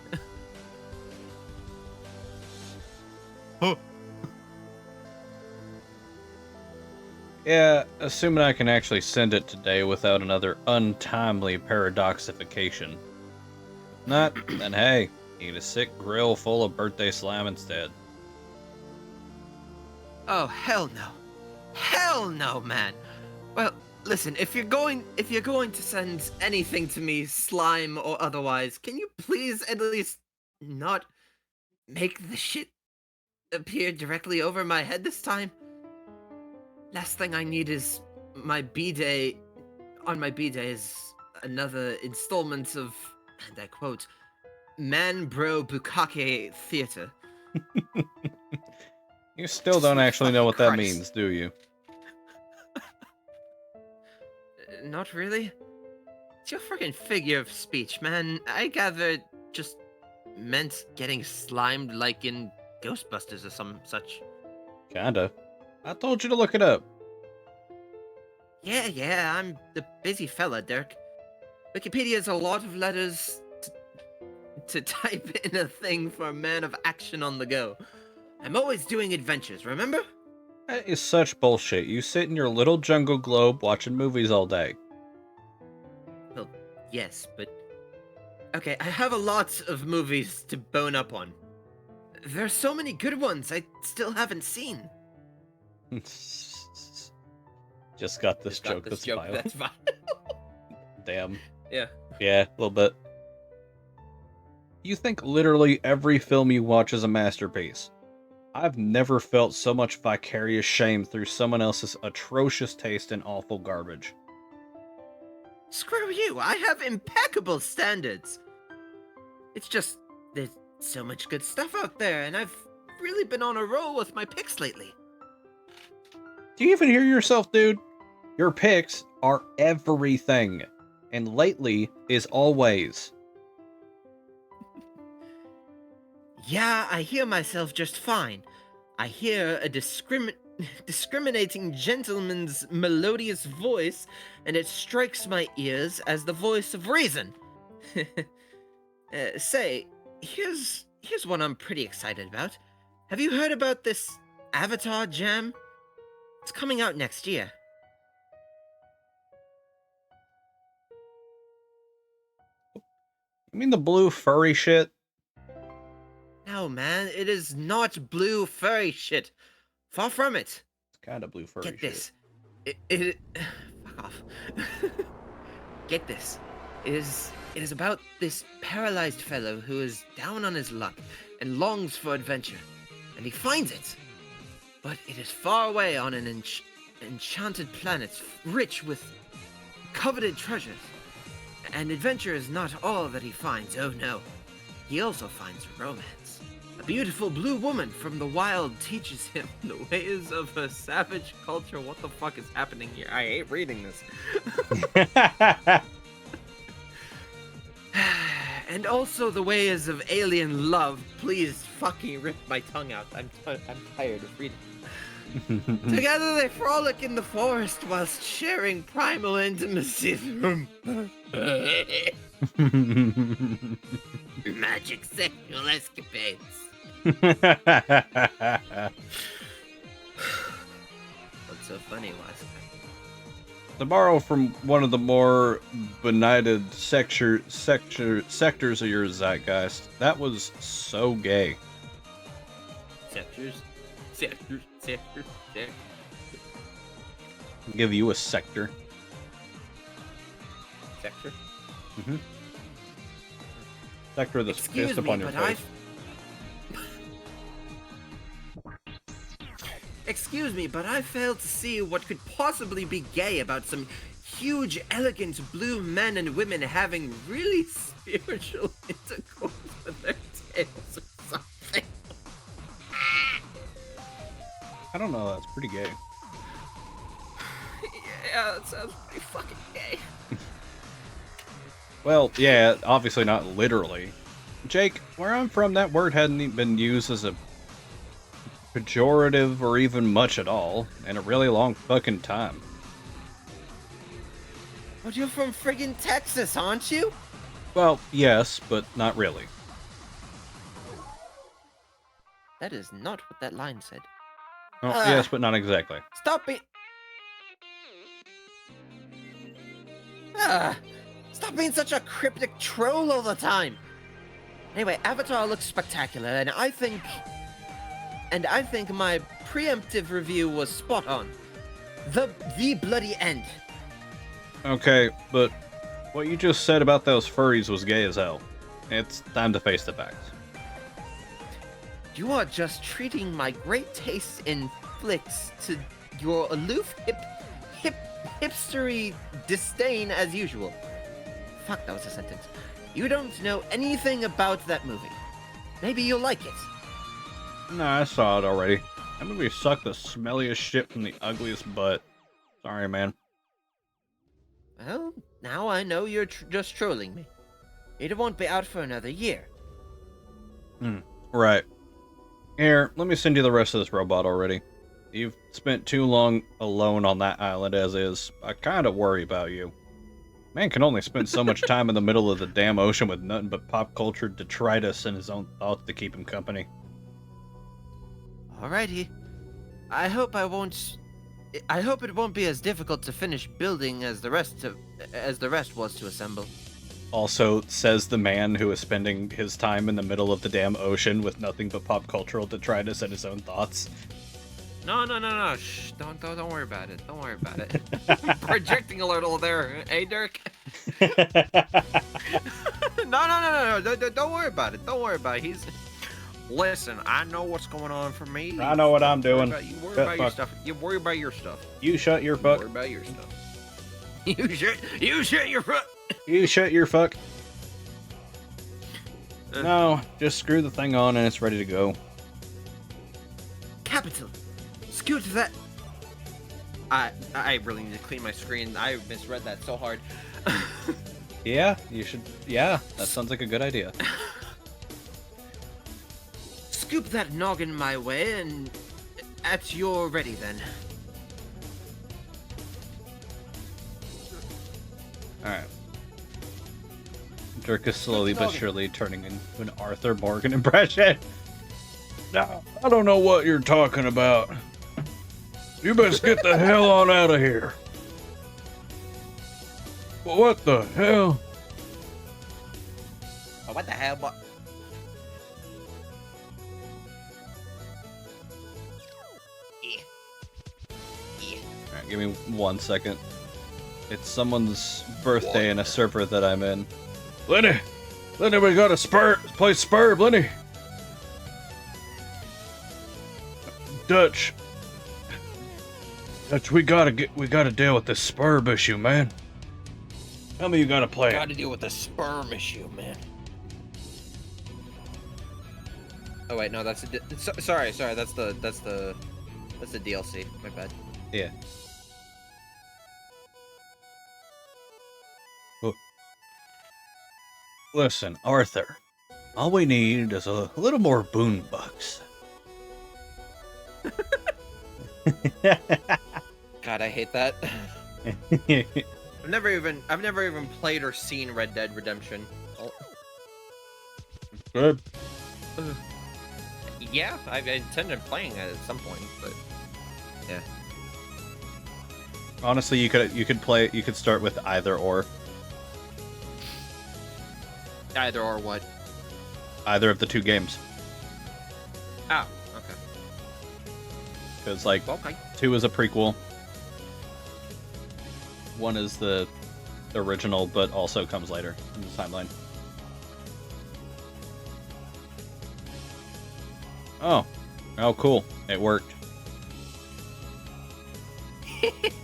Yeah, assuming I can actually send it today without another untimely paradoxification. Not, then hey, eat a sick grill full of birthday slam instead. Oh, hell no. Hell no, man. Well, listen, if you're going to send anything to me, slime or otherwise, can you please at least not make the shit appear directly over my head this time? Last thing I need is my B-day. On my B-day is another installment of, and I quote, Man Bro Bukake Theater. You still don't actually know what that means, do you? Not really. It's your freaking figure of speech, man. I gather it just meant getting slimed like in Ghostbusters or some such. Kinda. I told you to look it up. Yeah, I'm the busy fella, Dirk. Wikipedia's a lot of letters to type in a thing for a man of action on the go. I'm always doing adventures, remember? That is such bullshit. You sit in your little jungle globe watching movies all day. Well, yes, but... Okay, I have a lot of movies to bone up on. There's so many good ones I still haven't seen. Just got this joke. This That's joke, vile. that's fine. Damn. Yeah. Yeah, a little bit. You think literally every film you watch is a masterpiece. I've never felt so much vicarious shame through someone else's atrocious taste in awful garbage. Screw you, I have impeccable standards. It's just, there's so much good stuff out there, and I've really been on a roll with my picks lately. Do you even hear yourself, dude? Your picks are everything. And lately is always. Yeah, I hear myself just fine. I hear a discriminating gentleman's melodious voice, and it strikes my ears as the voice of reason. Say, here's one I'm pretty excited about. Have you heard about this Avatar Jam? It's coming out next year. You mean the blue furry shit? No, man, it is not blue furry shit. Far from it. It's kind of blue furry Get shit. this. Fuck off. Get this. It is about this paralyzed fellow who is down on his luck and longs for adventure. And he finds it. But it is far away on an enchanted planet rich with coveted treasures. And adventure is not all that he finds, oh no. He also finds romance. A beautiful blue woman from the wild teaches him the ways of a savage culture. What the fuck is happening here? I hate reading this. And also the ways of alien love. Please fucking rip my tongue out. I'm tired of reading. Together they frolic in the forest whilst sharing primal intimacy. Magic sexual escapades. What's so funny, Wise? To borrow from one of the more benighted sectors of your zeitgeist, that was so gay. Sectors. Give you a sector. Sector? Mm-hmm. Sector that's Excuse pissed me, upon your but face. Excuse me, but I fail to see what could possibly be gay about some huge, elegant blue men and women having really spiritual intercourse with their tails or something. I don't know, that's pretty gay. Yeah, that sounds pretty fucking gay. Well, yeah, obviously not literally. Jake, where I'm from, that word hadn't even been used as a pejorative or even much at all in a really long fucking time. But you're from friggin' Texas, aren't you? Well, yes, but not really. That is not what that line said. Oh, yes, but not exactly. Stop being... Stop being such a cryptic troll all the time! Anyway, Avatar looks spectacular, and I think my preemptive review was spot on. The bloody end. Okay, but what you just said about those furries was gay as hell. It's time to face the facts. You are just treating my great taste in flicks to your aloof, hipstery disdain as usual. Fuck, that was a sentence. You don't know anything about that movie. Maybe you'll like it. Nah, I saw it already. That movie sucked the smelliest shit from the ugliest butt. Sorry, man. Well, now I know you're just trolling me. It won't be out for another year. Right. Here, let me send you the rest of this robot already. You've spent too long alone on that island as is. I kind of worry about you. Man can only spend so much time in the middle of the damn ocean with nothing but pop culture detritus and his own thoughts to keep him company. Alrighty. I hope it won't be as difficult to finish building as the rest was to assemble. Also, says the man who is spending his time in the middle of the damn ocean with nothing but pop cultural detritus and his own thoughts. No. Shh. Don't worry about it. Don't worry about it. Projecting a little there, eh, Dirk? No. Don't worry about it. Don't worry about it. Listen, I know what's going on for me. I know what I'm doing. You worry about your stuff. You worry about your stuff. You shut your fuck. Worry about your stuff. You shut your fuck. You shut your fuck. No, just screw the thing on and it's ready to go. Capital. Scoot that. I really need to clean my screen. I misread that so hard. Yeah, you should. Yeah, that sounds like a good idea. Scoop that noggin my way, and at your ready then. Alright. Dirk is slowly but surely turning into an Arthur Morgan impression. No, I don't know what you're talking about. You best get the hell on out of here. What the hell? Oh, what the hell? What? Alright, give me 1 second. It's someone's birthday in a server that I'm in. Lenny, we got a play Spurb, Lenny. Dutch, we gotta deal with this Spurb issue, man. Tell me you gotta play it. Gotta deal with the sperm issue, man. Oh wait, no, that's sorry, that's the DLC. My bad. Yeah. Listen, Arthur. All we need is a little more boonbucks. God, I hate that. I've never even played or seen Red Dead Redemption. Oh. Good. Yeah, I intended playing it at some point, but yeah. Honestly, you could start with either or. Either or what? Either of the two games. Oh, okay. Because like, Okay. 2 is a prequel. 1 is the original, but also comes later in the timeline. Oh, cool! It worked.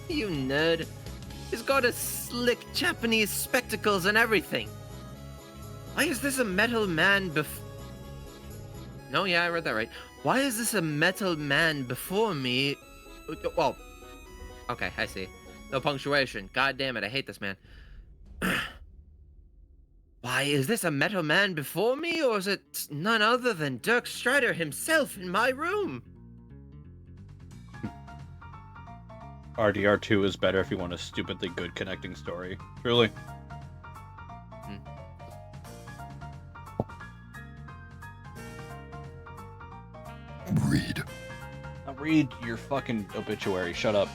You nerd. He's got a slick Japanese spectacles and everything. Why is this a metal man No, yeah, I read that right. Why is this a metal man before me? Well, okay, I see. No punctuation. God damn it, I hate this man. Why, is this a metal man before me, or is it none other than Dirk Strider himself in my room? RDR2 is better if you want a stupidly good connecting story. Truly. I'll read your fucking obituary. Shut up.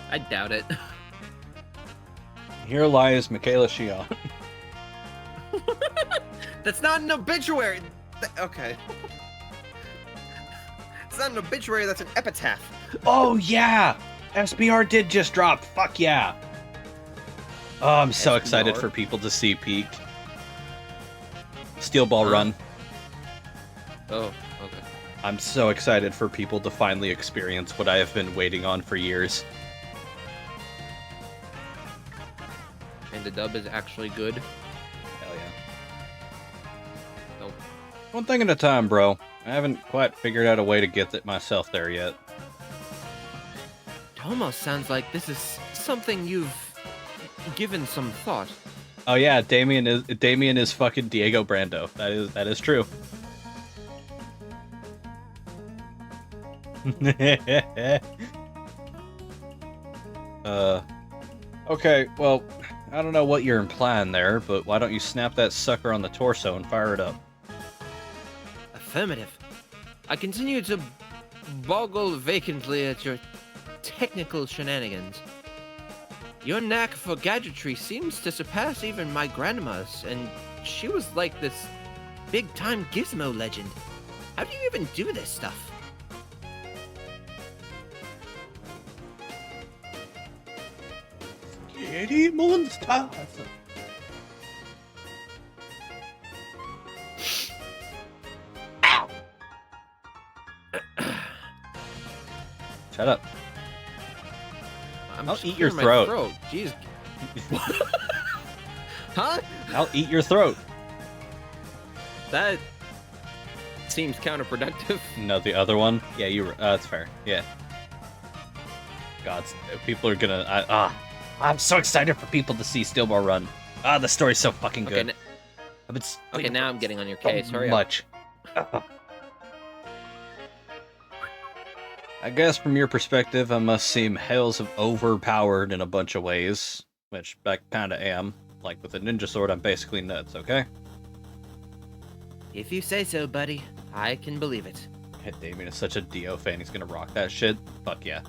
I doubt it. Here lies Michaela Shion. That's not an obituary. Okay. That's not an obituary, that's an epitaph. Oh yeah! SBR did just drop. Fuck yeah! Oh, I'm so excited SBR? for people to see Peak. Steel Ball Run. Oh, okay. I'm so excited for people to finally experience what I have been waiting on for years. And the dub is actually good. Hell yeah. Nope. One thing at a time, bro. I haven't quite figured out a way to get myself there yet. It almost sounds like this is something you've given some thought. Oh yeah, Damien is fucking Diego Brando. That is true. Okay, well, I don't know what you're implying there, but why don't you snap that sucker on the torso and fire it up? Affirmative. I continue to boggle vacantly at your technical shenanigans. Your knack for gadgetry seems to surpass even my grandma's, and she was like this big-time gizmo legend. How do you even do this stuff? Kitty monster! Shut up. I'm I'll just eat your clearing my throat. Jeez. Huh? I'll eat your throat. That seems counterproductive. No, the other one? Yeah, that's fair. Yeah. God, people are gonna... I'm so excited for people to see Steel Ball Run. The story's so fucking good. Okay, now I'm getting on your case. Hurry up. Much. I guess from your perspective, I must seem hells of overpowered in a bunch of ways, which I kinda am. Like, with a ninja sword, I'm basically nuts, okay? If you say so, buddy, I can believe it. Damien is such a Dio fan, he's gonna rock that shit. Fuck yeah.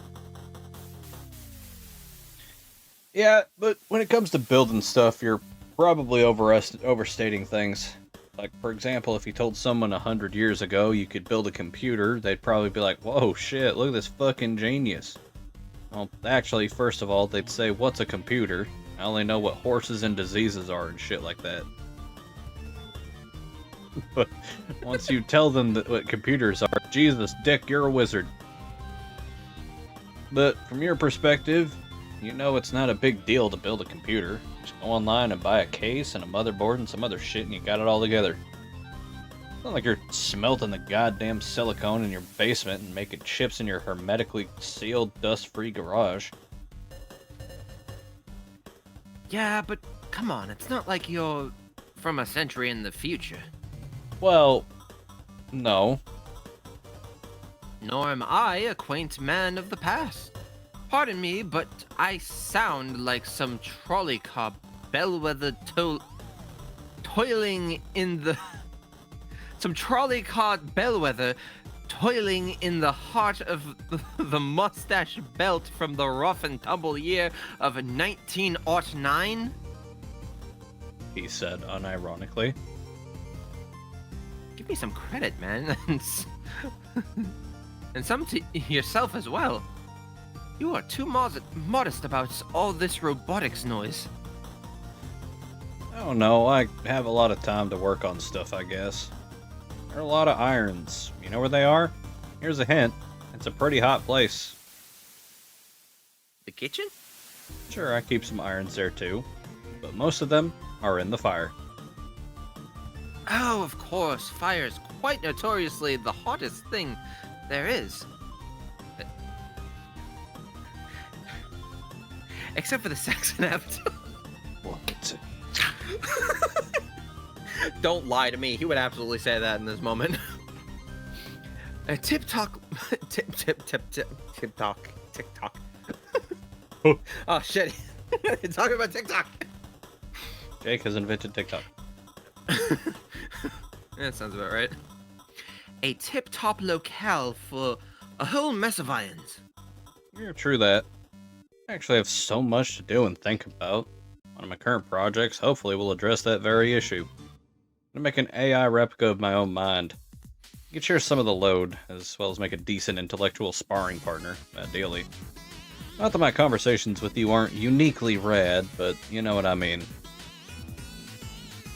Yeah, but when it comes to building stuff, you're probably overstating things. Like, for example, if you told someone 100 years ago you could build a computer, they'd probably be like, whoa, shit, look at this fucking genius. Well, actually, first of all, they'd say, what's a computer? I only know what horses and diseases are and shit like that. But once you tell them what computers are, Jesus, Dick, you're a wizard. But from your perspective, you know it's not a big deal to build a computer. Just go online and buy a case and a motherboard and some other shit and you got it all together. It's not like you're smelting the goddamn silicone in your basement and making chips in your hermetically sealed, dust-free garage. Yeah, but come on, it's not like you're from a century in the future. Well, no. Nor am I a quaint man of the past. Pardon me, but I sound like some trolley car bellwether toiling in the... some trolley car bellwether toiling in the heart of the mustache belt from the rough and tumble year of 1909? He said unironically. Give me some credit, man. And some to yourself as well. You are too modest about all this robotics noise. I don't know, I have a lot of time to work on stuff, I guess. There are a lot of irons. You know where they are? Here's a hint. It's a pretty hot place. The kitchen? Sure, I keep some irons there too. But most of them are in the fire. Oh, of course. Fire is quite notoriously the hottest thing there is. Except for the Saxon Avatar. What? Don't lie to me. He would absolutely say that in this moment. TikTok. Oh shit! Talking about TikTok. Jake has invented TikTok. That sounds about right. A tip-top locale for a whole mess of irons. Yeah, true that. I actually have so much to do and think about. One of my current projects hopefully will address that very issue. I'm gonna make an AI replica of my own mind. You could share some of the load, as well as make a decent intellectual sparring partner, ideally. Not that my conversations with you aren't uniquely rad, but you know what I mean.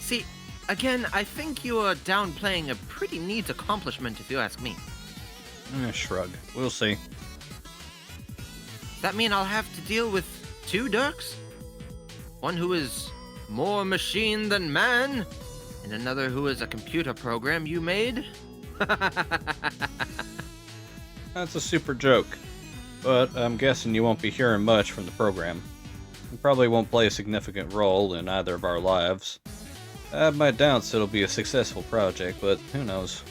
See, again, I think you are downplaying a pretty neat accomplishment if you ask me. Shrug. We'll see. Does that mean I'll have to deal with two Dirks? One who is more machine than man, and another who is a computer program you made? That's a super joke. But I'm guessing you won't be hearing much from the program. You probably won't play a significant role in either of our lives. I have my doubts it'll be a successful project, but who knows.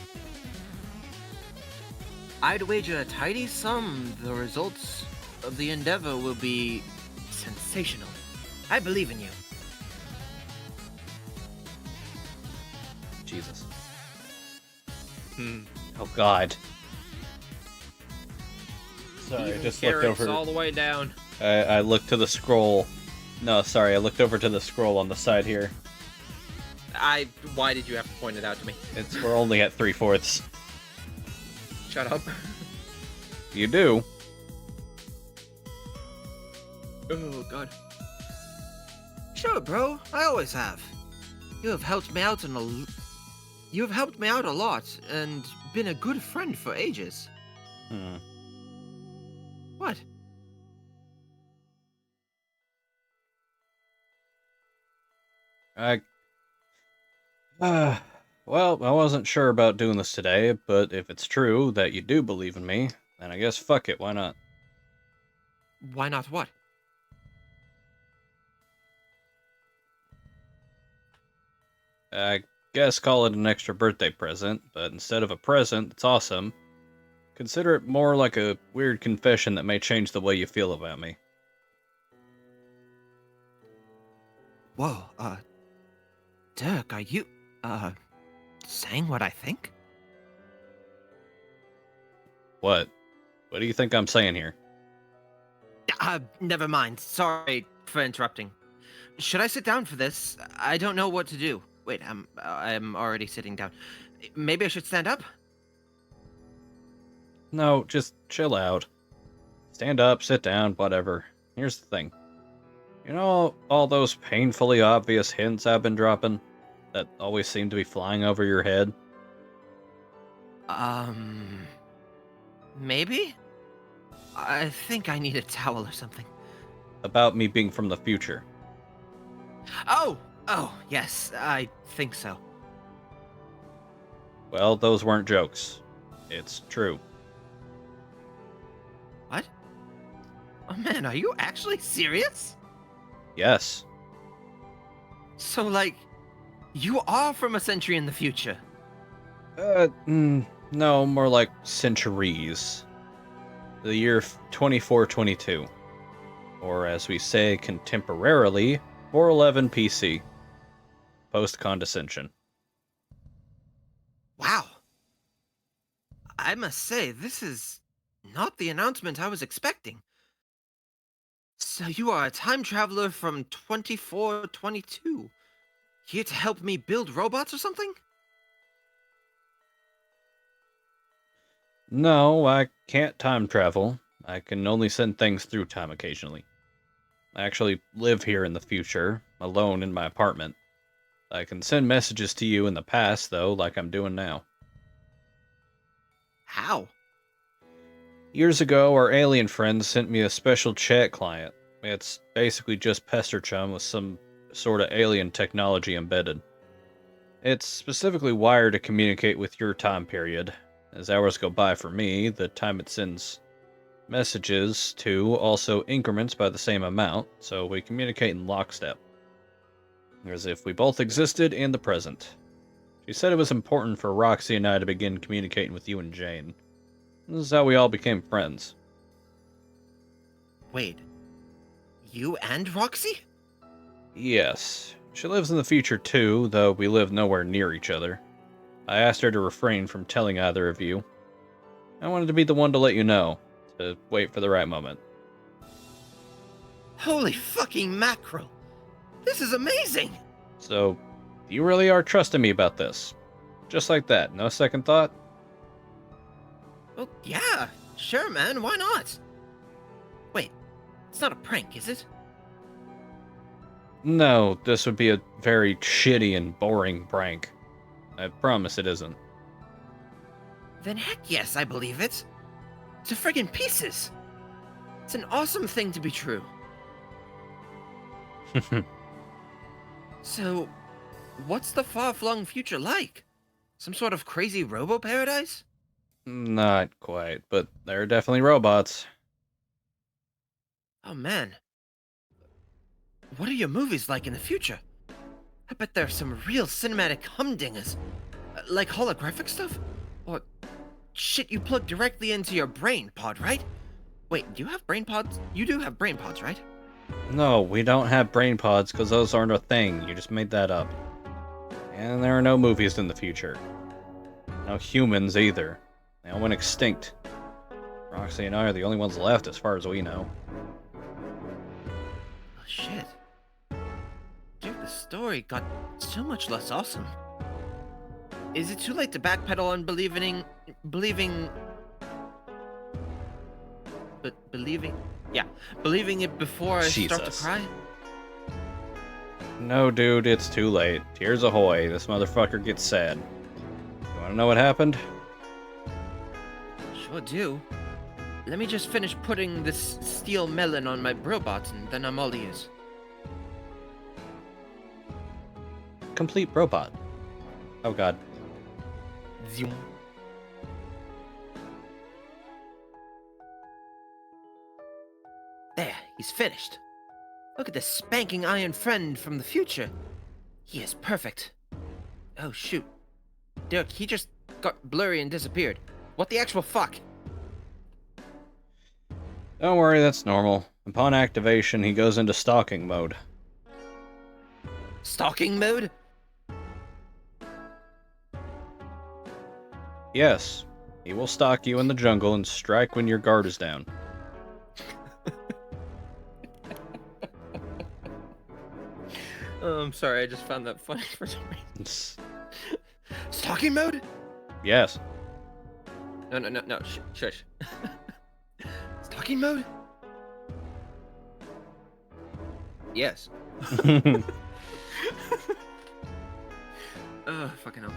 I'd wager a tidy sum the results of the endeavor will be sensational. I believe in you. Jesus. Oh God. Sorry, I just looked over. all the way down. I looked to the scroll. No, sorry, I looked over to the scroll on the side here. Why did you have to point it out to me? We're only at 3/4. Shut up. You do. Oh, God. Sure, bro. I always have. You have helped me out You have helped me out a lot, and been a good friend for ages. What? Well, I wasn't sure about doing this today, but if it's true that you do believe in me, then I guess fuck it, why not? Why not what? I guess call it an extra birthday present, but instead of a present that's awesome, consider it more like a weird confession that may change the way you feel about me. Whoa, Dirk, are you, saying what I think? What? What do you think I'm saying here? Never mind. Sorry for interrupting. Should I sit down for this? I don't know what to do. Wait, I'm already sitting down. Maybe I should stand up? No, just chill out. Stand up, sit down, whatever. Here's the thing. You know all those painfully obvious hints I've been dropping? That always seem to be flying over your head? Maybe? I think I need a towel or something. About me being from the future. Oh, yes, I think so. Well, those weren't jokes. It's true. What? Oh man, are you actually serious? Yes. So, like, you are from a century in the future? No, more like centuries. The year 2422. Or as we say contemporarily, 411 PC. Post-condescension. Wow. I must say, this is not the announcement I was expecting. So you are a time traveler from 2422. Here to help me build robots or something? No, I can't time travel. I can only send things through time occasionally. I actually live here in the future, alone in my apartment. I can send messages to you in the past, though, like I'm doing now. How? Years ago, our alien friends sent me a special chat client. It's basically just PesterChum with some sort of alien technology embedded. It's specifically wired to communicate with your time period. As hours go by for me, the time it sends messages to also increments by the same amount, so we communicate in lockstep. As if we both existed in the present. She said it was important for Roxy and I to begin communicating with you and Jane. This is how we all became friends. Wait. You and Roxy? Yes. She lives in the future too, though we live nowhere near each other. I asked her to refrain from telling either of you. I wanted to be the one to let you know, to wait for the right moment. Holy fucking mackerel! This is amazing! So, you really are trusting me about this? Just like that, no second thought? Oh, yeah, sure, man, why not? Wait, it's not a prank, is it? No, this would be a very shitty and boring prank. I promise it isn't. Then heck yes, I believe it. To friggin' pieces. It's an awesome thing to be true. So, what's the far-flung future like? Some sort of crazy robo-paradise? Not quite, but there are definitely robots. Oh man. What are your movies like in the future? I bet there's some real cinematic humdingers. Like holographic stuff? Or shit you plug directly into your brain pod, right? Wait, do you have brain pods? You do have brain pods, right? No, we don't have brain pods because those aren't a thing. You just made that up. And there are no movies in the future. No humans either. They all went extinct. Roxy and I are the only ones left as far as we know. Oh shit. Dude, the story got so much less awesome. Is it too late to backpedal on believing... Yeah, believing it before I start to Jesus. cry? No, dude, it's too late. Tears ahoy, this motherfucker gets sad. You wanna know what happened? Sure do. Let me just finish putting this steel melon on my robot and then I'm all ears. Complete robot. Oh god. Zoom. There, he's finished. Look at this spanking iron friend from the future. He is perfect. Oh shoot. Dirk, he just got blurry and disappeared. What the actual fuck? Don't worry, that's normal. Upon activation, he goes into stalking mode. Stalking mode? Yes, he will stalk you in the jungle and strike when your guard is down. Oh, I'm sorry, I just found that funny for some reason. It's- Stalking mode? yes. No, shush. Stalking mode? Yes. Fucking hell.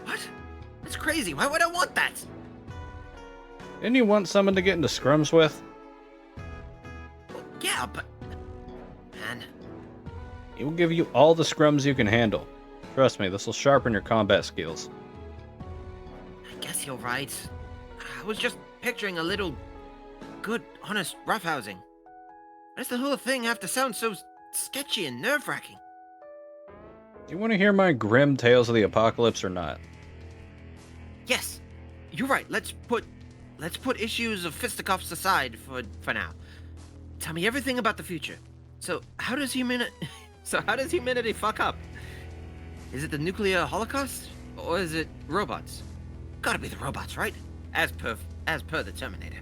What? That's crazy, why would I want that? Didn't you want someone to get into scrums with? Well, yeah, but... Man, He will give you all the scrums you can handle. Trust me, this will sharpen your combat skills. I guess you're right. I was just picturing a little... good, honest roughhousing. Why does the whole thing have to sound so sketchy and nerve-wracking? Do you want to hear my grim tales of the apocalypse or not? Yes, you're right. Let's put issues of fisticuffs aside for now. Tell me everything about the future. So how does humanity fuck up? Is it the nuclear holocaust or is it robots? Gotta be the robots, right? As per the Terminator.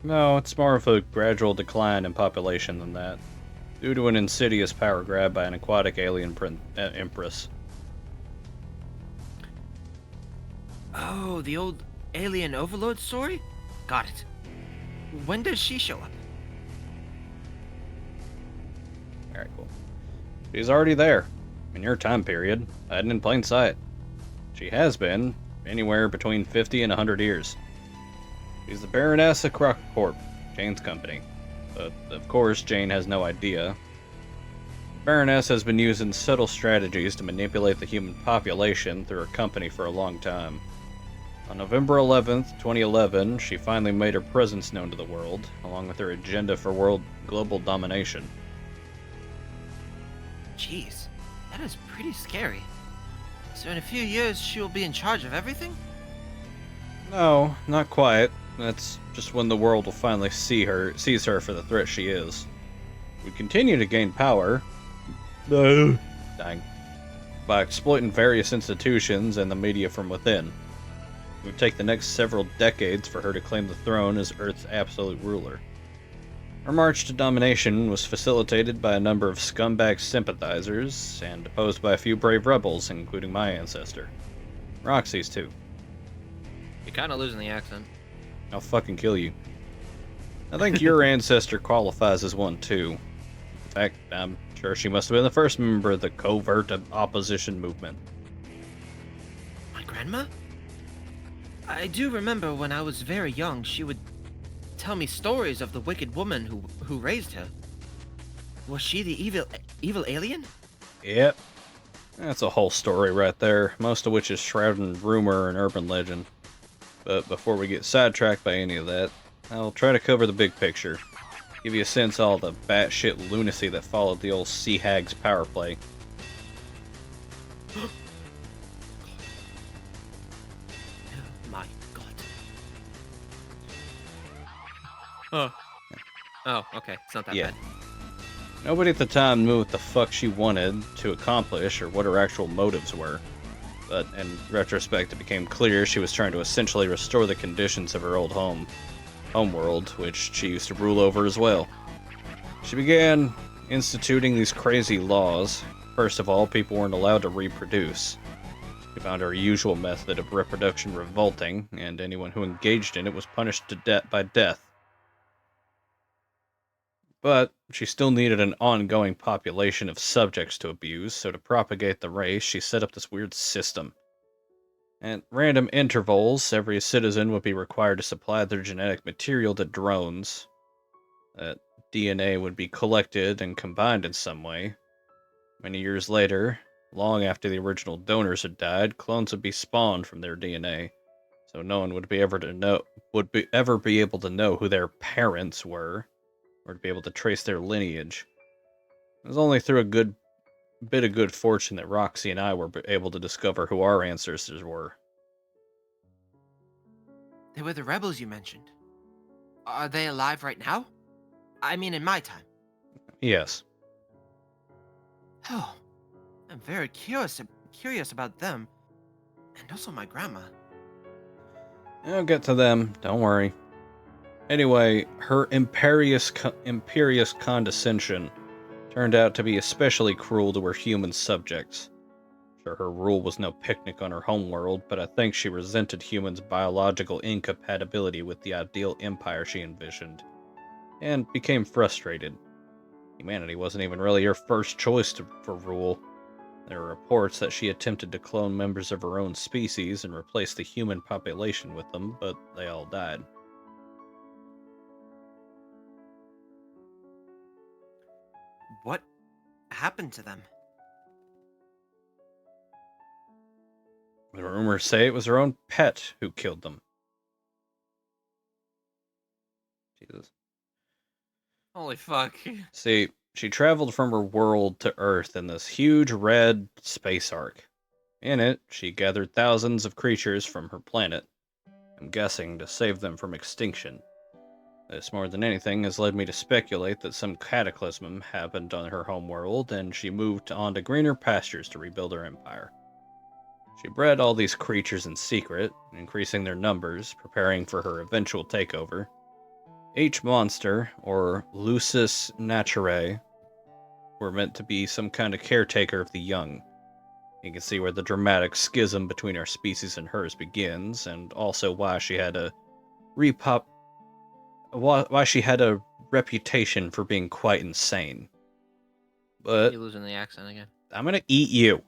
No, it's more of a gradual decline in population than that, due to an insidious power grab by an aquatic alien empress. Oh, the old alien overlord story? Got it. When does she show up? Alright, cool. She's already there, in your time period, hiding in plain sight. She has been, anywhere between 50 and 100 years. She's the Baroness of Corp, Jane's company. But, of course, Jane has no idea. The Baroness has been using subtle strategies to manipulate the human population through her company for a long time. On November 11th, 2011, she finally made her presence known to the world, along with her agenda for global domination. Jeez, that is pretty scary. So in a few years, she will be in charge of everything? No, not quite. That's just when the world will finally sees her for the threat she is. We continue to gain power, dying, by exploiting various institutions and the media from within. It would take the next several decades for her to claim the throne as Earth's absolute ruler. Her march to domination was facilitated by a number of scumbag sympathizers, and opposed by a few brave rebels, including my ancestor. Roxy's too. You're kind of losing the accent. I'll fucking kill you. I think your ancestor qualifies as one too. In fact, I'm sure she must have been the first member of the covert opposition movement. My grandma? I do remember when I was very young, she would tell me stories of the wicked woman who raised her. Was she the evil alien? Yep. That's a whole story right there, most of which is shrouded in rumor and urban legend. But before we get sidetracked by any of that, I'll try to cover the big picture. Give you a sense of all the batshit lunacy that followed the old Sea Hag's power play. Oh my god. Oh, okay. It's not that Yeah. bad. Nobody at the time knew what the fuck she wanted to accomplish or what her actual motives were. But in retrospect, it became clear she was trying to essentially restore the conditions of her old homeworld, which she used to rule over as well. She began instituting these crazy laws. First of all, people weren't allowed to reproduce. She found her usual method of reproduction revolting, and anyone who engaged in it was punished by death. But she still needed an ongoing population of subjects to abuse, so to propagate the race, she set up this weird system. At random intervals, every citizen would be required to supply their genetic material to drones. That DNA would be collected and combined in some way. Many years later, long after the original donors had died, clones would be spawned from their DNA, so no one would ever be able to know who their parents were, or to be able to trace their lineage. It was only through a good bit of good fortune that Roxy and I were able to discover who our ancestors were. They were the rebels you mentioned. Are they alive right now? I mean, in my time. Yes. Oh, I'm very curious about them, and also my grandma. I'll get to them, don't worry. Anyway, her imperious condescension turned out to be especially cruel to her human subjects. Sure, her rule was no picnic on her homeworld, but I think she resented humans' biological incompatibility with the ideal empire she envisioned, and became frustrated. Humanity wasn't even really her first choice for rule. There were reports that she attempted to clone members of her own species and replace the human population with them, but they all died. What happened to them? The rumors say it was her own pet who killed them. Jesus. Holy fuck. See, she traveled from her world to Earth in this huge red space ark. In it, she gathered thousands of creatures from her planet, I'm guessing to save them from extinction. This, more than anything, has led me to speculate that some cataclysm happened on her homeworld, and she moved on to greener pastures to rebuild her empire. She bred all these creatures in secret, increasing their numbers, preparing for her eventual takeover. Each monster, or lusus naturae, were meant to be some kind of caretaker of the young. You can see where the dramatic schism between our species and hers begins, and also why she had a why she had a reputation for being quite insane. But You're losing the accent again. I'm gonna eat you.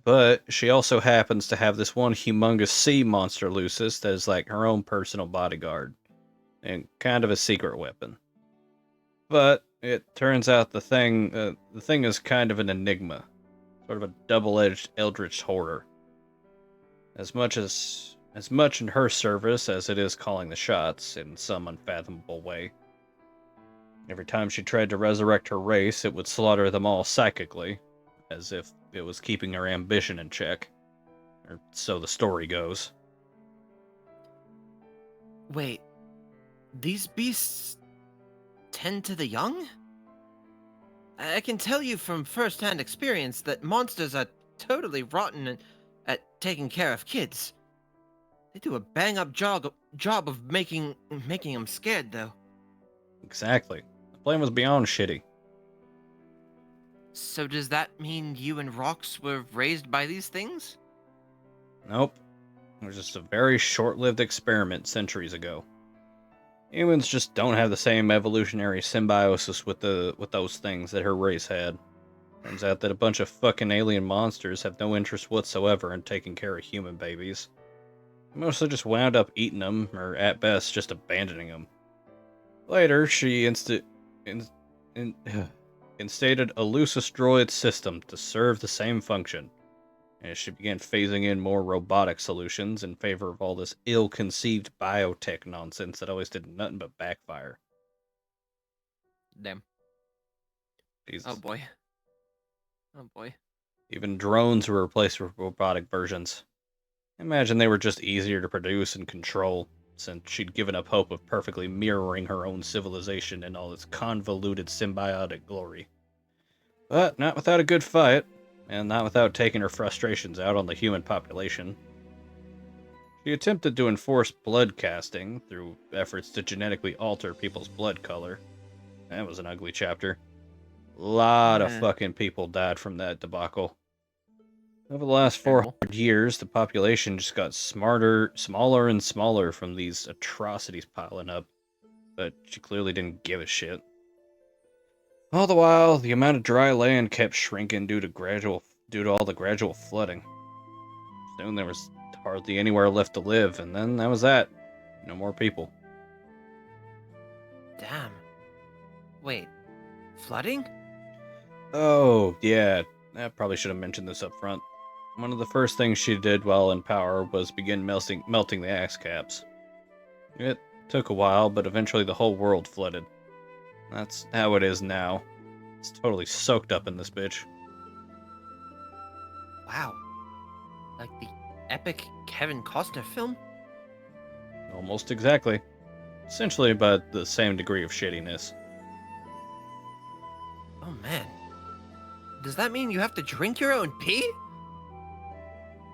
But she also happens to have this one humongous sea monster Lucis that is like her own personal bodyguard, and kind of a secret weapon. But it turns out the thing is kind of an enigma, sort of a double-edged eldritch horror. As much in her service as it is calling the shots in some unfathomable way. Every time she tried to resurrect her race, it would slaughter them all psychically, as if it was keeping her ambition in check. Or so the story goes. Wait, these beasts tend to the young? I can tell you from first-hand experience that monsters are totally rotten at taking care of kids. They do a bang-up job of making them scared, though. Exactly. The plan was beyond shitty. So does that mean you and Rox were raised by these things? Nope. It was just a very short-lived experiment centuries ago. Humans just don't have the same evolutionary symbiosis with those things that her race had. Turns out that a bunch of fucking alien monsters have no interest whatsoever in taking care of human babies. They mostly just wound up eating them, or at best, just abandoning them. Later, she in- instated a Lucis droid system to serve the same function, as she began phasing in more robotic solutions in favor of all this ill-conceived biotech nonsense that always did nothing but backfire. Damn. Jesus. Oh boy. Oh boy. Even drones were replaced with robotic versions. Imagine they were just easier to produce and control, since she'd given up hope of perfectly mirroring her own civilization in all its convoluted symbiotic glory. But not without a good fight, and not without taking her frustrations out on the human population. She attempted to enforce blood casting through efforts to genetically alter people's blood color. That was an ugly chapter. A lot of fucking people died from that debacle. Over the last Terrible. 400 years, the population just got smaller and smaller from these atrocities piling up, but she clearly didn't give a shit. All the while, the amount of dry land kept shrinking due to all the gradual flooding. Soon there was hardly anywhere left to live, and then that was that. No more people. Damn. Wait. Flooding? Oh, yeah, I probably should have mentioned this up front. One of the first things she did while in power was begin melting the ice caps. It took a while, but eventually the whole world flooded. That's how it is now. It's totally soaked up in this bitch. Wow. Like the epic Kevin Costner film? Almost exactly. Essentially about the same degree of shittiness. Oh man. Does that mean you have to drink your own pee?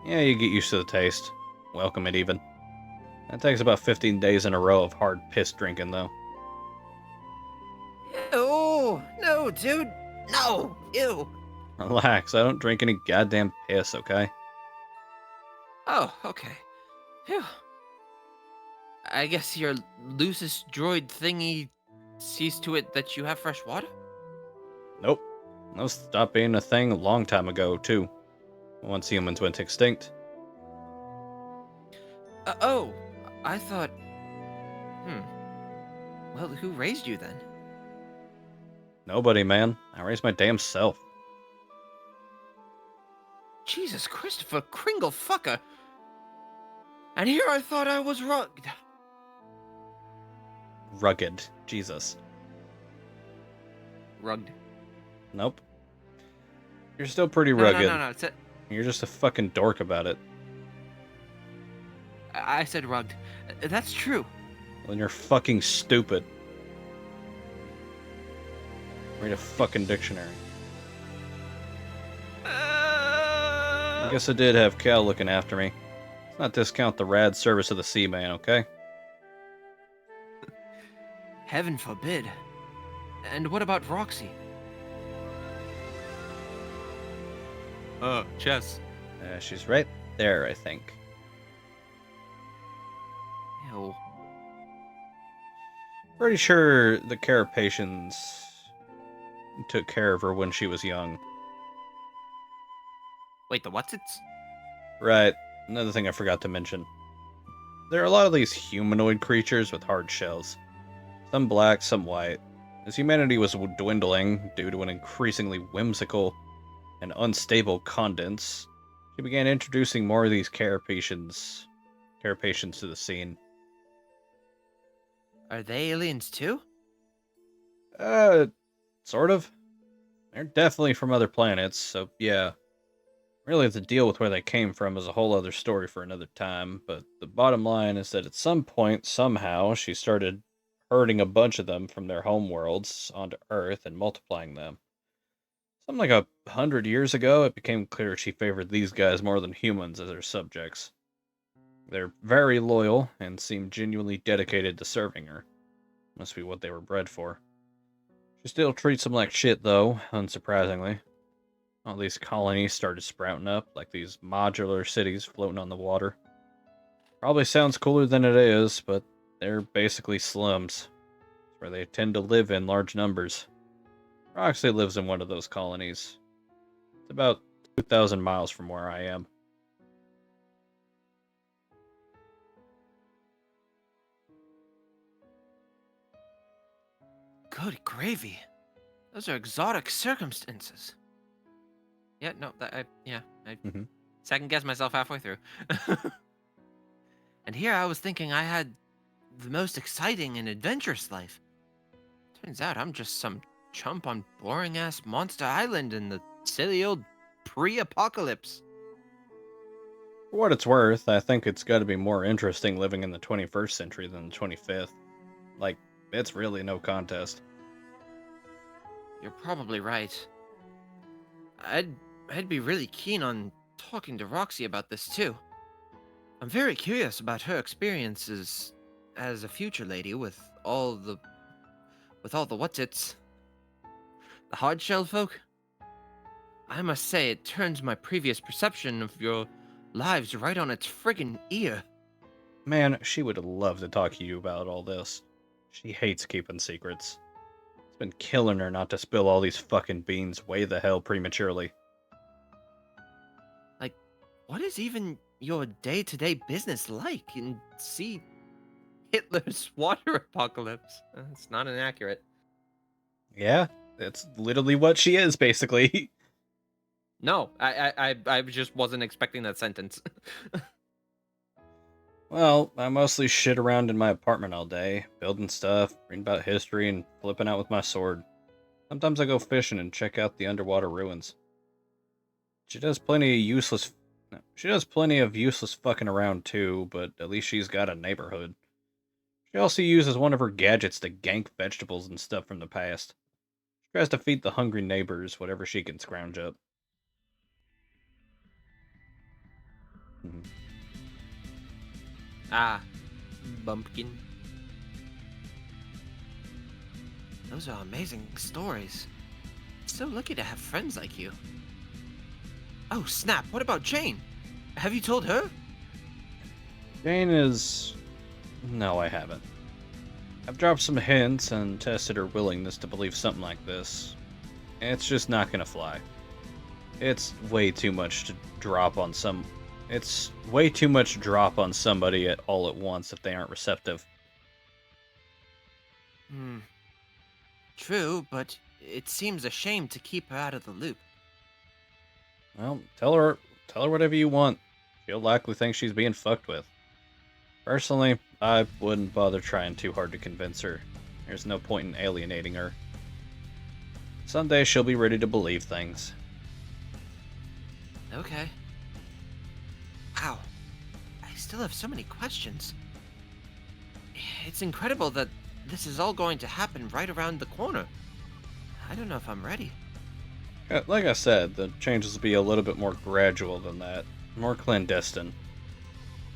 Yeah, you get used to the taste. Welcome it even. That takes about 15 days in a row of hard piss drinking, though. Ew. No, dude. No. Ew. Relax, I don't drink any goddamn piss, okay? Oh, okay. Phew. I guess your Lucis droid thingy sees to it that you have fresh water? Nope. Those stopped being a thing a long time ago, too. Once humans went extinct. Oh. I thought... Well, who raised you then? Nobody, man. I raised my damn self. Jesus Christopher Kringle fucker. And here I thought I was rugged. Rugged. Jesus. Rugged. Nope. You're still pretty No, rugged. no. You're just a fucking dork about it. I said rugged. That's true. Well, you're fucking stupid. Read a fucking dictionary. I guess I did have Cal looking after me. Let's not discount the rad service of the Seaman, okay? Heaven forbid. And what about Roxy? Chess. She's right there, I think. Ew. Pretty sure the Carapacians took care of her when she was young. Wait, the what's-its? Right. Another thing I forgot to mention. There are a lot of these humanoid creatures with hard shells. Some black, some white. As humanity was dwindling due to an increasingly whimsical and unstable condense, she began introducing more of these carapacians to the scene. Are they aliens too? Sort of. They're definitely from other planets, so yeah. Really, the deal with where they came from is a whole other story for another time, but the bottom line is that at some point, somehow, she started herding a bunch of them from their home worlds onto Earth and multiplying them. Something like 100 years ago, it became clear she favored these guys more than humans as her subjects. They're very loyal and seem genuinely dedicated to serving her. Must be what they were bred for. She still treats them like shit, though, unsurprisingly. All these colonies started sprouting up, like these modular cities floating on the water. Probably sounds cooler than it is, but they're basically slums, where they tend to live in large numbers. Roxy lives in one of those colonies. It's about 2,000 miles from where I am. Good gravy. Those are exotic circumstances. Yeah, no, I Mhm. second guessed myself halfway through. And here I was thinking I had the most exciting and adventurous life. Turns out I'm just some chump on boring ass Monster Island in the silly old pre-apocalypse. For what it's worth, I think it's got to be more interesting living in the 21st century than the 25th. Like, it's really no contest. You're probably right. I'd I'd be really keen on talking to Roxy about this too. I'm very curious about her experiences as a future lady with all the what's-its, the hard-shell folk. I must say, it turns my previous perception of your lives right on its friggin' ear. Man, she would love to talk to you about all this. She hates keeping secrets. It's been killing her not to spill all these fucking beans way the hell prematurely. Like, what is even your day-to-day business like in, see, Hitler's water apocalypse? It's not inaccurate. Yeah, it's literally what she is, basically. No, I just wasn't expecting that sentence. Well, I mostly shit around in my apartment all day, building stuff, reading about history, and flipping out with my sword. Sometimes I go fishing and check out the underwater ruins. She does plenty of useless. No, she does plenty of useless fucking around too, but at least she's got a neighborhood. She also uses one of her gadgets to gank vegetables and stuff from the past. She tries to feed the hungry neighbors whatever she can scrounge up. Mhm. Ah, bumpkin. Those are amazing stories. So lucky to have friends like you. Oh, snap, what about Jane? Have you told her? Jane is. No, I haven't. I've dropped some hints and tested her willingness to believe something like this. It's just not gonna fly. It's way too much to drop on some. It's way too much drop on somebody at all at once if they aren't receptive. Hmm, true, but it seems a shame to keep her out of the loop. Well, tell her whatever you want. She'll likely think she's being fucked with. Personally, I wouldn't bother trying too hard to convince her. There's no point in alienating her. Someday she'll be ready to believe things. Okay. Wow, I still have so many questions. It's incredible that this is all going to happen right around the corner. I don't know if I'm ready. Like I said, the changes will be a little bit more gradual than that, more clandestine.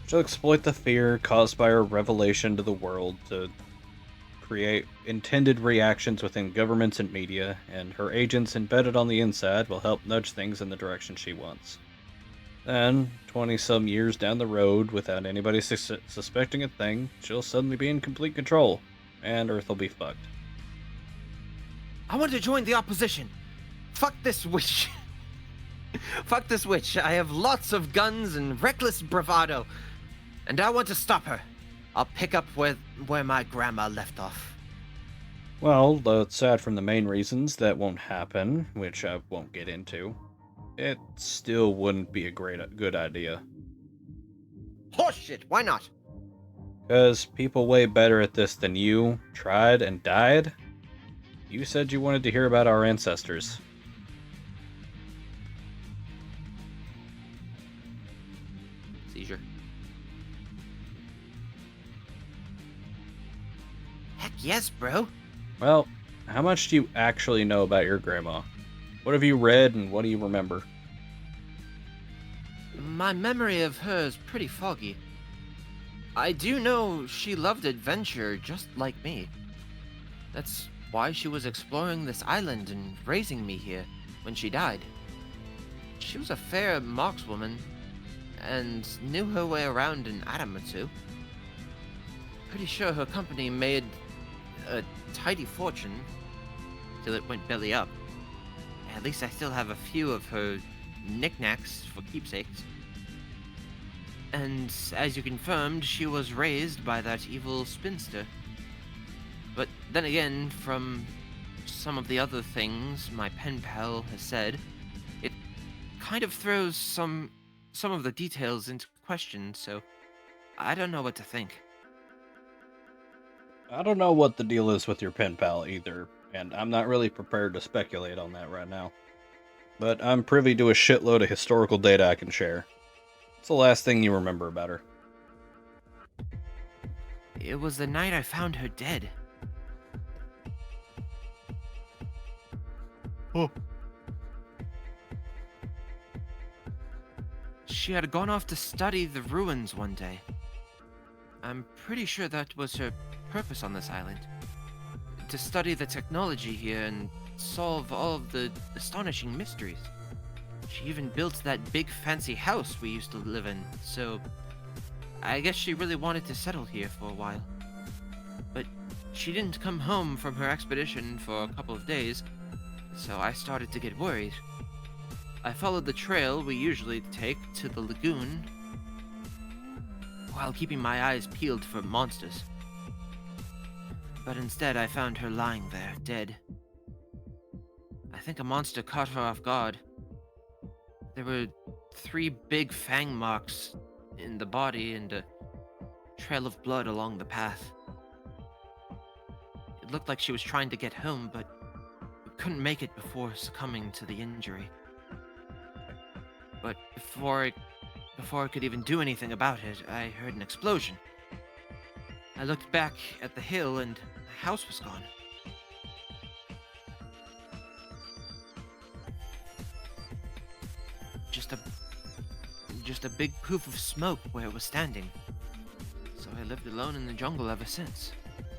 She'll exploit the fear caused by her revelation to the world to create intended reactions within governments and media, and her agents embedded on the inside will help nudge things in the direction she wants. Then, 20 some years down the road, without anybody suspecting a thing, she'll suddenly be in complete control, and Earth will be fucked. I want to join the opposition. Fuck this witch. Fuck this witch. I have lots of guns and reckless bravado, and I want to stop her. I'll pick up where my grandma left off. Well, aside from the main reasons that won't happen, which I won't get into, it still wouldn't be a good idea. Horseshit, why not? Because people way better at this than you tried and died. You said you wanted to hear about our ancestors. Seizure. Heck yes, bro. Well, how much do you actually know about your grandma? What have you read and what do you remember? My memory of her is pretty foggy. I do know she loved adventure just like me. That's why she was exploring this island and raising me here when she died. She was a fair markswoman, and knew her way around an atom or two. Pretty sure her company made a tidy fortune till it went belly up. At least I still have a few of her knickknacks for keepsakes. And as you confirmed, she was raised by that evil spinster. But then again, from some of the other things my pen pal has said, it kind of throws some of the details into question, so I don't know what to think. I don't know what the deal is with your pen pal either, and I'm not really prepared to speculate on that right now. But I'm privy to a shitload of historical data I can share. What's the last thing you remember about her? It was the night I found her dead. Oh. She had gone off to study the ruins one day. I'm pretty sure that was her purpose on this island. To study the technology here and solve all of the astonishing mysteries. She even built that big fancy house we used to live in, so I guess she really wanted to settle here for a while. But she didn't come home from her expedition for a couple of days, so I started to get worried. I followed the trail we usually take to the lagoon, while keeping my eyes peeled for monsters. But instead I found her lying there, dead. I think a monster caught her off guard. There were 3 big fang marks in the body and a trail of blood along the path. It looked like she was trying to get home, but couldn't make it before succumbing to the injury. But before I could even do anything about it, I heard an explosion. I looked back at the hill and the house was gone. Just a big poof of smoke where it was standing. So I lived alone in the jungle ever since.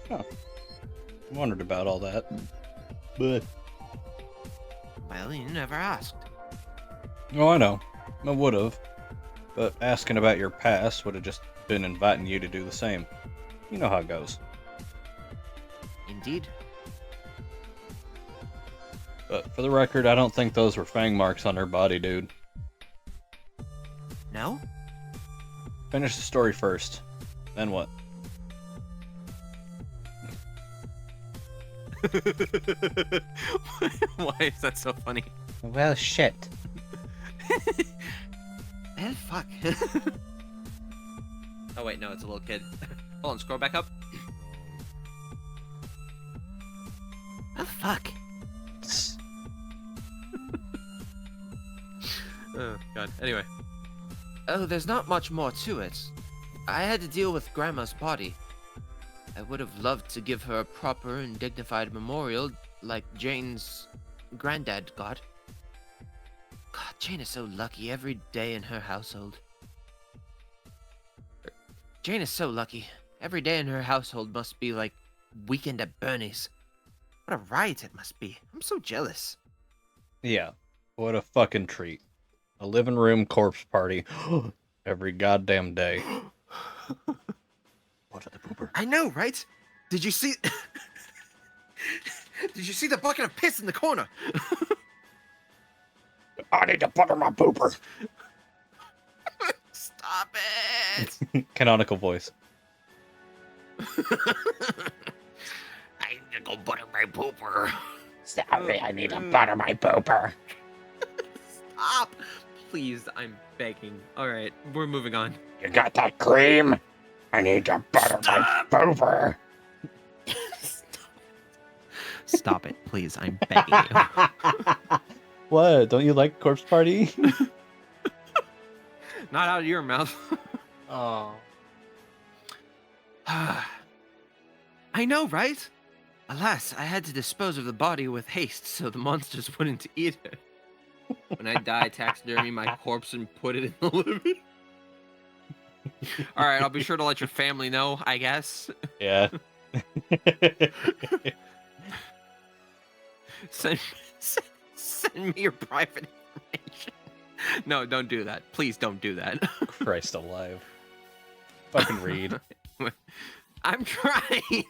Huh. Wondered about all that. But Well, you never asked. oh, I know. I would've. But asking about your past would have just been inviting you to do the same. You know how it goes. Indeed. But for the record, I don't think those were fang marks on her body, dude. No? Finish the story first. Then what? Why is that so funny? Well, shit. Hell, fuck. Oh wait, no, it's a little kid. Hold on, scroll back up. Oh fuck. Oh god. Anyway. Oh, there's not much more to it. I had to deal with Grandma's body. I would have loved to give her a proper and dignified memorial like Jane's granddad got. God, Jane is so lucky every day in her household. Jane is so lucky. Every day in her household must be like weekend at Bernie's. What a riot it must be. I'm so jealous. Yeah. What a fucking treat. A living room corpse party. Every goddamn day. What the pooper? I know, right? Did you see... Did you see the bucket of piss in the corner? I need to butter my pooper. Stop it! Canonical voice. I need to go butter my pooper. Sorry, I need to butter my pooper. Stop! Please, I'm begging. Alright, we're moving on. You got that cream? I need to butter my pooper. Stop it, please. I'm begging you. What? Don't you like corpse party? Not out of your mouth. Oh. I know, right? Alas, I had to dispose of the body with haste so the monsters wouldn't eat it. When I die, taxidermy my corpse and put it in the living. Alright, I'll be sure to let your family know, I guess. Yeah. Send me your private information. No, don't do that. Please don't do that. Christ alive. Fucking read. I'm trying.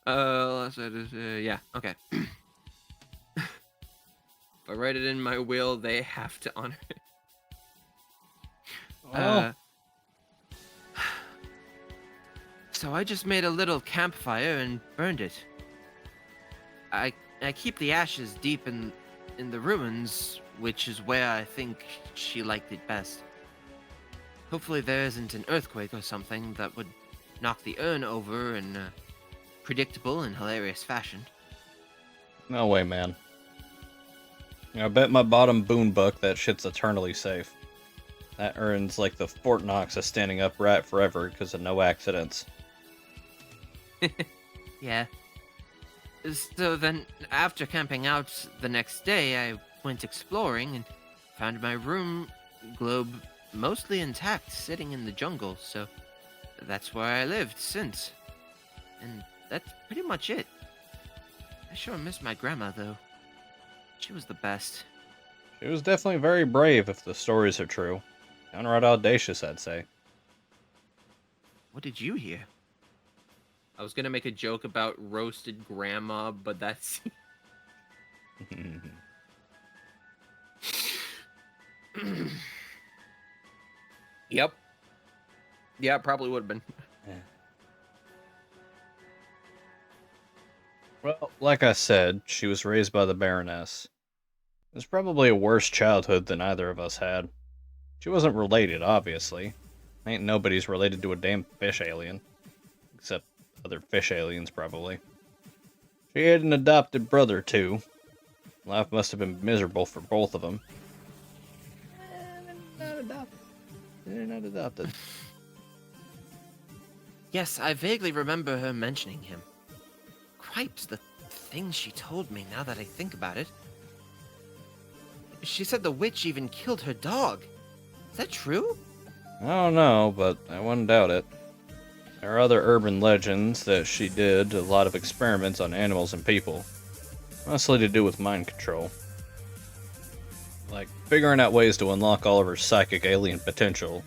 Yeah, okay. If I write it in my will, they have to honor it. Well, So I just made a little campfire and burned it. I keep the ashes deep in the ruins, which is where I think she liked it best. Hopefully there isn't an earthquake or something that would knock the urn over in a predictable and hilarious fashion. no way, man. I bet my bottom boon book that shit's eternally safe. That urn's like the Fort Knox of standing upright forever because of no accidents. Yeah. So then, after camping out the next day, I went exploring and found my room globe mostly intact, sitting in the jungle, so that's where I lived since. And that's pretty much it. I sure miss my grandma, though. She was the best. She was definitely very brave if the stories are true. Downright audacious, I'd say. What did you hear? I was gonna make a joke about roasted grandma, but that's... Yep. Yeah, it probably would have been. Well, like I said, she was raised by the Baroness. It was probably a worse childhood than either of us had. She wasn't related, obviously. Ain't nobody's related to a damn fish alien. Except other fish aliens, probably. She had an adopted brother, too. Life must have been miserable for both of them. They're not adopted. They're not adopted. Yes, I vaguely remember her mentioning him. Cripes, the things she told me now that I think about it. She said the witch even killed her dog. Is that true? I don't know, but I wouldn't doubt it. There are other urban legends that she did a lot of experiments on animals and people. Mostly to do with mind control. Like figuring out ways to unlock all of her psychic alien potential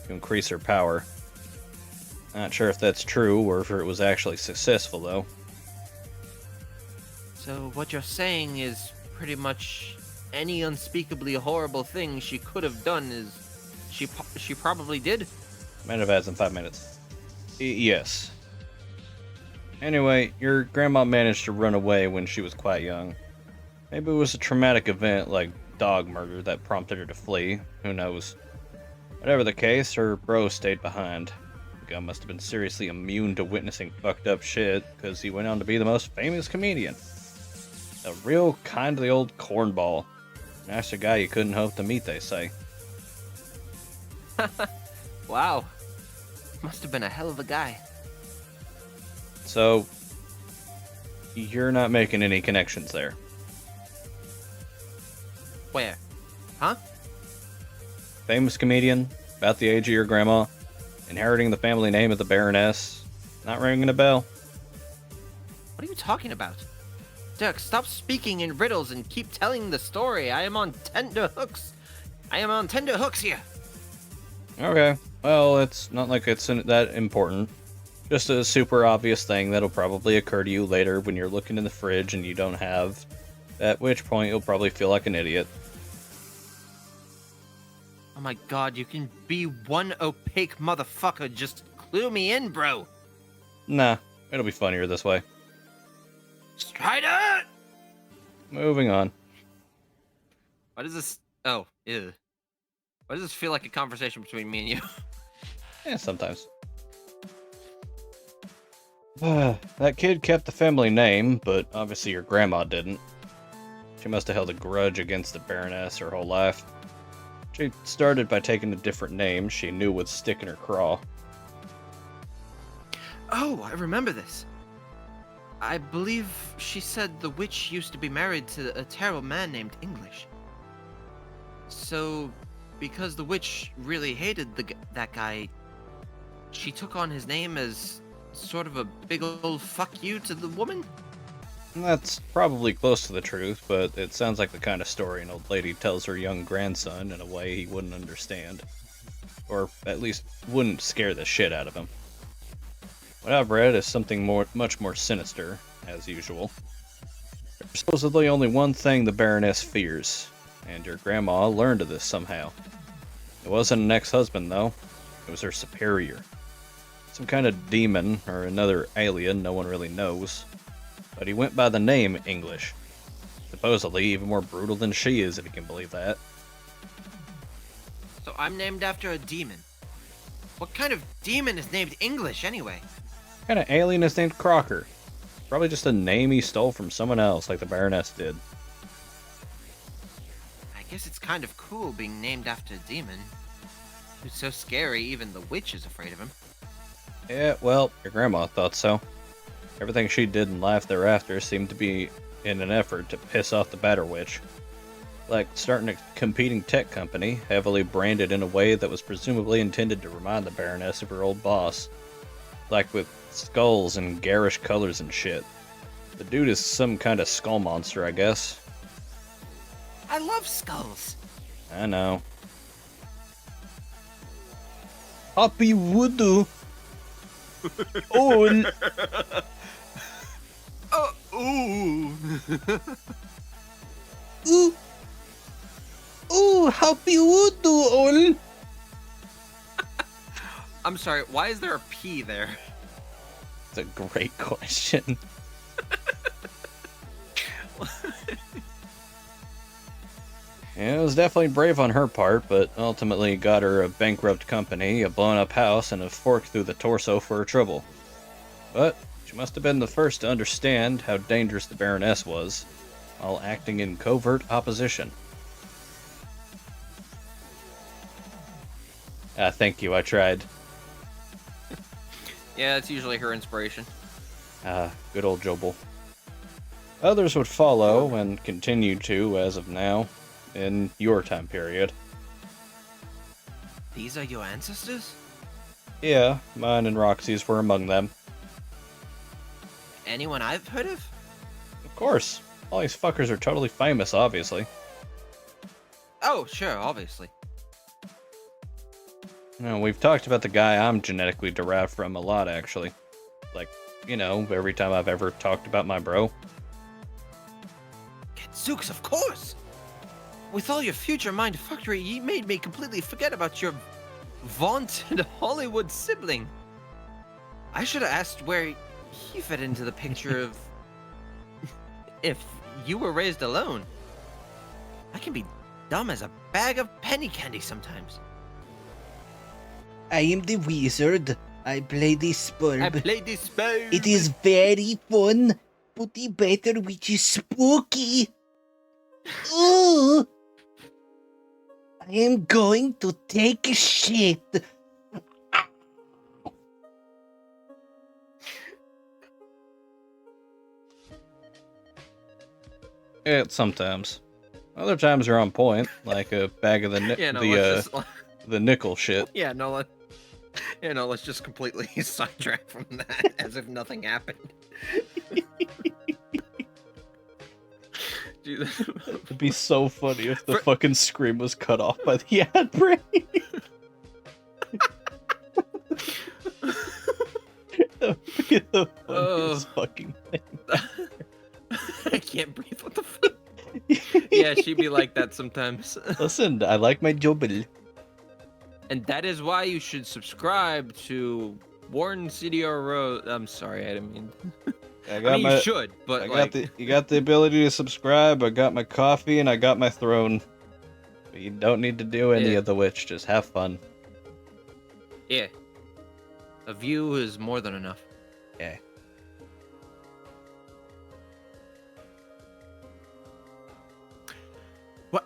to increase her power. Not sure if that's true or if it was actually successful, though. So what you're saying is pretty much any unspeakably horrible thing she could have done is she probably did? Might have had some 5 minutes. Yes. Anyway, your grandma managed to run away when she was quite young. Maybe it was a traumatic event like dog murder that prompted her to flee. Who knows? Whatever the case, her bro stayed behind. The guy must have been seriously immune to witnessing fucked up shit, because he went on to be the most famous comedian. A real kindly old cornball. Nicer guy you couldn't hope to meet, they say. Wow. Must have been a hell of a guy. So, you're not making any connections there. Where? Huh? Famous comedian, about the age of your grandma, inheriting the family name of the Baroness. Not ringing a bell? What are you talking about? Dirk, stop speaking in riddles and keep telling the story. I am on tender hooks. I am on tender hooks here. Okay, well, it's not like it's that important. Just a super obvious thing that'll probably occur to you later when you're looking in the fridge and you don't have, at which point you'll probably feel like an idiot. Oh my god, you can be one opaque motherfucker. Just clue me in, bro. Nah, it'll be funnier this way. Strider! Moving on. Why does this... Oh, ew. Why does this feel like a conversation between me and you? Yeah, sometimes. That kid kept the family name, but obviously your grandma didn't. She must have held a grudge against the Baroness her whole life. She started by taking a different name she knew would stick in her craw. Oh, I remember this. I believe she said the witch used to be married to a terrible man named English. So, because the witch really hated that guy, she took on his name as sort of a big old fuck you to the woman? That's probably close to the truth, but it sounds like the kind of story an old lady tells her young grandson in a way he wouldn't understand. Or at least wouldn't scare the shit out of him. What I've read is something much more sinister, as usual. There's supposedly only one thing the Baroness fears, and your grandma learned of this somehow. It wasn't an ex-husband, though. It was her superior. Some kind of demon, or another alien no one really knows. But he went by the name English. Supposedly even more brutal than she is, if you can believe that. So I'm named after a demon. What kind of demon is named English, anyway? What kind of alien is named Crocker? Probably just a name he stole from someone else, like the Baroness did. I guess it's kind of cool being named after a demon. Who's so scary, even the witch is afraid of him. Yeah, well, your grandma thought so. Everything she did in life thereafter seemed to be in an effort to piss off the Batter Witch. Like starting a competing tech company, heavily branded in a way that was presumably intended to remind the Baroness of her old boss. Like with skulls and garish colors and shit. The dude is some kind of skull monster, I guess. I love skulls. I know. Happy voodoo. Oh, Ooh. ooh, ooh, happy voodoo, all. I'm sorry, why is there a P there? It's a great question. Yeah, it was definitely brave on her part, but ultimately got her a bankrupt company, a blown-up house, and a fork through the torso for her trouble. But she must have been the first to understand how dangerous the Baroness was, while acting in covert opposition. Thank you, I tried. Yeah, it's usually her inspiration. Good old Jobel. Others would follow, and continue to, as of now, in your time period. These are your ancestors? Yeah, mine and Roxy's were among them. Anyone I've heard of? Of course. All these fuckers are totally famous, obviously. Oh, sure, obviously. You know, we've talked about the guy I'm genetically derived from a lot, actually. Like, you know, every time I've ever talked about my bro. Gadzooks, of course! With all your future mind fuckery, you made me completely forget about your vaunted Hollywood sibling. I should have asked where he fit into the picture of... if you were raised alone. I can be dumb as a bag of penny candy sometimes. I am the wizard. I play the spurb. I played this spell. It is very fun, but the better which is spooky. Ooh! I am going to take a shit. Yeah, sometimes. Other times are on point, like a bag of the nickel shit. Let's just completely sidetrack from that as if nothing happened. Dude, It'd be so funny if the fucking scream was cut off by the ad break. That would be the funniest fucking thing. I can't breathe. What the fuck? Yeah, she'd be like that sometimes. Listen, I like my jobel. And that is why you should subscribe to Warren CDR Rose. I'm sorry, I didn't mean. You should, but you got the ability to subscribe. I got my coffee and I got my throne. But you don't need to do any of the which. Just have fun. Yeah. A view is more than enough. Yeah. What?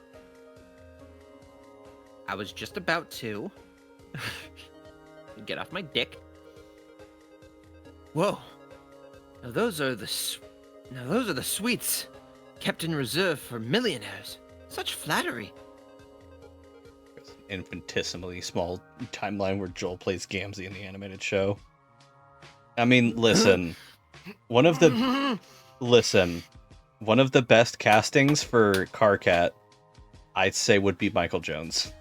I was just about to get off my dick. Whoa. Now those are the sweets kept in reserve for millionaires. Such flattery. Infinitesimally small timeline where Joel plays Gamzee in the animated show. I mean, listen, one of the Listen, one of the best castings for Carcat, I'd say, would be Michael Jones.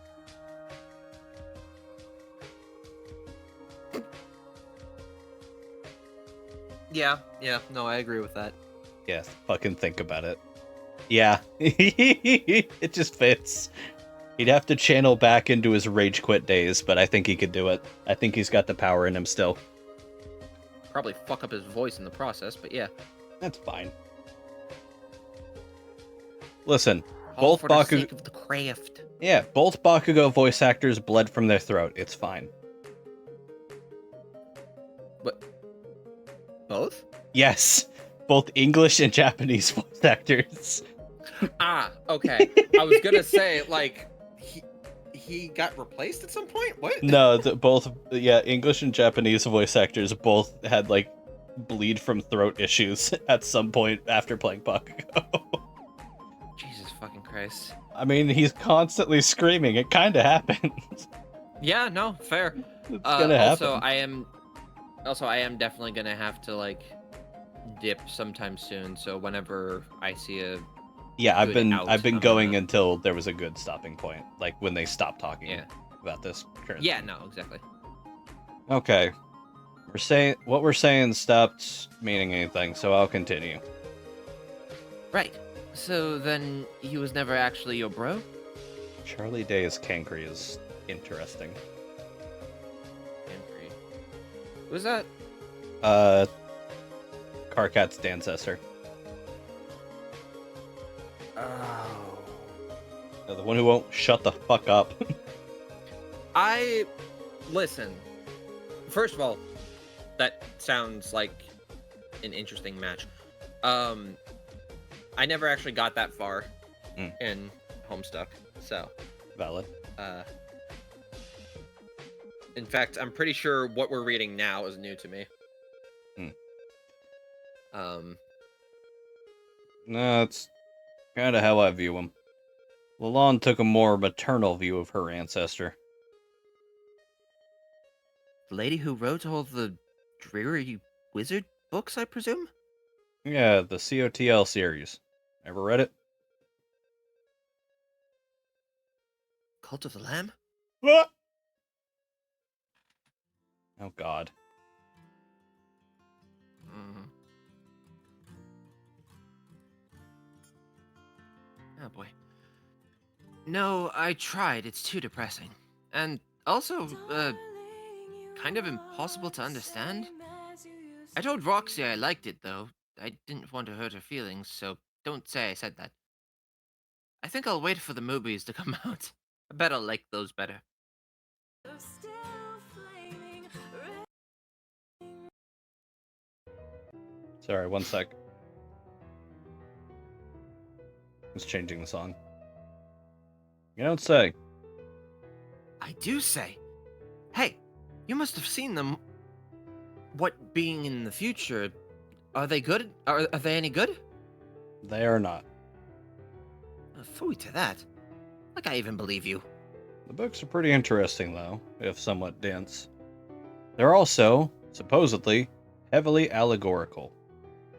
Yeah, no, I agree with that. Yeah, fucking think about it. Yeah, it just fits. He'd have to channel back into his rage quit days, but I think he could do it. I think he's got the power in him still. Probably fuck up his voice in the process, but yeah. That's fine. Listen, All both for the Bakugo... sake of the craft. Yeah, both Bakugo voice actors bled from their throat. It's fine. What? Both? Yes, both English and Japanese voice actors. Ah, okay. I was gonna say, like, he got replaced at some point? What? No, English and Japanese voice actors both had, like, bleed from throat issues at some point after playing Bakugo. Jesus fucking Christ. I mean, he's constantly screaming. It kind of happens. Yeah, no, fair. It's gonna happen. Also, I am definitely gonna have to, like, dip sometime soon. So whenever I see a Yeah, I've good been out, going I'm until there was a good stopping point, like when they stopped talking about this. Current yeah, thing. no, exactly. Okay, what we're saying stopped meaning anything, so I'll continue. Right. So then he was never actually your bro? Charlie Day's Cankry is interesting. Henry. Who's that? Carcat's ancestor. Oh. The one who won't shut the fuck up. Listen. First of all, that sounds like an interesting match. I never actually got that far in Homestuck, so Valid. In fact, I'm pretty sure what we're reading now is new to me. No, it's kind of how I view him. Lalonde took a more maternal view of her ancestor. The lady who wrote all the dreary wizard books, I presume? Yeah, the COTL series. Ever read it? Cult of the Lamb? What? Oh god. Oh boy. No, I tried. It's too depressing. And also, kind of impossible to understand. I told Roxy I liked it, though. I didn't want to hurt her feelings, so don't say I said that. I think I'll wait for the movies to come out. I bet I'll like those better. Sorry, one sec. I was changing the song. You don't say. I do say. Hey, you must have seen them. What being in the future? Are they good? Are they any good? They are not. Phooey to that. Like I even believe you. The books are pretty interesting, though, if somewhat dense. They're also, supposedly, heavily allegorical.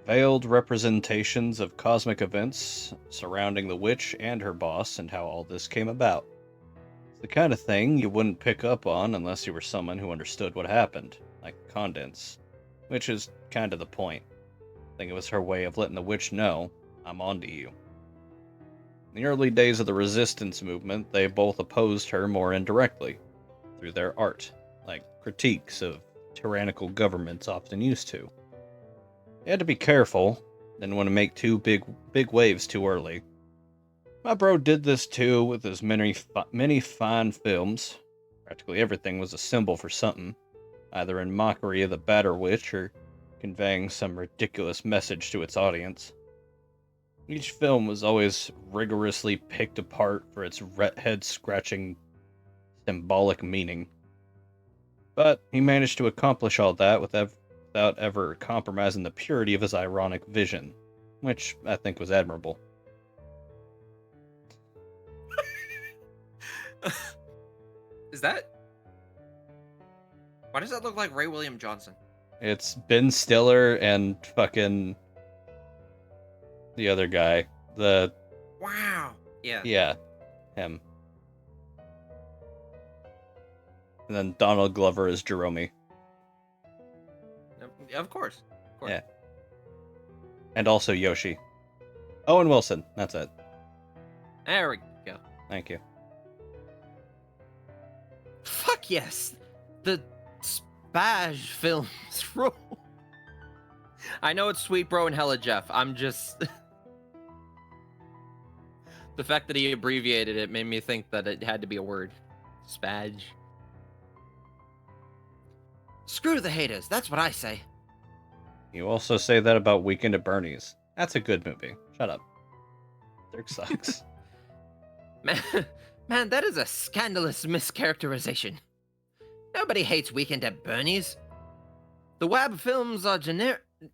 Veiled representations of cosmic events surrounding the witch and her boss and how all this came about. It's the kind of thing you wouldn't pick up on unless you were someone who understood what happened, like Condense. Which is kind of the point. I think it was her way of letting the witch know, I'm onto you. In the early days of the resistance movement, they both opposed her more indirectly, through their art, like critiques of tyrannical governments often used to. They had to be careful, didn't want to make too big waves too early. My bro did this too with his many fine films. Practically everything was a symbol for something, either in mockery of the Batter Witch or conveying some ridiculous message to its audience. Each film was always rigorously picked apart for its head-scratching symbolic meaning. But he managed to accomplish all that without ever compromising the purity of his ironic vision, which I think was admirable. Is that? Why does that look like Ray William Johnson? It's Ben Stiller and fucking the other guy. The Wow. Yeah. yeah, him. And then Donald Glover is Jerome. Of course. Of course. Yeah. And also Yoshi. Owen Wilson. That's it. There we go. Thank you. Fuck yes. The Spaj films rule. I know it's Sweet Bro and Hella Jeff. I'm just... The fact that he abbreviated it made me think that it had to be a word. Spaj. Screw the haters. That's what I say. You also say that about Weekend at Bernie's. That's a good movie. Shut up. Dirk sucks. Man, that is a scandalous mischaracterization. Nobody hates Weekend at Bernie's. The Wab films are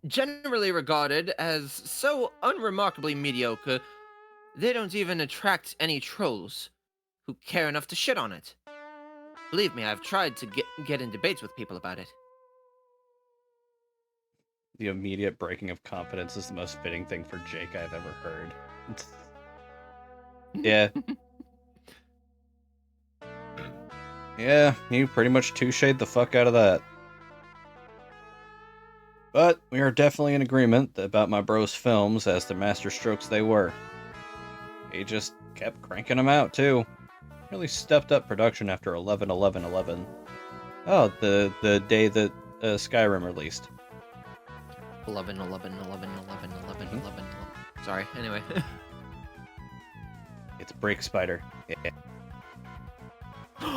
generally regarded as so unremarkably mediocre, they don't even attract any trolls who care enough to shit on it. Believe me, I've tried to get in debates with people about it. The immediate breaking of confidence is the most fitting thing for Jake I've ever heard. Yeah. Yeah, you pretty much touche'd the fuck out of that. But we are definitely in agreement about my bro's films as the masterstrokes they were. He just kept cranking them out, too. Really stepped up production after 11/11/11. Oh, the day that Skyrim released. 11/11/11/11/11/11. Sorry, anyway. It's Break Spider. Yeah.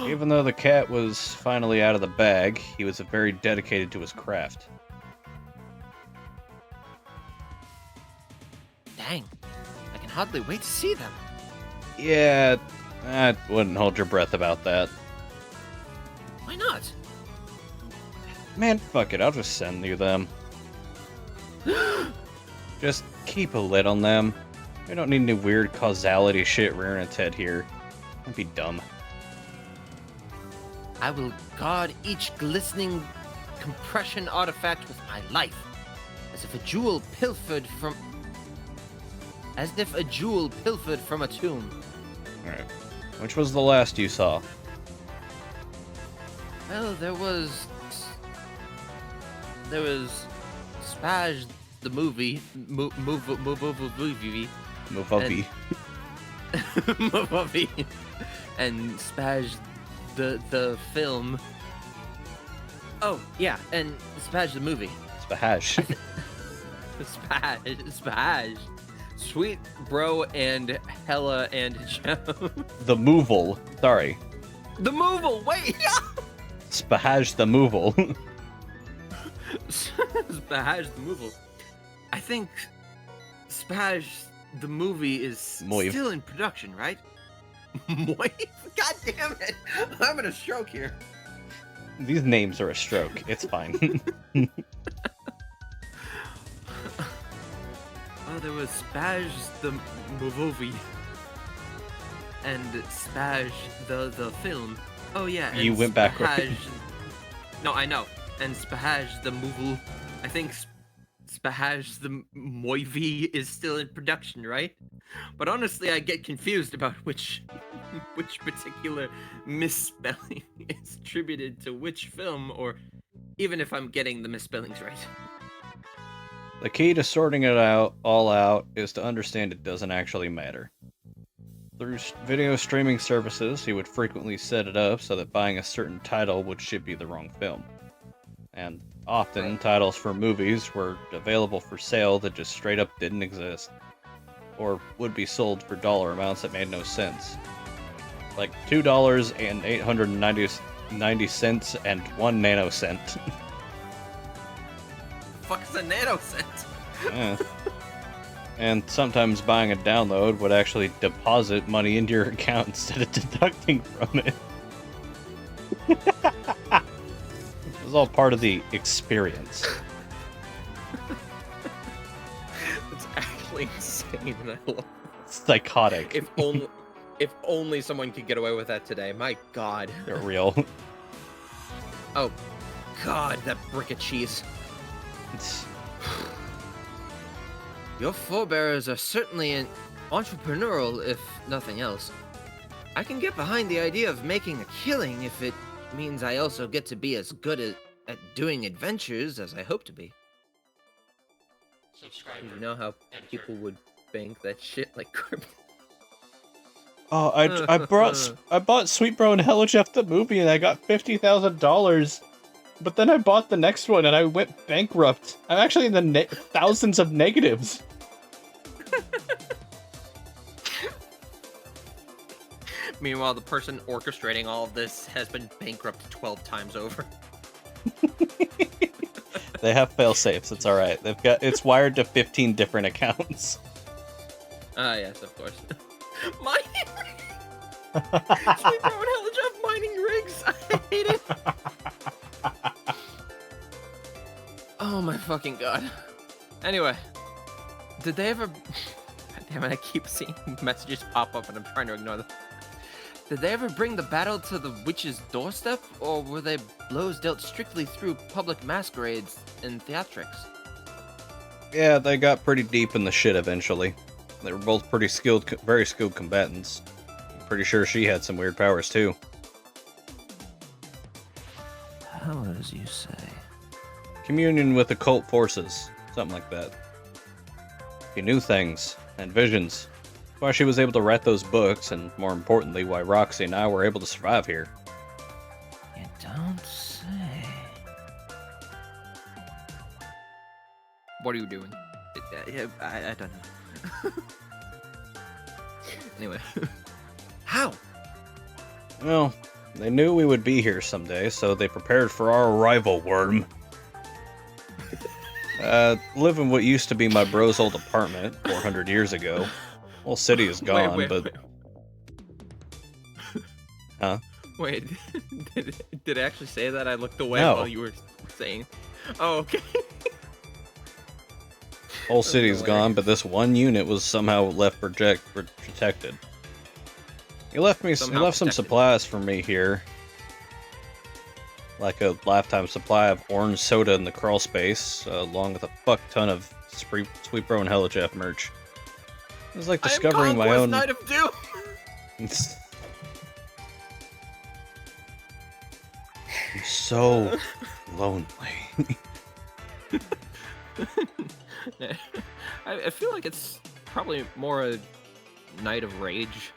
Even though the cat was finally out of the bag, he was very dedicated to his craft. Dang. I can hardly wait to see them. Yeah, I wouldn't hold your breath about that. Why not? Man, fuck it, I'll just send you them. Just keep a lid on them. We don't need any weird causality shit rearing its head here. That'd be dumb. I will guard each glistening compression artifact with my life, as if a jewel pilfered from a tomb. Alright. Which was the last you saw? Well, there was Spaj the movie, movie, Movavi. Movavi, and Spaj the film. Oh yeah, and Spaj the movie. Spahaj. Spaj. Sweet Bro and Hella and Joe. The Moval. Sorry. The Moval, wait! Spahaj the Moval. Spahaj the Moval. I think Spaj the movie is still in production, right? Moiv? God damn it! I'm having a stroke here. These names are a stroke. It's fine. Oh, there was Spaj the movie and Spaj the film. Oh yeah, and You went backward. No, I know. And Spahaj the movie. I think Spahaj the Moiv is still in production, right? But honestly, I get confused about which particular misspelling is attributed to which film, or even if I'm getting the misspellings right. The key to sorting it all out is to understand it doesn't actually matter. Through video streaming services, he would frequently set it up so that buying a certain title should be the wrong film. And often, titles for movies were available for sale that just straight up didn't exist. Or would be sold for dollar amounts that made no sense. Like $2.890 and 1 nanocent. Fuck is a nanocent? Yeah. And sometimes buying a download would actually deposit money into your account instead of deducting from it. It was all part of the experience. It's actually insane. I love it. Psychotic. If only someone could get away with that today. My God. They're real. Oh, God, that brick of cheese. It's... Your forebears are certainly entrepreneurial, if nothing else. I can get behind the idea of making a killing if it means I also get to be as good at doing adventures as I hope to be. You know how people would bank that shit like crypto? Oh, I bought Sweet Bro and Hello Jeff the movie and I got $50,000. But then I bought the next one and I went bankrupt. I'm actually in the thousands of negatives. Meanwhile, the person orchestrating all of this has been bankrupt 12 times over. They have fail safes. It's all right. It's wired to 15 different accounts. Ah, yes, of course. Mining rigs. Sweet Bro and Hella Jeff mining rigs. I hate it. Oh my fucking god. Anyway, did they ever? God damn it! I keep seeing messages pop up, and I'm trying to ignore them. Did they ever bring the battle to the witch's doorstep, or were they blows dealt strictly through public masquerades and theatrics? Yeah, they got pretty deep in the shit eventually. They were both pretty skilled, very skilled combatants. I'm pretty sure she had some weird powers too. Powers, you say? Communion with occult forces, something like that. She knew things, and visions. Why she was able to write those books, and more importantly, why Roxy and I were able to survive here. You don't say. What are you doing? I don't know. Anyway. How? Well, they knew we would be here someday, so they prepared for our arrival, Worm. Live in what used to be my bro's old apartment 400 years ago. Whole city is gone, wait. Huh? Wait, did it actually say that? I looked away No. while you were saying. Oh, okay. Whole city's gone, but this one unit was somehow left protected. He left some protected. supplies for me here. Like a lifetime supply of orange soda in the crawl space, along with a fuck ton of Sweet Bro and Hello Jeff merch. It was like discovering my own. Knight of Doom. I'm so lonely. I feel like it's probably more a Night of Rage.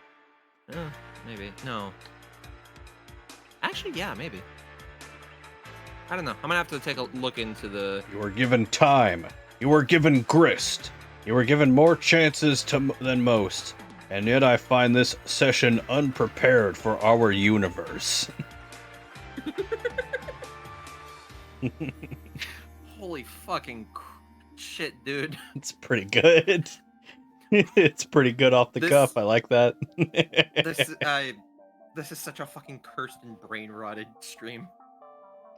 Maybe. No. Actually, yeah, maybe. I don't know. I'm gonna have to take a look into the... You were given time. You were given grist. You were given more chances than most. And yet I find this session unprepared for our universe. Holy fucking shit, dude. It's pretty good. It's pretty good off the cuff. I like that. This is such a fucking cursed and brain-rotted stream.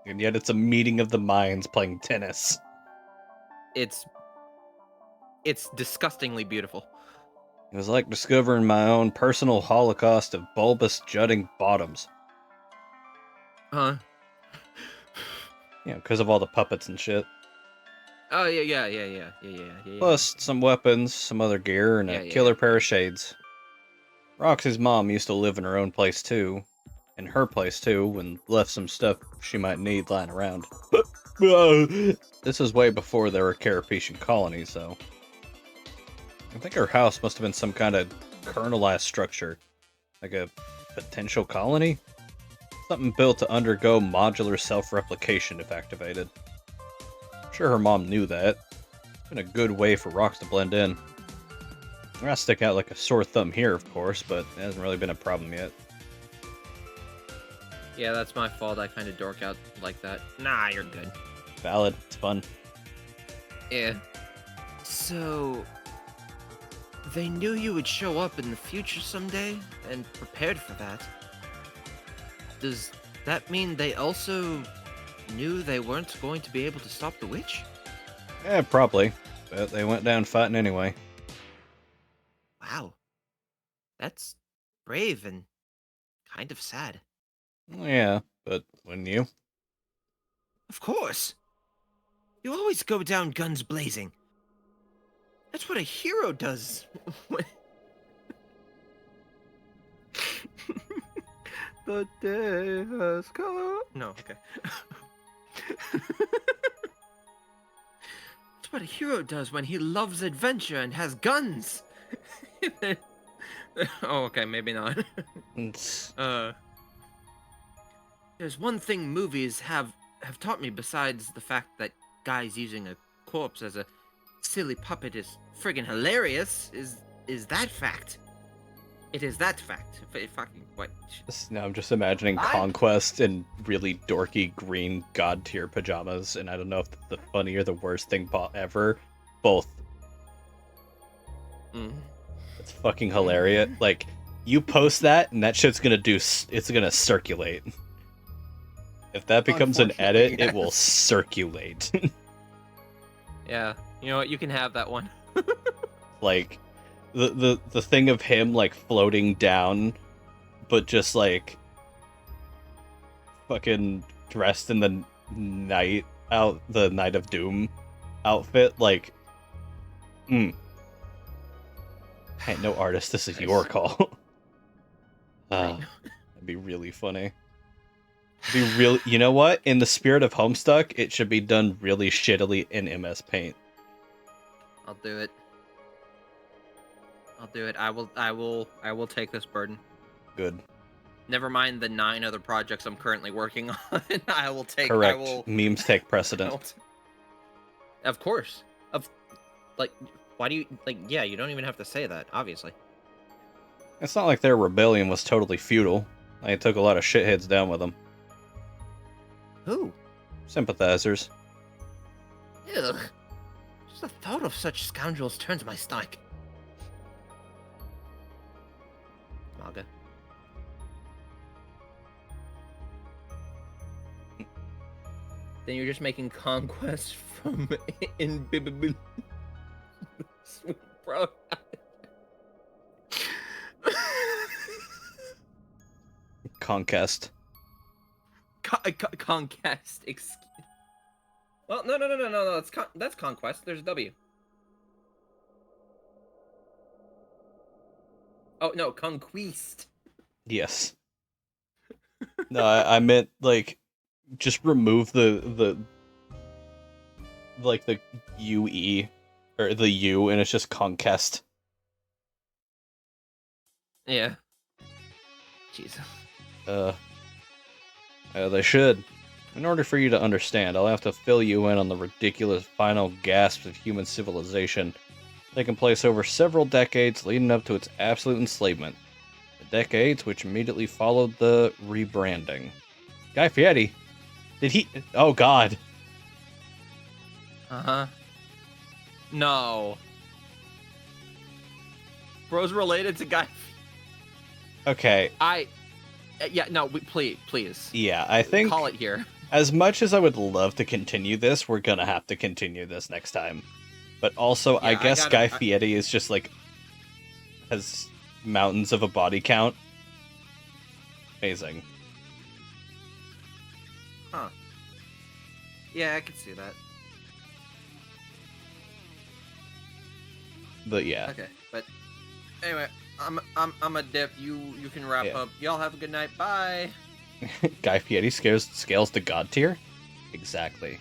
And yet it's a meeting of the minds playing tennis. It's disgustingly beautiful. It was like discovering my own personal holocaust of bulbous jutting bottoms. Huh? Yeah, because of all the puppets and shit. Oh yeah. Plus some weapons, some other gear, and a killer pair of shades. Roxy's mom used to live in her own place too. In her place too, and left some stuff she might need lying around. This is way before there were Carapacian colonies, though. I think her house must have been some kind of kernelized structure. Like a potential colony? Something built to undergo modular self-replication if activated. I'm sure her mom knew that. It's been a good way for Rox to blend in. I'm gonna stick out like a sore thumb here, of course, but it hasn't really been a problem yet. Yeah, that's my fault. I kind of dork out like that. Nah, you're good. Valid. It's fun. Yeah. So... they knew you would show up in the future someday, and prepared for that. Does that mean they also knew they weren't going to be able to stop the witch? Yeah, probably. But they went down fighting anyway. Wow. That's brave and kind of sad. Yeah, but wouldn't you? Of course! You always go down guns blazing. That's what a hero does. The day has come. No, okay. That's what a hero does when he loves adventure and has guns. Oh, okay, maybe not. It's- There's one thing movies have taught me besides the fact that guys using a corpse as a silly puppet is friggin' hilarious. Is that fact? It is that fact. Fucking what? Now I'm just imagining I- Conquest in really dorky green god tier pajamas, and I don't know if the funny or the worst thing ever. Both. Mm. It's fucking hilarious. Like, you post that, and that shit's gonna it's gonna circulate. If that becomes an edit, Unfortunately, it will yes. circulate. Yeah, you know what? You can have that one. Like, the thing of him, like, floating down, but just, like, fucking dressed in the Night of Doom outfit, like, Hey, no artist, this is Nice. your call. I know. That'd be really funny. Be real. You know what? In the spirit of Homestuck, it should be done really shittily in MS Paint. I'll do it. I'll do it. I will take this burden. Good. Never mind the 9 other projects I'm currently working on. I will take. Correct. I will. Memes take I precedent. will of course. Like, why do you like? Yeah, you don't even have to say that. Obviously. It's not like their rebellion was totally futile. They took a lot of shitheads down with them. Who? Sympathizers. Ugh. Just the thought of such scoundrels turns my stomach. Maga. Then you're just making conquest from in Sweet bro. Conquest. Conquest. Well, no. That's conquest. There's a W. Oh no, conquest. Yes. No, I meant, like, just remove the like the UE or the U, and it's just Conquest. Yeah. Jesus. They should. In order for you to understand, I'll have to fill you in on the ridiculous final gasps of human civilization, taking place over several decades leading up to its absolute enslavement. The decades which immediately followed the rebranding. Guy Fieri? Did he? Oh god. Uh-huh. No. Bro's related to Guy. Okay, Yeah, no, please. yeah, I think Call it here. as much as I would love to continue this, we're gonna have to continue this next time. But also, I Yeah, I guess gotta- Guy Fieri is just like has mountains of a body count. Amazing. Huh. Yeah, I can see that. But yeah, Okay, but anyway, I'm a dip. You can wrap Yeah. up. Y'all have a good night. Bye. Guy Fieri scales to god tier? Exactly.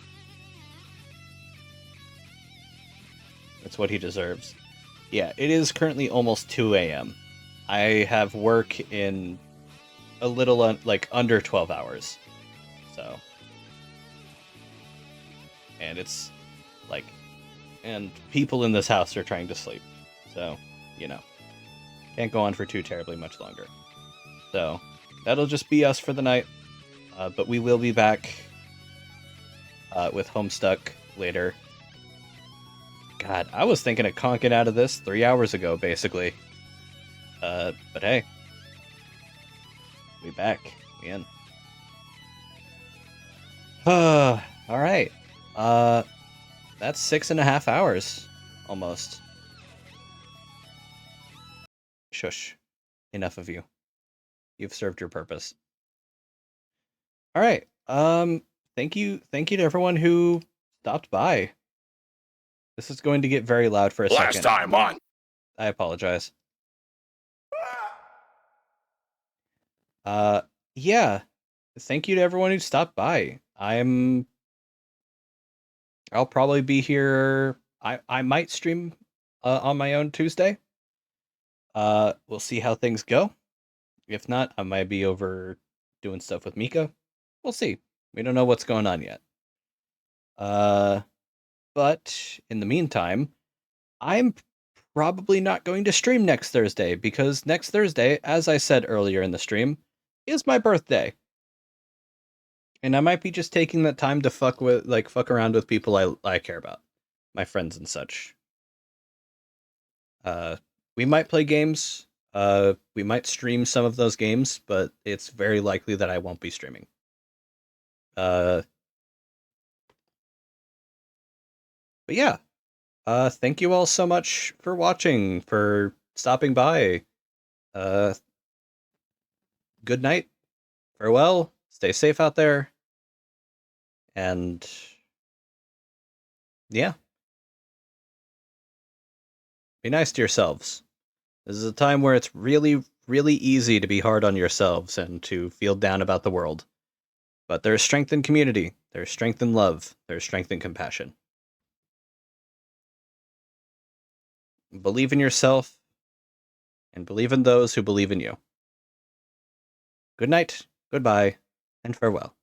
That's what he deserves. Yeah, it is currently almost 2 a.m. I have work in a little, like, under 12 hours. So. And it's, like, and people in this house are trying to sleep. So, you know. Can't go on for too terribly much longer. So, that'll just be us for the night. But we will be back with Homestuck later. God, I was thinking of conking out of this 3 hours ago, basically. But hey. We back. We in. Alright. That's 6.5 hours. Almost. Shush. Enough of you. You've served your purpose. Alright. Thank you to everyone who stopped by This is going to get very loud for a Last second. time on. I apologize. Yeah. Thank you to everyone who stopped by. I'll probably be here. I might stream on my own Tuesday. We'll see how things go. If not, I might be over doing stuff with Mika. We'll see. We don't know what's going on yet. But in the meantime, I'm probably not going to stream next Thursday because next Thursday, as I said earlier in the stream, is my birthday. And I might be just taking that time to fuck around with people I care about, my friends and such. We might play games. We might stream some of those games, but it's very likely that I won't be streaming. But yeah. Thank you all so much for watching, for stopping by. Good night. Farewell. Stay safe out there. And yeah. Be nice to yourselves. This is a time where it's really, really easy to be hard on yourselves and to feel down about the world. But there's strength in community. There's strength in love. There's strength in compassion. Believe in yourself and believe in those who believe in you. Good night, goodbye, and farewell.